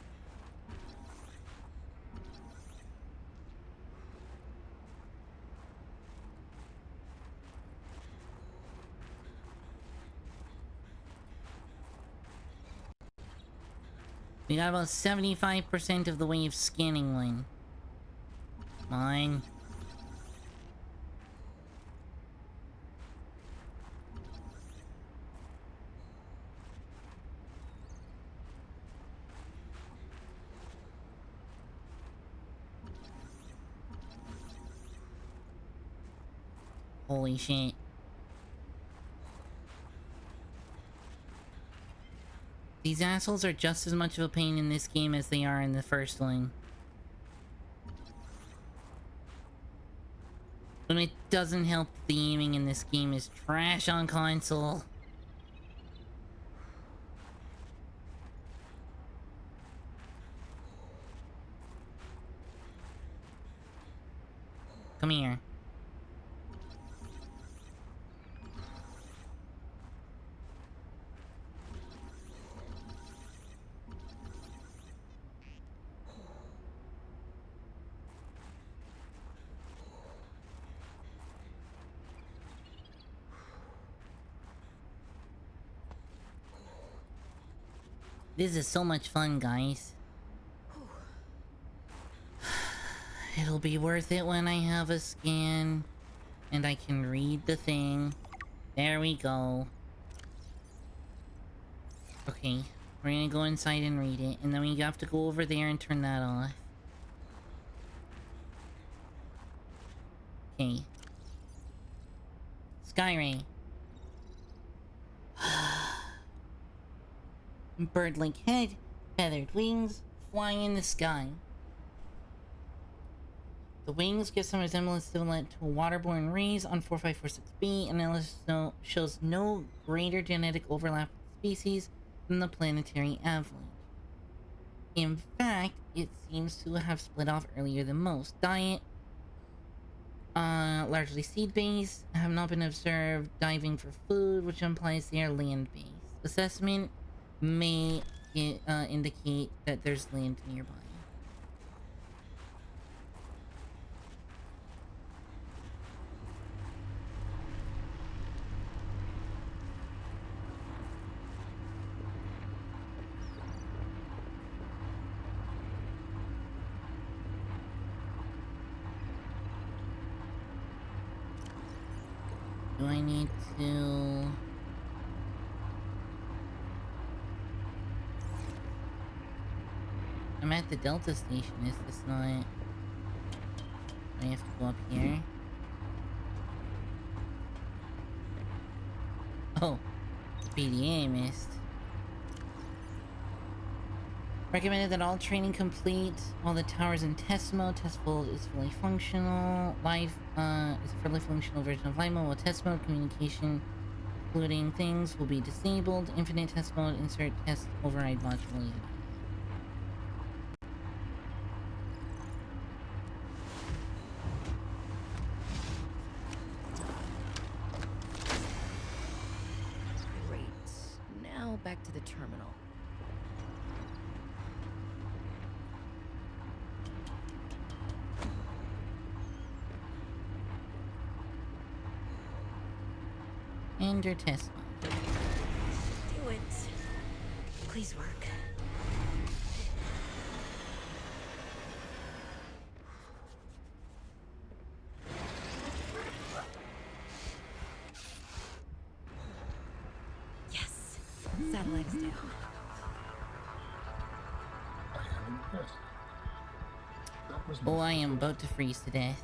We got about 75% of the way of scanning one. Come on. Holy shit. These assholes are just as much of a pain in this game as they are in the first one. But it doesn't help that the aiming in this game is trash on console. Come here. This is so much fun, guys. It'll be worth it when I have a scan and I can read the thing. There we go. Okay, we're gonna go inside and read it, and then we have to go over there and turn that off. Okay. Skyray. Bird-like head, feathered wings, flying in the sky. The wings give some resemblance to a waterborne rays on 4546b, and it shows no greater genetic overlap with species than the planetary avalanche. In fact, it seems to have split off earlier than most. Diet, largely seed-based, have not been observed diving for food, which implies they are land-based. Assessment may indicate that there's land nearby. Do I need to... I'm at the Delta station, is this not... I have to go up here. Oh, PDA missed. Recommended that all training complete while the tower's in test mode. Test mode is fully functional. Live is a fully functional version of live mode. While test mode communication, including things, will be disabled. Infinite test mode. Insert test override module. Great. Now back to the terminal. Enter test mode. Do it. Please work. Yes. Satellite is down. I am impressed. That was Oh, I am about to freeze to death.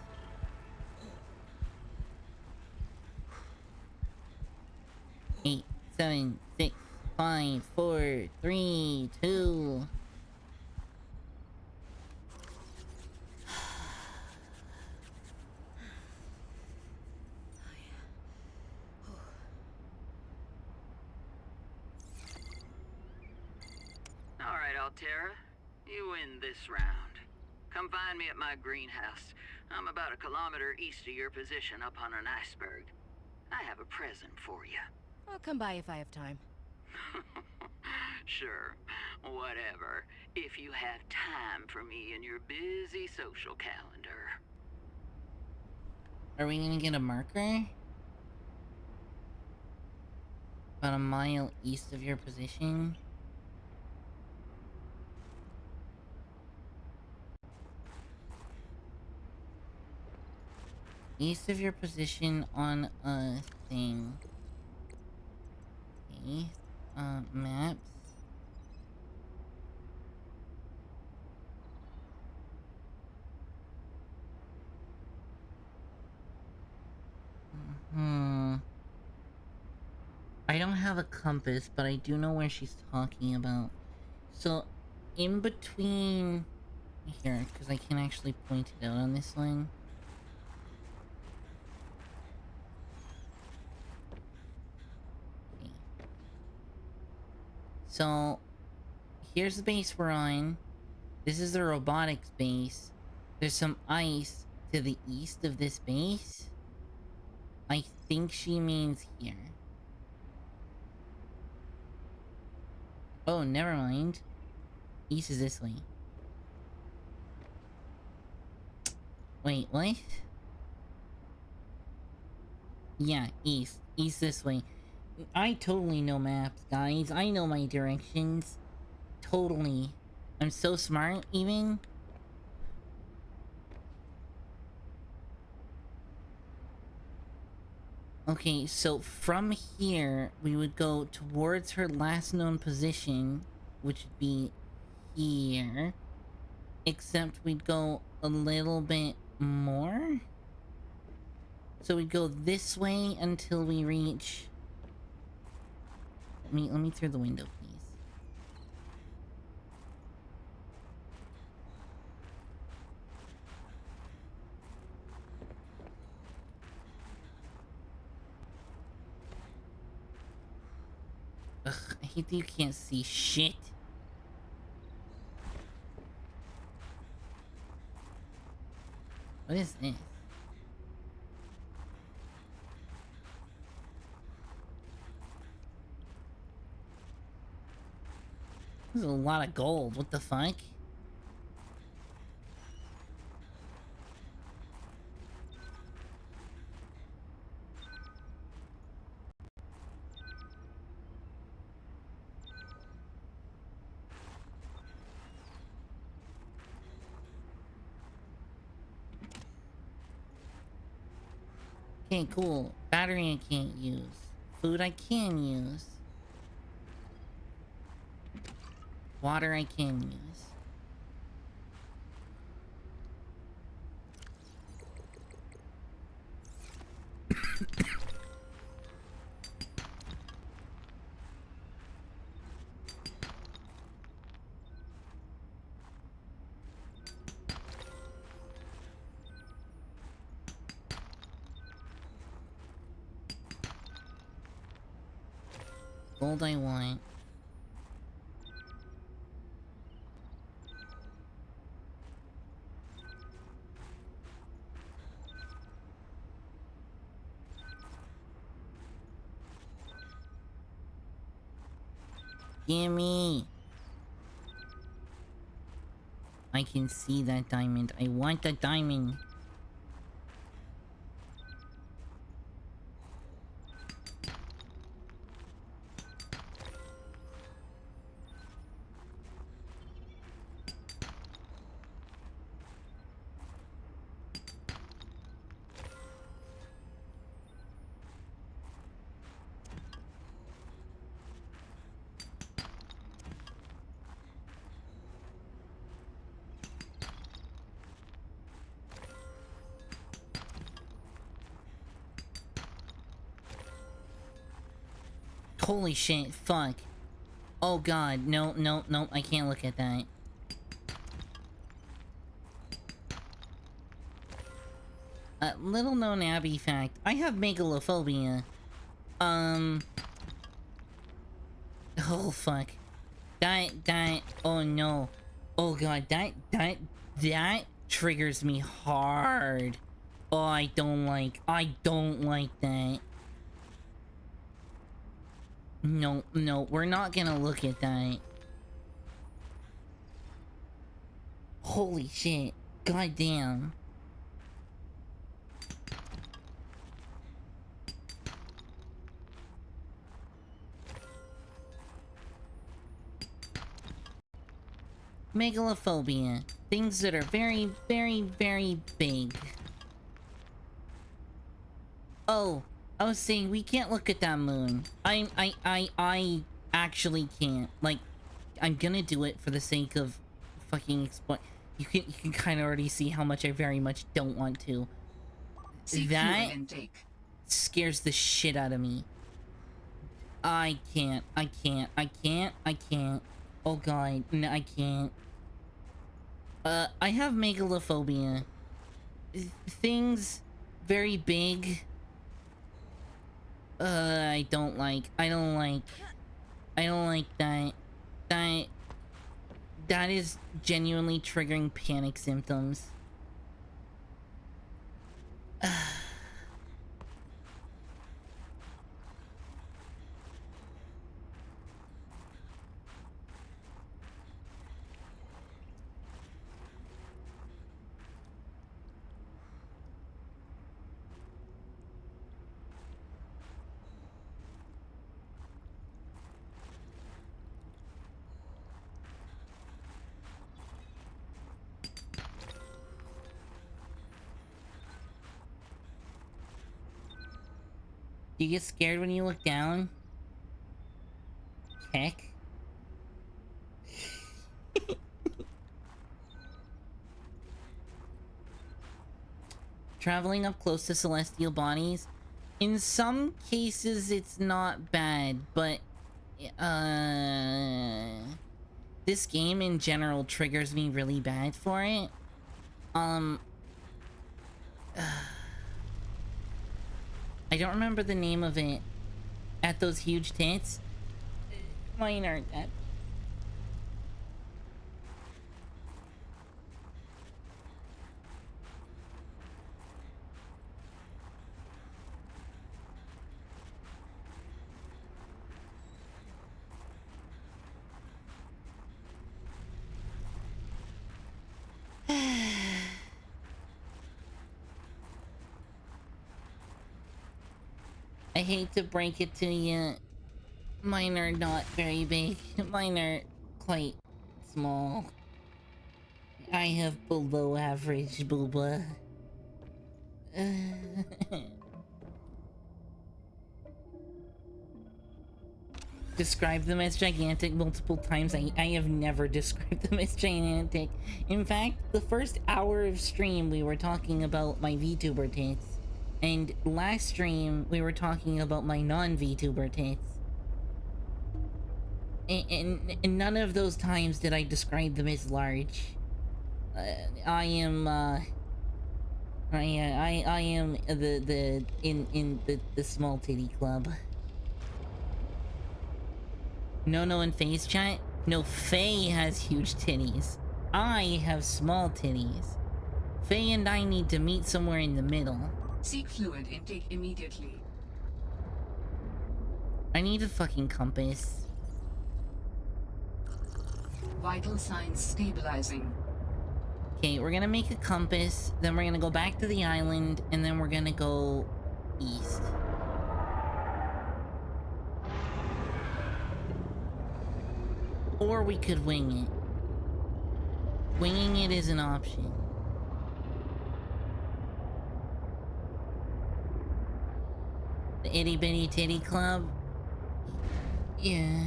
Eight, 7, 6, 5, 4, 3, 2. Alright, Altera. You win this round. Come find me at my greenhouse. I'm about a kilometer east of your position up on an iceberg. I have a present for you. I'll come by if I have time. Sure, whatever. If you have time for me in your busy social calendar. Are we gonna get a marker? About a mile east of your position? East of your position on a thing. Okay. Maps. I don't have a compass, but I do know where she's talking about. So, in between... Here, because I can actually point it out on this one. Okay. So, here's the base we're on. This is the robotics base. There's some ice to the east of this base. I think she means here. Oh, never mind. East is this way. Wait, what? Yeah, east. East this way. I totally know maps, guys. I know my directions. Totally. I'm so smart, even. Okay, so from here, we would go towards her last known position, which would be here. Except we'd go a little bit more. So we'd go this way until we reach... Let me through the window, please. Ugh, I hate that you can't see shit. What is this? This is a lot of gold. What the fuck? Okay, cool. Battery I can't use. Food I can use. Water I can use. Gold I want. Gimme! I can see that diamond. I want the diamond. Holy shit, fuck. Oh god, no, no, no, I can't look at that. Little known Abby fact, I have megalophobia. Oh fuck. Oh no. Oh god, that triggers me hard. Oh, I don't like that. No, no, we're not gonna look at that. Holy shit. God damn. Megalophobia. Things that are very, very, very big. Oh, I was saying we can't look at that moon. I actually can't. Like, I'm gonna do it for the sake of fucking explain. You can kind of already see how much I very much don't want to. That scares the shit out of me. I can't. Oh god, no, I can't. I have megalophobia. Things very big. I don't like that. That is genuinely triggering panic symptoms. You get scared when you look down? Heck. Traveling up close to celestial bodies? In some cases, it's not bad, but... this game in general triggers me really bad for it. I don't remember the name of it. At those huge tits. Mine aren't that. I hate to break it to you. Mine are not very big. Mine are quite small. I have below average booba. Describe them as gigantic multiple times. I have never described them as gigantic. In fact, the first hour of stream we were talking about my VTuber tits. And last stream, we were talking about my non-VTuber tits. And none of those times did I describe them as large. I am in the small titty club. No in face chat? No, Faye has huge titties. I have small titties. Faye and I need to meet somewhere in the middle. Seek fluid intake immediately. I need a fucking compass. Vital signs stabilizing. Okay, we're gonna make a compass, then we're gonna go back to the island, and then we're gonna go east. Or we could wing it. Winging it is an option. The Itty Bitty Titty Club? Yeah.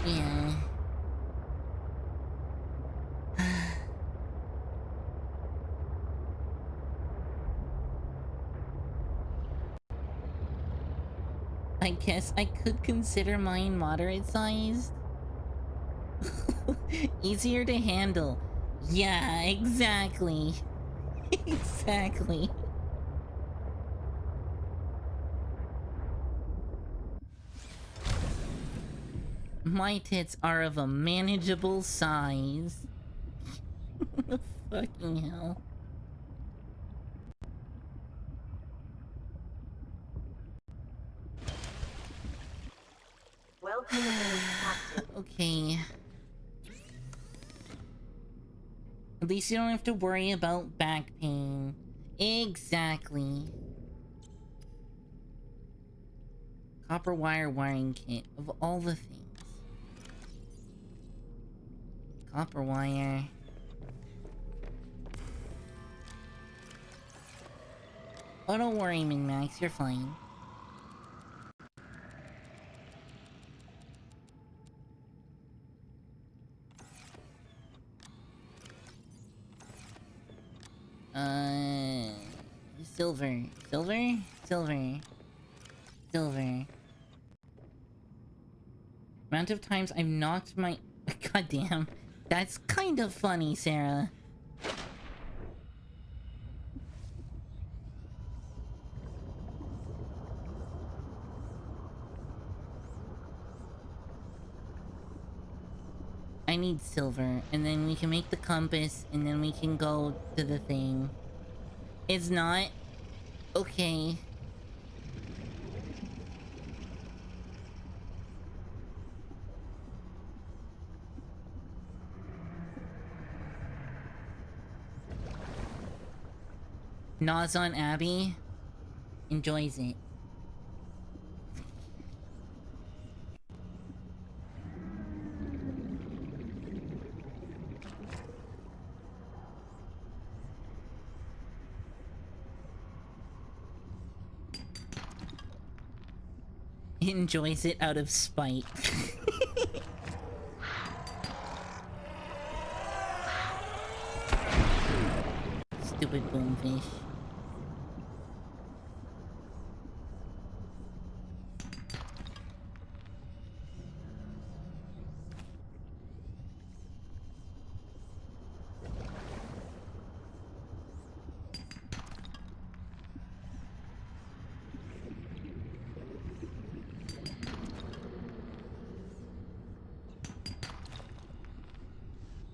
Yeah. I guess I could consider mine moderate sized. Easier to handle. Yeah, exactly. Exactly. My tits are of a manageable size. Fucking hell. Welcome aboard, Captain. Okay. At least you don't have to worry about back pain. Exactly. Copper wire wiring kit, of all the things. Copper wire. Oh, don't worry, Min-Max, you're fine. Silver. Silver? Silver. Silver. Amount of times I've knocked my... Goddamn. That's kind of funny, Sarah. I need silver, and then we can make the compass, and then we can go to the thing. It's not? Okay. Nazon Abbey enjoys it. Enjoys it out of spite. Stupid boomfish.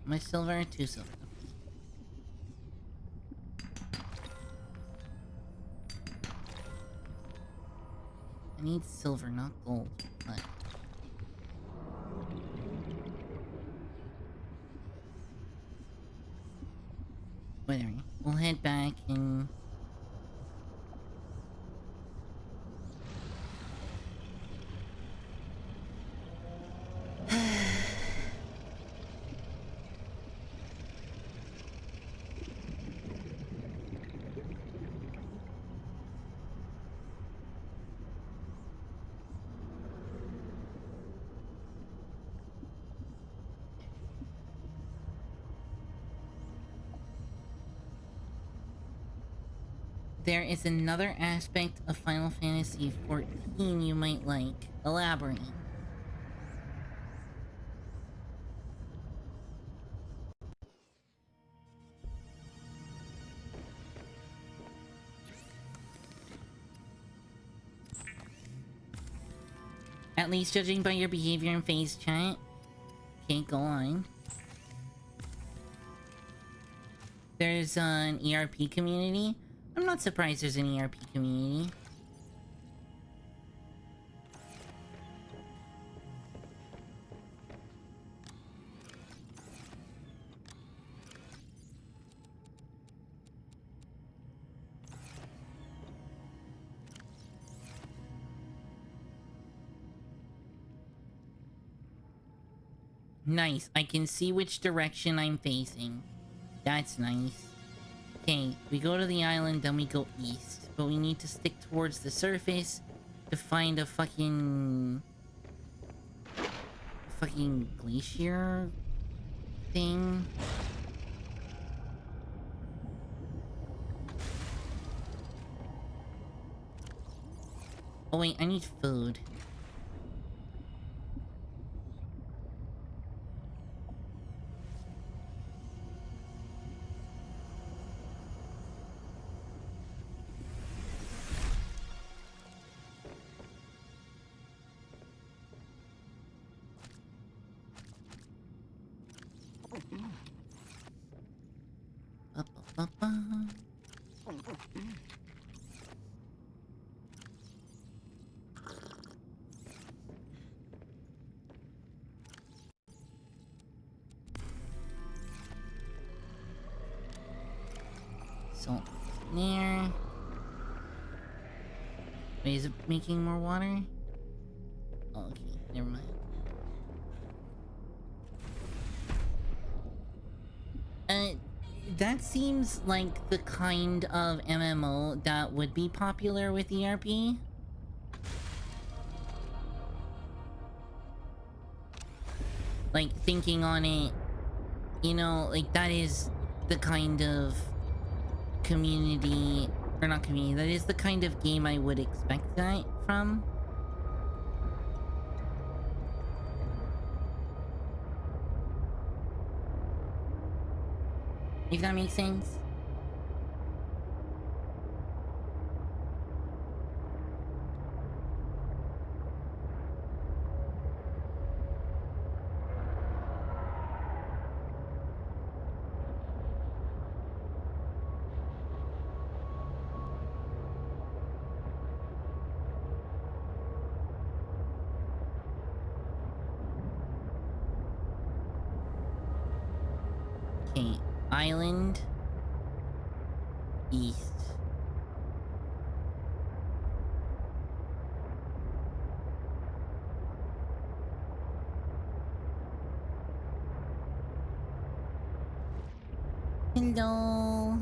My silver, 2 silver. I need silver, not gold, but... Whatever. We'll head back and... There is another aspect of Final Fantasy XIV you might like. Elaborate. At least judging by your behavior in phase chat. Okay, go on. There's an ERP community. I'm not surprised there's an ERP community. Nice. I can see which direction I'm facing. That's nice. Okay, we go to the island, then we go east. But we need to stick towards the surface to find a fucking glacier thing. Oh wait, I need food. Salt there. Wait, is it making more water? Oh, okay, never mind. That seems like the kind of MMO that would be popular with ERP. Like, thinking on it, you know, like, that is the kind of community, or not community, that is the kind of game I would expect that from. If that makes sense. Okay, island east. Hello.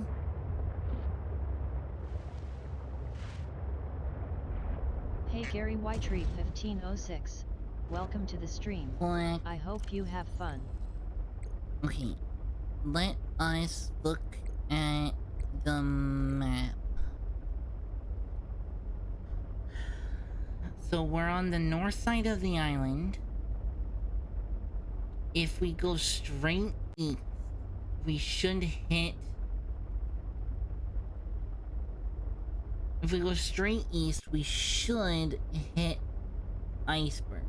Hey Gary Whitetree 1506. Welcome to the stream. What? I hope you have fun. Okay, let us look at the map. So we're on the north side of the island. If we go straight east, we should hit... If we go straight east, we should hit icebergs.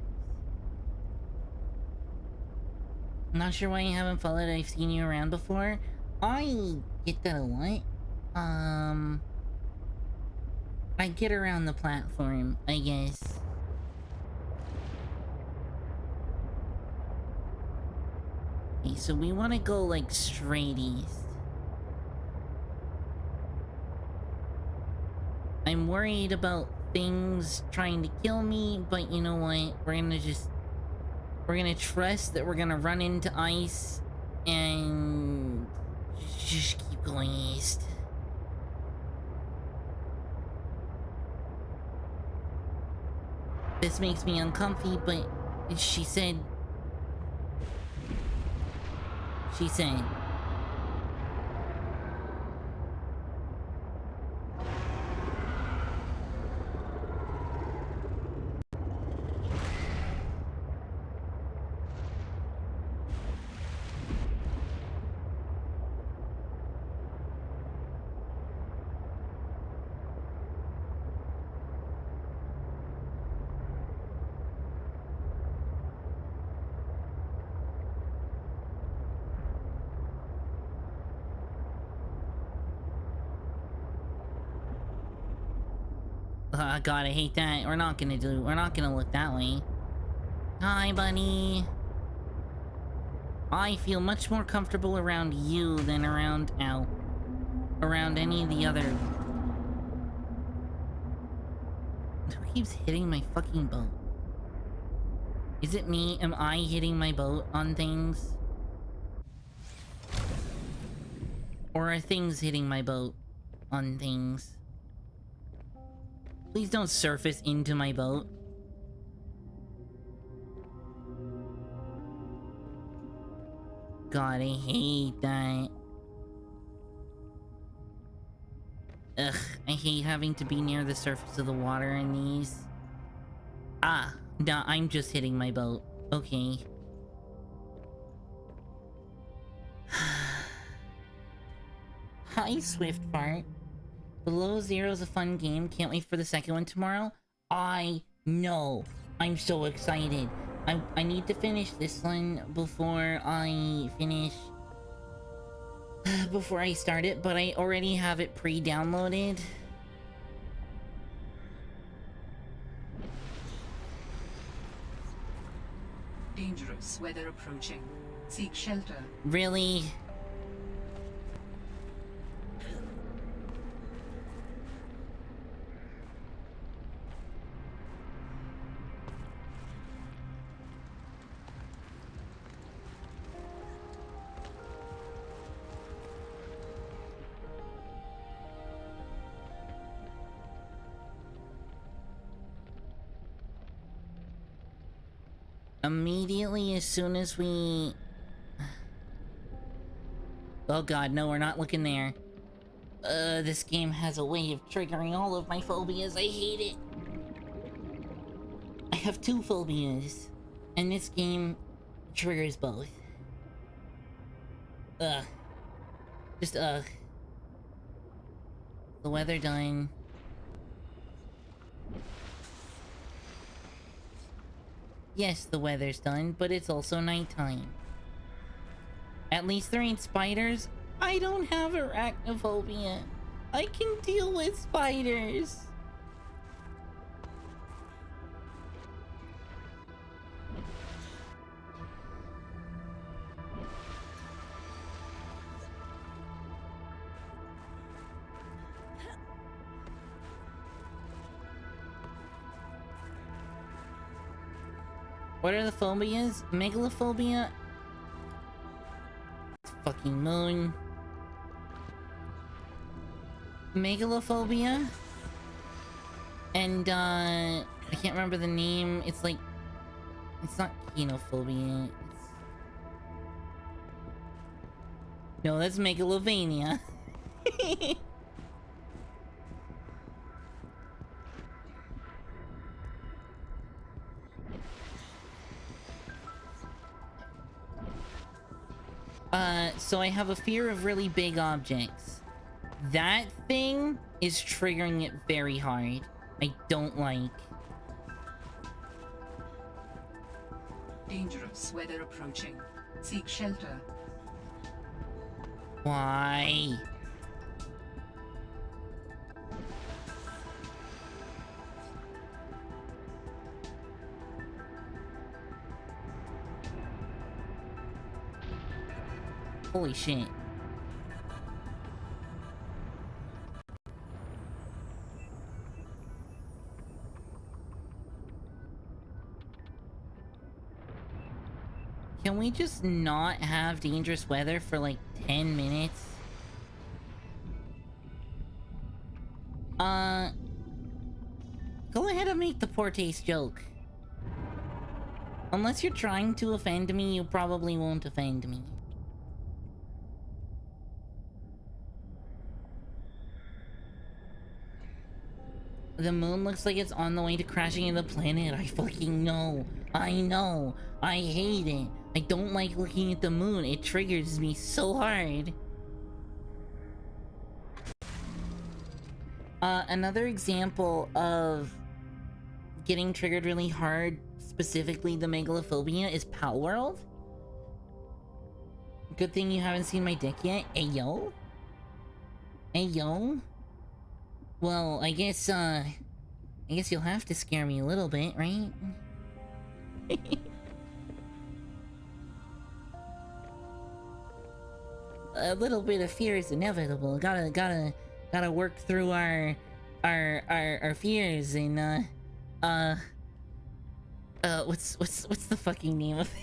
I'm not sure why you haven't followed. I've seen you around before. I get that a lot. I get around the platform, I guess. Okay, so we want to go, like, straight east. I'm worried about things trying to kill me, but you know what? We're gonna trust that we're gonna run into ice and just keep going east. This makes me uncomfy, but she said... God, I hate that. We're not gonna look that way. Hi, bunny. I feel much more comfortable around you than around any of the other... Who keeps hitting my fucking boat? Is it me? Am I hitting my boat on things? Or are things hitting my boat on things? Please don't surface into my boat. God, I hate that. Ugh, I hate having to be near the surface of the water in these. Ah, nah, I'm just hitting my boat. Okay. Hi, Swift Fart. Below Zero is a fun game. Can't wait for the second one tomorrow. I know. I'm so excited. I need to finish this one before I finish... before I start it, but I already have it pre-downloaded. Dangerous weather approaching. Seek shelter. Really? Immediately as soon as we... Oh god, no, we're not looking there. This game has a way of triggering all of my phobias. I hate it. I have two phobias, and this game triggers both. Ugh. Just ugh. The weather done. Yes, the weather's done, but it's also nighttime. At least there ain't spiders. I don't have arachnophobia. I can deal with spiders. What are the phobias? Megalophobia? Fucking moon. Megalophobia? And, I can't remember the name. It's like... It's not kenophobia. It's... No, that's megalovania. So I have a fear of really big objects. That thing is triggering it very hard. I don't like. Dangerous weather approaching. Seek shelter. Why? Holy shit. Can we just not have dangerous weather for like 10 minutes? Go ahead and make the poor taste joke. Unless you're trying to offend me, you probably won't offend me. The moon looks like it's on the way to crashing into the planet. I fucking know. I know. I hate it. I don't like looking at the moon. It triggers me so hard. Another example of getting triggered really hard, specifically the megalophobia, is Pal World. Good thing you haven't seen my dick yet. Ayo? Ayo? Well, I guess, I guess you'll have to scare me a little bit, right? A little bit of fear is inevitable. Gotta work through our fears and what's the fucking name of it?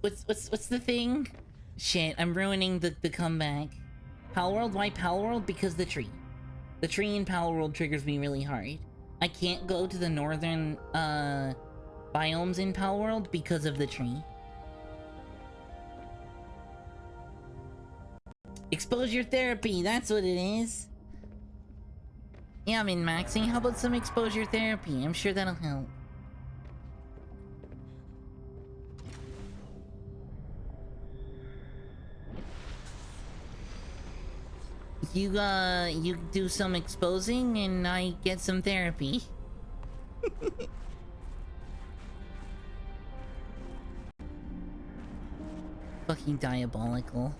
What's the thing? Shit, I'm ruining the comeback. Palworld? Why Palworld? Because the tree. The tree in Palworld triggers me really hard. I can't go to the northern biomes in Palworld because of the tree. Exposure therapy, that's what it is. Yeah, I'm in maxing. How about some exposure therapy? I'm sure that'll help. You do some exposing and I get some therapy. Fucking diabolical.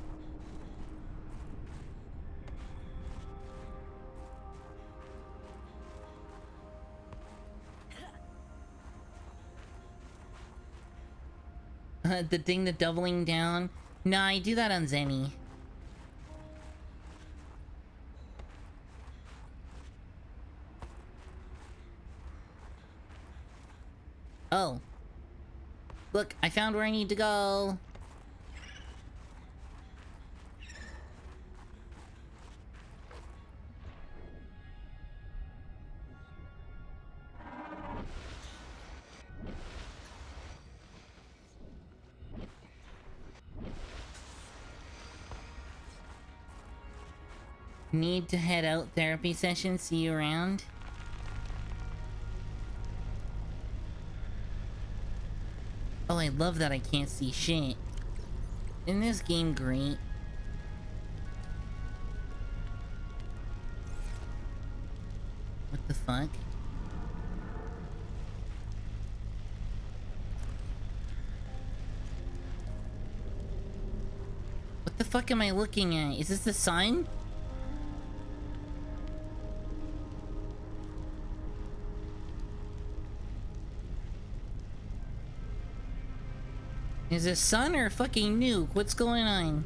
The thing, the doubling down? Nah, I do that on Zenny. Oh. Look, I found where I need to go. Need to head out therapy session, see you around. Oh, I love that I can't see shit. Isn't this game great? What the fuck? What the fuck am I looking at? Is this the sun? Is it sun or fucking nuke? What's going on?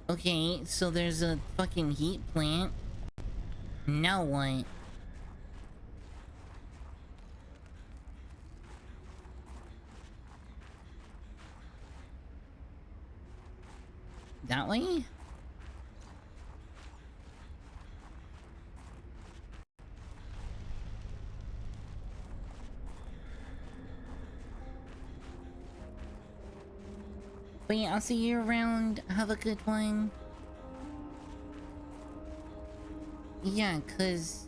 Okay, so there's a fucking heat plant. Now what? That way? But yeah, I'll see you around. Have a good one. Yeah, 'cause...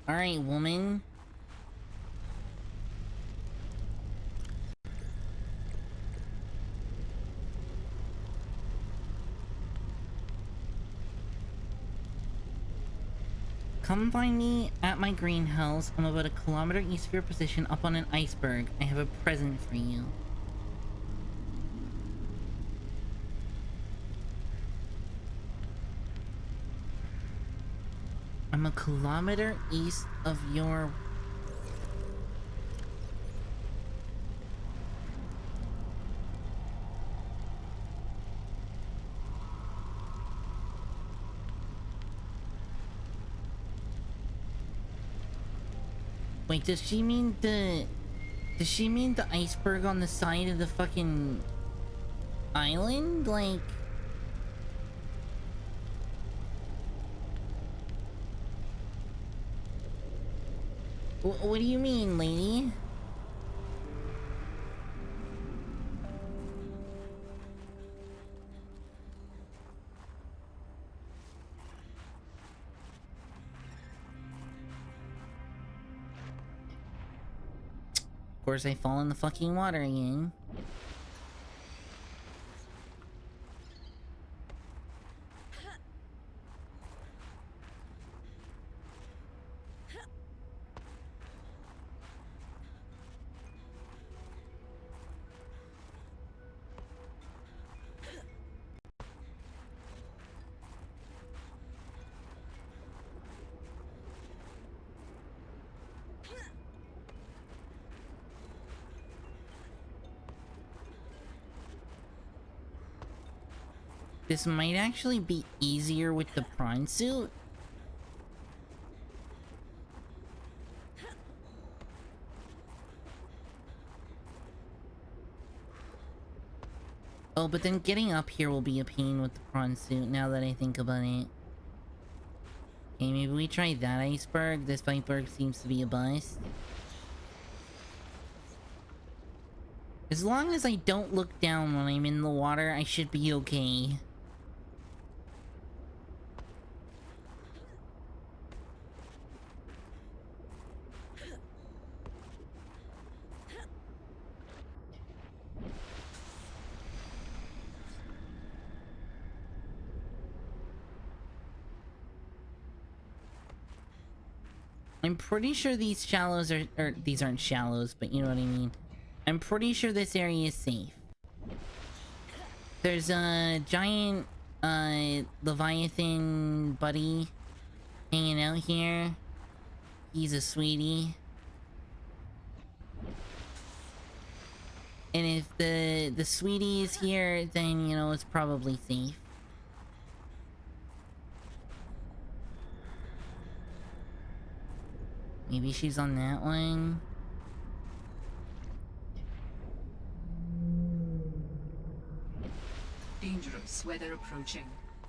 Alright, woman. Come find me at my greenhouse. I'm about 1 kilometer east of your position up on an iceberg. I have a present for you. I'm 1 kilometer east of your... Wait, does she mean the... Does she mean the iceberg on the side of the fucking... island? Like... What do you mean, lady? Of course, I fall in the fucking water again. This might actually be easier with the prawn suit. Oh, but then getting up here will be a pain with the prawn suit, now that I think about it. Okay, maybe we try that iceberg. This iceberg seems to be a bust. As long as I don't look down when I'm in the water, I should be okay. I'm pretty sure these shallows are... or these aren't shallows, but you know what I mean. I'm pretty sure this area is safe. There's a giant, Leviathan buddy hanging out here. He's a sweetie. And if the sweetie is here, then, you know, it's probably safe. Maybe she's on that one. Dangerous weather approaching.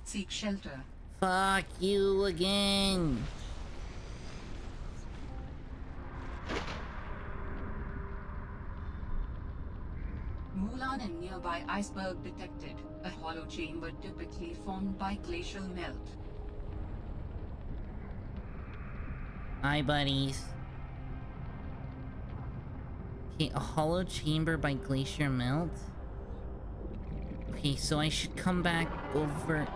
Seek shelter. Fuck you again. Mulan and nearby iceberg detected. A hollow chamber typically formed by glacial melt. Hi, buddies. Okay, a hollow chamber by glacier melt? Okay, so I should come back over...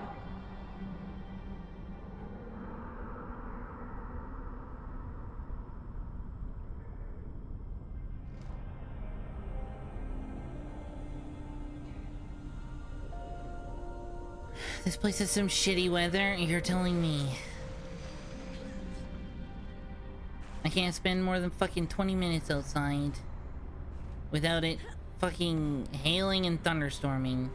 This place has some shitty weather, you're telling me. I can't spend more than fucking 20 minutes outside without it fucking hailing and thunderstorming.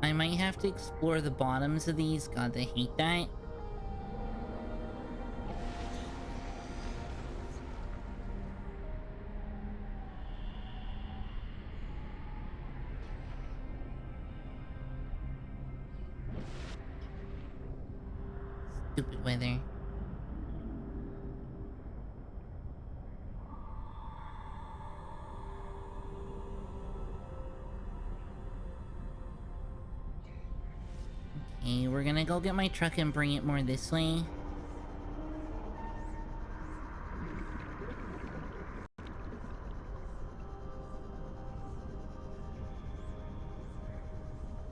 I might have to explore the bottoms of these. God, I hate that. Stupid weather. Okay, we're gonna go get my truck and bring it more this way.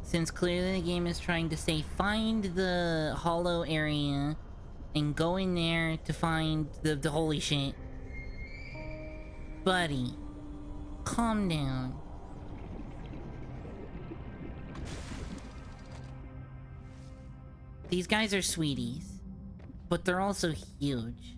Since clearly the game is trying to say find the hollow area and go in there to find the holy shit. Buddy, calm down. These guys are sweeties, but they're also huge.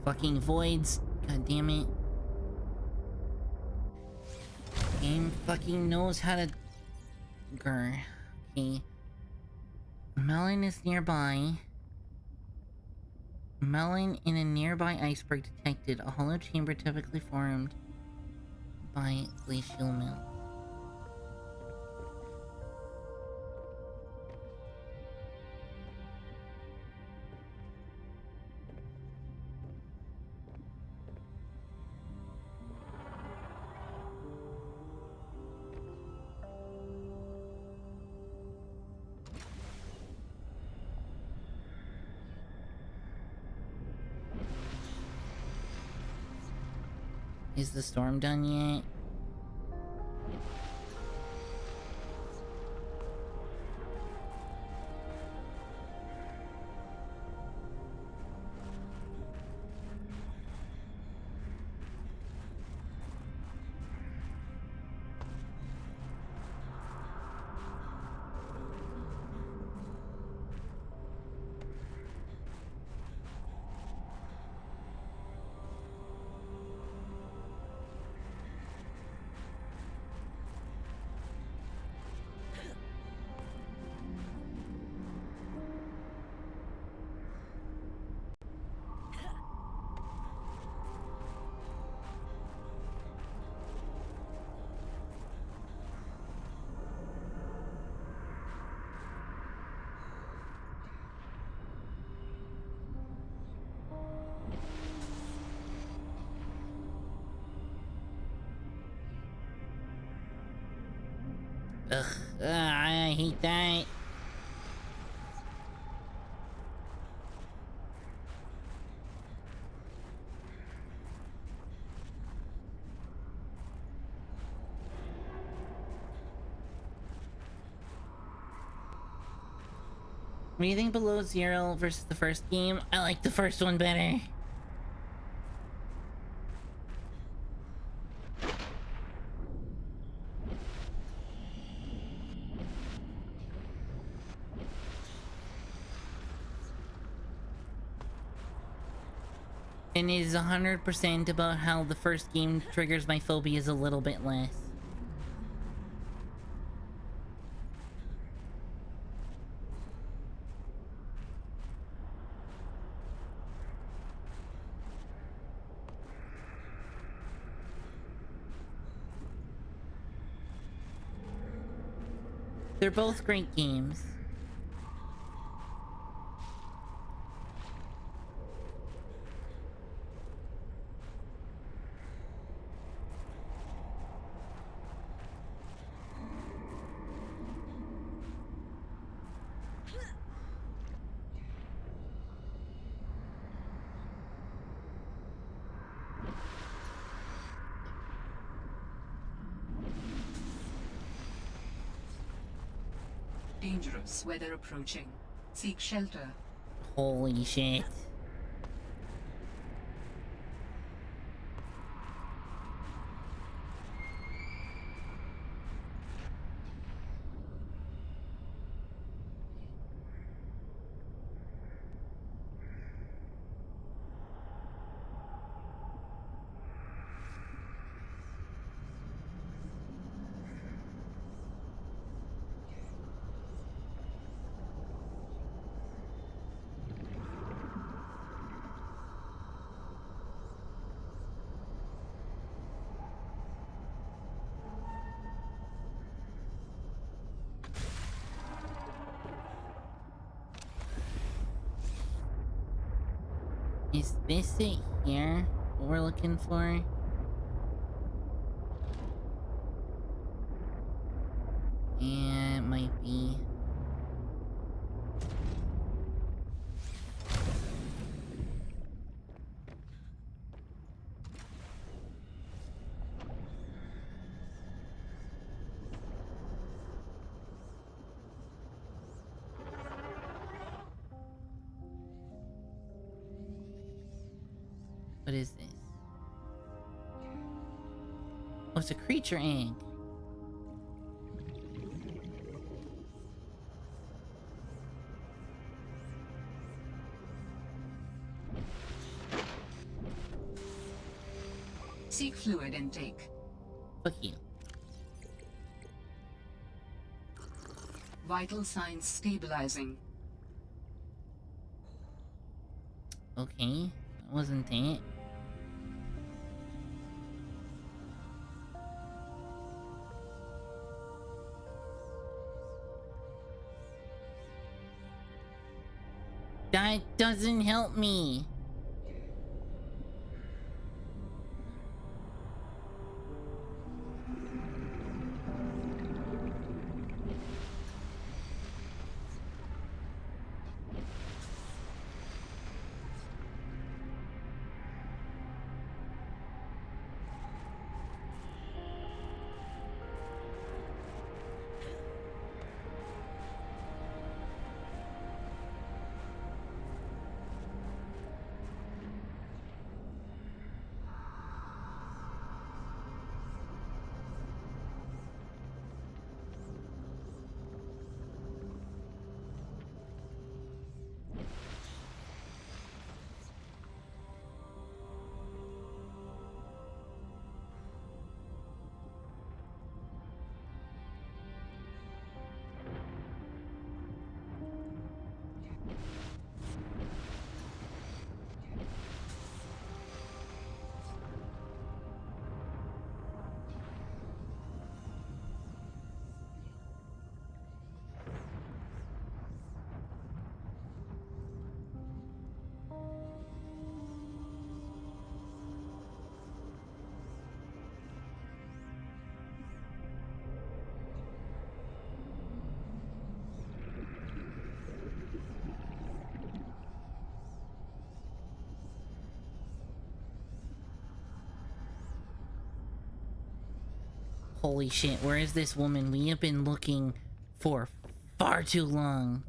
Fucking voids. God damn it. Game fucking knows how to... Grr. Okay. Melon is nearby. Melon in a nearby iceberg detected. A hollow chamber typically formed by glacial melt. Is the storm done yet? Ugh, I hate that. What do you think Below Zero versus the first game? I like the first one better. And it is 100% about how the first game triggers my phobias a little bit less. They're both great games. Dangerous weather approaching. Seek shelter. Holy shit. Is this it here? What we're looking for? Yeah, it might be. What is this? Oh, it's a creature egg. Seek fluid intake. Fuck you. Vital signs stabilizing. Okay, that wasn't it. That doesn't help me. Holy shit, where is this woman? We have been looking for far too long.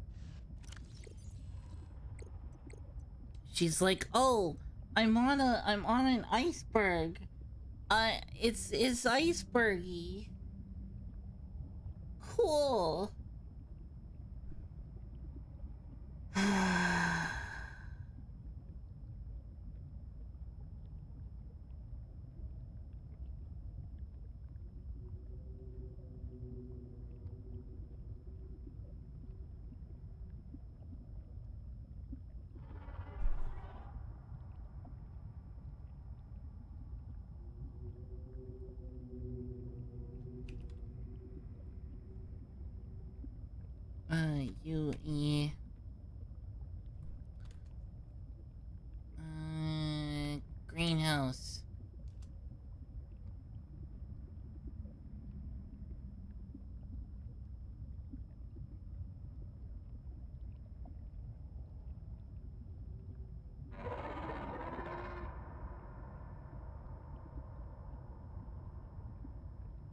She's like, oh, I'm on an iceberg. It's icebergy. Cool. Greenhouse.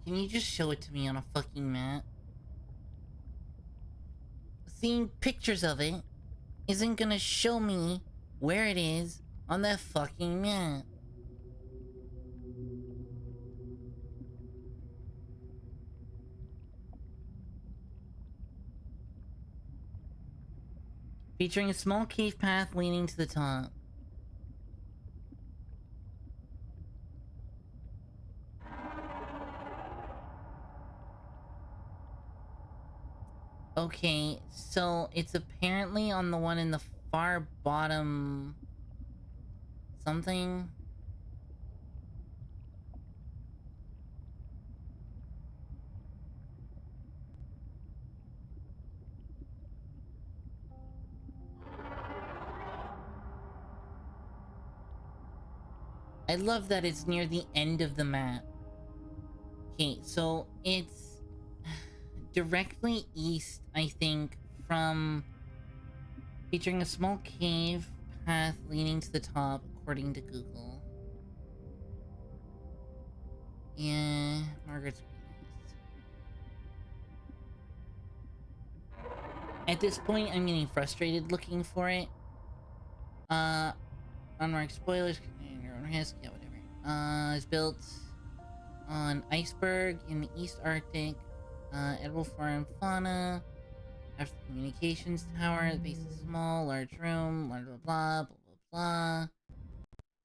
Can you just show it to me on a fucking map? Seeing pictures of it isn't gonna show me where it is on that fucking map. Featuring a small cave path leading to the top. Okay, so it's apparently on the one in the far bottom... something? I love that it's near the end of the map. Okay, so it's directly east, I think, from... featuring a small cave path leading to the top, according to Google. Yeah, Margaret's... At this point, I'm getting frustrated looking for it. Unmarked spoilers, your own risk, yeah, whatever. It's built on iceberg in the East Arctic. Edible flora and fauna. After the communications tower, the base is small, large room, blah blah blah, blah blah blah.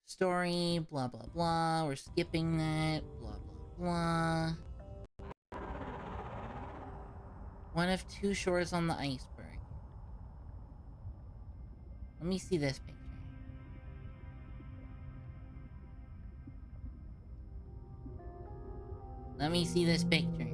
Story, blah blah blah. We're skipping that, blah blah blah. One of two shores on the iceberg. Let me see this picture. Let me see this picture.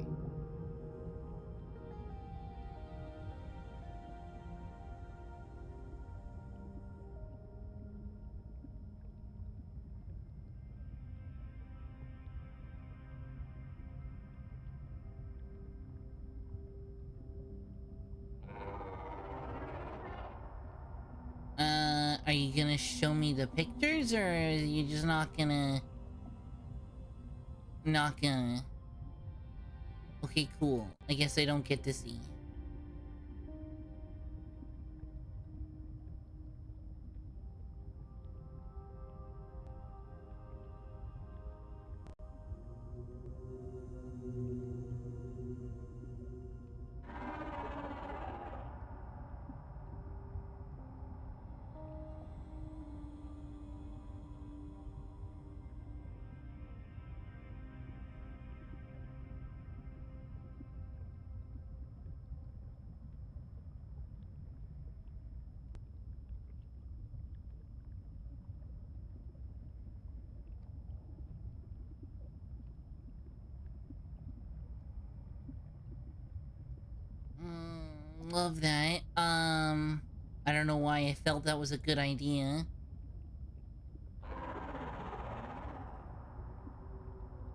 Are you gonna show me the pictures, or are you just not gonna... Not gonna... Okay, cool. I guess I don't get to see. Love that. I don't know why I felt that was a good idea.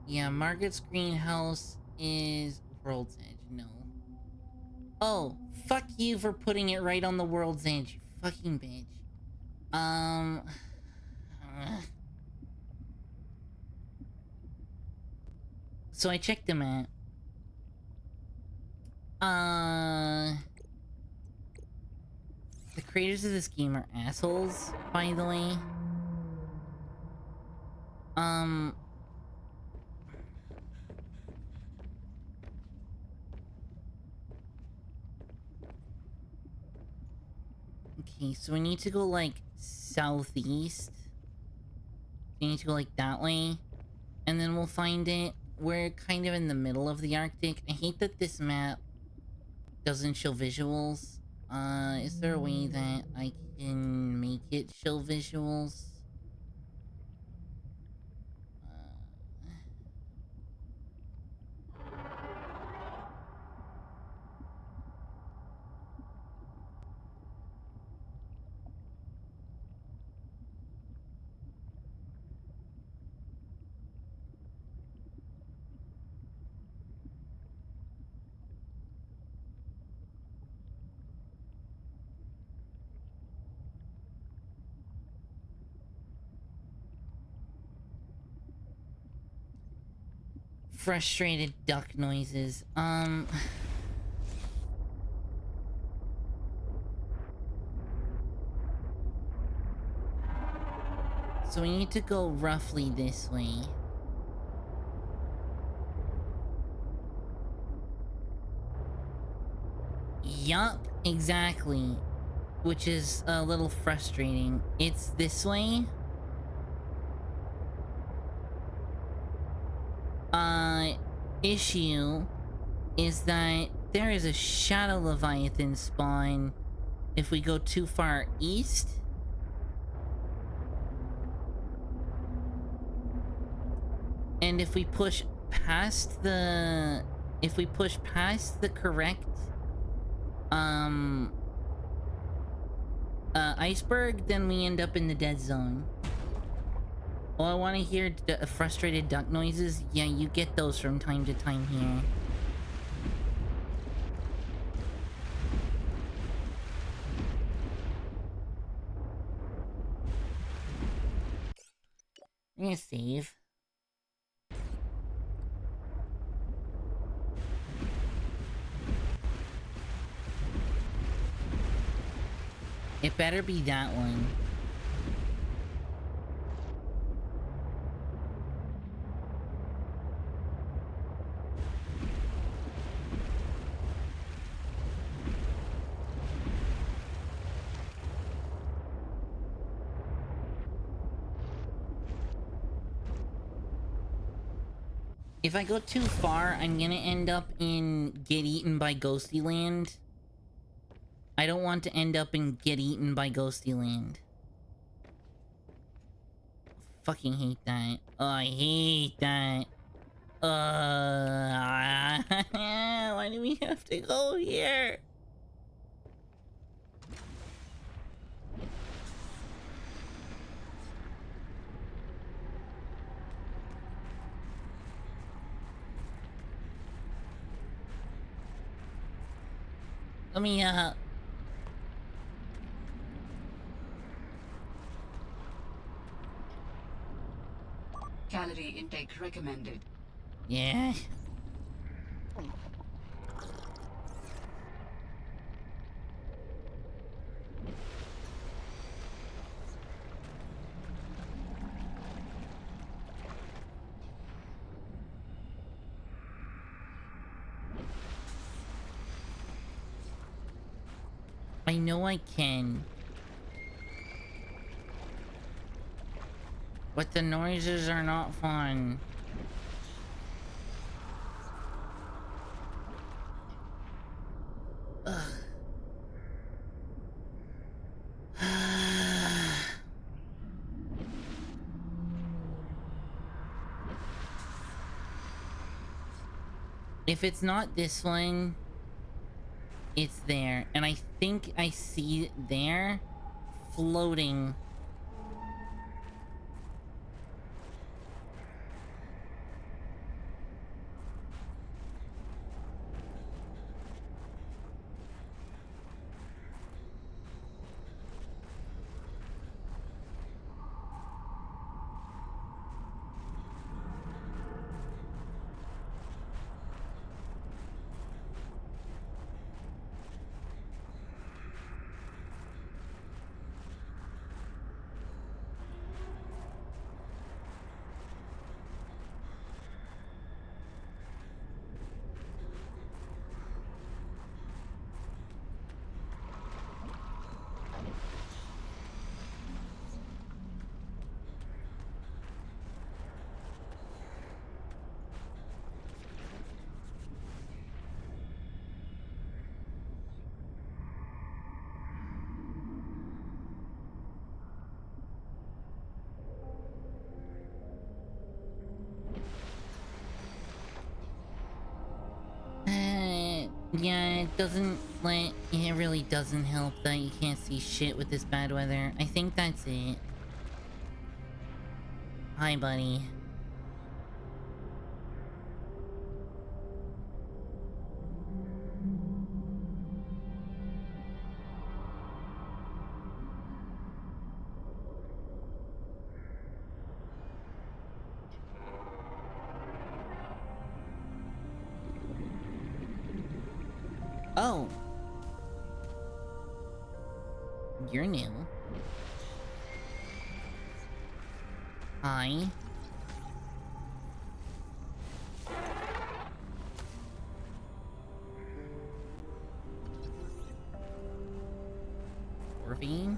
Yeah, Margaret's greenhouse is World's Edge. No. Oh, fuck you for putting it right on the World's Edge, you fucking bitch. So I checked the map. The creators of this game are assholes, by the way. Okay, so we need to go, like, southeast. We need to go, like, that way. And then we'll find it. We're kind of in the middle of the Arctic. I hate that this map doesn't show visuals. Is there a way that I can make it show visuals? Frustrated duck noises. So we need to go roughly this way. Yup, exactly. Which is a little frustrating. It's this way. Issue is that there is a Shadow Leviathan spawn if we go too far east. And if we push past the... If we push past the correct... iceberg, then we end up in the dead zone. Oh, I want to hear frustrated duck noises. Yeah, you get those from time to time here. I'm gonna save. It better be that one. If I go too far, I'm gonna end up in Get Eaten by Ghosty Land. I don't want to end up in Get Eaten by Ghosty Land. Fucking hate that. Oh, I hate that. Why do we have to go here? Let me, Calorie intake recommended. yeah. I know I can. But the noises are not fun. Ugh. If it's not this one, it's there. And I think I see it there, floating. Yeah, it doesn't let... It really doesn't help that you can't see shit with this bad weather. I think that's it. Hi, buddy. Oh. You're new. Hi. Orvine?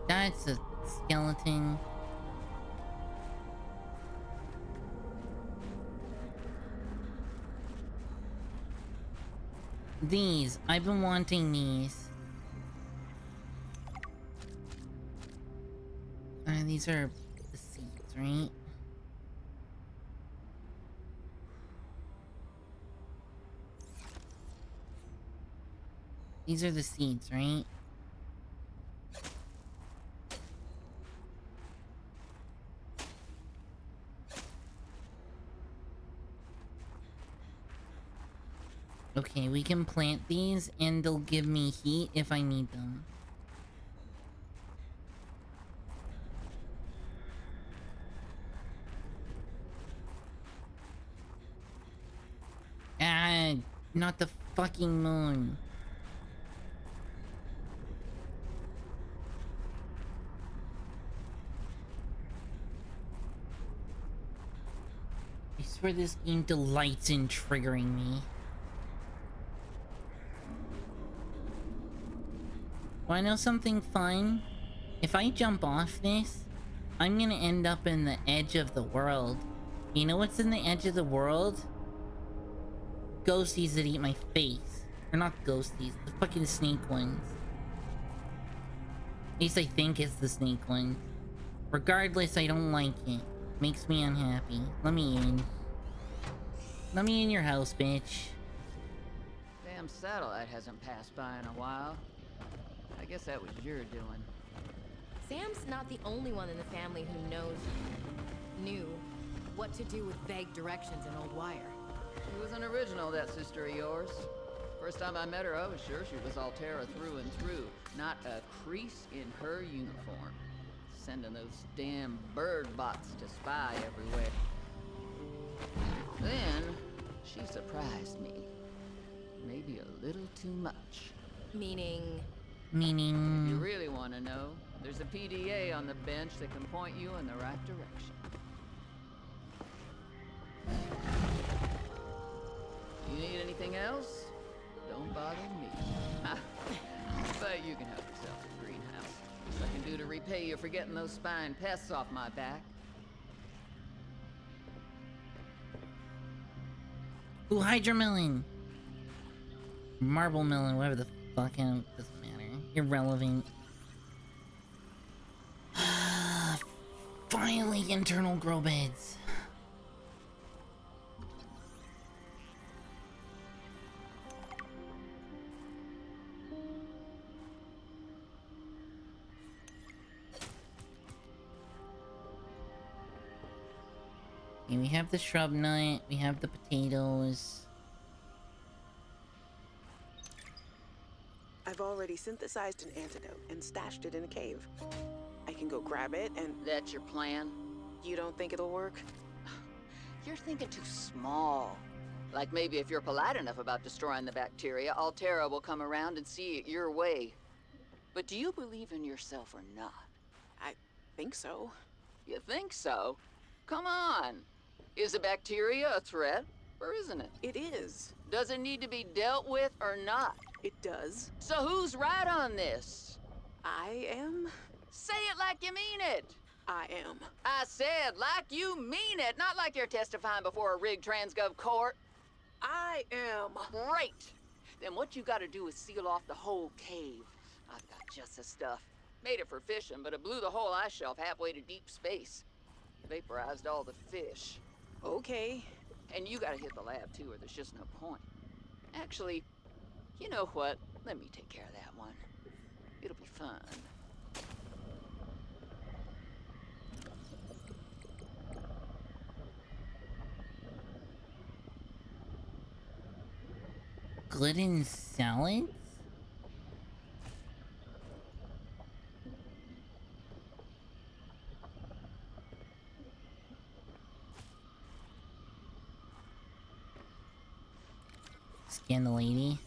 That's a skeleton. These. I've been wanting these. These are the seeds, right? These are the seeds, right? Okay, we can plant these and they'll give me heat if I need them. Ah, not the fucking moon. I swear this game delights in triggering me. Wanna know something fun? If I jump off this, I'm gonna end up in the edge of the world. You know what's in the edge of the world? Ghosties that eat my face. Or not ghosties, the fucking snake ones. At least I think it's the snake ones. Regardless, I don't like it. Makes me unhappy. Let me in. Let me in your house, bitch. Damn satellite hasn't passed by in a while. I guess that was your doing. Sam's not the only one in the family who knew what to do with vague directions in old wire. She was an original, that sister of yours. First time I met her, I was sure she was Altera through and through. Not a crease in her uniform. Sending those damn bird bots to spy everywhere. Then, she surprised me. Maybe a little too much. Meaning? Meaning... If you really want to know, there's a PDA on the bench that can point you in the right direction. You need anything else? Don't bother me. But you can help yourself to the greenhouse. What I can do to repay you for getting those spine pests off my back. Ooh, Hydra Melon! Marble Melon, whatever the fuck, doesn't matter. Irrelevant. Finally, internal grow beds. Okay, we have the shrub nut, we have the potatoes. I've already synthesized an antidote and stashed it in a cave. I can go grab it and... That's your plan? You don't think it'll work? You're thinking too small. Like maybe if you're polite enough about destroying the bacteria, Altera will come around and see it your way. But do you believe in yourself or not? I think so. You think so? Come on. Is a bacteria a threat, or isn't it? It is. Does it need to be dealt with or not? It does. So who's right on this? I am. Say it like you mean it. I am. I said like you mean it, not like you're testifying before a rigged transgov court. I am. Great. Then what you gotta do is seal off the whole cave. I've got just the stuff. Made it for fishing, but it blew the whole ice shelf halfway to deep space. Vaporized all the fish. Okay. And you gotta hit the lab too, or there's just no point. Actually, you know what? Let me take care of that one. It'll be fun. Gluten salads? Scan the lady.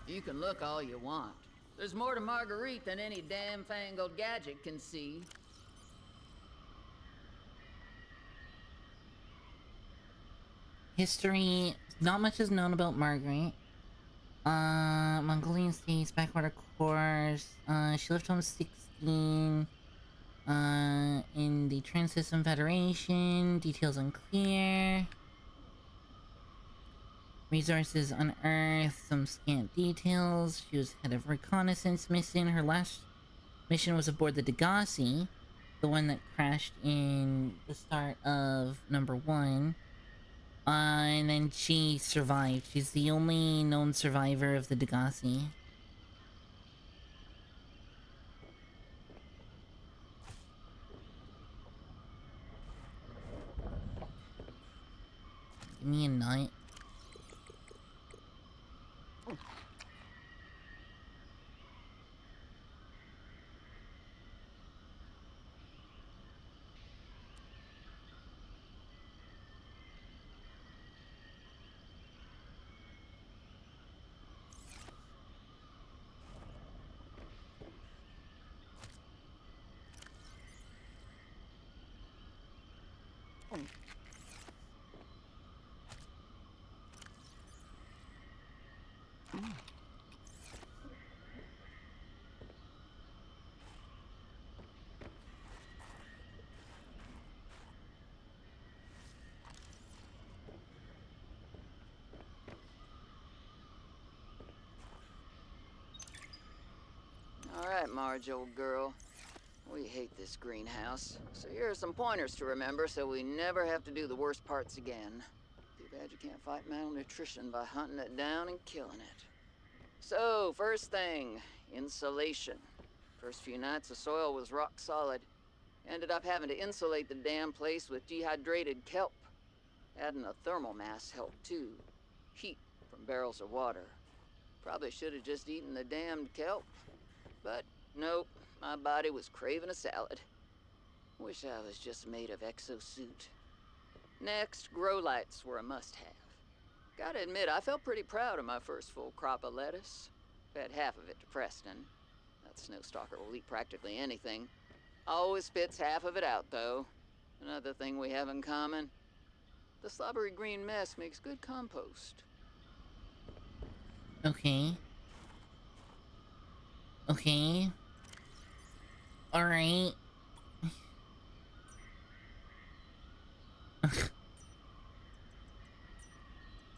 You can look all you want. There's more to Marguerite than any damn fangled gadget can see. History. Not much is known about Margaret. Mongolian states, backwater course. She left home 16. In the Trans-System Federation. Details unclear. Resources unearthed. Some scant details. She was head of reconnaissance mission. Her last mission was aboard the Degassi. The one that crashed in the start of #1. And then she survived. She's the only known survivor of the Degassi. Give me a nut. right, Marge, old girl. We hate this greenhouse, so here are some pointers to remember so we never have to do the worst parts again. Too bad you can't fight malnutrition by hunting it down and killing it. So, first thing, insulation. First few nights the soil was rock solid. Ended up having to insulate the damn place with dehydrated kelp. Adding a thermal mass helped too. Heat from barrels of water. Probably should have just eaten the damned kelp. But nope, my body was craving a salad. Wish I was just made of exosuit. Next, grow lights were a must-have. Gotta admit, I felt pretty proud of my first full crop of lettuce. Fed half of it to Preston. That snowstalker will eat practically anything. Always spits half of it out, though. Another thing we have in common. The slobbery green mess makes good compost. Okay. Okay. Alright.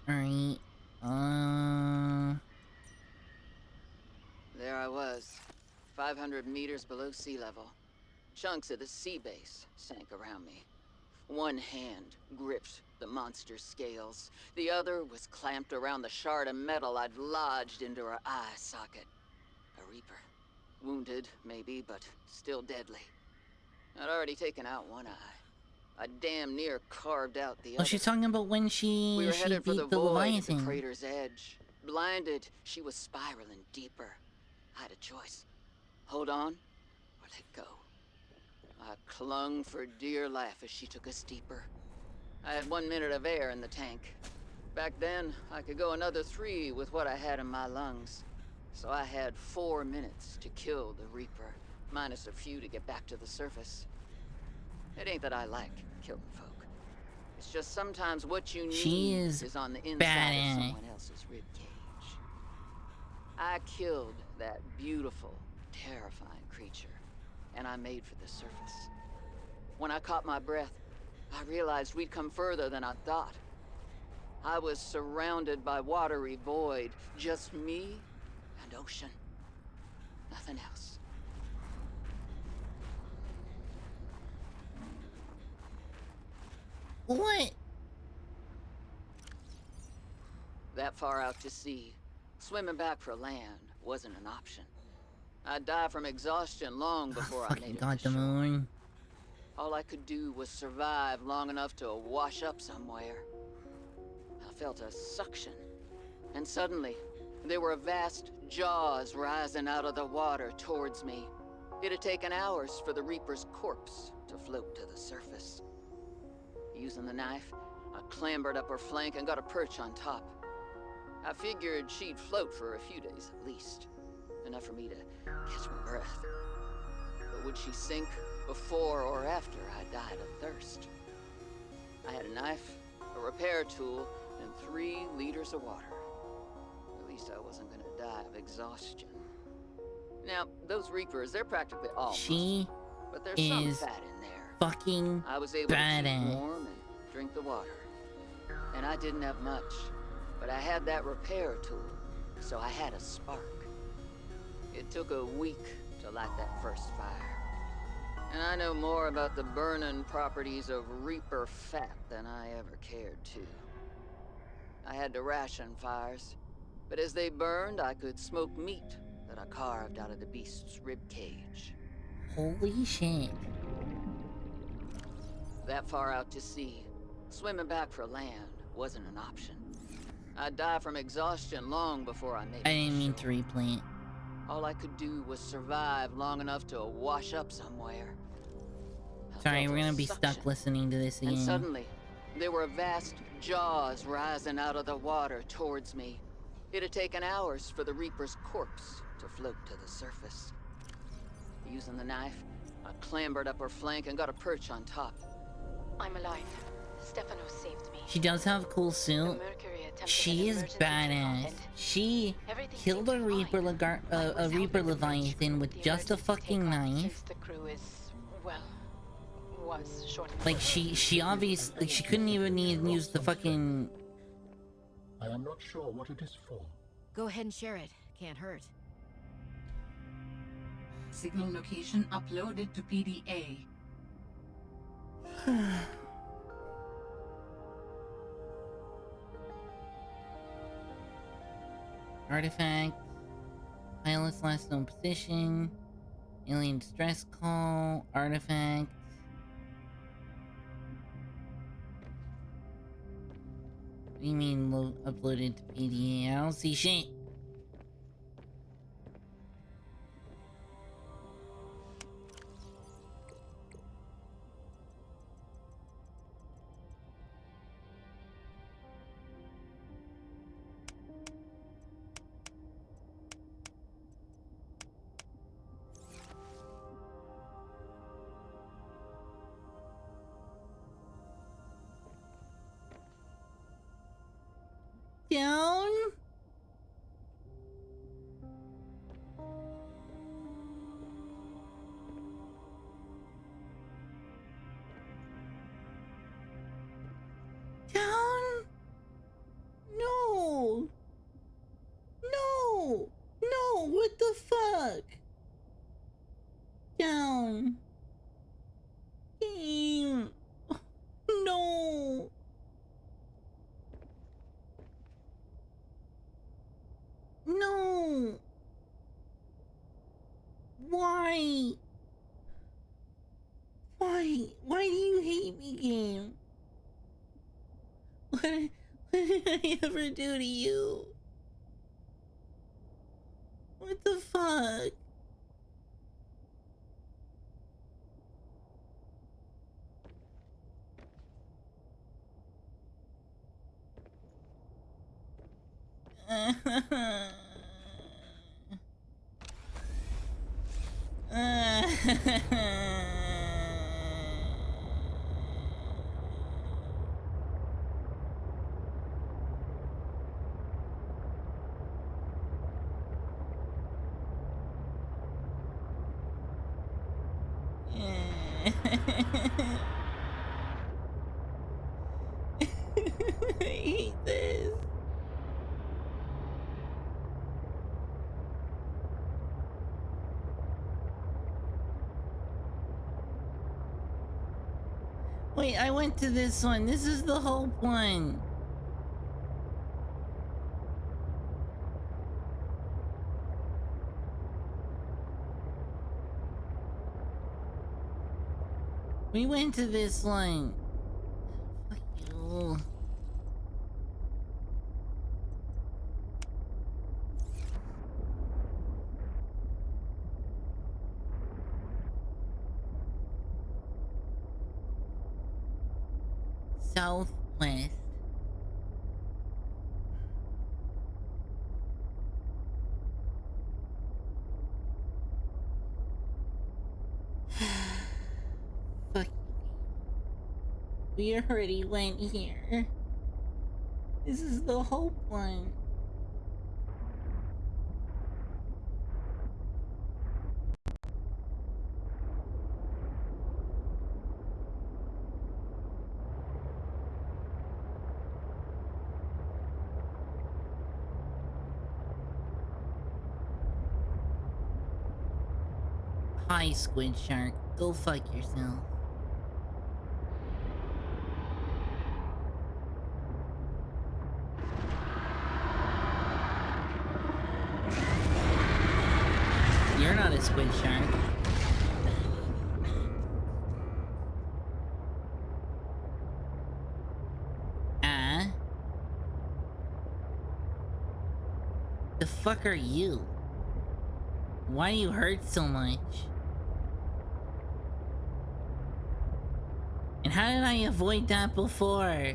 Alright. There I was, 500 meters below sea level. Chunks of the sea base sank around me. One hand gripped the monster's scales. The other was clamped around the shard of metal I'd lodged into her eye socket. A reaper. Wounded, maybe, but still deadly. I'd already taken out one eye. I damn near carved out the other. Oh, she's talking about when she We were headed for beat the the void at the Leviathan. crater's edge. Blinded, she was spiraling deeper. I had a choice. Hold on, or let go. I clung for dear life as she took us deeper. I had 1 minute of air in the tank. Back then, I could go another 3 with what I had in my lungs. So I had 4 minutes to kill the Reaper, minus a few to get back to the surface. It ain't that I like killing folk. It's just sometimes what you need is on the inside of someone else's ribcage. I killed that beautiful, terrifying creature, and I made for the surface. When I caught my breath, I realized we'd come further than I thought. I was surrounded by watery void, just me and ocean. Nothing else. What? That far out to sea, swimming back for land wasn't an option. I'd die from exhaustion long before I made it God, to the shore. moon. All I could do was survive long enough to wash up somewhere. I felt a suction, and suddenly, there were vast jaws rising out of the water towards me. It had taken hours for the Reaper's corpse to float to the surface. Using the knife, I clambered up her flank and got a perch on top. I figured she'd float for a few days at least, enough for me to catch my breath. But would she sink before or after I died of thirst? I had a knife, a repair tool, and 3 liters of water. At least I wasn't gonna die of exhaustion. Now, those Reapers, they're practically all She muscle, but there's some is fat in there. fucking I was able to badass. keep warm and drink the water. And I didn't have much, but I had that repair tool, so I had a spark. It took a week to light that first fire. And I know more about the burning properties of Reaper fat than I ever cared to. I had to ration fires, but as they burned, I could smoke meat that I carved out of the beast's rib cage. Holy shit. That far out to sea, swimming back for land wasn't an option. I'd die from exhaustion long before I made it. I didn't mean to replant. All I could do was survive long enough to wash up somewhere. I Sorry, felt we're a gonna be suction, stuck listening to this and again. suddenly, there were vast jaws rising out of the water towards me. It had taken hours for the Reaper's corpse to float to the surface. Using the knife, I clambered up her flank and got a perch on top. I'm alive. Stephanos saved me. She does have a cool The suit. Mercury attempted She an is emergency badass. takeoff and She everything killed a seemed Reaper, fine. I was a out Reaper in the bridge Leviathan with the just a emergency fucking takeoff, knife. Since the crew is, well, was short. Like she obviously she couldn't even use the fucking. I am not sure what it is for. Go ahead and share it. Can't hurt. Signal location uploaded to PDA. Artifact. Pilot's last known position. Alien distress call. Artifact. What do you mean uploaded to PDA? I don't see shit. Down? Down? No! No! No! What the fuck? Down. Game. No! No! Why? Why? Why do you hate me, game? What did I ever do to you? What the fuck? I hate this. Wait, I went to this one. This is the Hope one. We went to this one. Fuck you. Southwest. Fuck. We already went here. This is the Hope one. Hi, Squid Shark. Go fuck yourself. You're not a Squid Shark. The fuck are you? Why do you hurt so much? And how did I avoid that before?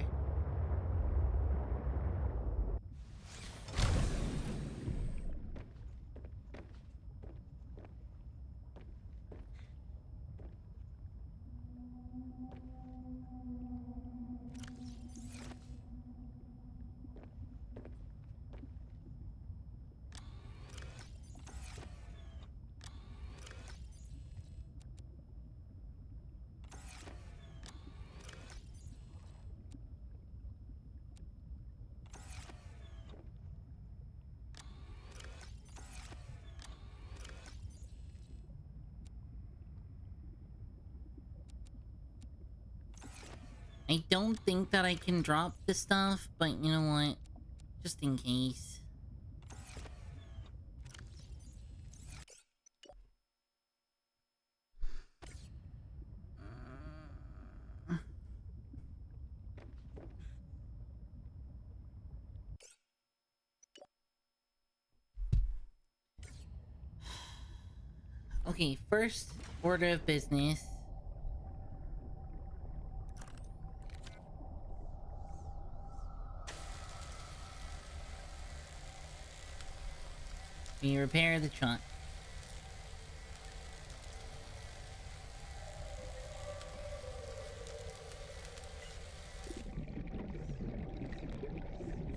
I don't think that I can drop the stuff, but you know what? Just in case. Okay, first order of business. We repair the truck.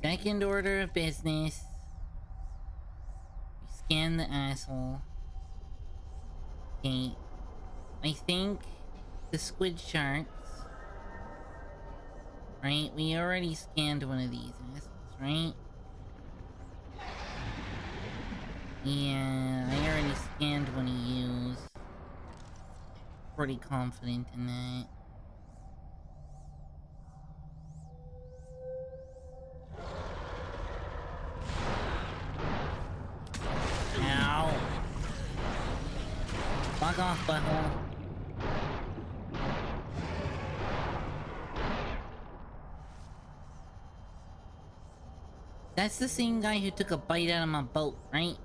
Second order of business. We scan the asshole. Okay. I think the squid sharks. Right? We already scanned one of these assholes, right? Yeah, I already scanned one of yous. Pretty confident in that. Ow! Fuck off, butthole. That's the same guy who took a bite out of my boat, right?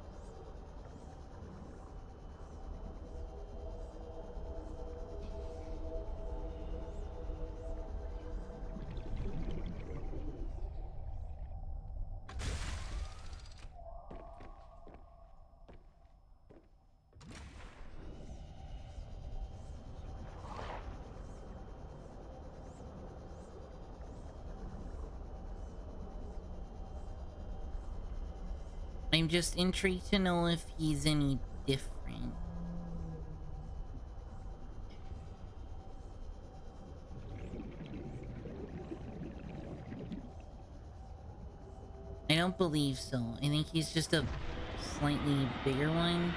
I'm just intrigued to know if he's any different. I don't believe so. I think he's just a slightly bigger one.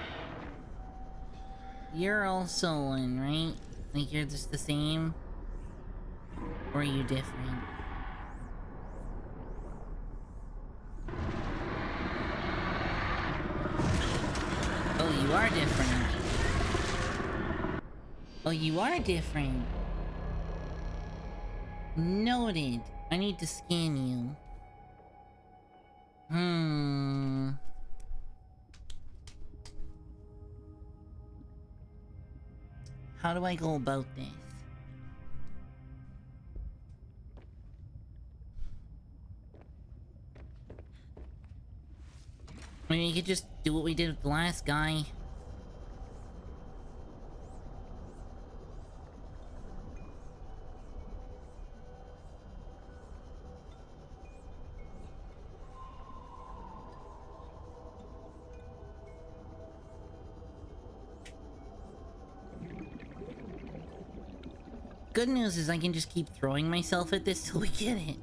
You're also one, right? Like you're just the same? Or are you different? Oh, you are different. Oh, you are different. Noted. I need to scan you. How do I go about this? I mean, you could just do what we did with the last guy. Good news is I can just keep throwing myself at this till we get it.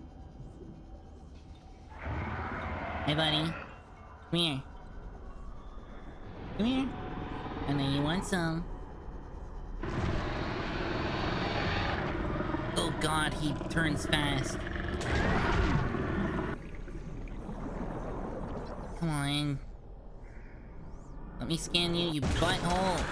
Hey, buddy. Come here. Come here. I know you want some. Oh god, he turns fast. Come on. Let me scan you, you butthole.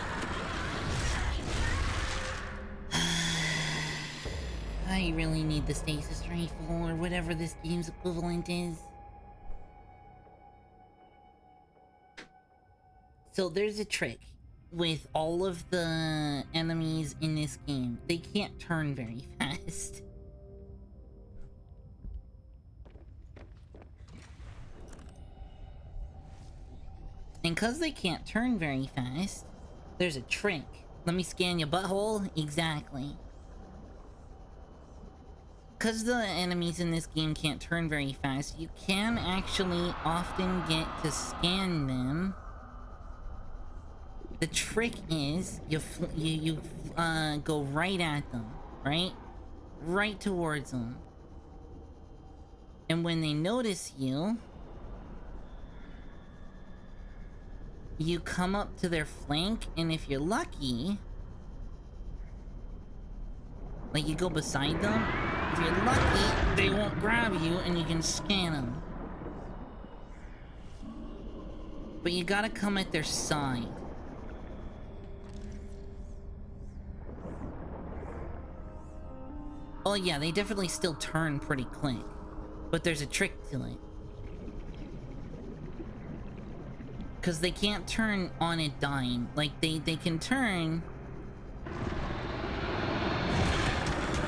I really need the stasis rifle, or whatever this game's equivalent is. So there's a trick with all of the enemies in this game. They can't turn very fast. And cause they can't turn very fast, there's a trick. Let me scan your butthole? Exactly. Cause the enemies in this game can't turn very fast, you can actually often get to scan them. The trick is, you go right at them, right? Right towards them. And when they notice you, you come up to their flank, and if you're lucky, like you go beside them, If you're lucky, they won't grab you and you can scan them. But you gotta come at their side. Oh yeah, they definitely still turn pretty quick. But there's a trick to it. Because they can't turn on a dime. Like, they can turn...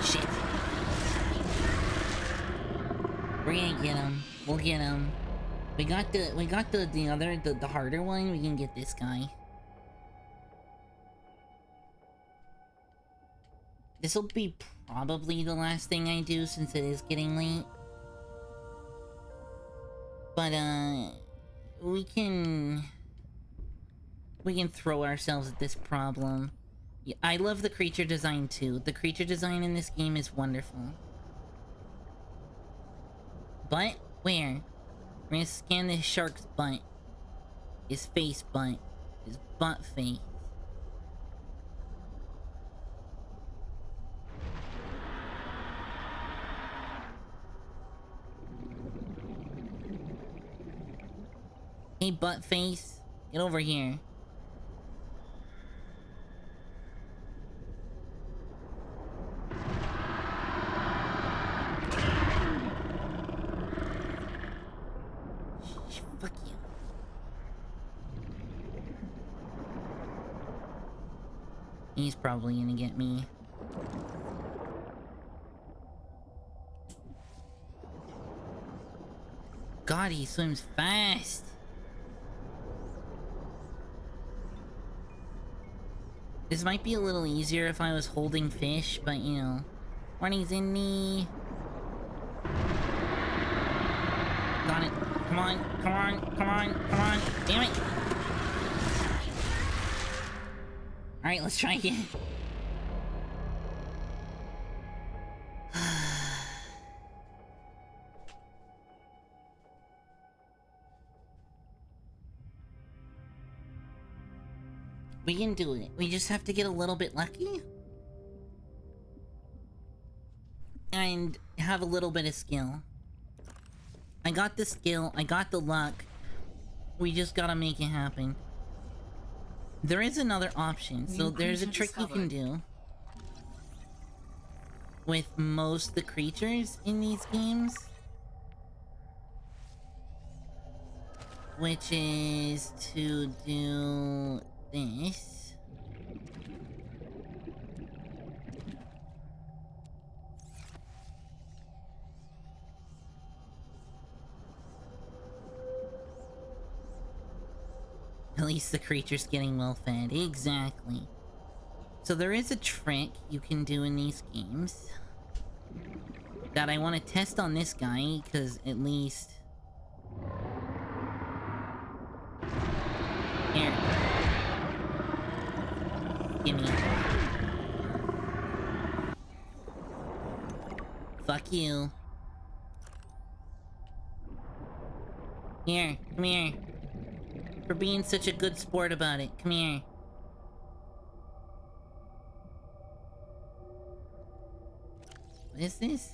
Shit. We're gonna get him. We'll get him. We got the harder one. We can get this guy. This'll be probably the last thing I do since it is getting late. But, we can throw ourselves at this problem. Yeah, I love the creature design too. The creature design in this game is wonderful. Butt? Where? We're gonna scan this shark's butt. His face butt. His butt face. Hey, butt face. Get over here. Fuck you. He's probably gonna get me. God, he swims fast. This might be a little easier if I was holding fish, but you know. Warning's in me. Got it. Come on, come on, come on, come on. Damn it. Alright, let's try again. We can do it. We just have to get a little bit lucky. And have a little bit of skill. I got the skill. I got the luck. We just gotta make it happen. There is another option. So there's a trick you can do. With most the creatures in these games. Which is to do... this. At least the creature's getting well fed. Exactly. So there is a trick you can do in these games that I want to test on this guy, because at least... Here. Gimme. Fuck you. Here, come here. For being such a good sport about it. Come here. What is this?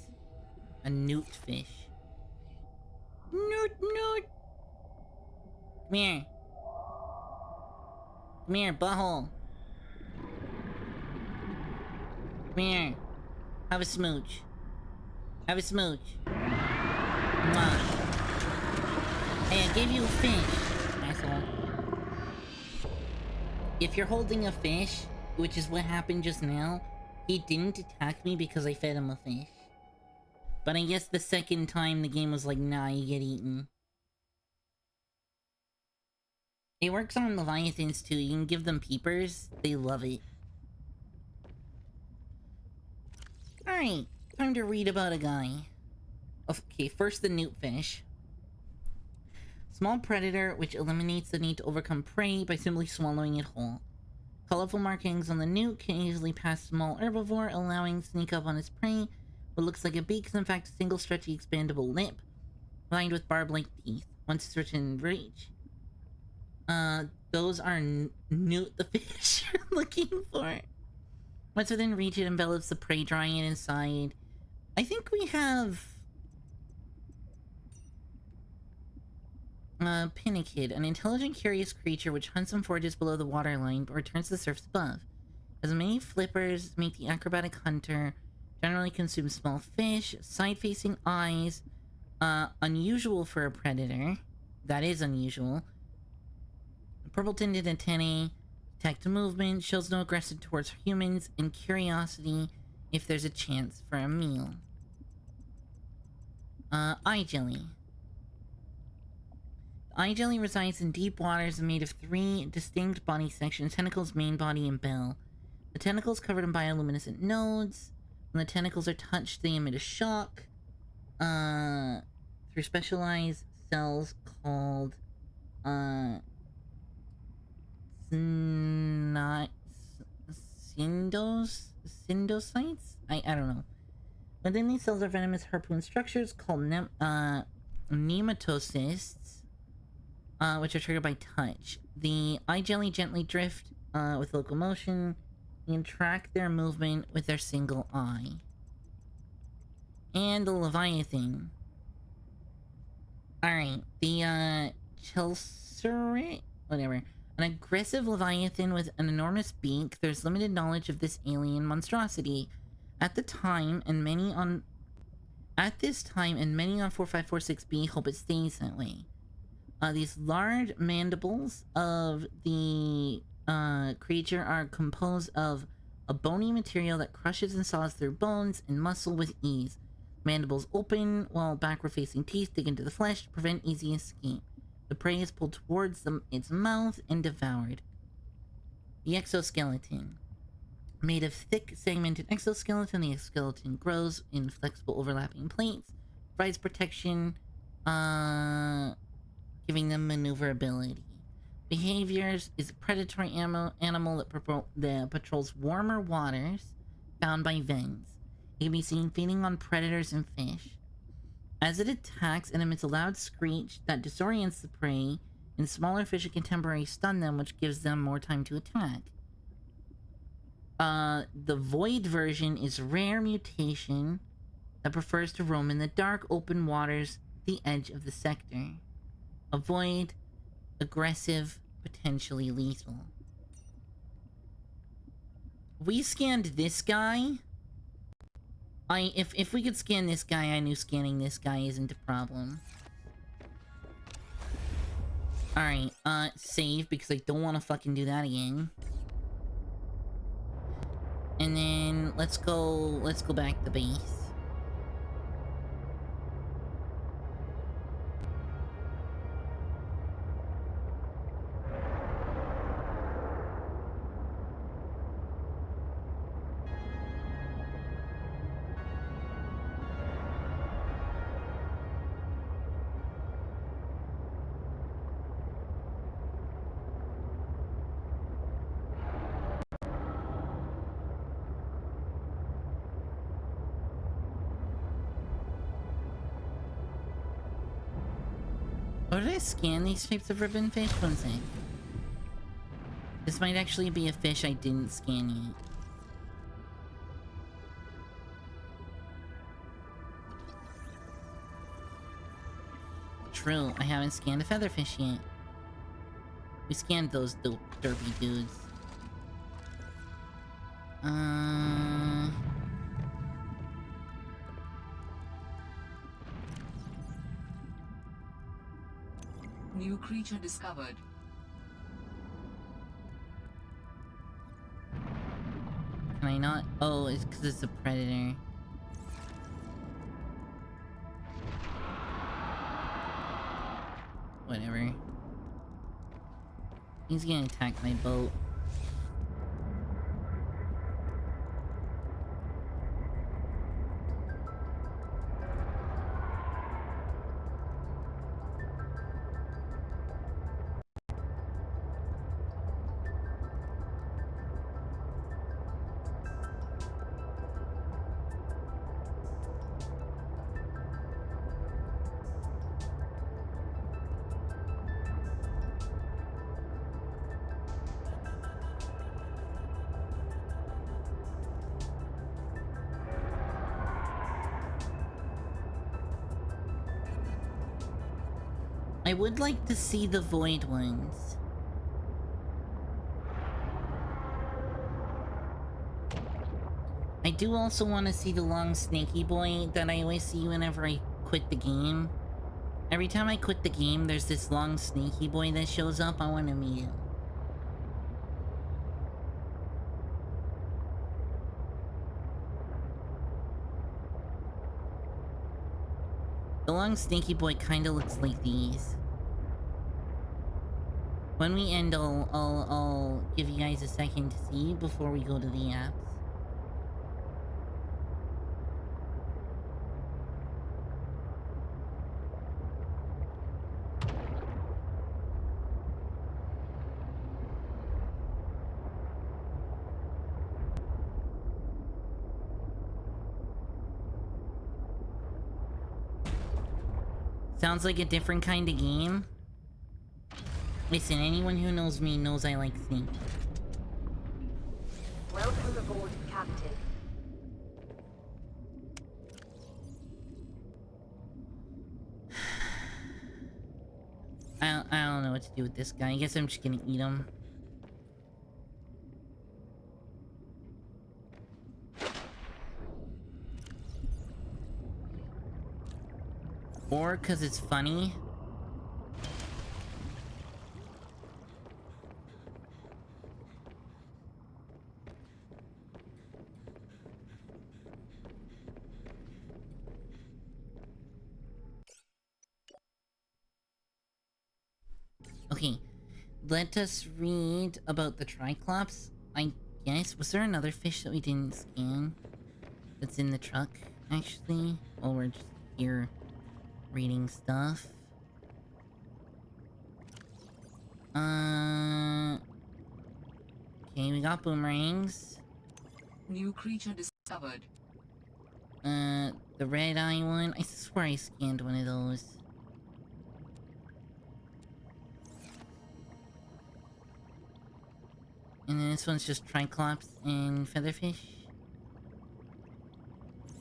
A newt fish. Newt, newt! Come here. Come here, butthole. Come here. Have a smooch. Have a smooch. Mwah. Hey, I gave you a fish, asshole. If you're holding a fish, which is what happened just now, he didn't attack me because I fed him a fish. But I guess the second time the game was like, nah, you get eaten. It works on Leviathans too. You can give them peepers. They love it. Alright, time to read about a guy. Okay, first the newt fish. Small predator which eliminates the need to overcome prey by simply swallowing it whole. Colorful markings on the newt can easily pass small herbivore, allowing sneak up on its prey. What looks like a beak is in fact a single stretchy expandable lip, lined with barb-like teeth. Once it's within reach. Those are newt the fish you're looking for. Once within reach, it envelops the prey, drawing it inside. I think we have... Pinnacle, an intelligent, curious creature which hunts and forages below the waterline, but returns to the surface above. Has many flippers, make the acrobatic hunter, generally consumes small fish, side-facing eyes, unusual for a predator. That is unusual. Purple-tinted antennae, detect movement, shows no aggression towards humans, and curiosity if there's a chance for a meal. Eye jelly. Eye jelly resides in deep waters and made of 3 distinct body sections: tentacles, main body, and bill. The tentacles covered in bioluminescent nodes. When the tentacles are touched, they emit a shock through specialized cells called syndocytes? I don't know. Within these cells are venomous harpoon structures called nematocysts, which are triggered by touch. The eye jelly gently drift with locomotion and track their movement with their single eye. And the Leviathan. Alright, the Chelcerit? Whatever. An aggressive Leviathan with an enormous beak. There's limited knowledge of this alien monstrosity. At this time, and many on 4546b hope it stays that way. These large mandibles of the creature are composed of a bony material that crushes and saws through bones and muscle with ease. Mandibles open, while backward-facing teeth dig into the flesh to prevent easy escape. The prey is pulled towards its mouth and devoured. The exoskeleton. Made of thick, segmented exoskeleton, the exoskeleton grows in flexible overlapping plates, provides protection, giving them maneuverability. Behaviors is a predatory animal that patrols warmer waters found by vents. It can be seen feeding on predators and fish. As it attacks, it emits a loud screech that disorients the prey, and smaller fish can temporarily stun them, which gives them more time to attack. The void version is rare mutation that prefers to roam in the dark, open waters, the edge of the sector. Avoid, aggressive, potentially lethal. We scanned this guy. If we could scan this guy, I knew scanning this guy isn't a problem. Alright, save, because I don't want to fucking do that again. And then, let's go back to base. Or did I scan these types of ribbon fish? One sec. This might actually be a fish I didn't scan yet. True, I haven't scanned a featherfish yet. We scanned those derpy dudes. New creature discovered. Can I not? Oh, it's because it's a predator. Whatever. He's gonna attack my boat. I would like to see the void ones. I do also want to see the long snaky boy that I always see whenever I quit the game. Every time I quit the game, there's this long snaky boy that shows up. I want to meet him. The long snaky boy kind of looks like these. When we end, I'll give you guys a second to see before we go to the apps. Sounds like a different kind of game. Listen, anyone who knows me knows I like Snake. Welcome aboard, Captain. I don't know what to do with this guy. I guess I'm just gonna eat him. Or because it's funny. Okay, let us read about the Triclops. I guess, was there another fish that we didn't scan? That's in the truck, actually? While we're just here reading stuff. Okay, we got boomerangs. New creature discovered. The red eye one. I swear I scanned one of those. And then this one's just Triclops and featherfish.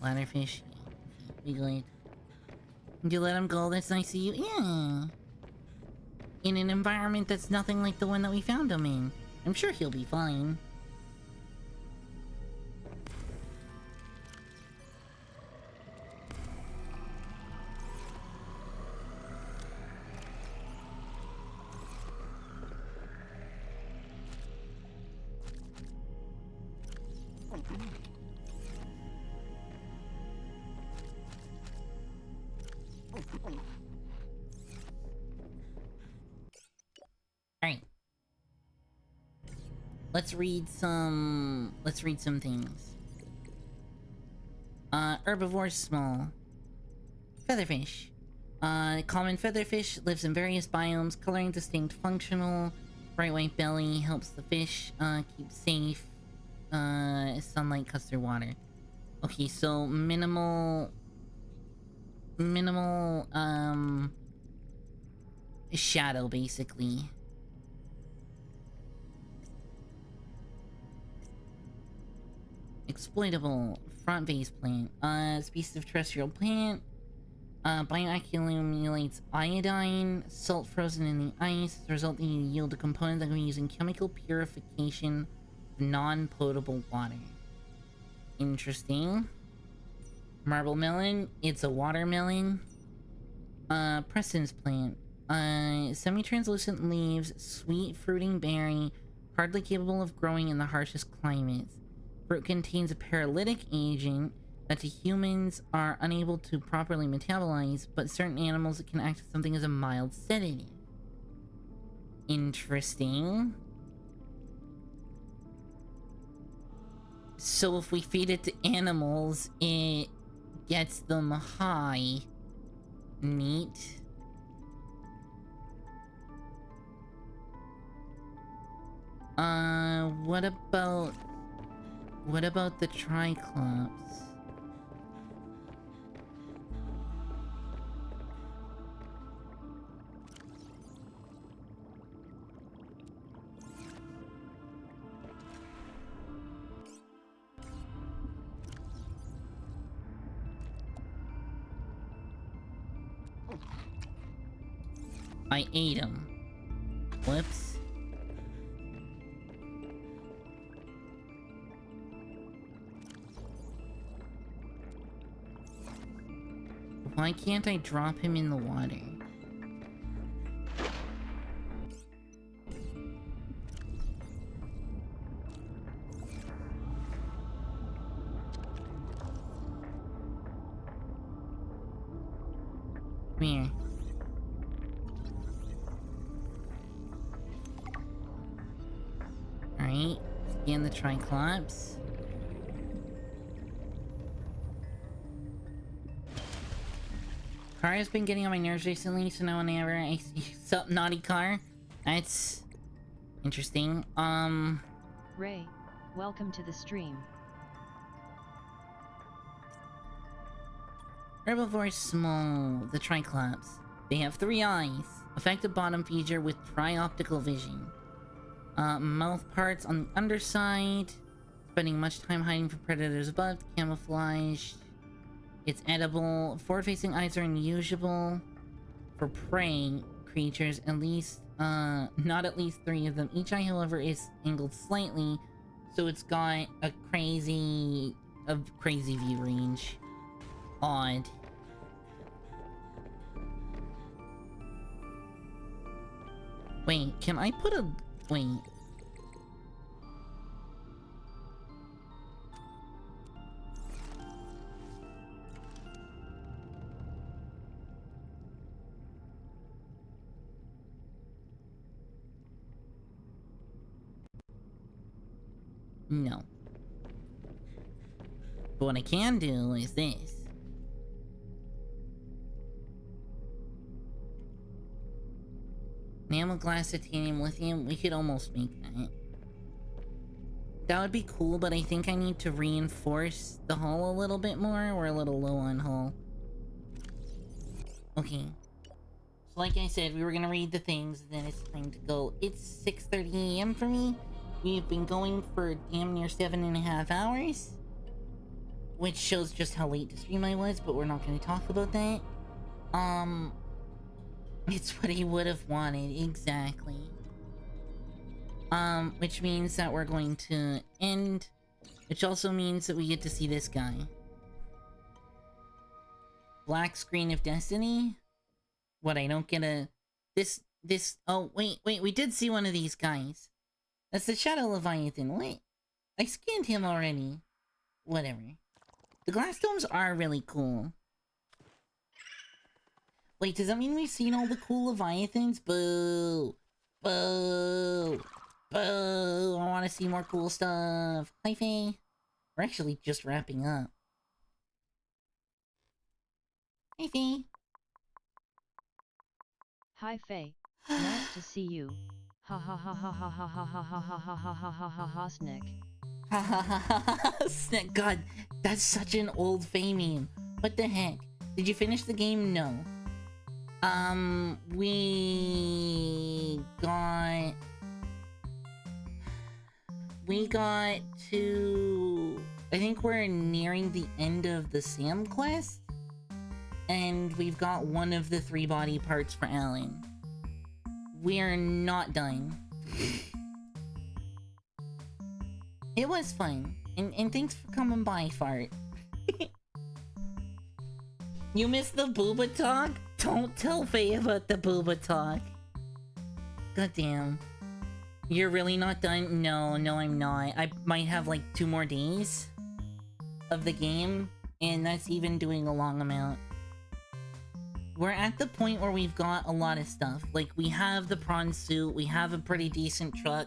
Ladderfish. We good. You let him go, that's nice of you. Yeah. In an environment that's nothing like the one that we found him in. I'm sure he'll be fine. Alright. Let's read some things. Herbivores small. Featherfish. Common featherfish lives in various biomes, coloring distinct, functional. Bright white belly helps the fish keep safe. Sunlight cuts through water. Okay, so minimal shadow basically. Exploitable front vase plant. Species of terrestrial plant. Bioaccumulates iodine, salt frozen in the ice, resulting in yield a component that can be used in chemical purification of non-potable water. Interesting. Marble melon, it's a watermelon. Preston's plant. Semi-translucent leaves, sweet fruiting berry, hardly capable of growing in the harshest climates. Fruit contains a paralytic agent that to humans are unable to properly metabolize, but certain animals it can act as something as a mild sedative. Interesting. So if we feed it to animals, it gets them high. Neat. What about the Triclops? I ate him. Whoops. Why can't I drop him in the water? Come here. Alright, scan the Triclops. Car has been getting on my nerves recently, so now whenever I see Subnautica, that's interesting. Ray, welcome to the stream. Herbivores small, the Triclops. They have 3 eyes, effective bottom feature with tri-optical vision. Mouth parts on the underside, spending much time hiding from predators above, camouflage. It's edible. Forward-facing eyes are unusual for prey creatures, at least, not at least 3 of them. Each eye, however, is angled slightly, so it's got a crazy view range. Odd. Wait, can I put a... Wait. No. But what I can do is this. Enamel glass, titanium, lithium, we could almost make that. That would be cool, but I think I need to reinforce the hull a little bit more. We're a little low on hull. Okay. So like I said, we were gonna read the things, then it's time to go. It's 6:30 AM for me. We've been going for damn near 7.5 hours. Which shows just how late the stream I was, but we're not gonna talk about that. It's what he would have wanted, exactly. Which means that we're going to end, which also means that we get to see this guy. Black Screen of Destiny? What, I don't get a... oh, wait, we did see one of these guys. That's the Shadow Leviathan, what? I scanned him already. Whatever. The glass domes are really cool. Wait, does that mean we've seen all the cool Leviathans? Boo! Boo! Boo! I want to see more cool stuff. Hi, Faye. We're actually just wrapping up. Hi, Faye. Hi, Faye. Nice to see you. Ha ha ha ha ha ha ha ha ha ha ha ha ha ha ha ha Snick. Ha ha ha ha ha Snick. God, that's such an old Faye meme. What the heck? Did you finish the game? No. We got to... I think we're nearing the end of the Sam quest. And we've got one of the 3 body parts for Alan. We're not done. It was fun. And thanks for coming by, Fart. You missed the booba talk? Don't tell Faye about the booba talk. Goddamn. You're really not done? No, I'm not. I might have like 2 more days of the game, and that's even doing a long amount. We're at the point where we've got a lot of stuff. Like, we have the prawn suit, we have a pretty decent truck,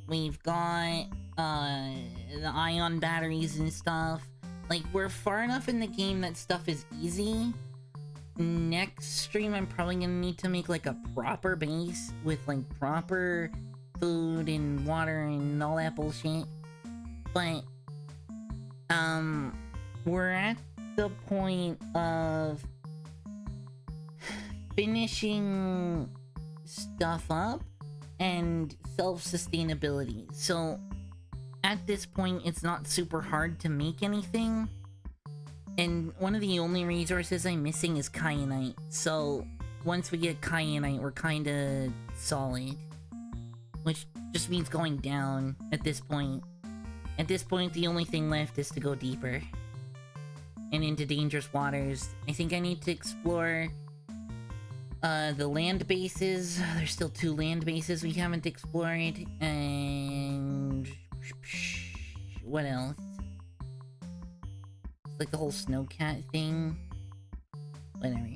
we've got the ion batteries and stuff. Like, we're far enough in the game that stuff is easy. Next stream, I'm probably gonna need to make like a proper base with like proper food and water and all that bullshit. But, we're at the point of finishing stuff up and self-sustainability. So, at this point, it's not super hard to make anything. And one of the only resources I'm missing is kyanite. So, once we get kyanite, we're kinda solid. Which just means going down at this point. At this point, the only thing left is to go deeper. And into dangerous waters. I think I need to explore the land bases. There's still 2 land bases we haven't explored. And... what else? It's like the whole snowcat thing. Whatever.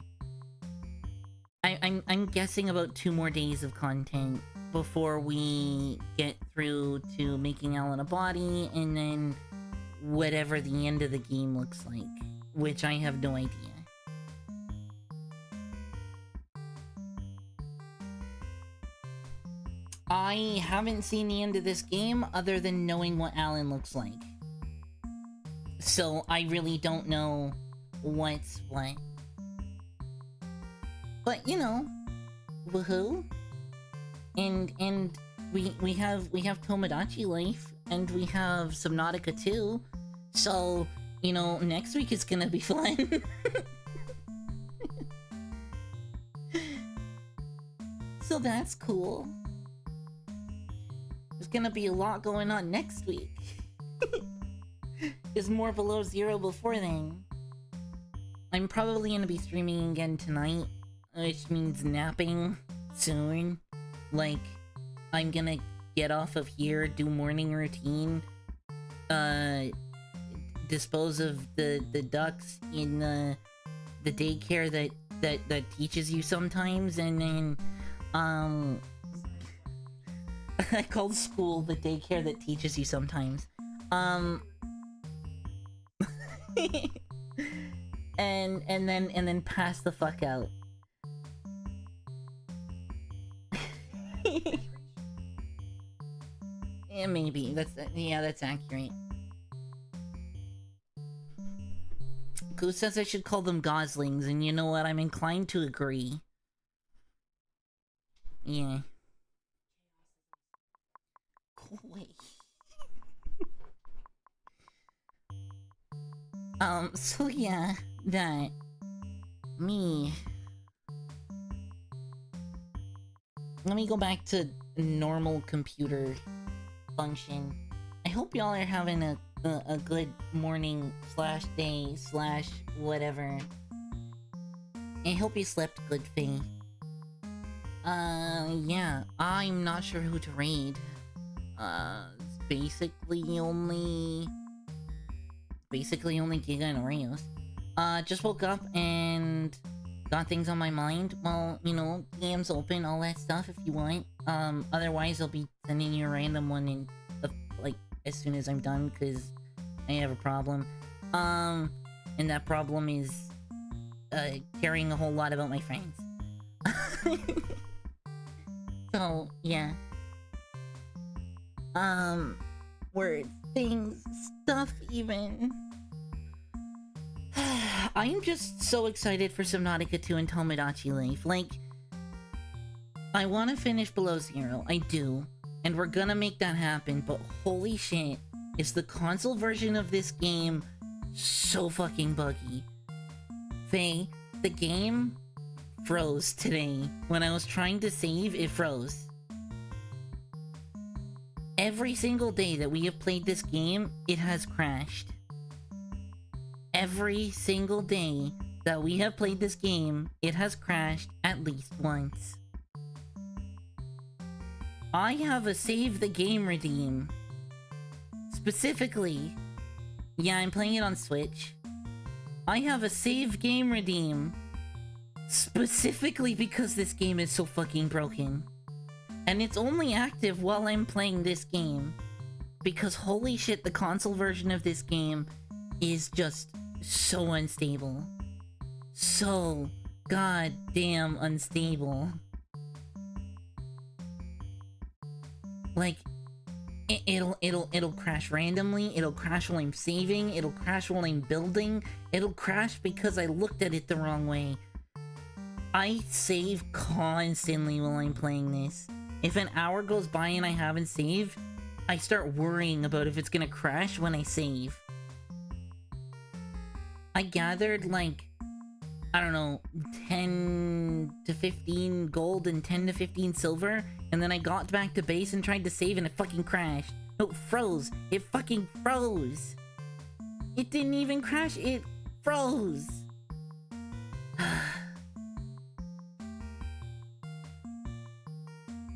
I'm guessing about 2 more days of content before we get through to making Alan a body, and then whatever the end of the game looks like, which I have no idea. I haven't seen the end of this game other than knowing what Alan looks like. So I really don't know what's what. But you know, woohoo! And we have Tomodachi Life, and we have Subnautica too. So, you know, next week is gonna be fun. So that's cool. There's gonna be a lot going on next week. There's more Below Zero before then. I'm probably gonna be streaming again tonight, which means napping soon. Like, I'm gonna get off of here, do morning routine, dispose of the ducks in the daycare that teaches you sometimes, and then I called school the daycare that teaches you sometimes. and then pass the fuck out. Yeah, maybe. That's accurate. Who says I should call them goslings? And you know what? I'm inclined to agree. Yeah. Go away. So yeah, that. Me. Let me go back to normal computer function. I hope y'all are having a good morning / day / whatever. I hope you slept good, Faye. Yeah, I'm not sure who to raid. It's basically only Giga and Oreos. Just woke up and got things on my mind. Well, you know, DM's open, all that stuff if you want. Otherwise I'll be sending you a random one in, like, as soon as I'm done, because I have a problem. And that problem is, caring a whole lot about my friends. So, yeah. Words, things, stuff even. I am just so excited for Subnautica 2 and Tomodachi Life. Like, I want to finish Below Zero. I do. And we're gonna make that happen, but holy shit, is the console version of this game so fucking buggy. Faye, the game froze today. When I was trying to save, it froze. Every single day that we have played this game, it has crashed. Every single day that we have played this game, it has crashed at least once. I have a save the game redeem. Specifically, yeah, I'm playing it on Switch. I have a save game redeem. Specifically because this game is so fucking broken. And it's only active while I'm playing this game. Because holy shit, the console version of this game is just so unstable. So goddamn unstable. Like, it'll crash randomly, it'll crash while I'm saving, it'll crash while I'm building, it'll crash because I looked at it the wrong way. I save constantly while I'm playing this. If an hour goes by and I haven't saved, I start worrying about if it's gonna crash when I save. I gathered, like, I don't know, 10 10 to 15 gold and 10 to 15 silver, and then I got back to base and tried to save and it fucking crashed. No, it froze. It fucking froze. It didn't even crash, it froze. God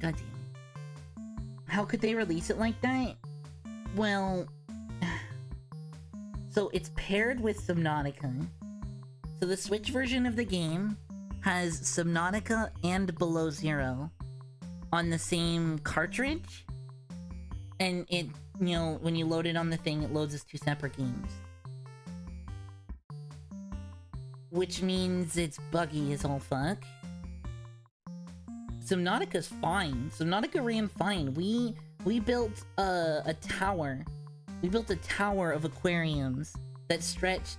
damn it. How could they release it like that? Well, so it's paired with Subnautica. So the Switch version of the game has Subnautica and Below Zero on the same cartridge. And it, you know, when you load it on the thing, it loads as 2 separate games. Which means it's buggy as all fuck. Subnautica's fine. Subnautica ran fine. We built a tower. We built a tower of aquariums that stretched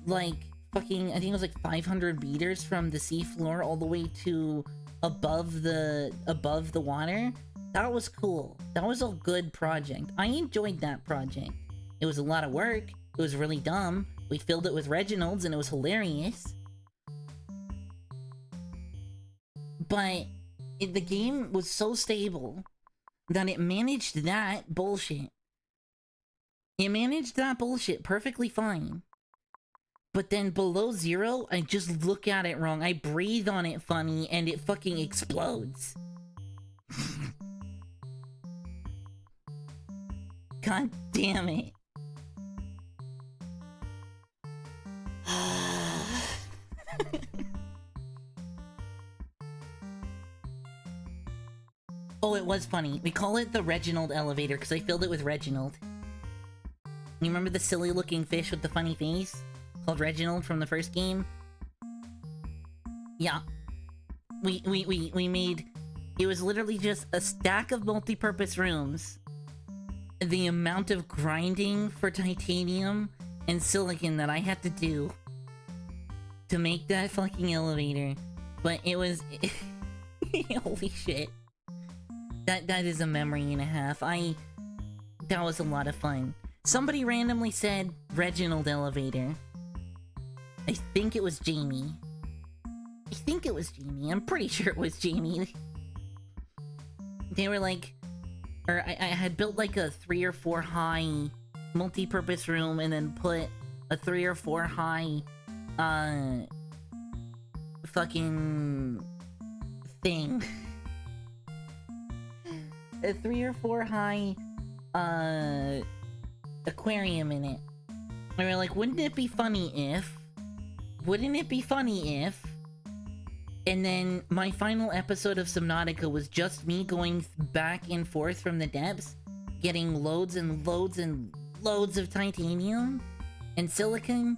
like fucking, I think it was like 500 meters from the seafloor all the way to above the water. That was cool. That was a good project. I enjoyed that project. It was a lot of work. It was really dumb. We filled it with Reginald's and it was hilarious. But the game was so stable that it managed that bullshit. It managed that bullshit perfectly fine. But then Below Zero, I just look at it wrong. I breathe on it funny and it fucking explodes. God damn it. Oh, it was funny. We call it the Reginald elevator because I filled it with Reginald. You remember the silly looking fish with the funny face? Called Reginald from the first game? Yeah. We made... It was literally just a stack of multi-purpose rooms. The amount of grinding for titanium and silicon that I had to do to make that fucking elevator. But it was... Holy shit. That is a memory and a half. That was a lot of fun. Somebody randomly said Reginald elevator. I think it was Jamie. I'm pretty sure it was Jamie. They were like... Or I had built like a 3 or 4 high multi-purpose room and then put a 3 or 4 high fucking thing. A 3 or 4 high aquarium in it. And we were like, wouldn't it be funny if... And then my final episode of Subnautica was just me going back and forth from the depths, getting loads and loads and loads of titanium and silicon,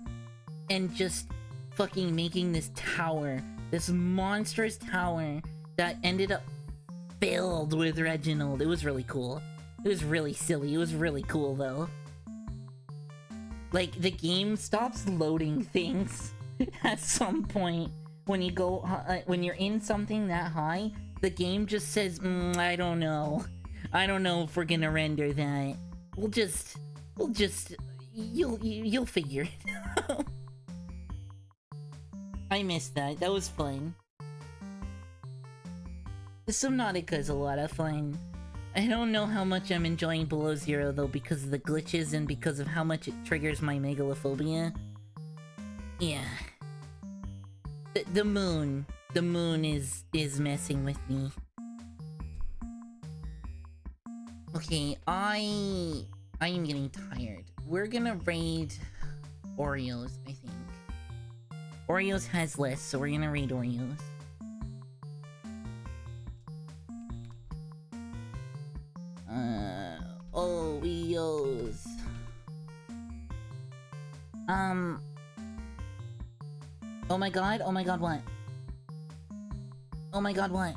and just fucking making this tower, this monstrous tower that ended up filled with Reginald. It was really cool. It was really silly. It was really cool though. Like, the game stops loading things at some point. When you go, when you're in something that high, the game just says, I don't know. I don't know if we're gonna render that. We'll just, you'll figure it out. I missed that. That was fun. The Subnautica is a lot of fun. I don't know how much I'm enjoying Below Zero though because of the glitches and because of how much it triggers my megalophobia. Yeah. The moon is messing with me. Okay, I am getting tired. We're gonna raid Oreos, I think. Oreos has less, so we're gonna raid Oreos. Oreos. Oh my god, what? Oh my god, what?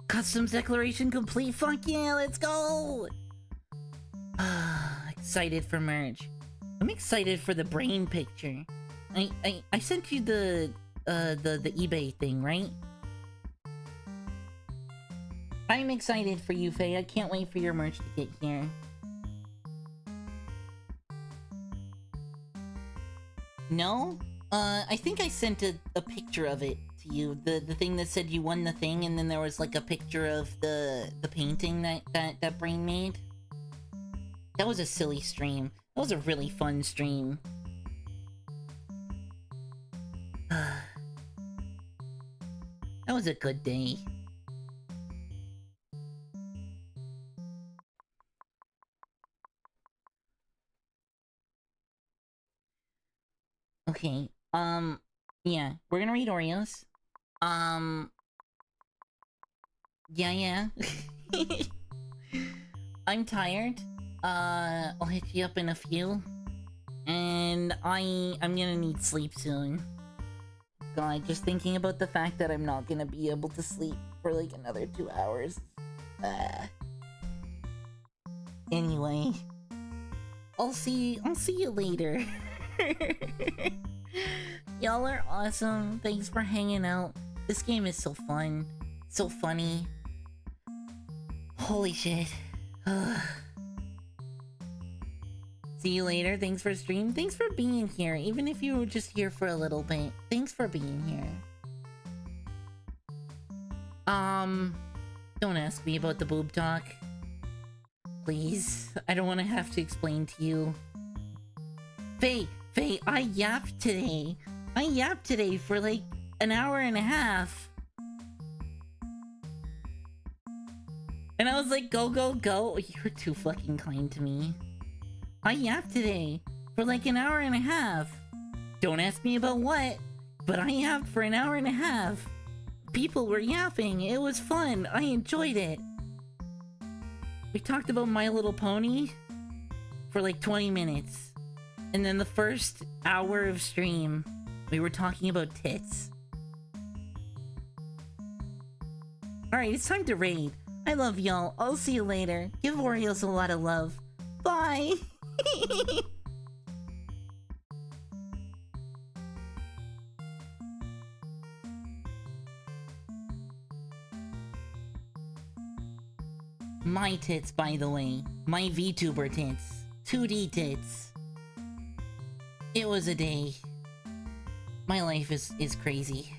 Customs declaration complete, fuck yeah, let's go! Excited for merge. I'm excited for the brain picture. I sent you the eBay thing, right? I'm excited for you, Faye. I can't wait for your merch to get here. No? I think I sent a picture of it to you. The thing that said you won the thing, and then there was like a picture of the painting that Brain made. That was a silly stream. That was a really fun stream. That was a good day. Okay, yeah, we're gonna read Oreos. Yeah. I'm tired. I'll hit you up in a few. And I'm gonna need sleep soon. God, just thinking about the fact that I'm not gonna be able to sleep for like another 2 hours. Anyway, I'll see you later. Y'all are awesome. Thanks for hanging out. This game is so fun. So funny. Holy shit. See you later. Thanks for stream. Thanks for being here. Even if you were just here for a little bit. Thanks for being here. Don't ask me about the boob talk. Please. I don't want to have to explain to you. Faye, I yapped today. I yapped today for like an hour and a half. And I was like, go. You were too fucking kind to me. I yapped today for like an hour and a half. Don't ask me about what, but I yapped for an hour and a half. People were yapping. It was fun. I enjoyed it. We talked about My Little Pony for like 20 minutes. And then the first hour of stream, we were talking about tits. Alright, it's time to raid. I love y'all. I'll see you later. Give Oreos a lot of love. Bye! My tits, by the way. My VTuber tits. 2D tits. It was a day. My life is crazy.